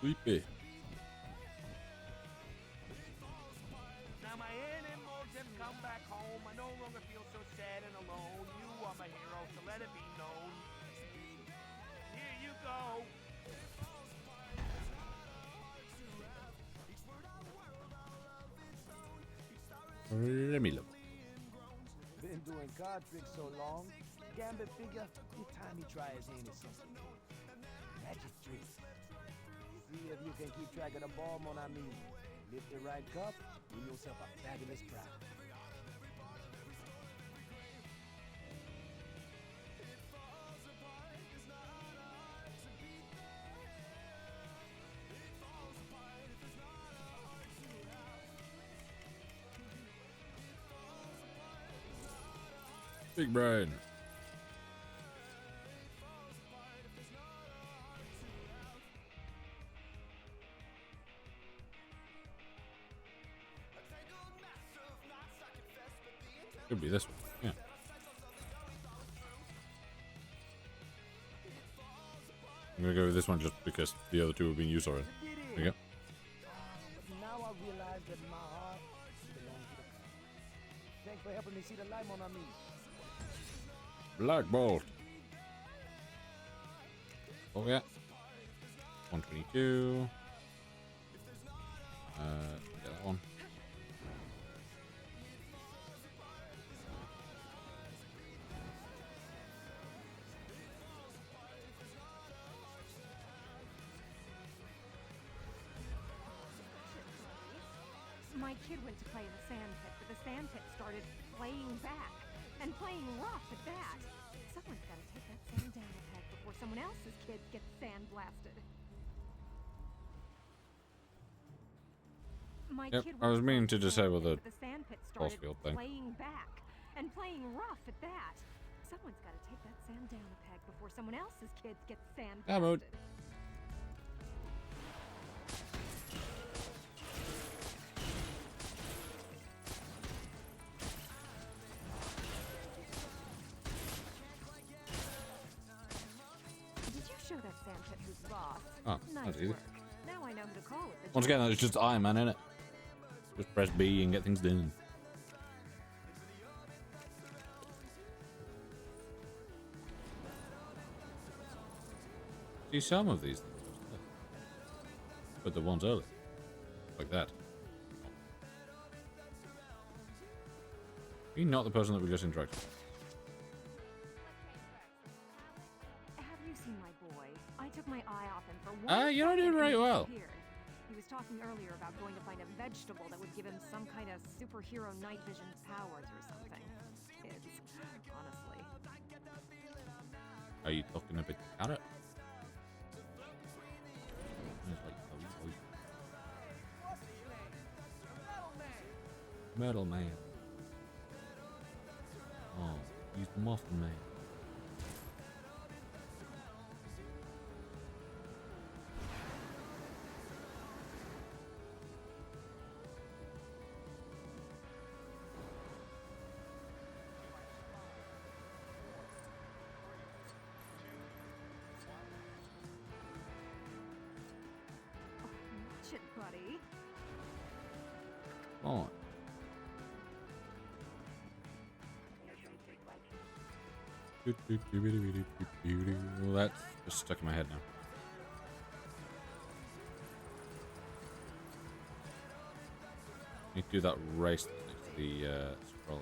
S1: Sleepy.
S4: Now my animals have come back home. I no longer feel so sad and alone. You are my hero, so let it be known. Here you go.
S1: Let me look.
S4: Been doing card tricks so long, Gambit figure, it's time he try his hand at something. Magic tricks. See if you can keep track of the ball, mon ami. Lift the right cup, win yourself a fabulous prize.
S1: Big brain. Could be this one. Yeah. I'm gonna go with this one just because the other two have been used already. There you go.
S4: Now I realize that my heart belongs to the cup. Thanks for helping me see the light, mon ami.
S1: Black Bolt. Oh yeah. 122. Get that one.
S3: My kid went to play in the sand pit, but the sand pit started playing back. And playing rough at that. Someone's got to take that sand down a peg before someone else's kid gets sand blasted. My
S1: Yep,
S3: kid
S1: I was meaning to
S3: went
S1: disable the
S3: sand pit
S1: force
S3: started
S1: field thing.
S3: playing back and playing rough at that. Someone's got to take that sand down a peg before someone else's kids get sand
S1: Ammo.
S3: blasted. Show that sand pit who's boss.
S1: Oh,
S3: nice
S1: that's easy.
S3: work. Now I know who to call it.
S1: Once again, that's just Iron Man, innit? Just press B and get things done. See some of these things, but the ones early, like that. You're not the person that we just interacted with.
S3: Have you seen my boy? I took my eye off him for one
S1: You're not doing
S3: second and
S1: very
S3: he
S1: well.
S3: disappeared. He was talking earlier about going to find a vegetable that would give him some kind of superhero night vision powers or something. Kids, honestly.
S1: Are you talking about the carrot? Metal Man. Oh, he's the Muffin Man.
S3: Watch it, buddy.
S1: Come on. Well, that's just stuck in my head now. Need to do that race next to the scroller.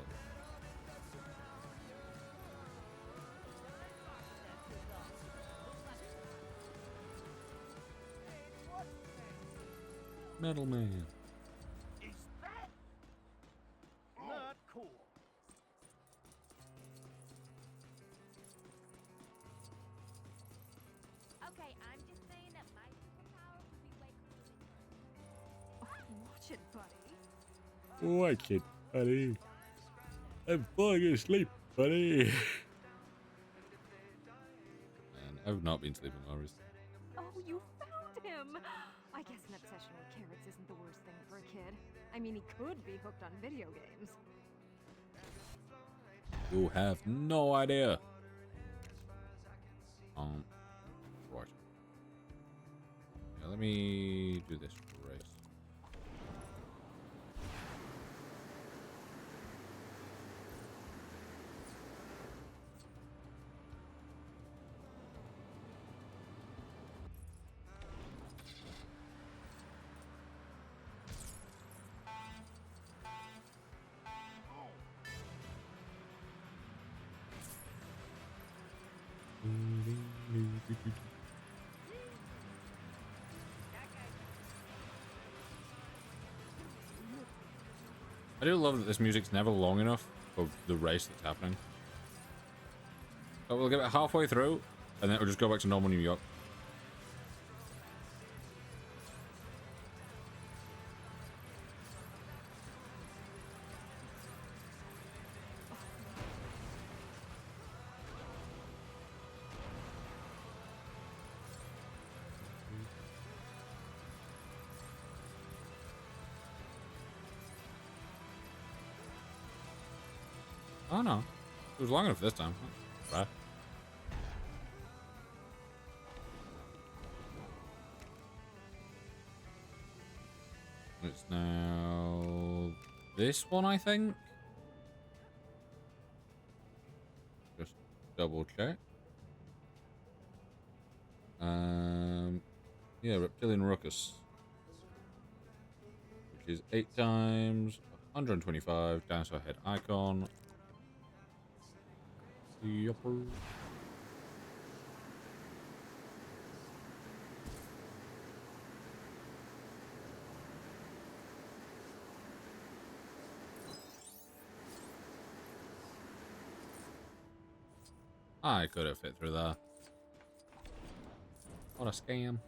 S1: Metal Man.
S4: Is that not cool?
S11: Okay, I'm just saying that my superpower would be way cooler than yours.
S3: Watch it, buddy.
S1: Watch it, buddy. I'm falling asleep, buddy. Man, I've not been sleeping well recently.
S3: Oh, you found him! I guess an obsession with carrots isn't the worst thing for a kid. I mean, he could be hooked on video games.
S1: You have no idea. Right. Yeah, let me do this race. I do love that this music's never long enough for the race that's happening. But we'll get it halfway through, and then it'll just go back to normal New York. Oh no, it was long enough this time. Right. It's now this one, I think. Just double check. Yeah, Reptilian Ruckus, which is 8 times 125 dinosaur head icon. Yupper. I could have fit through there. What a scam.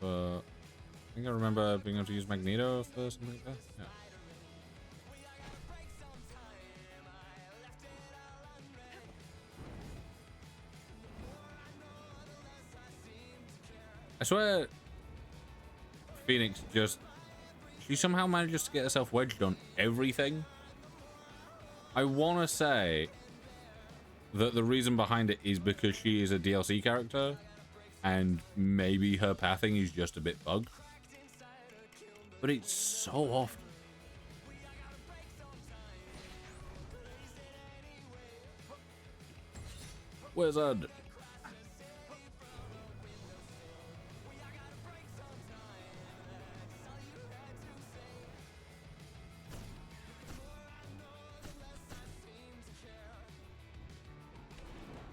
S1: I think I remember being able to use Magneto for something like that. Yeah. I swear Phoenix she somehow manages to get herself wedged on everything. I want to say that the reason behind it is because she is a DLC character and maybe her pathing is just a bit bugged. But it's so often. Wizard.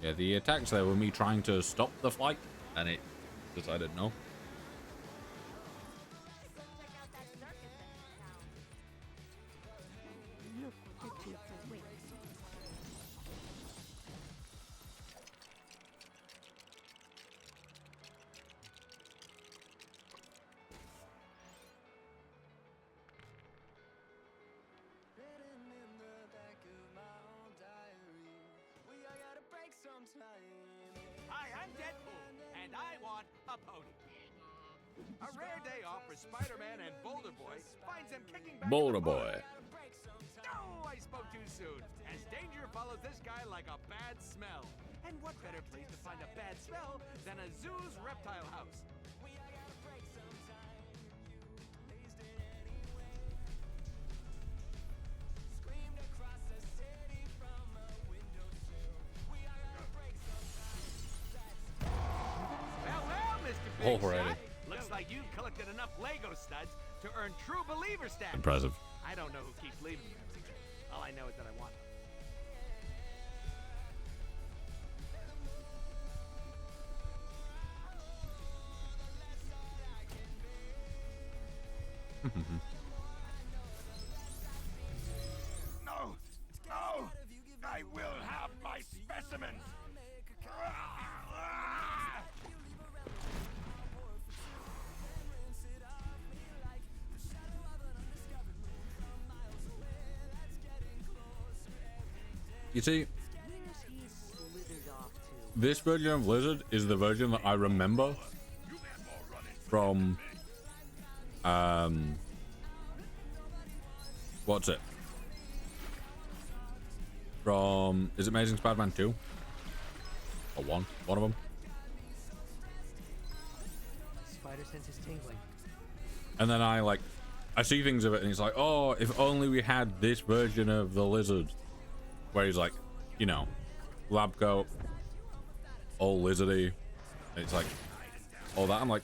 S1: Yeah, the attacks there were me trying to stop the flight, and it decided no.
S5: Look what the kids are wearing.
S12: Hi, I'm Deadpool, and I want a pony. A rare day off for Spider-Man and Boulder Boy finds them kicking back.
S1: Boulder Boy.
S12: Oh, I spoke too soon. As danger follows this guy like a bad smell. And what better place to find a bad smell than a zoo's reptile house? Well, Mr. Big
S1: Already.
S12: Shot, looks like you've collected enough Lego studs to earn true believer status.
S1: Impressive.
S12: I don't know who keeps leaving them. All I know is that I want them.
S15: No! No! I will have my specimens!
S1: You see, this version of Lizard is the version that I remember from, what's it? From, is it Amazing Spider-Man 2? Or 1? One of them.
S4: Spider sense is tingling.
S1: And then I see things of it and it's like, oh, if only we had this version of the Lizard. Where he's like, you know, lab coat, all lizardy. And it's like, all that. I'm like,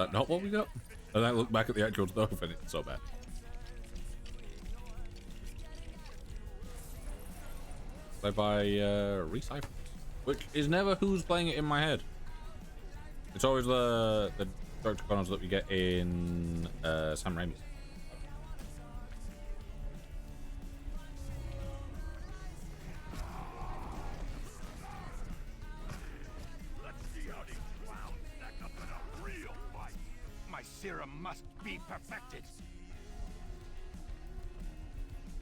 S1: that not what we got? And I look back at the actual stuff and it's so bad. Played by Recycled, which is never who's playing it in my head. It's always the Dr. Connors that we get in Sam Raimi's.
S15: My serum must be perfected.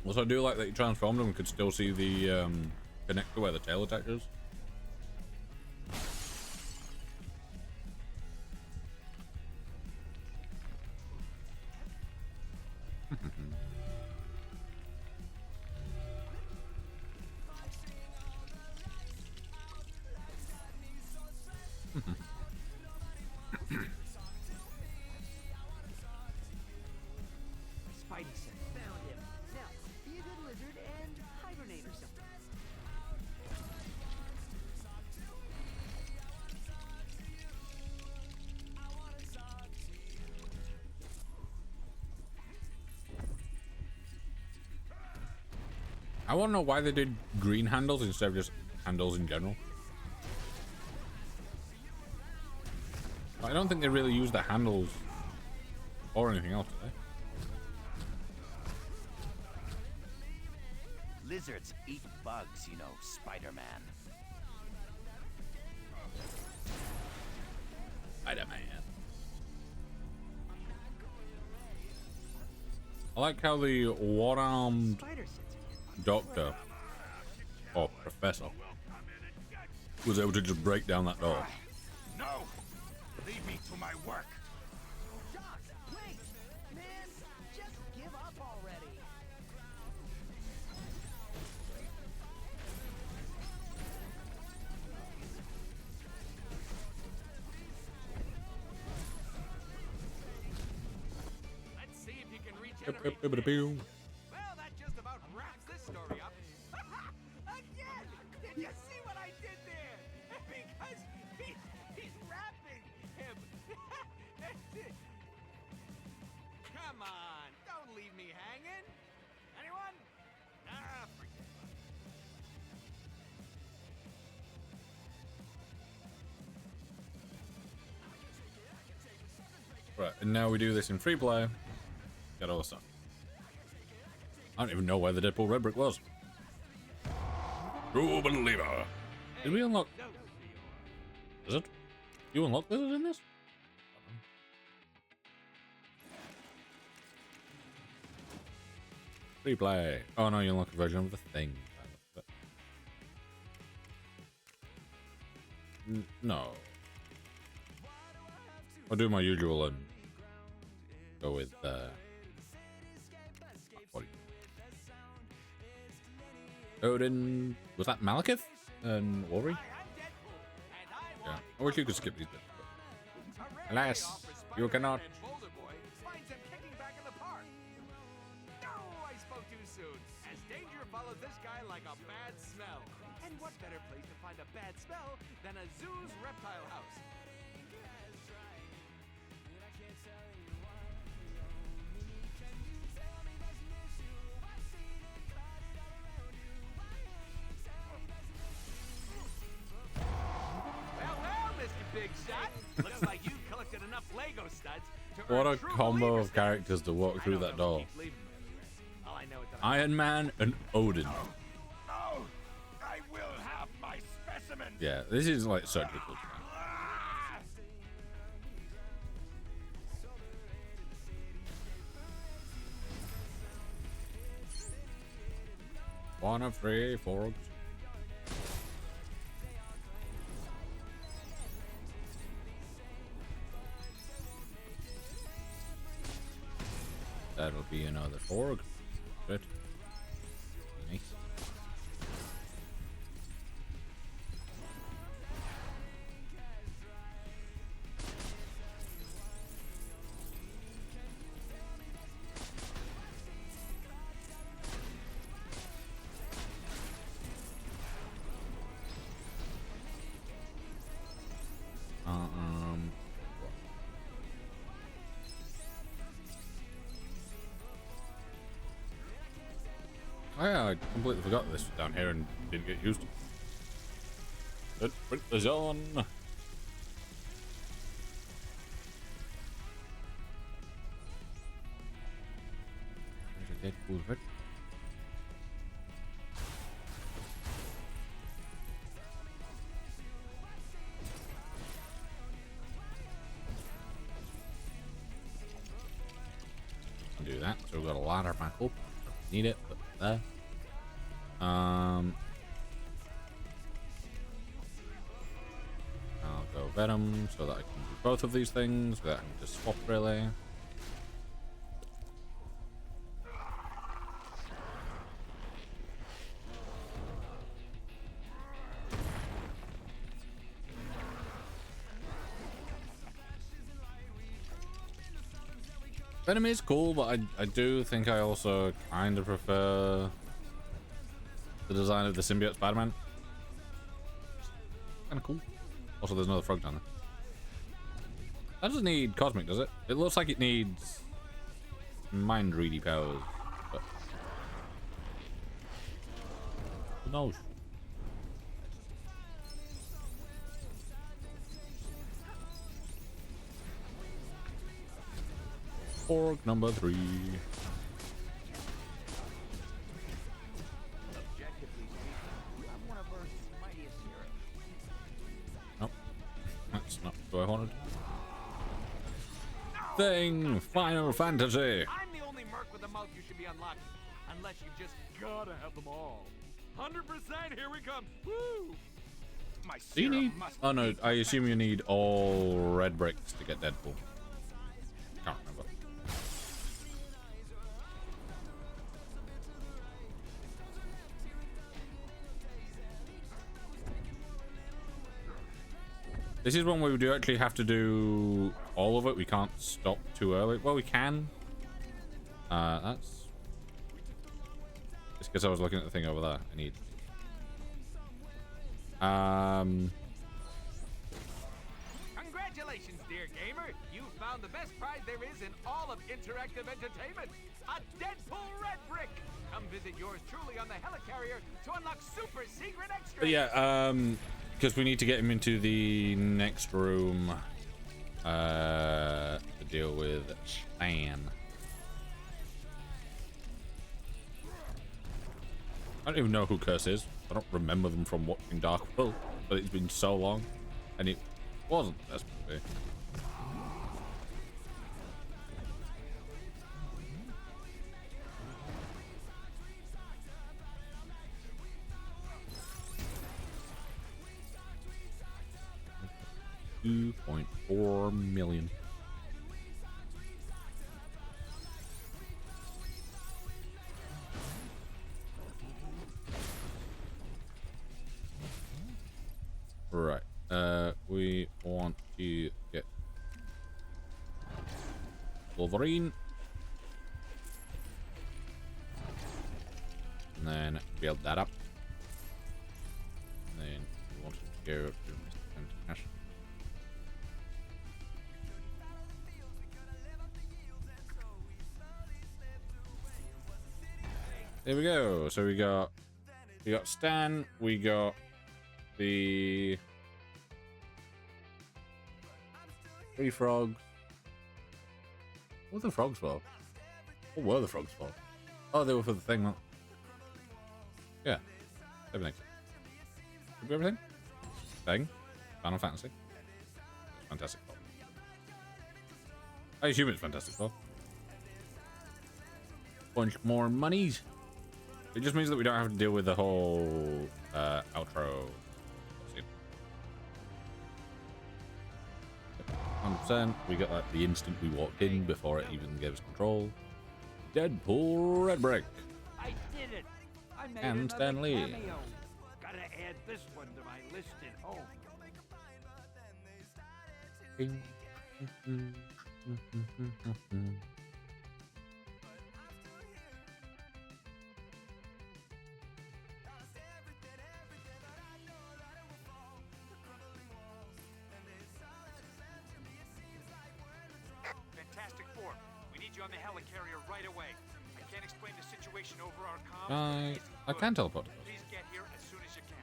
S1: Also, I do like that you transformed him and could still see the connector where the tail attaches.
S18: Spidey said found him. Now, be a good lizard and hibernate or something.
S1: I want to know why they did green handles instead of just handles in general. I don't think they really use the handles or anything else, do they?
S15: Lizards eat bugs, you know, Spider-Man.
S1: Spider-Man. I like how the one-armed doctor or professor was able to just break down that door.
S15: No! Leave me to my work.
S4: Doc, wait! Man, just give up already.
S12: Let's see if you can regenerate.
S1: Well,
S12: that just about wraps this story up. Again! Did you see what I did there? Because he's wrapping him. Come on, don't leave me hanging. Anyone? Forget it.
S1: Right, and now we do this in free play. Get all the stuff. I don't even know where the Deadpool red brick was. True believer. Did we unlock? Is it? You unlock this in this? Free play. Oh no, you unlock a version of the thing. No. I'll do my usual and go with Odin. Was that Malekith and Wolverine? Yeah. I wish you could skip these bits. But alas, you cannot.
S12: Boulder Boy finds him kicking back in the park. No, I spoke too soon. As danger follows this guy like a bad smell. And what better place to find a bad smell than a zoo's reptile house? Well, Mr. Big Shot. Looks like you've collected enough Lego studs to
S1: What
S12: earn
S1: a
S12: true
S1: combo
S12: believer
S1: of characters to walk through that door.
S12: status. Leave him there. All I know is that I
S1: Iron Man and Odin.
S15: No! I will have my specimen!
S1: Yeah, this is like such a cool. One of three, four. That'll be another Forg. Good. Nice. Oh yeah, I completely forgot this was down here and didn't get used. Let's put this on. There's a Deadpool red. I'll do that. So we've got a ladder back up. Need it, but there. I'll go Venom so that I can do both of these things without having to swap really. Venom is cool, but I do think I also kind of prefer the design of the symbiote Spider-Man. Kind of cool. Also, there's another frog down there. That doesn't need cosmic, does it? It looks like it needs mind-ready powers, but who knows? Org number 3. Nope. That's not what I wanted. Thing! Final Fantasy!
S12: I'm the only merc with a mouth you should be unlocking. Unless you just gotta have them all. 100%, here we come. Woo! My
S1: Do you need? Oh no, I assume you need all red bricks to get Deadpool. Can't remember. This is one where we do actually have to do all of it. We can't stop too early. Well, we can. That's just because I was looking at the thing over there. I need.
S12: Congratulations, dear gamer. You found the best prize there is in all of interactive entertainment. A Deadpool red brick. Come visit yours truly on the helicarrier to unlock super secret extras.
S1: But yeah, because we need to get him into the next room to deal with Stan. I don't even know who Curse is. I don't remember them from watching Dark World, but it's been so long, and it wasn't the best movie. $2.4 million. Right. We want to get Wolverine. And then build that up. And then we want to go to Mr. Fantastic. There we go. So we got Stan, we got the 3 frogs. What were the frogs for? What were the frogs for? Oh, they were for the thing, not. Yeah. Everything. Did we everything? Thing. Final Fantasy. It's Fantastic Four. I assume it's Fantastic Four. Bunch more monies. It just means that we don't have to deal with the whole outro scene. 100%. We got that the instant we walked in before it even gave us control. Deadpool red brick.
S10: I did it. I made
S1: And
S10: another
S1: Stan Lee.
S10: cameo. Gotta add this one to my list at home.
S2: Fantastic Four, we need you on the helicarrier right away. I can't explain the situation over our comms.
S1: I can teleport.
S2: Please get here as soon as you can.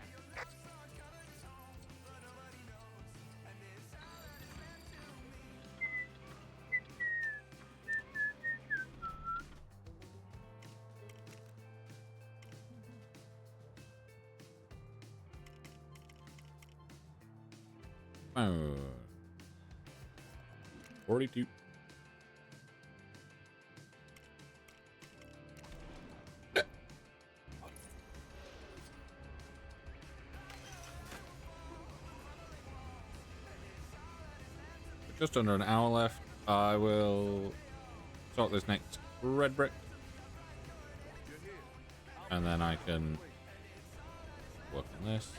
S1: Oh. 42. Just under an hour left. I will sort this next red brick. And then I can work on this.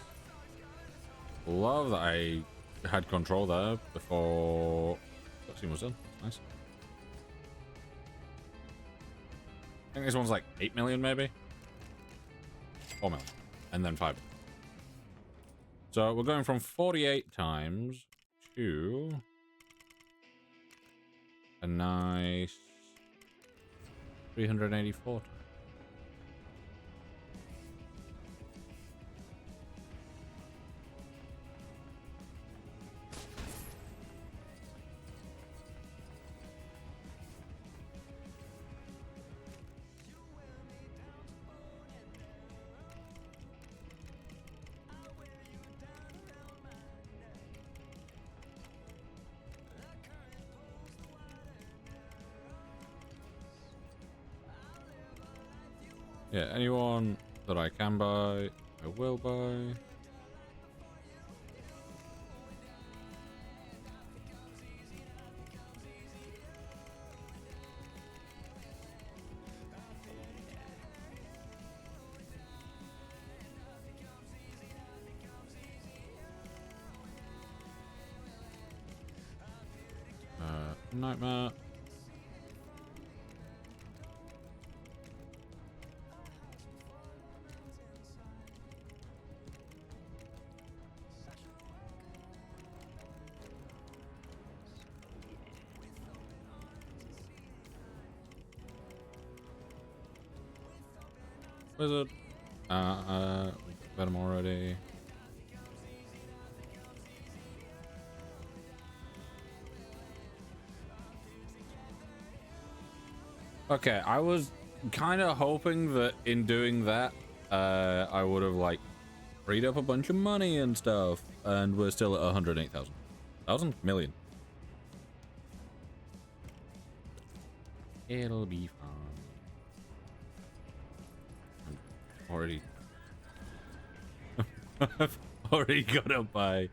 S1: Love that I had control there before cutscene was done. Nice. I think this one's like 8 million maybe? 4 million. And then 5. So we're going from 48 times to a nice 384 times. Yeah, anyone that I can buy, I will buy. Nightmare. Wizard. Got him already. Okay, I was kind of hoping that in doing that, I would have like freed up a bunch of money and stuff, and we're still at 108,000 million. It'll be fine. I'm already, I've already got up by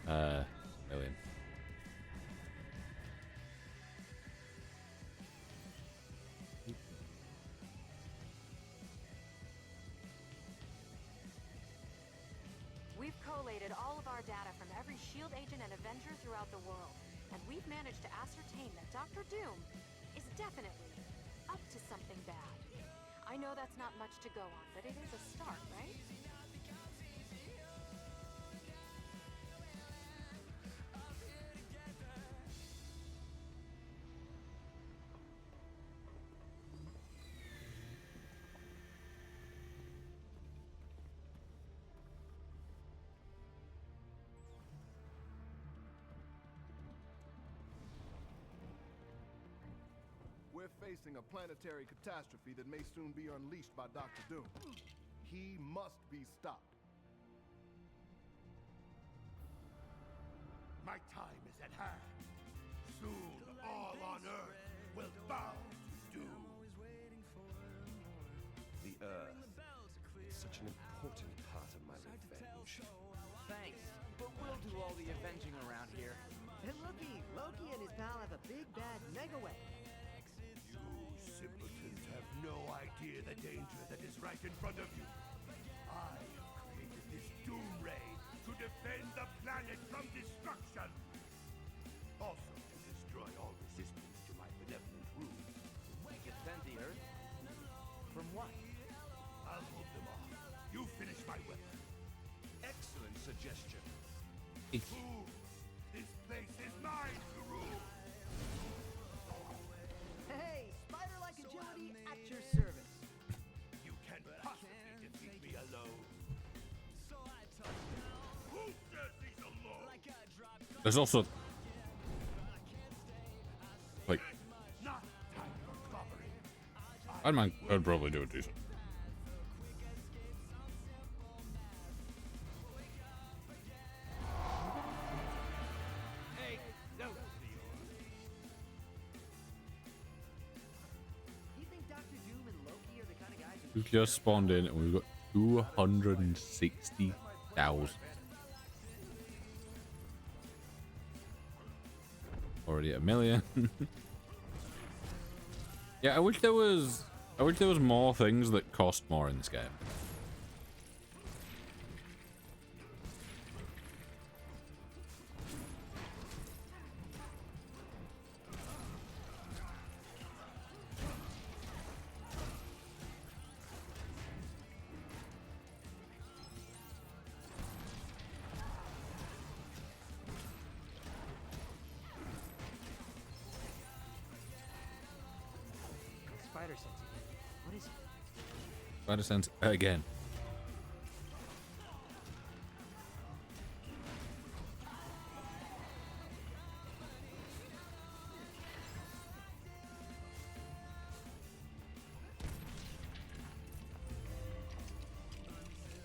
S1: million.
S3: We've collated all of our data from every SHIELD agent and Avenger throughout the world, and we've managed to ascertain that Dr. Doom is definitely up to something bad. I know that's not much to go on, but it is a start, right?
S9: We're facing a planetary catastrophe that may soon be unleashed by Dr. Doom. He must be stopped.
S6: My time is at hand. Soon all on Earth will bow to Doom.
S14: The Earth is such an important part of my revenge.
S12: Thanks, but we'll do all the avenging around here.
S18: And looky, Loki and his pal have a big bad mega wave.
S6: You simpletons have no idea the danger that is right in front of you. I have created this Doom Ray to defend the planet from destruction. Also to destroy all resistance to my benevolent rule.
S12: Defend the Earth? From what?
S6: I'll hold them off. You finish my weapon. Excellent suggestion. Fools! This place is mine to rule!
S18: Hey, spider like a
S1: There's also like I'd probably do it decent.
S12: Hey, no.
S18: You think Dr. Doom and Loki are the kind of guys who
S1: We've just spawned in and we've got 260,000. Already at 1 million. Yeah, I wish there was more things that cost more in this game.
S18: spider sense again? What is it?
S1: Spider sense again.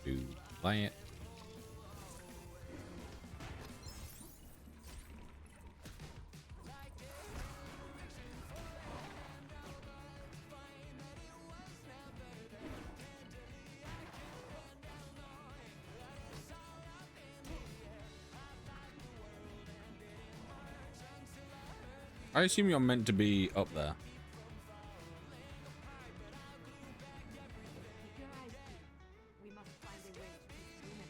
S1: Do that. I assume you're meant to be up there.
S3: Keep your eyes peeled. We must find a way to keep Doom at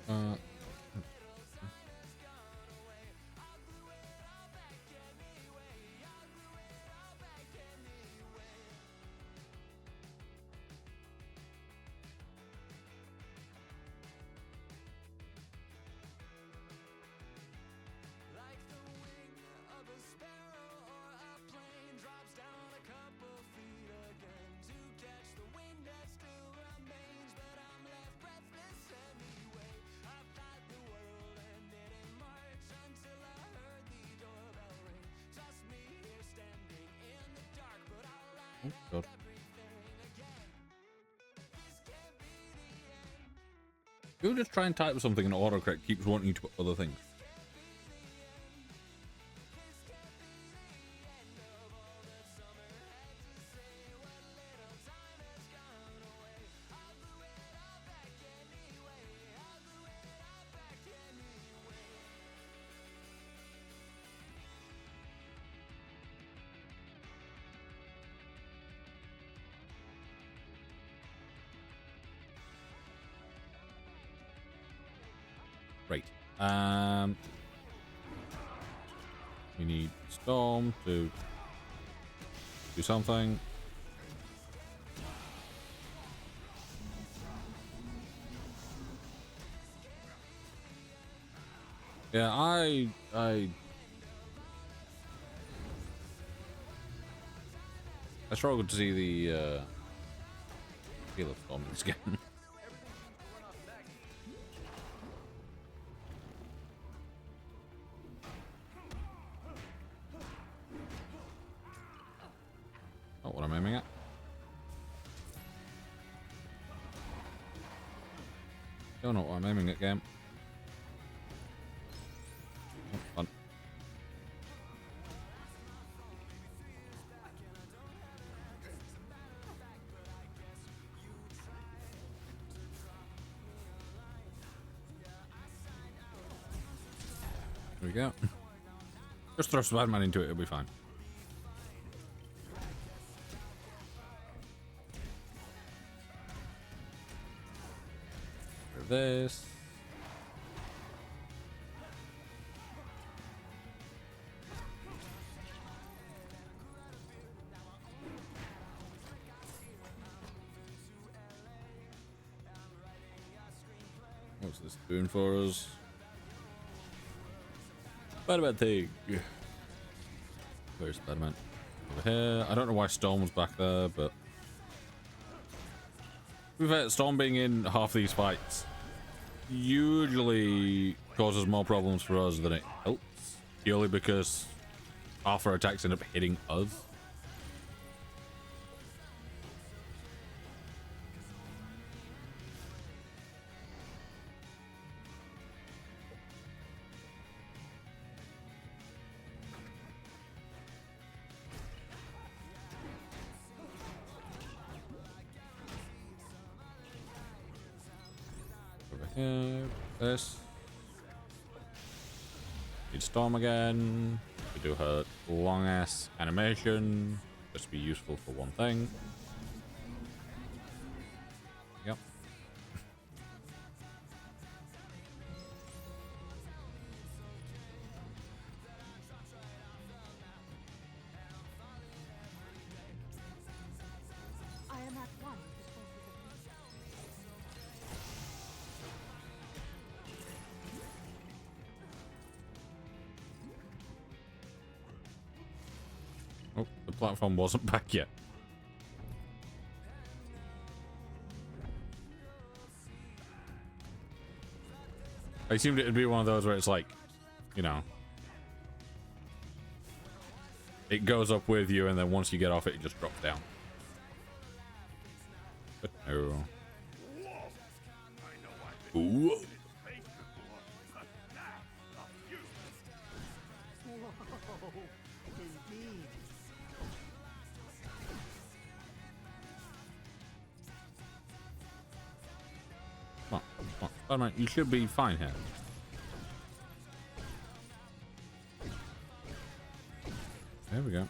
S1: Uh, oh God. You'll just try and type something and autocorrect keeps wanting you to put other things. Great. We need Storm to do something. Yeah, I struggled to see the feel of Storm in this game. Not what I'm aiming at. Don't know what I'm aiming at, game. Oh, fun. There we go. Just throw Spider-Man into it, it'll be fine. This. What's this doing for us? Spider-Man thing. Where's Spider-Man? Oh. Over here. I don't know why Storm's back there, but we've had Storm being in half these fights usually causes more problems for us than it helps, purely because half her attacks end up hitting us. This. Need Storm again. We do her long ass animation. Just to be useful for one thing. Yep.
S5: I am at one.
S1: Oh, the platform wasn't back yet. I assumed it would be one of those where it's like, you know, it goes up with you and then once you get off it, it just drops down. But no. Ooh.
S18: Indeed.
S1: Come on, come on. Spider-Man, you should be fine here. There we go.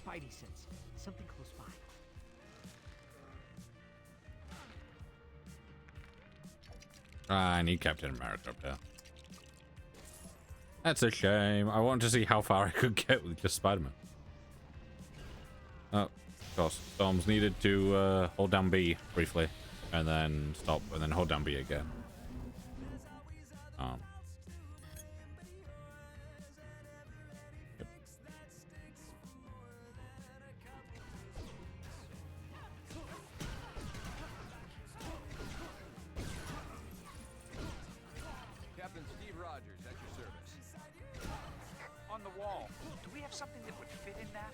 S18: Spidey sense. Something close by.
S1: I need Captain America up there. That's a shame. I wanted to see how far I could get with just Spider-Man. Oh, of course. Storms needed to hold down B briefly, and then stop, and then hold down B again. Yep.
S16: Captain Steve Rogers, at your service.
S2: On the wall. Do we have something that would fit in that?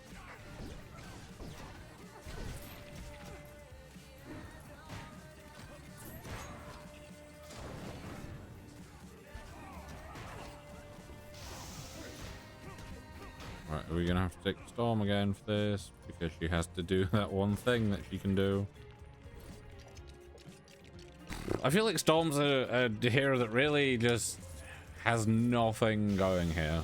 S1: Right, are we gonna have to take Storm again for this? Because she has to do that one thing that she can do. I feel like Storm's a hero that really just has nothing going here.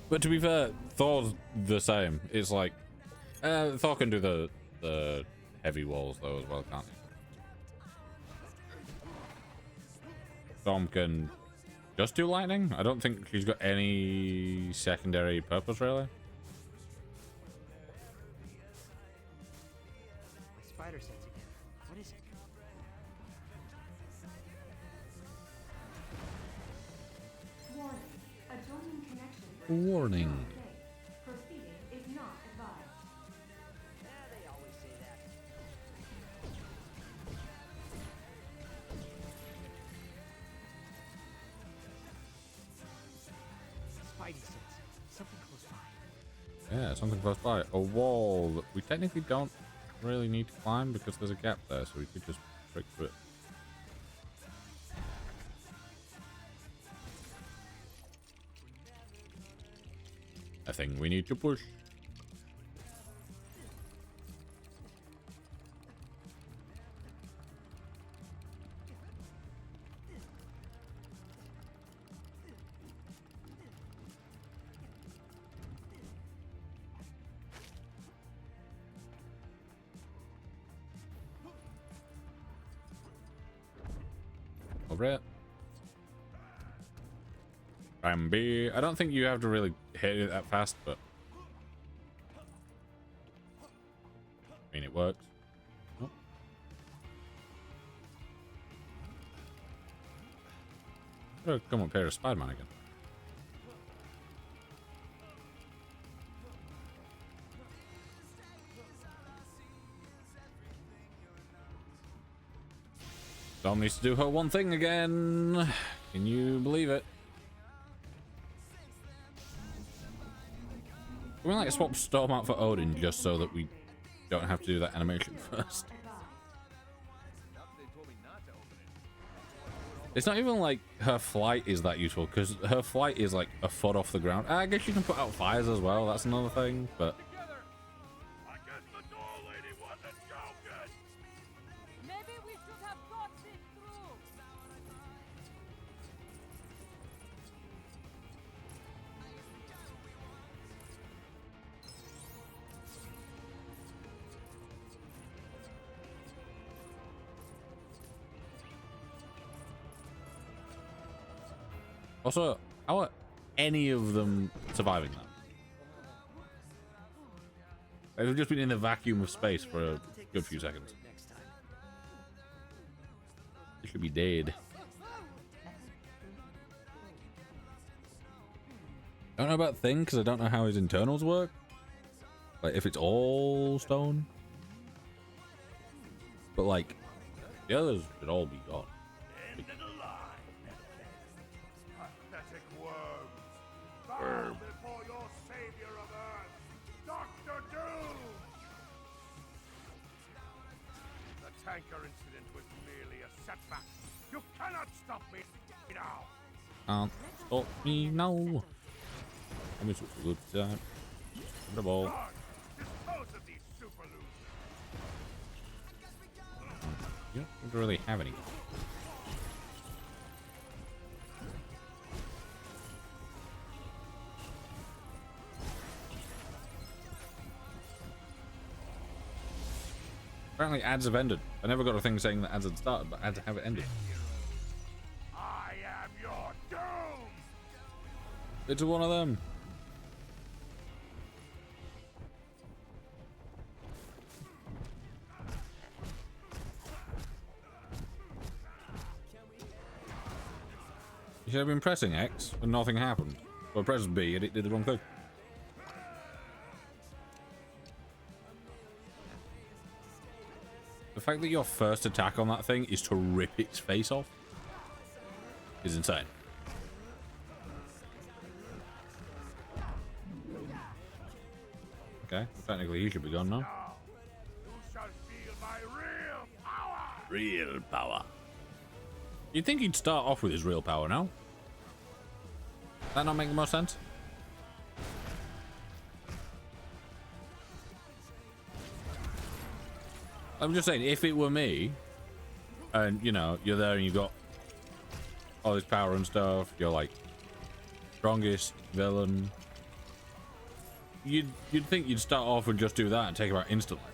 S1: But to be fair, Thor's the same. It's like Thor can do the heavy walls though as well, can't he? Storm can just do lightning? I don't think she's got any secondary purpose really.
S18: My spider sense again. What is it?
S3: Warning. Adjoining connection.
S1: Warning.
S3: Proceeding is not advised.
S18: They always say that. Spidey sense. Something close by.
S1: Yeah, something close by. A wall that we technically don't really need to climb because there's a gap there, so we could just break through it. A thing we need to push. Over it. Try B. I don't think you have to really hit it that fast, but I mean it works. Oh. Gotta come up here to Spider-Man again. Dom needs to do her one thing again. Can you believe it? Can we like swap Storm out for Odin just so that we don't have to do that animation first? It's not even like her flight is that useful, because her flight is like a foot off the ground. I guess you can put out fires as well, that's another thing, but
S17: Maybe we should have thought this through.
S1: also, how are any of them surviving that? They've just been in the vacuum of space for a good few seconds. They should be dead. I don't know about Thing because I don't know how his internals work. Like if it's all stone. But like the others should all be gone.
S9: Pathetic worms. Bow before your savior of Earth, Dr. Doom! The tanker incident was merely a setback. You cannot stop me now.
S1: Can't stop me now. I mean, it's a good time. The ball.
S9: Dispose of these super losers.
S1: You don't really have any. Apparently ads have ended. I never got a thing saying that ads had started, but ads have ended.
S9: I am your doom!
S1: It's one of them. You should have been pressing X and nothing happened. Or press B and it did the wrong thing. The fact that your first attack on that thing is to rip its face off is insane. Okay, technically he should be gone now.
S9: You shall feel my real power!
S1: Real power. You'd think he'd start off with his real power now. That not make more sense? I'm just saying, if it were me, and you know, you're there and you've got all this power and stuff, you're like strongest villain, you'd think you'd start off and just do that and take him out instantly.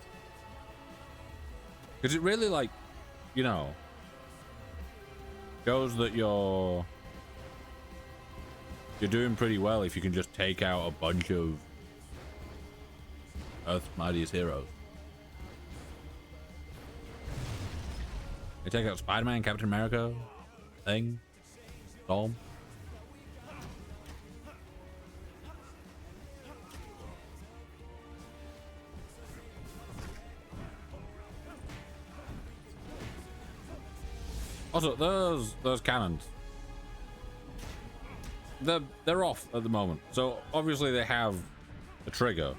S1: Because it really, like, you know, shows that you're doing pretty well if you can just take out a bunch of Earth's mightiest heroes. You take out Spider-Man, Captain America, Thing, Storm. Also, those cannons, they're off at the moment, so obviously they have a trigger,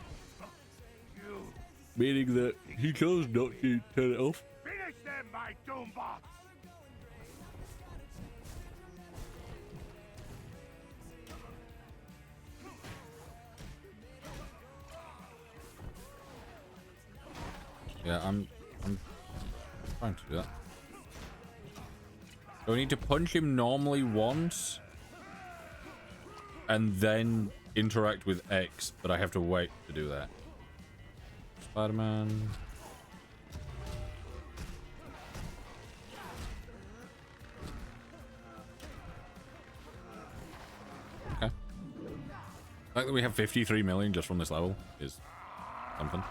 S1: meaning that he chose not to turn it off.
S9: Finish them, my Doombots!
S1: Yeah, I'm trying to do that. Do I need to punch him normally once and then interact with X, but I have to wait to do that? Spider-Man. The fact that we have 53 million just from this level is something.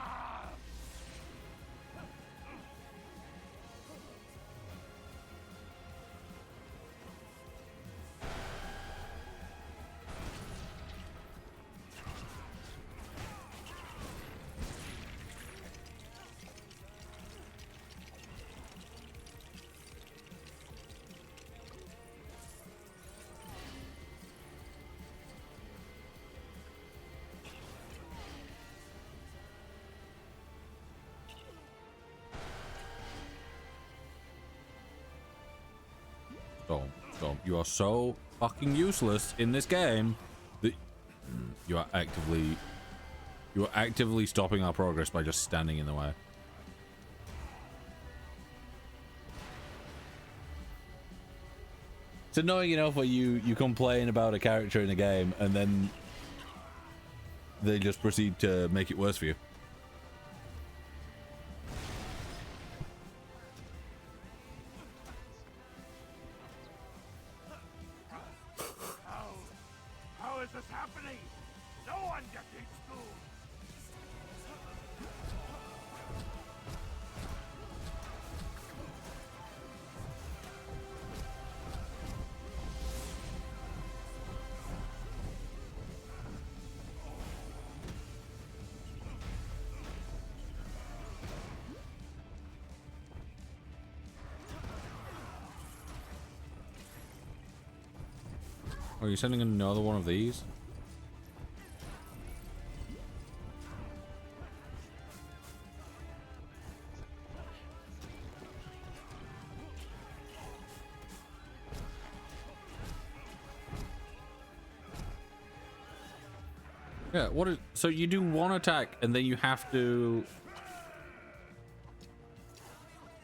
S1: So you are so fucking useless in this game that you are actively stopping our progress by just standing in the way. It's annoying enough where you complain about a character in a game and then they just proceed to make it worse for you.
S10: How is this happening? No one defeats Doom!
S1: Are you sending another one of these? Yeah, what is... So you do one attack and then you have to...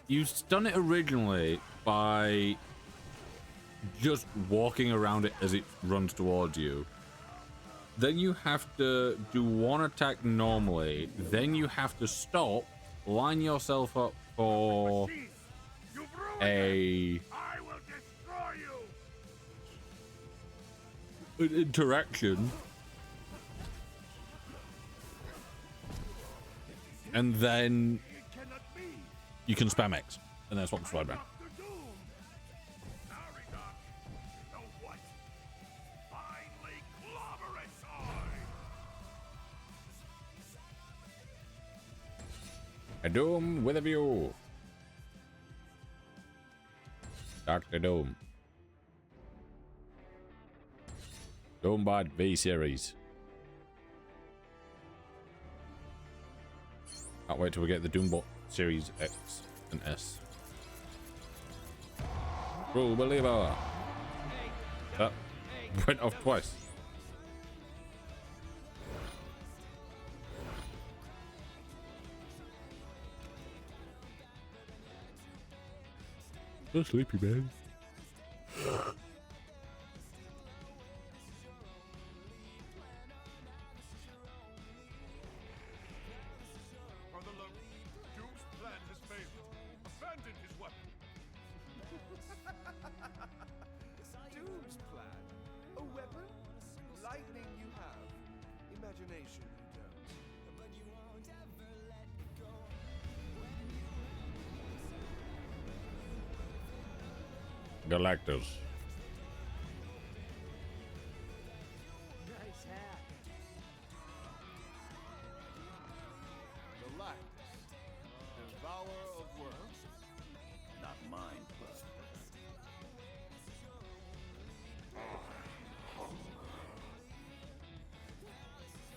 S1: You stun it originally by just walking around it as it runs towards you. Then you have to do one attack normally. Then you have to stop, line yourself up for a...
S10: I will destroy you!
S1: an interaction. And then you can spam X. And that's what the slide back. A Doom with a view. Dr. Doom. Doombot V series. Can't wait till we get the Doombot series X and S. True believer. That went off twice. So sleepy, man.
S10: Brother Loki, Doom's plan has failed. Abandon his weapon.
S6: Doom's plan? A weapon? Lightning you have. Imagination you don't.
S1: Galactus.
S4: Nice hat.
S6: Galactus, devourer of worlds.
S15: Not mine, but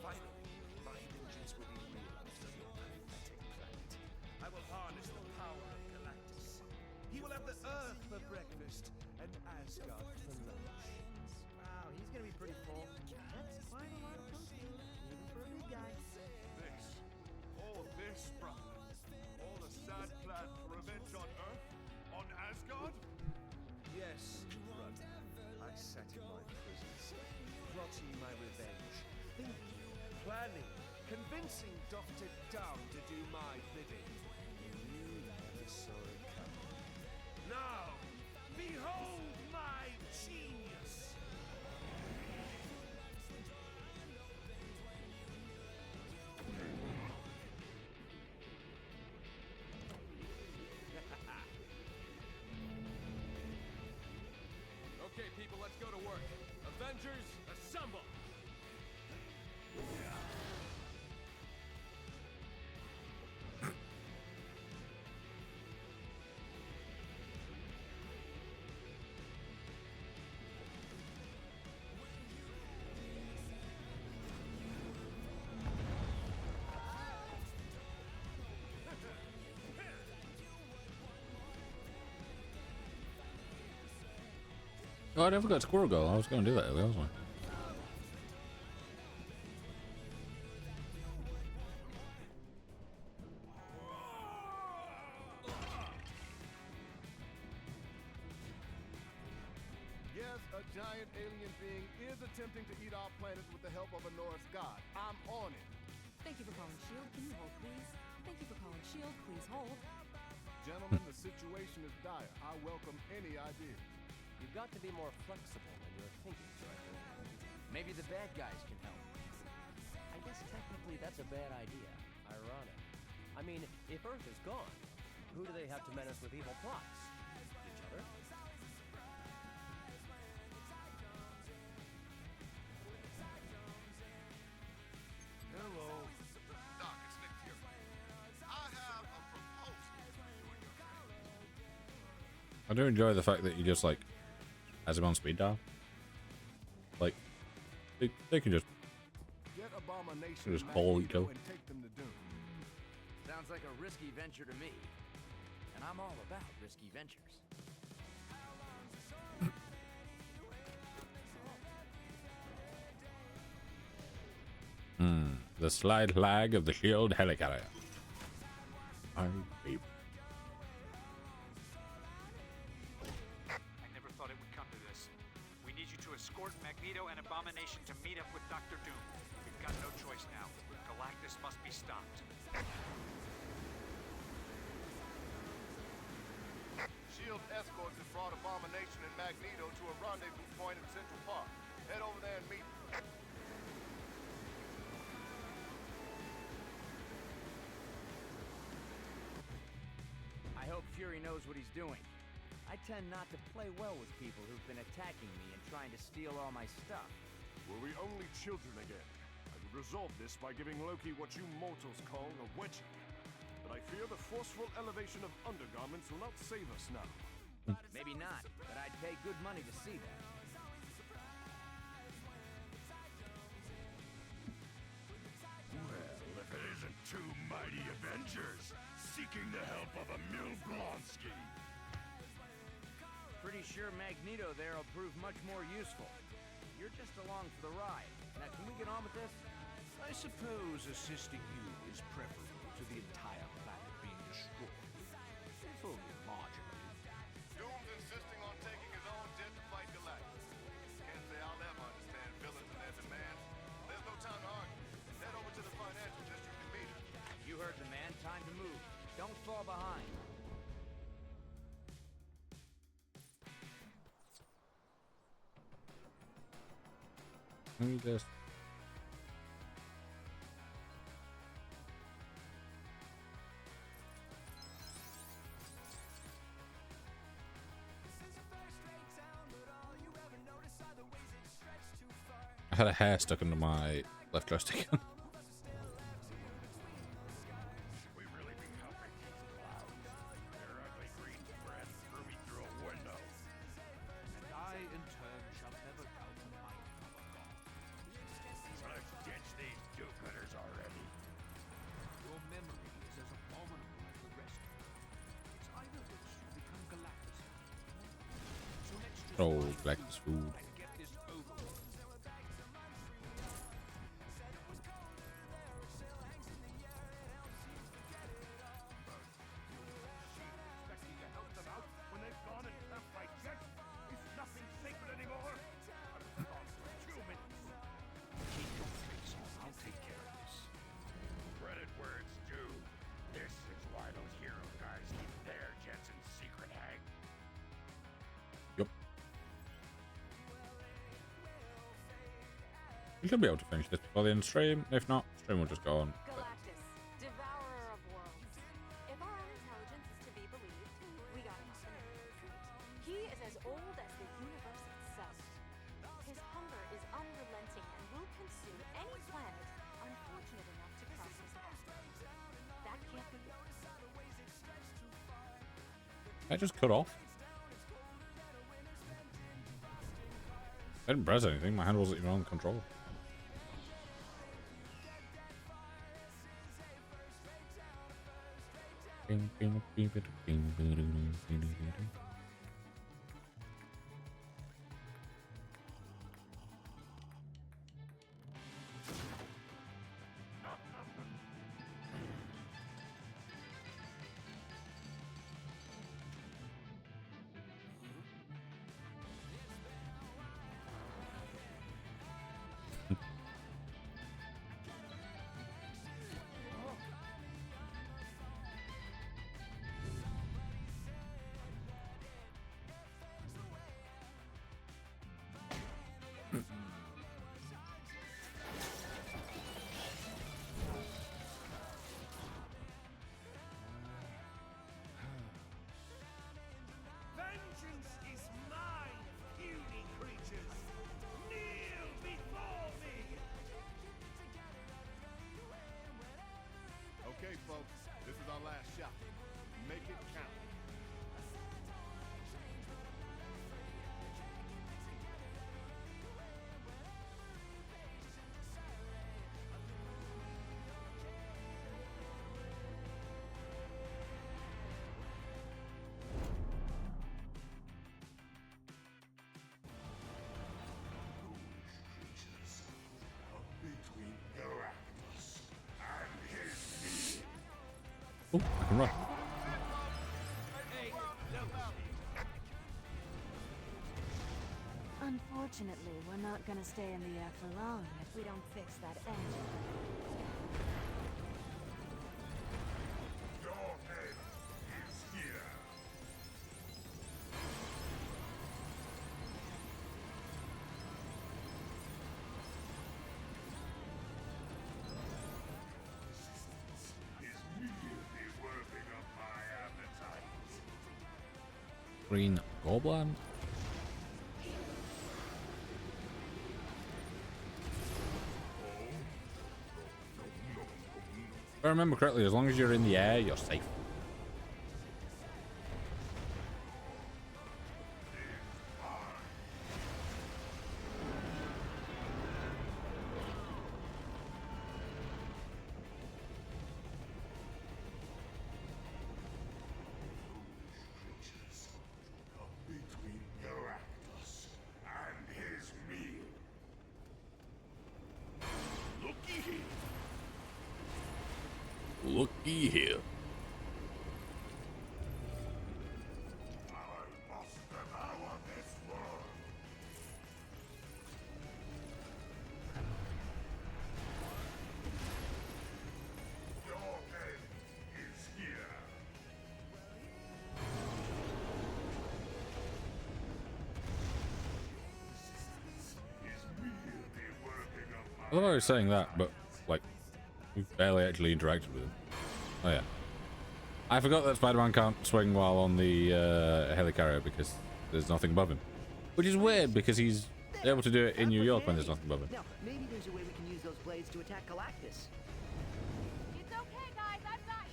S6: Finally, my vengeance will be realized on your pathetic planet. I will harness the power of Galactus. He will have the Earth for breakfast and Asgard for lunch.
S4: Wow, he's gonna be pretty full. That's quite a lot of protein, even for a big guy.
S10: This, brother. All a sad plan for revenge on Earth? On Asgard?
S6: Yes, brother. I sat in my prison, plotting my revenge, thinking, planning, convincing Dr. Down to do my bidding. You never saw it coming. Now, behold my genius!
S16: Avengers, assemble!
S1: Oh, I never got Squirrel Girl. I was going to do that earlier, wasn't I?
S9: Yes, a giant alien being is attempting to eat our planet with the help of a Norse god. I'm on it.
S17: Thank you for calling SHIELD. Can you hold, please? Thank you for calling SHIELD. Please hold.
S9: Gentlemen, the situation is dire. I welcome any ideas.
S4: You've got to be more flexible in your thinking, Director. Maybe the bad guys can help. I guess technically that's a bad idea. Ironic. I mean, if Earth is gone, who do they have to menace with evil plots? Each other?
S9: Hello. Doc, it's Nick here. I have a proposal for you and your friends.
S1: I do enjoy the fact that you just like has him on speed dial. Like they can just
S9: Get Abomination
S1: just call each other.
S9: and take them to Doom.
S7: Sounds like a risky venture to me. And I'm all about risky ventures.
S1: The slide flag of the SHIELD helicarrier.
S2: I never thought it would come to this. We need you to escort Magneto and Abomination to meet up with Dr. Doom. We've got no choice now. Galactus must be stopped.
S9: SHIELD escorts have brought Abomination and Magneto to a rendezvous point in Central Park. Head over there and meet them.
S7: I hope Fury knows what he's doing. I tend not to play well with people who've been attacking me and trying to steal all my stuff.
S6: Were we only children again, I would resolve this by giving Loki what you mortals call a wedgie. But I fear the forceful elevation of undergarments will not save us now.
S7: Maybe not, but I'd pay good money to see that.
S15: Well, if it isn't two mighty Avengers seeking the help of a Milblonsky.
S7: Pretty sure Magneto there will prove much more useful. You're just along for the ride. Now, can we get on with this?
S12: I suppose assisting you is preferable to the entire planet being destroyed. If only marginally.
S9: Doom's insisting on taking his own jet to fight Galactus. Can't say I'll ever understand villains and their demands. There's no time to argue. Head over to the financial district and meet him.
S7: You heard the man. Time to move. Don't fall behind.
S1: Let me just I had a hair stuck into my left joystick.
S15: We really be helping these clouds. Their ugly green friends threw me through a window.
S12: And I, in turn, shall never doubt my cover God.
S15: Let's ditch these do-gooders already.
S12: Your memory is as abominable as the rest. It's either this or become Galactus. So let's just
S1: Oh, Galactus food.
S12: and get this over with.
S6: Expecting to help them out when they've gone and left my jet? Is nothing sacred anymore? I'm gone for 2 minutes.
S12: Keep your face on. I'll take care of this.
S15: Credit where it's due. This is why those hero guys keep their jets in secret, Hank.
S1: Yup. We should be able to finish this before the end of stream. If not, stream will just go on.
S3: Galactus, devourer of worlds. If our own intelligence is to be believed, we got him off the narrative. He is as old as the universe itself. His hunger
S1: I just cut off? I didn't press anything. My hand wasn't even on the controller.
S8: Vengeance is mine, puny creatures! Kneel before me!
S9: Okay, folks, this is our last shot. Make it count.
S1: Oh, I can run.
S5: Unfortunately, we're not gonna stay in the air for long if we don't fix that engine.
S8: Your head is here. Is merely working up my appetite.
S1: Green Goblin. If I remember correctly, as long as you're in the air, you're safe.
S8: Between Galactus and his meal. Looky here.
S1: Looky here.
S8: I must devour this world. Your head is here.
S1: I thought I was saying that, but like, we've barely actually interacted with him. Oh yeah. I forgot that Spider-Man can't swing while on the helicarrier because there's nothing above him. Which is weird because he's able to do it in New York when there's nothing above him.
S18: Now, maybe there's a way we can use those blades to attack Galactus.
S11: It's okay, guys. I've got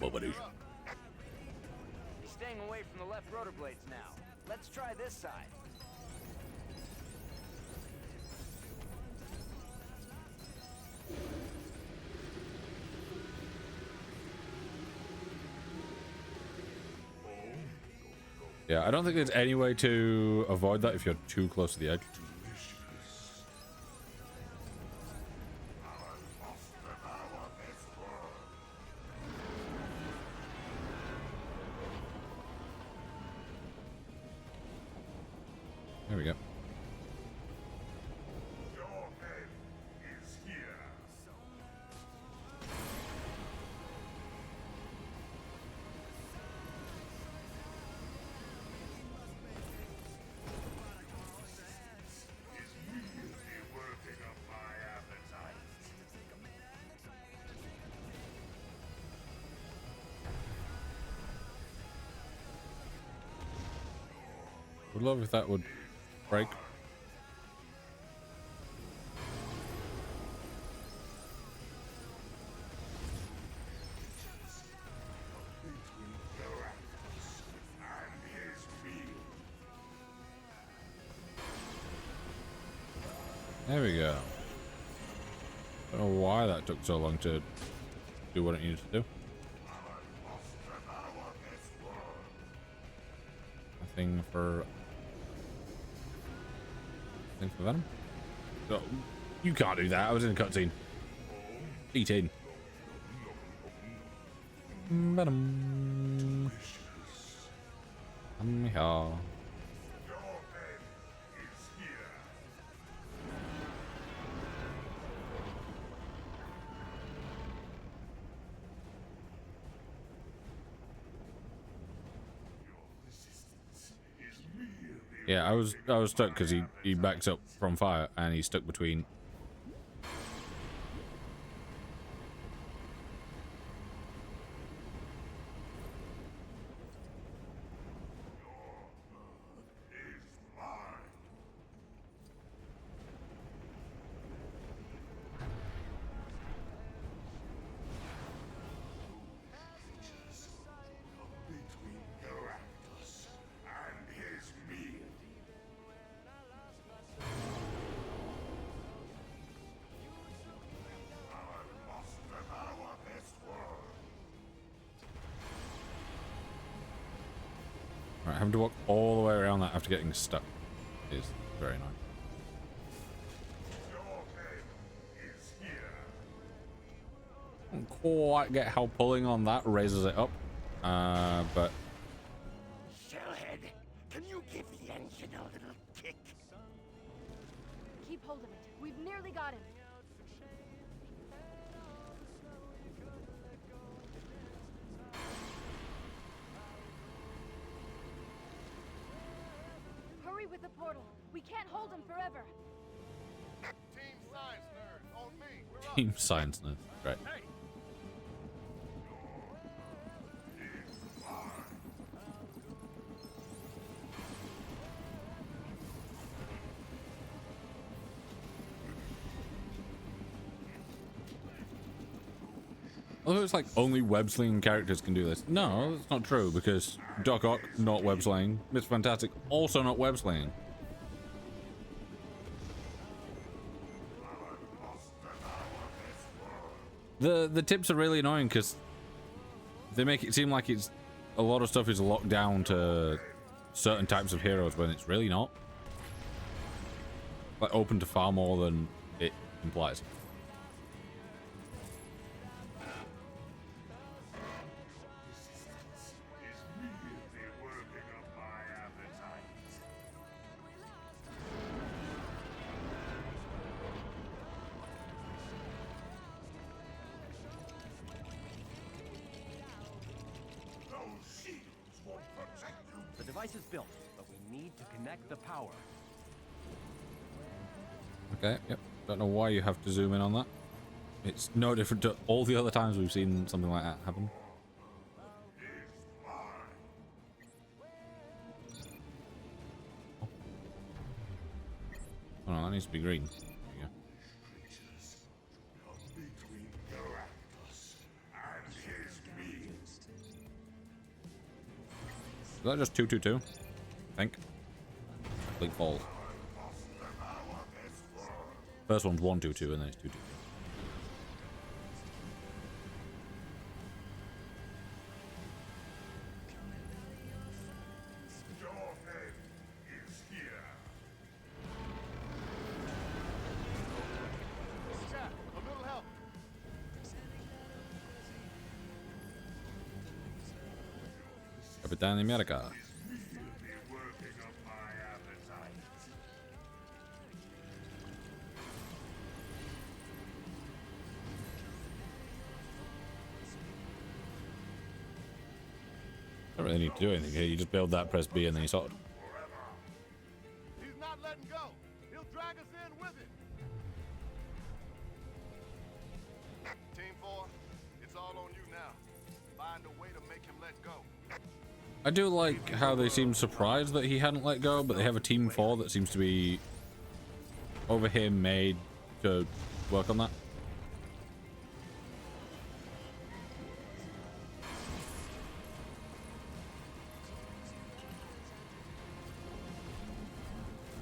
S11: you.
S1: Bubbity.
S7: He's staying away from the left rotor blades now. Let's try this side.
S1: Yeah, I don't think there's any way to avoid that if you're too close to the edge. There we go.
S8: Your head is here. Is merely working up my appetite.
S1: Would love if that would break. There we go. Don't know why that took so long to do what it needed to do. Nothing for Venom? Oh, you can't do that. I was in a cutscene. Eat in. Venom. Come here. Yeah, I was stuck because he backs up from fire and he's stuck between. Right, having to walk all the way around that after getting stuck is very annoying. I don't quite get how pulling on that raises it up, but
S15: Shellhead, can you give the engine a little kick?
S11: Keep holding it. We've nearly got him. Hurry with the portal. We can't hold him forever.
S9: Team Science Nerds, on me. We're up.
S1: Team Science Nerd, right?
S9: Hey.
S1: Although it's like only web slinging characters can do this. No, that's not true because Doc Ock not web slinging, Mr. Fantastic also not web slinging. The tips are really annoying because they make it seem like it's a lot of stuff is locked down to certain types of heroes when it's really not. Like open to far more than it implies.
S14: The device is built, but we need to connect the power.
S1: Okay, yep. Don't know why you have to zoom in on that. It's no different to all the other times we've seen something like that happen. Oh no, that needs to be green. There you go. Is that just 222? I think. Complete falls. First one's 122 and then it's 222.
S9: Chat, a little help.
S1: Capitan America. Don't really need to do anything here. You just build that, press B, and then you sort.
S9: He's not letting go. He'll drag us in with it. Team 4, it's all on you now. Find a way to make him let go.
S1: I do like how they seem surprised that he hadn't let go, but they have a team 4 that seems to be over here made to work on that.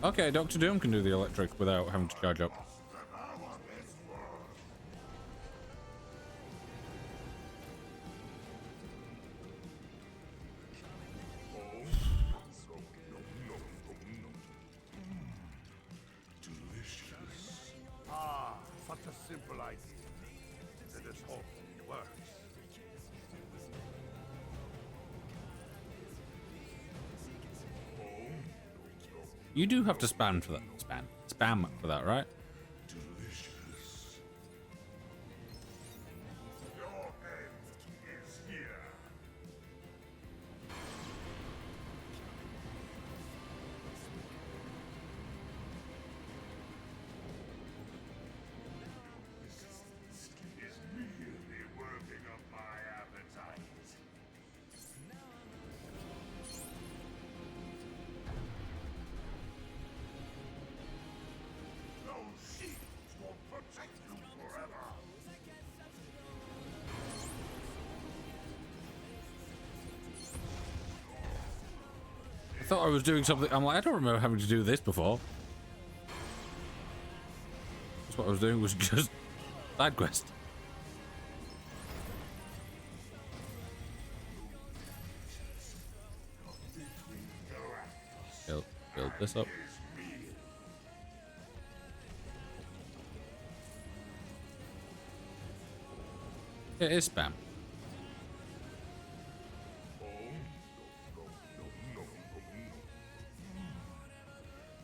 S1: Okay, Doctor Doom can do the electric without having to charge up.
S9: Delicious. Ah, such a simple idea. Let us hope it works.
S1: You do have to spam for that. Spam for that, right?
S9: Delicious. Your end is here. Is really working up my appetite. Those shields will protect you forever.
S1: I thought I was doing something. I'm like, I don't remember having to do this before. That's what I was doing, was just side quest. Build this up. It is spam.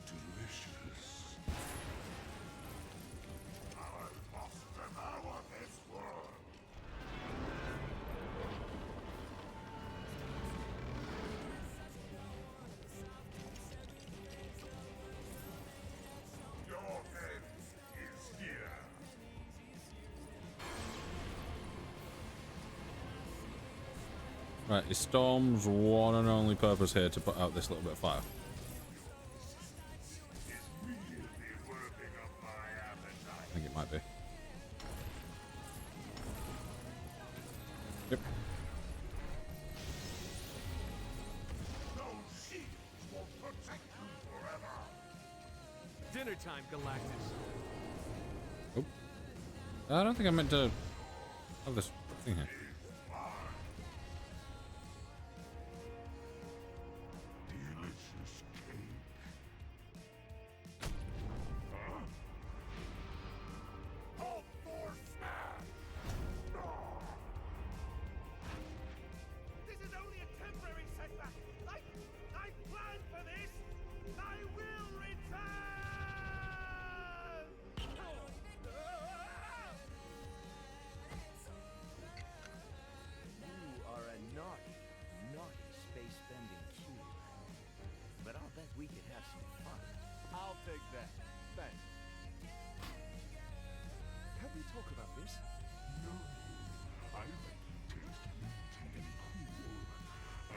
S9: Delicious. I must devour this world. Your end is here.
S1: Right, is Storm's one and only purpose here to put out this little bit of fire? I think it might be. Yep.
S9: Those shields will protect you forever.
S12: Dinner time, Galactus.
S1: Oh. I don't think I meant to have this thing here.
S9: Delicious cake. All for smash.
S10: This is only a temporary setback. I planned for this. I will return.
S15: You are a naughty, naughty space-bending cube. But I'll bet we could have some fun.
S6: I'll take that. Thanks. Can we talk about this?
S9: No, I like you taste meaty and cool. I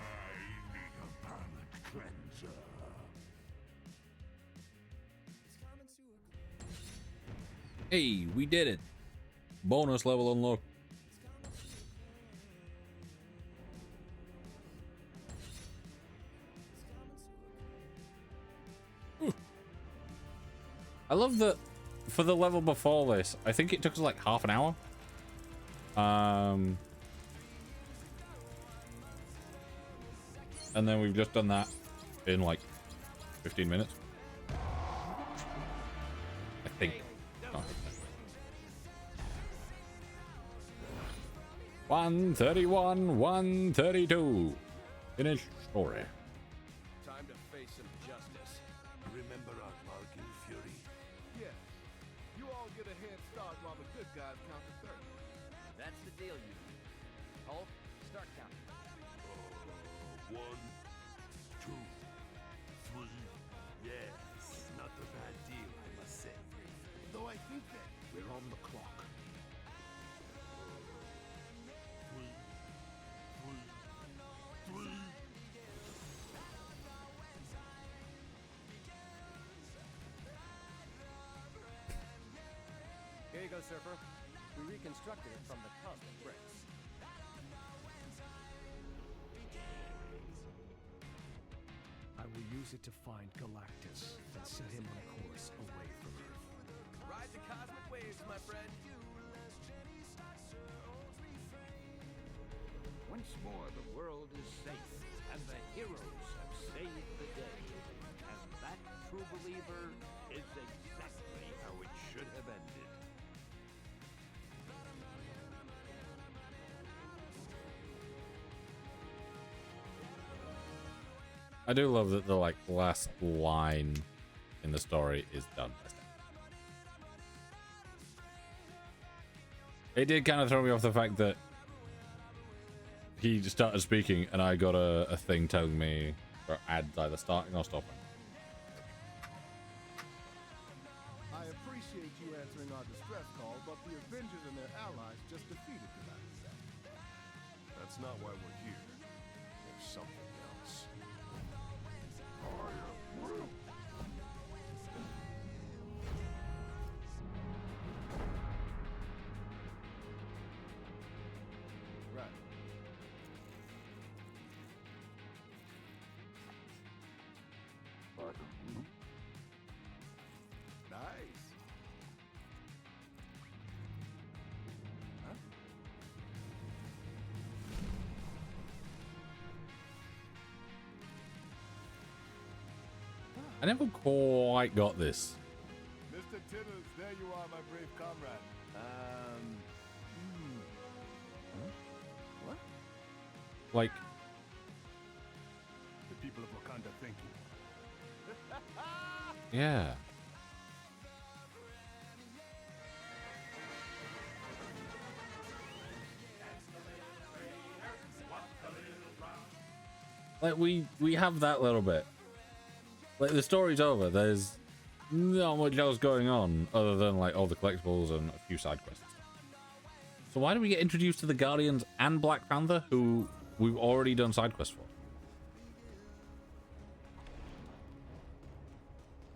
S9: need a palate cleanser.
S1: Hey, we did it. Bonus level unlocked. I love that for the level before this, I think it took us like half an hour. And then we've just done that in like 15 minutes. I think. Oh. 131, 132. Finish story.
S16: Time to face some justice.
S9: Remember our bargain, Fury?
S6: Yes. You all get a head start while the good guys count to 30.
S7: That's the deal, you. Hulk, start counting.
S9: 1, 2, 3. Yes, not a bad deal, I must say. Though I think that we're on the clock. 3, 3.
S16: Here you go, Surfer. We reconstructed it from the cosmic bricks.
S6: I I will use it to find Galactus and set him on a course away from Earth.
S16: Ride the cosmic waves, my friend.
S19: Once more, the world is safe, and the heroes have saved the day. And that, true believer, is exactly how it should have ended.
S1: I do love that the like last line in the story is done. It did kind of throw me off the fact that he just started speaking and I got a thing telling me for ads either starting or stopping.
S9: I appreciate you answering our distress call, but the Avengers and their allies just defeated Galactus.
S6: That's not why we're here. There's something else.
S9: Right.
S6: Nice.
S1: I never quite got this.
S9: Mr. Titters, there you are, my brave comrade.
S6: What?
S1: Like,
S9: The people of Wakanda thank you.
S1: yeah. Like we have that little bit. Like the story's over. There's not much else going on other than like all the collectibles and a few side quests. So why do we get introduced to the Guardians and Black Panther, who we've already done side quests for?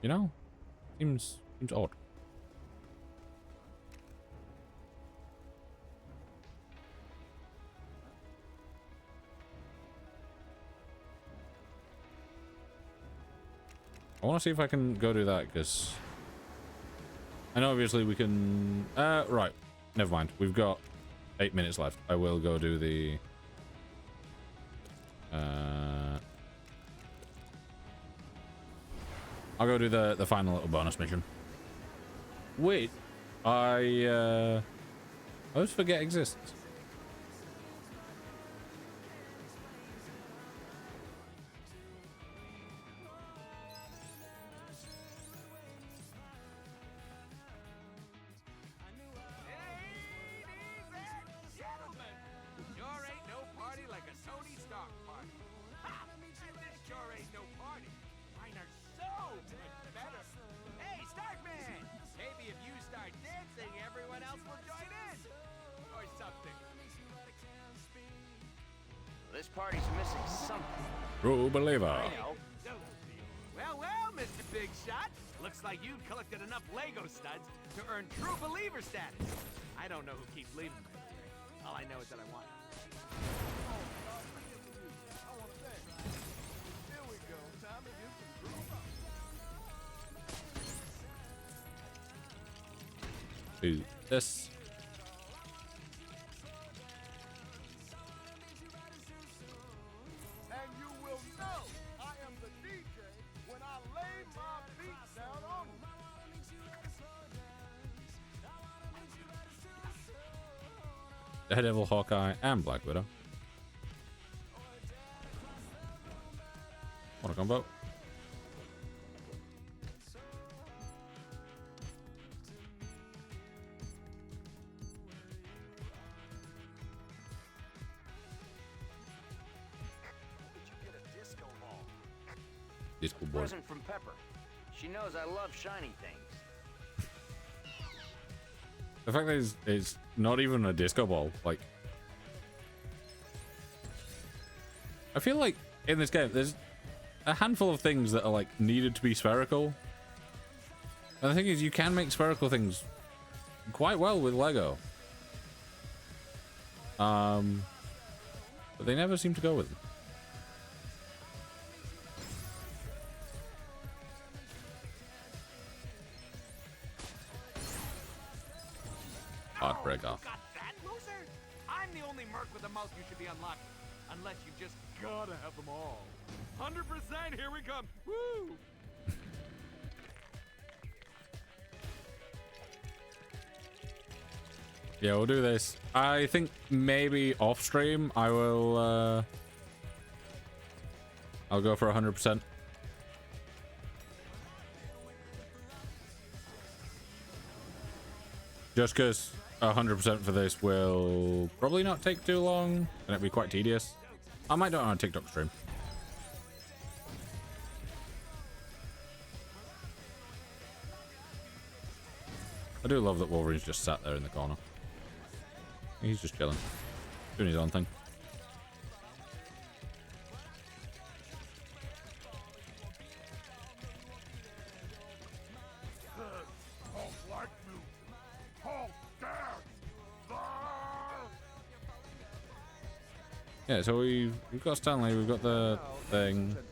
S1: You know, seems odd. I want to see if I can go do that, because I know obviously we can... right. Never mind. We've got 8 minutes left. I will go do the... I'll go do the final little bonus mission. Which I always forget exists.
S12: Gentlemen, sure ain't no party like a Tony Stark party. Ha! And this sure ain't no party. Mine are so much better. Hey, Starkman! Maybe if you start dancing, everyone else will join in. Or something.
S7: This party's missing something.
S1: True believer.
S12: I know. Well, Mr. Big Shot. Looks like you've collected enough Lego studs to earn true believer status. I don't know who keeps leaving me. All I know is that I want it.
S9: Here we go. Time to give some groove up.
S1: Do this.
S9: And you will know I am the DJ when I lay my beat down on you.
S1: Daredevil, Hawkeye, and Black Widow. Wanna combo? Disco ball.
S7: Present from Pepper. She knows I love shiny things.
S1: The fact that it's not even a disco ball. Like, I feel like in this game there's a handful of things that are like needed to be spherical. And the thing is, you can make spherical things quite well with Lego. But they never seem to go with them. Heartbreaker.
S12: Got that, loser? I'm the only merc with a mouth you should be unlocking. Unless you just gotta have them all. 100%, here we come. Woo!
S1: Yeah, we'll do this. I think maybe off stream I will I'll go for 100%. Just because 100% for this will probably not take too long and it'll be quite tedious. I might do it on a TikTok stream. I do love that Wolverine's just sat there in the corner. He's just chilling, doing his own thing. Yeah, so we've got Stanley, we've got the thing.
S14: Gentlemen,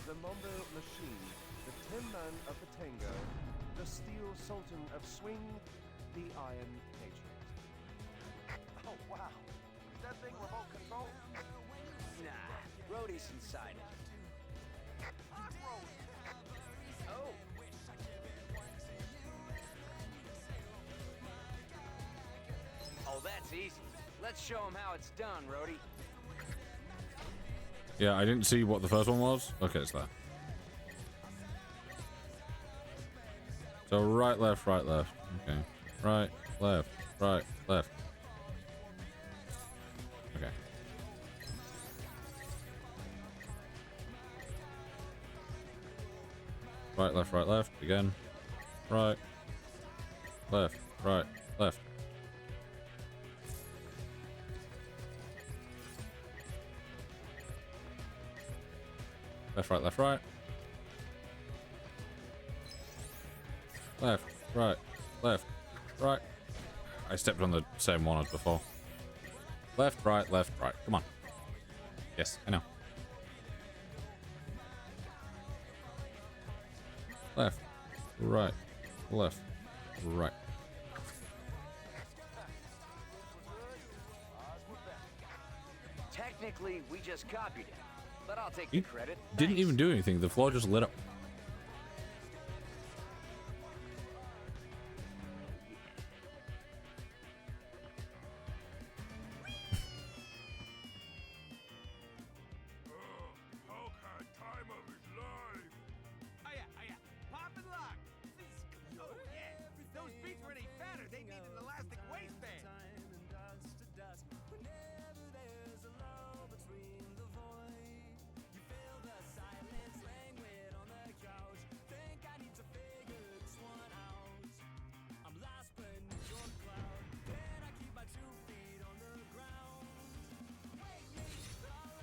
S14: the Mondo Machine, the Tin Man of the Tango, the Steel Sultan of Swing, the Iron Patriot.
S12: Oh, wow. Is that thing remote control?
S7: Nah, Rhodey's inside it. Oh. Oh, that's easy. Let's show him how it's done, Rhodey.
S1: Yeah, I didn't see what the first one was. Okay, it's there. So right, left, right, left. Okay. Right, left, right, left. Okay. Right, left, again. Right, left, right, left. Left, right, left, right. Left, right, left, right. I stepped on the same one as before. Left, right, right. Come on. Yes, I know. Left, right, left, right.
S7: Technically, we just copied it, but I'll take
S1: You
S7: the credit.
S1: didn't even do anything. The floor just lit up.
S12: Oh yeah. Pop and lock. Oh yeah. Those beats weren't any fatter. They need an elastic waistband.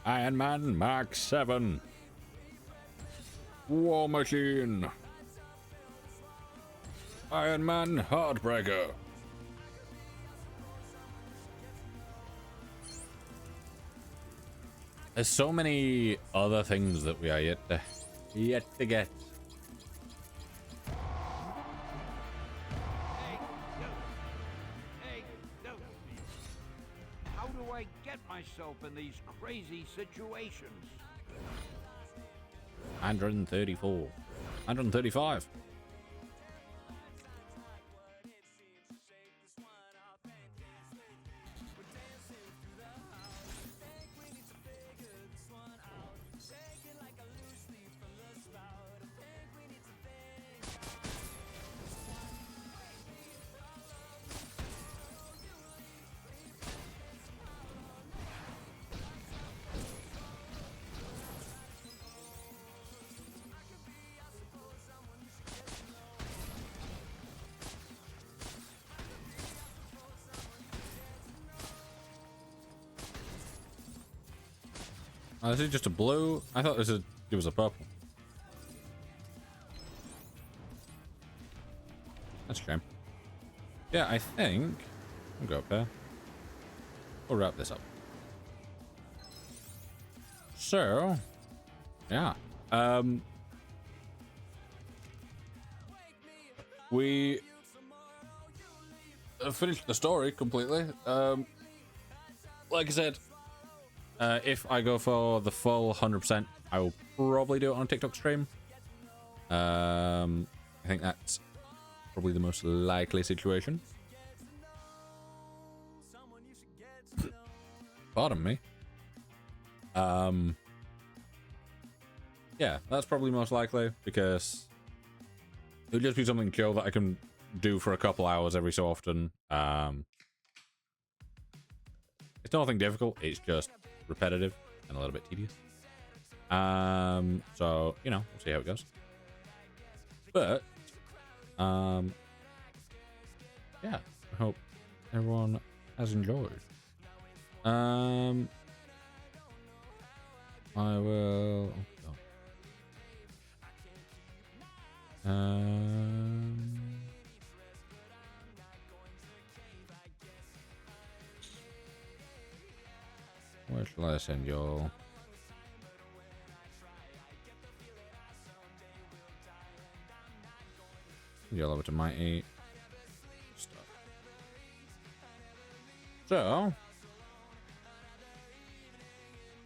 S1: Iron Man Mark 7. War Machine. Iron Man Heartbreaker. There's so many other things that we are yet to get.
S19: How do I get myself in these crazy situations?
S1: 134. 135. Oh, this is just a blue. I thought it was a purple. That's a shame. Yeah, I think I'll go up there. We'll wrap this up. So, yeah. We finished the story completely. Like I said, if I go for the full 100%, I will probably do it on a TikTok stream. I think that's probably the most likely situation. Pardon me. Yeah, that's probably most likely because it'll just be something chill that I can do for a couple hours every so often. It's nothing difficult, it's just repetitive and a little bit tedious. So, you know, we'll see how it goes. But, yeah, I hope everyone has enjoyed. I will... Oh, God. Where shall I send y'all? Y'all over to Mighty stuff. So,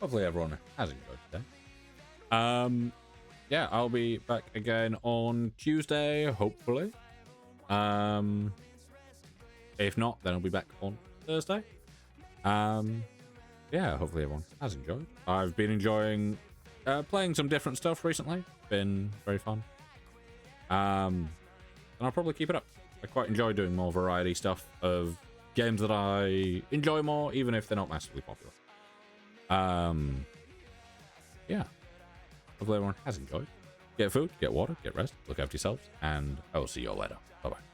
S1: hopefully everyone has enjoyed today. Yeah, I'll be back again on Tuesday, hopefully. If not, then I'll be back on Thursday. Yeah, hopefully everyone has enjoyed. I've been enjoying playing some different stuff recently. Been very fun. And I'll probably keep it up. I quite enjoy doing more variety stuff of games that I enjoy more, even if they're not massively popular. Yeah. Hopefully everyone has enjoyed. Get food, get water, get rest, look after yourselves, and I will see you all later. Bye-bye.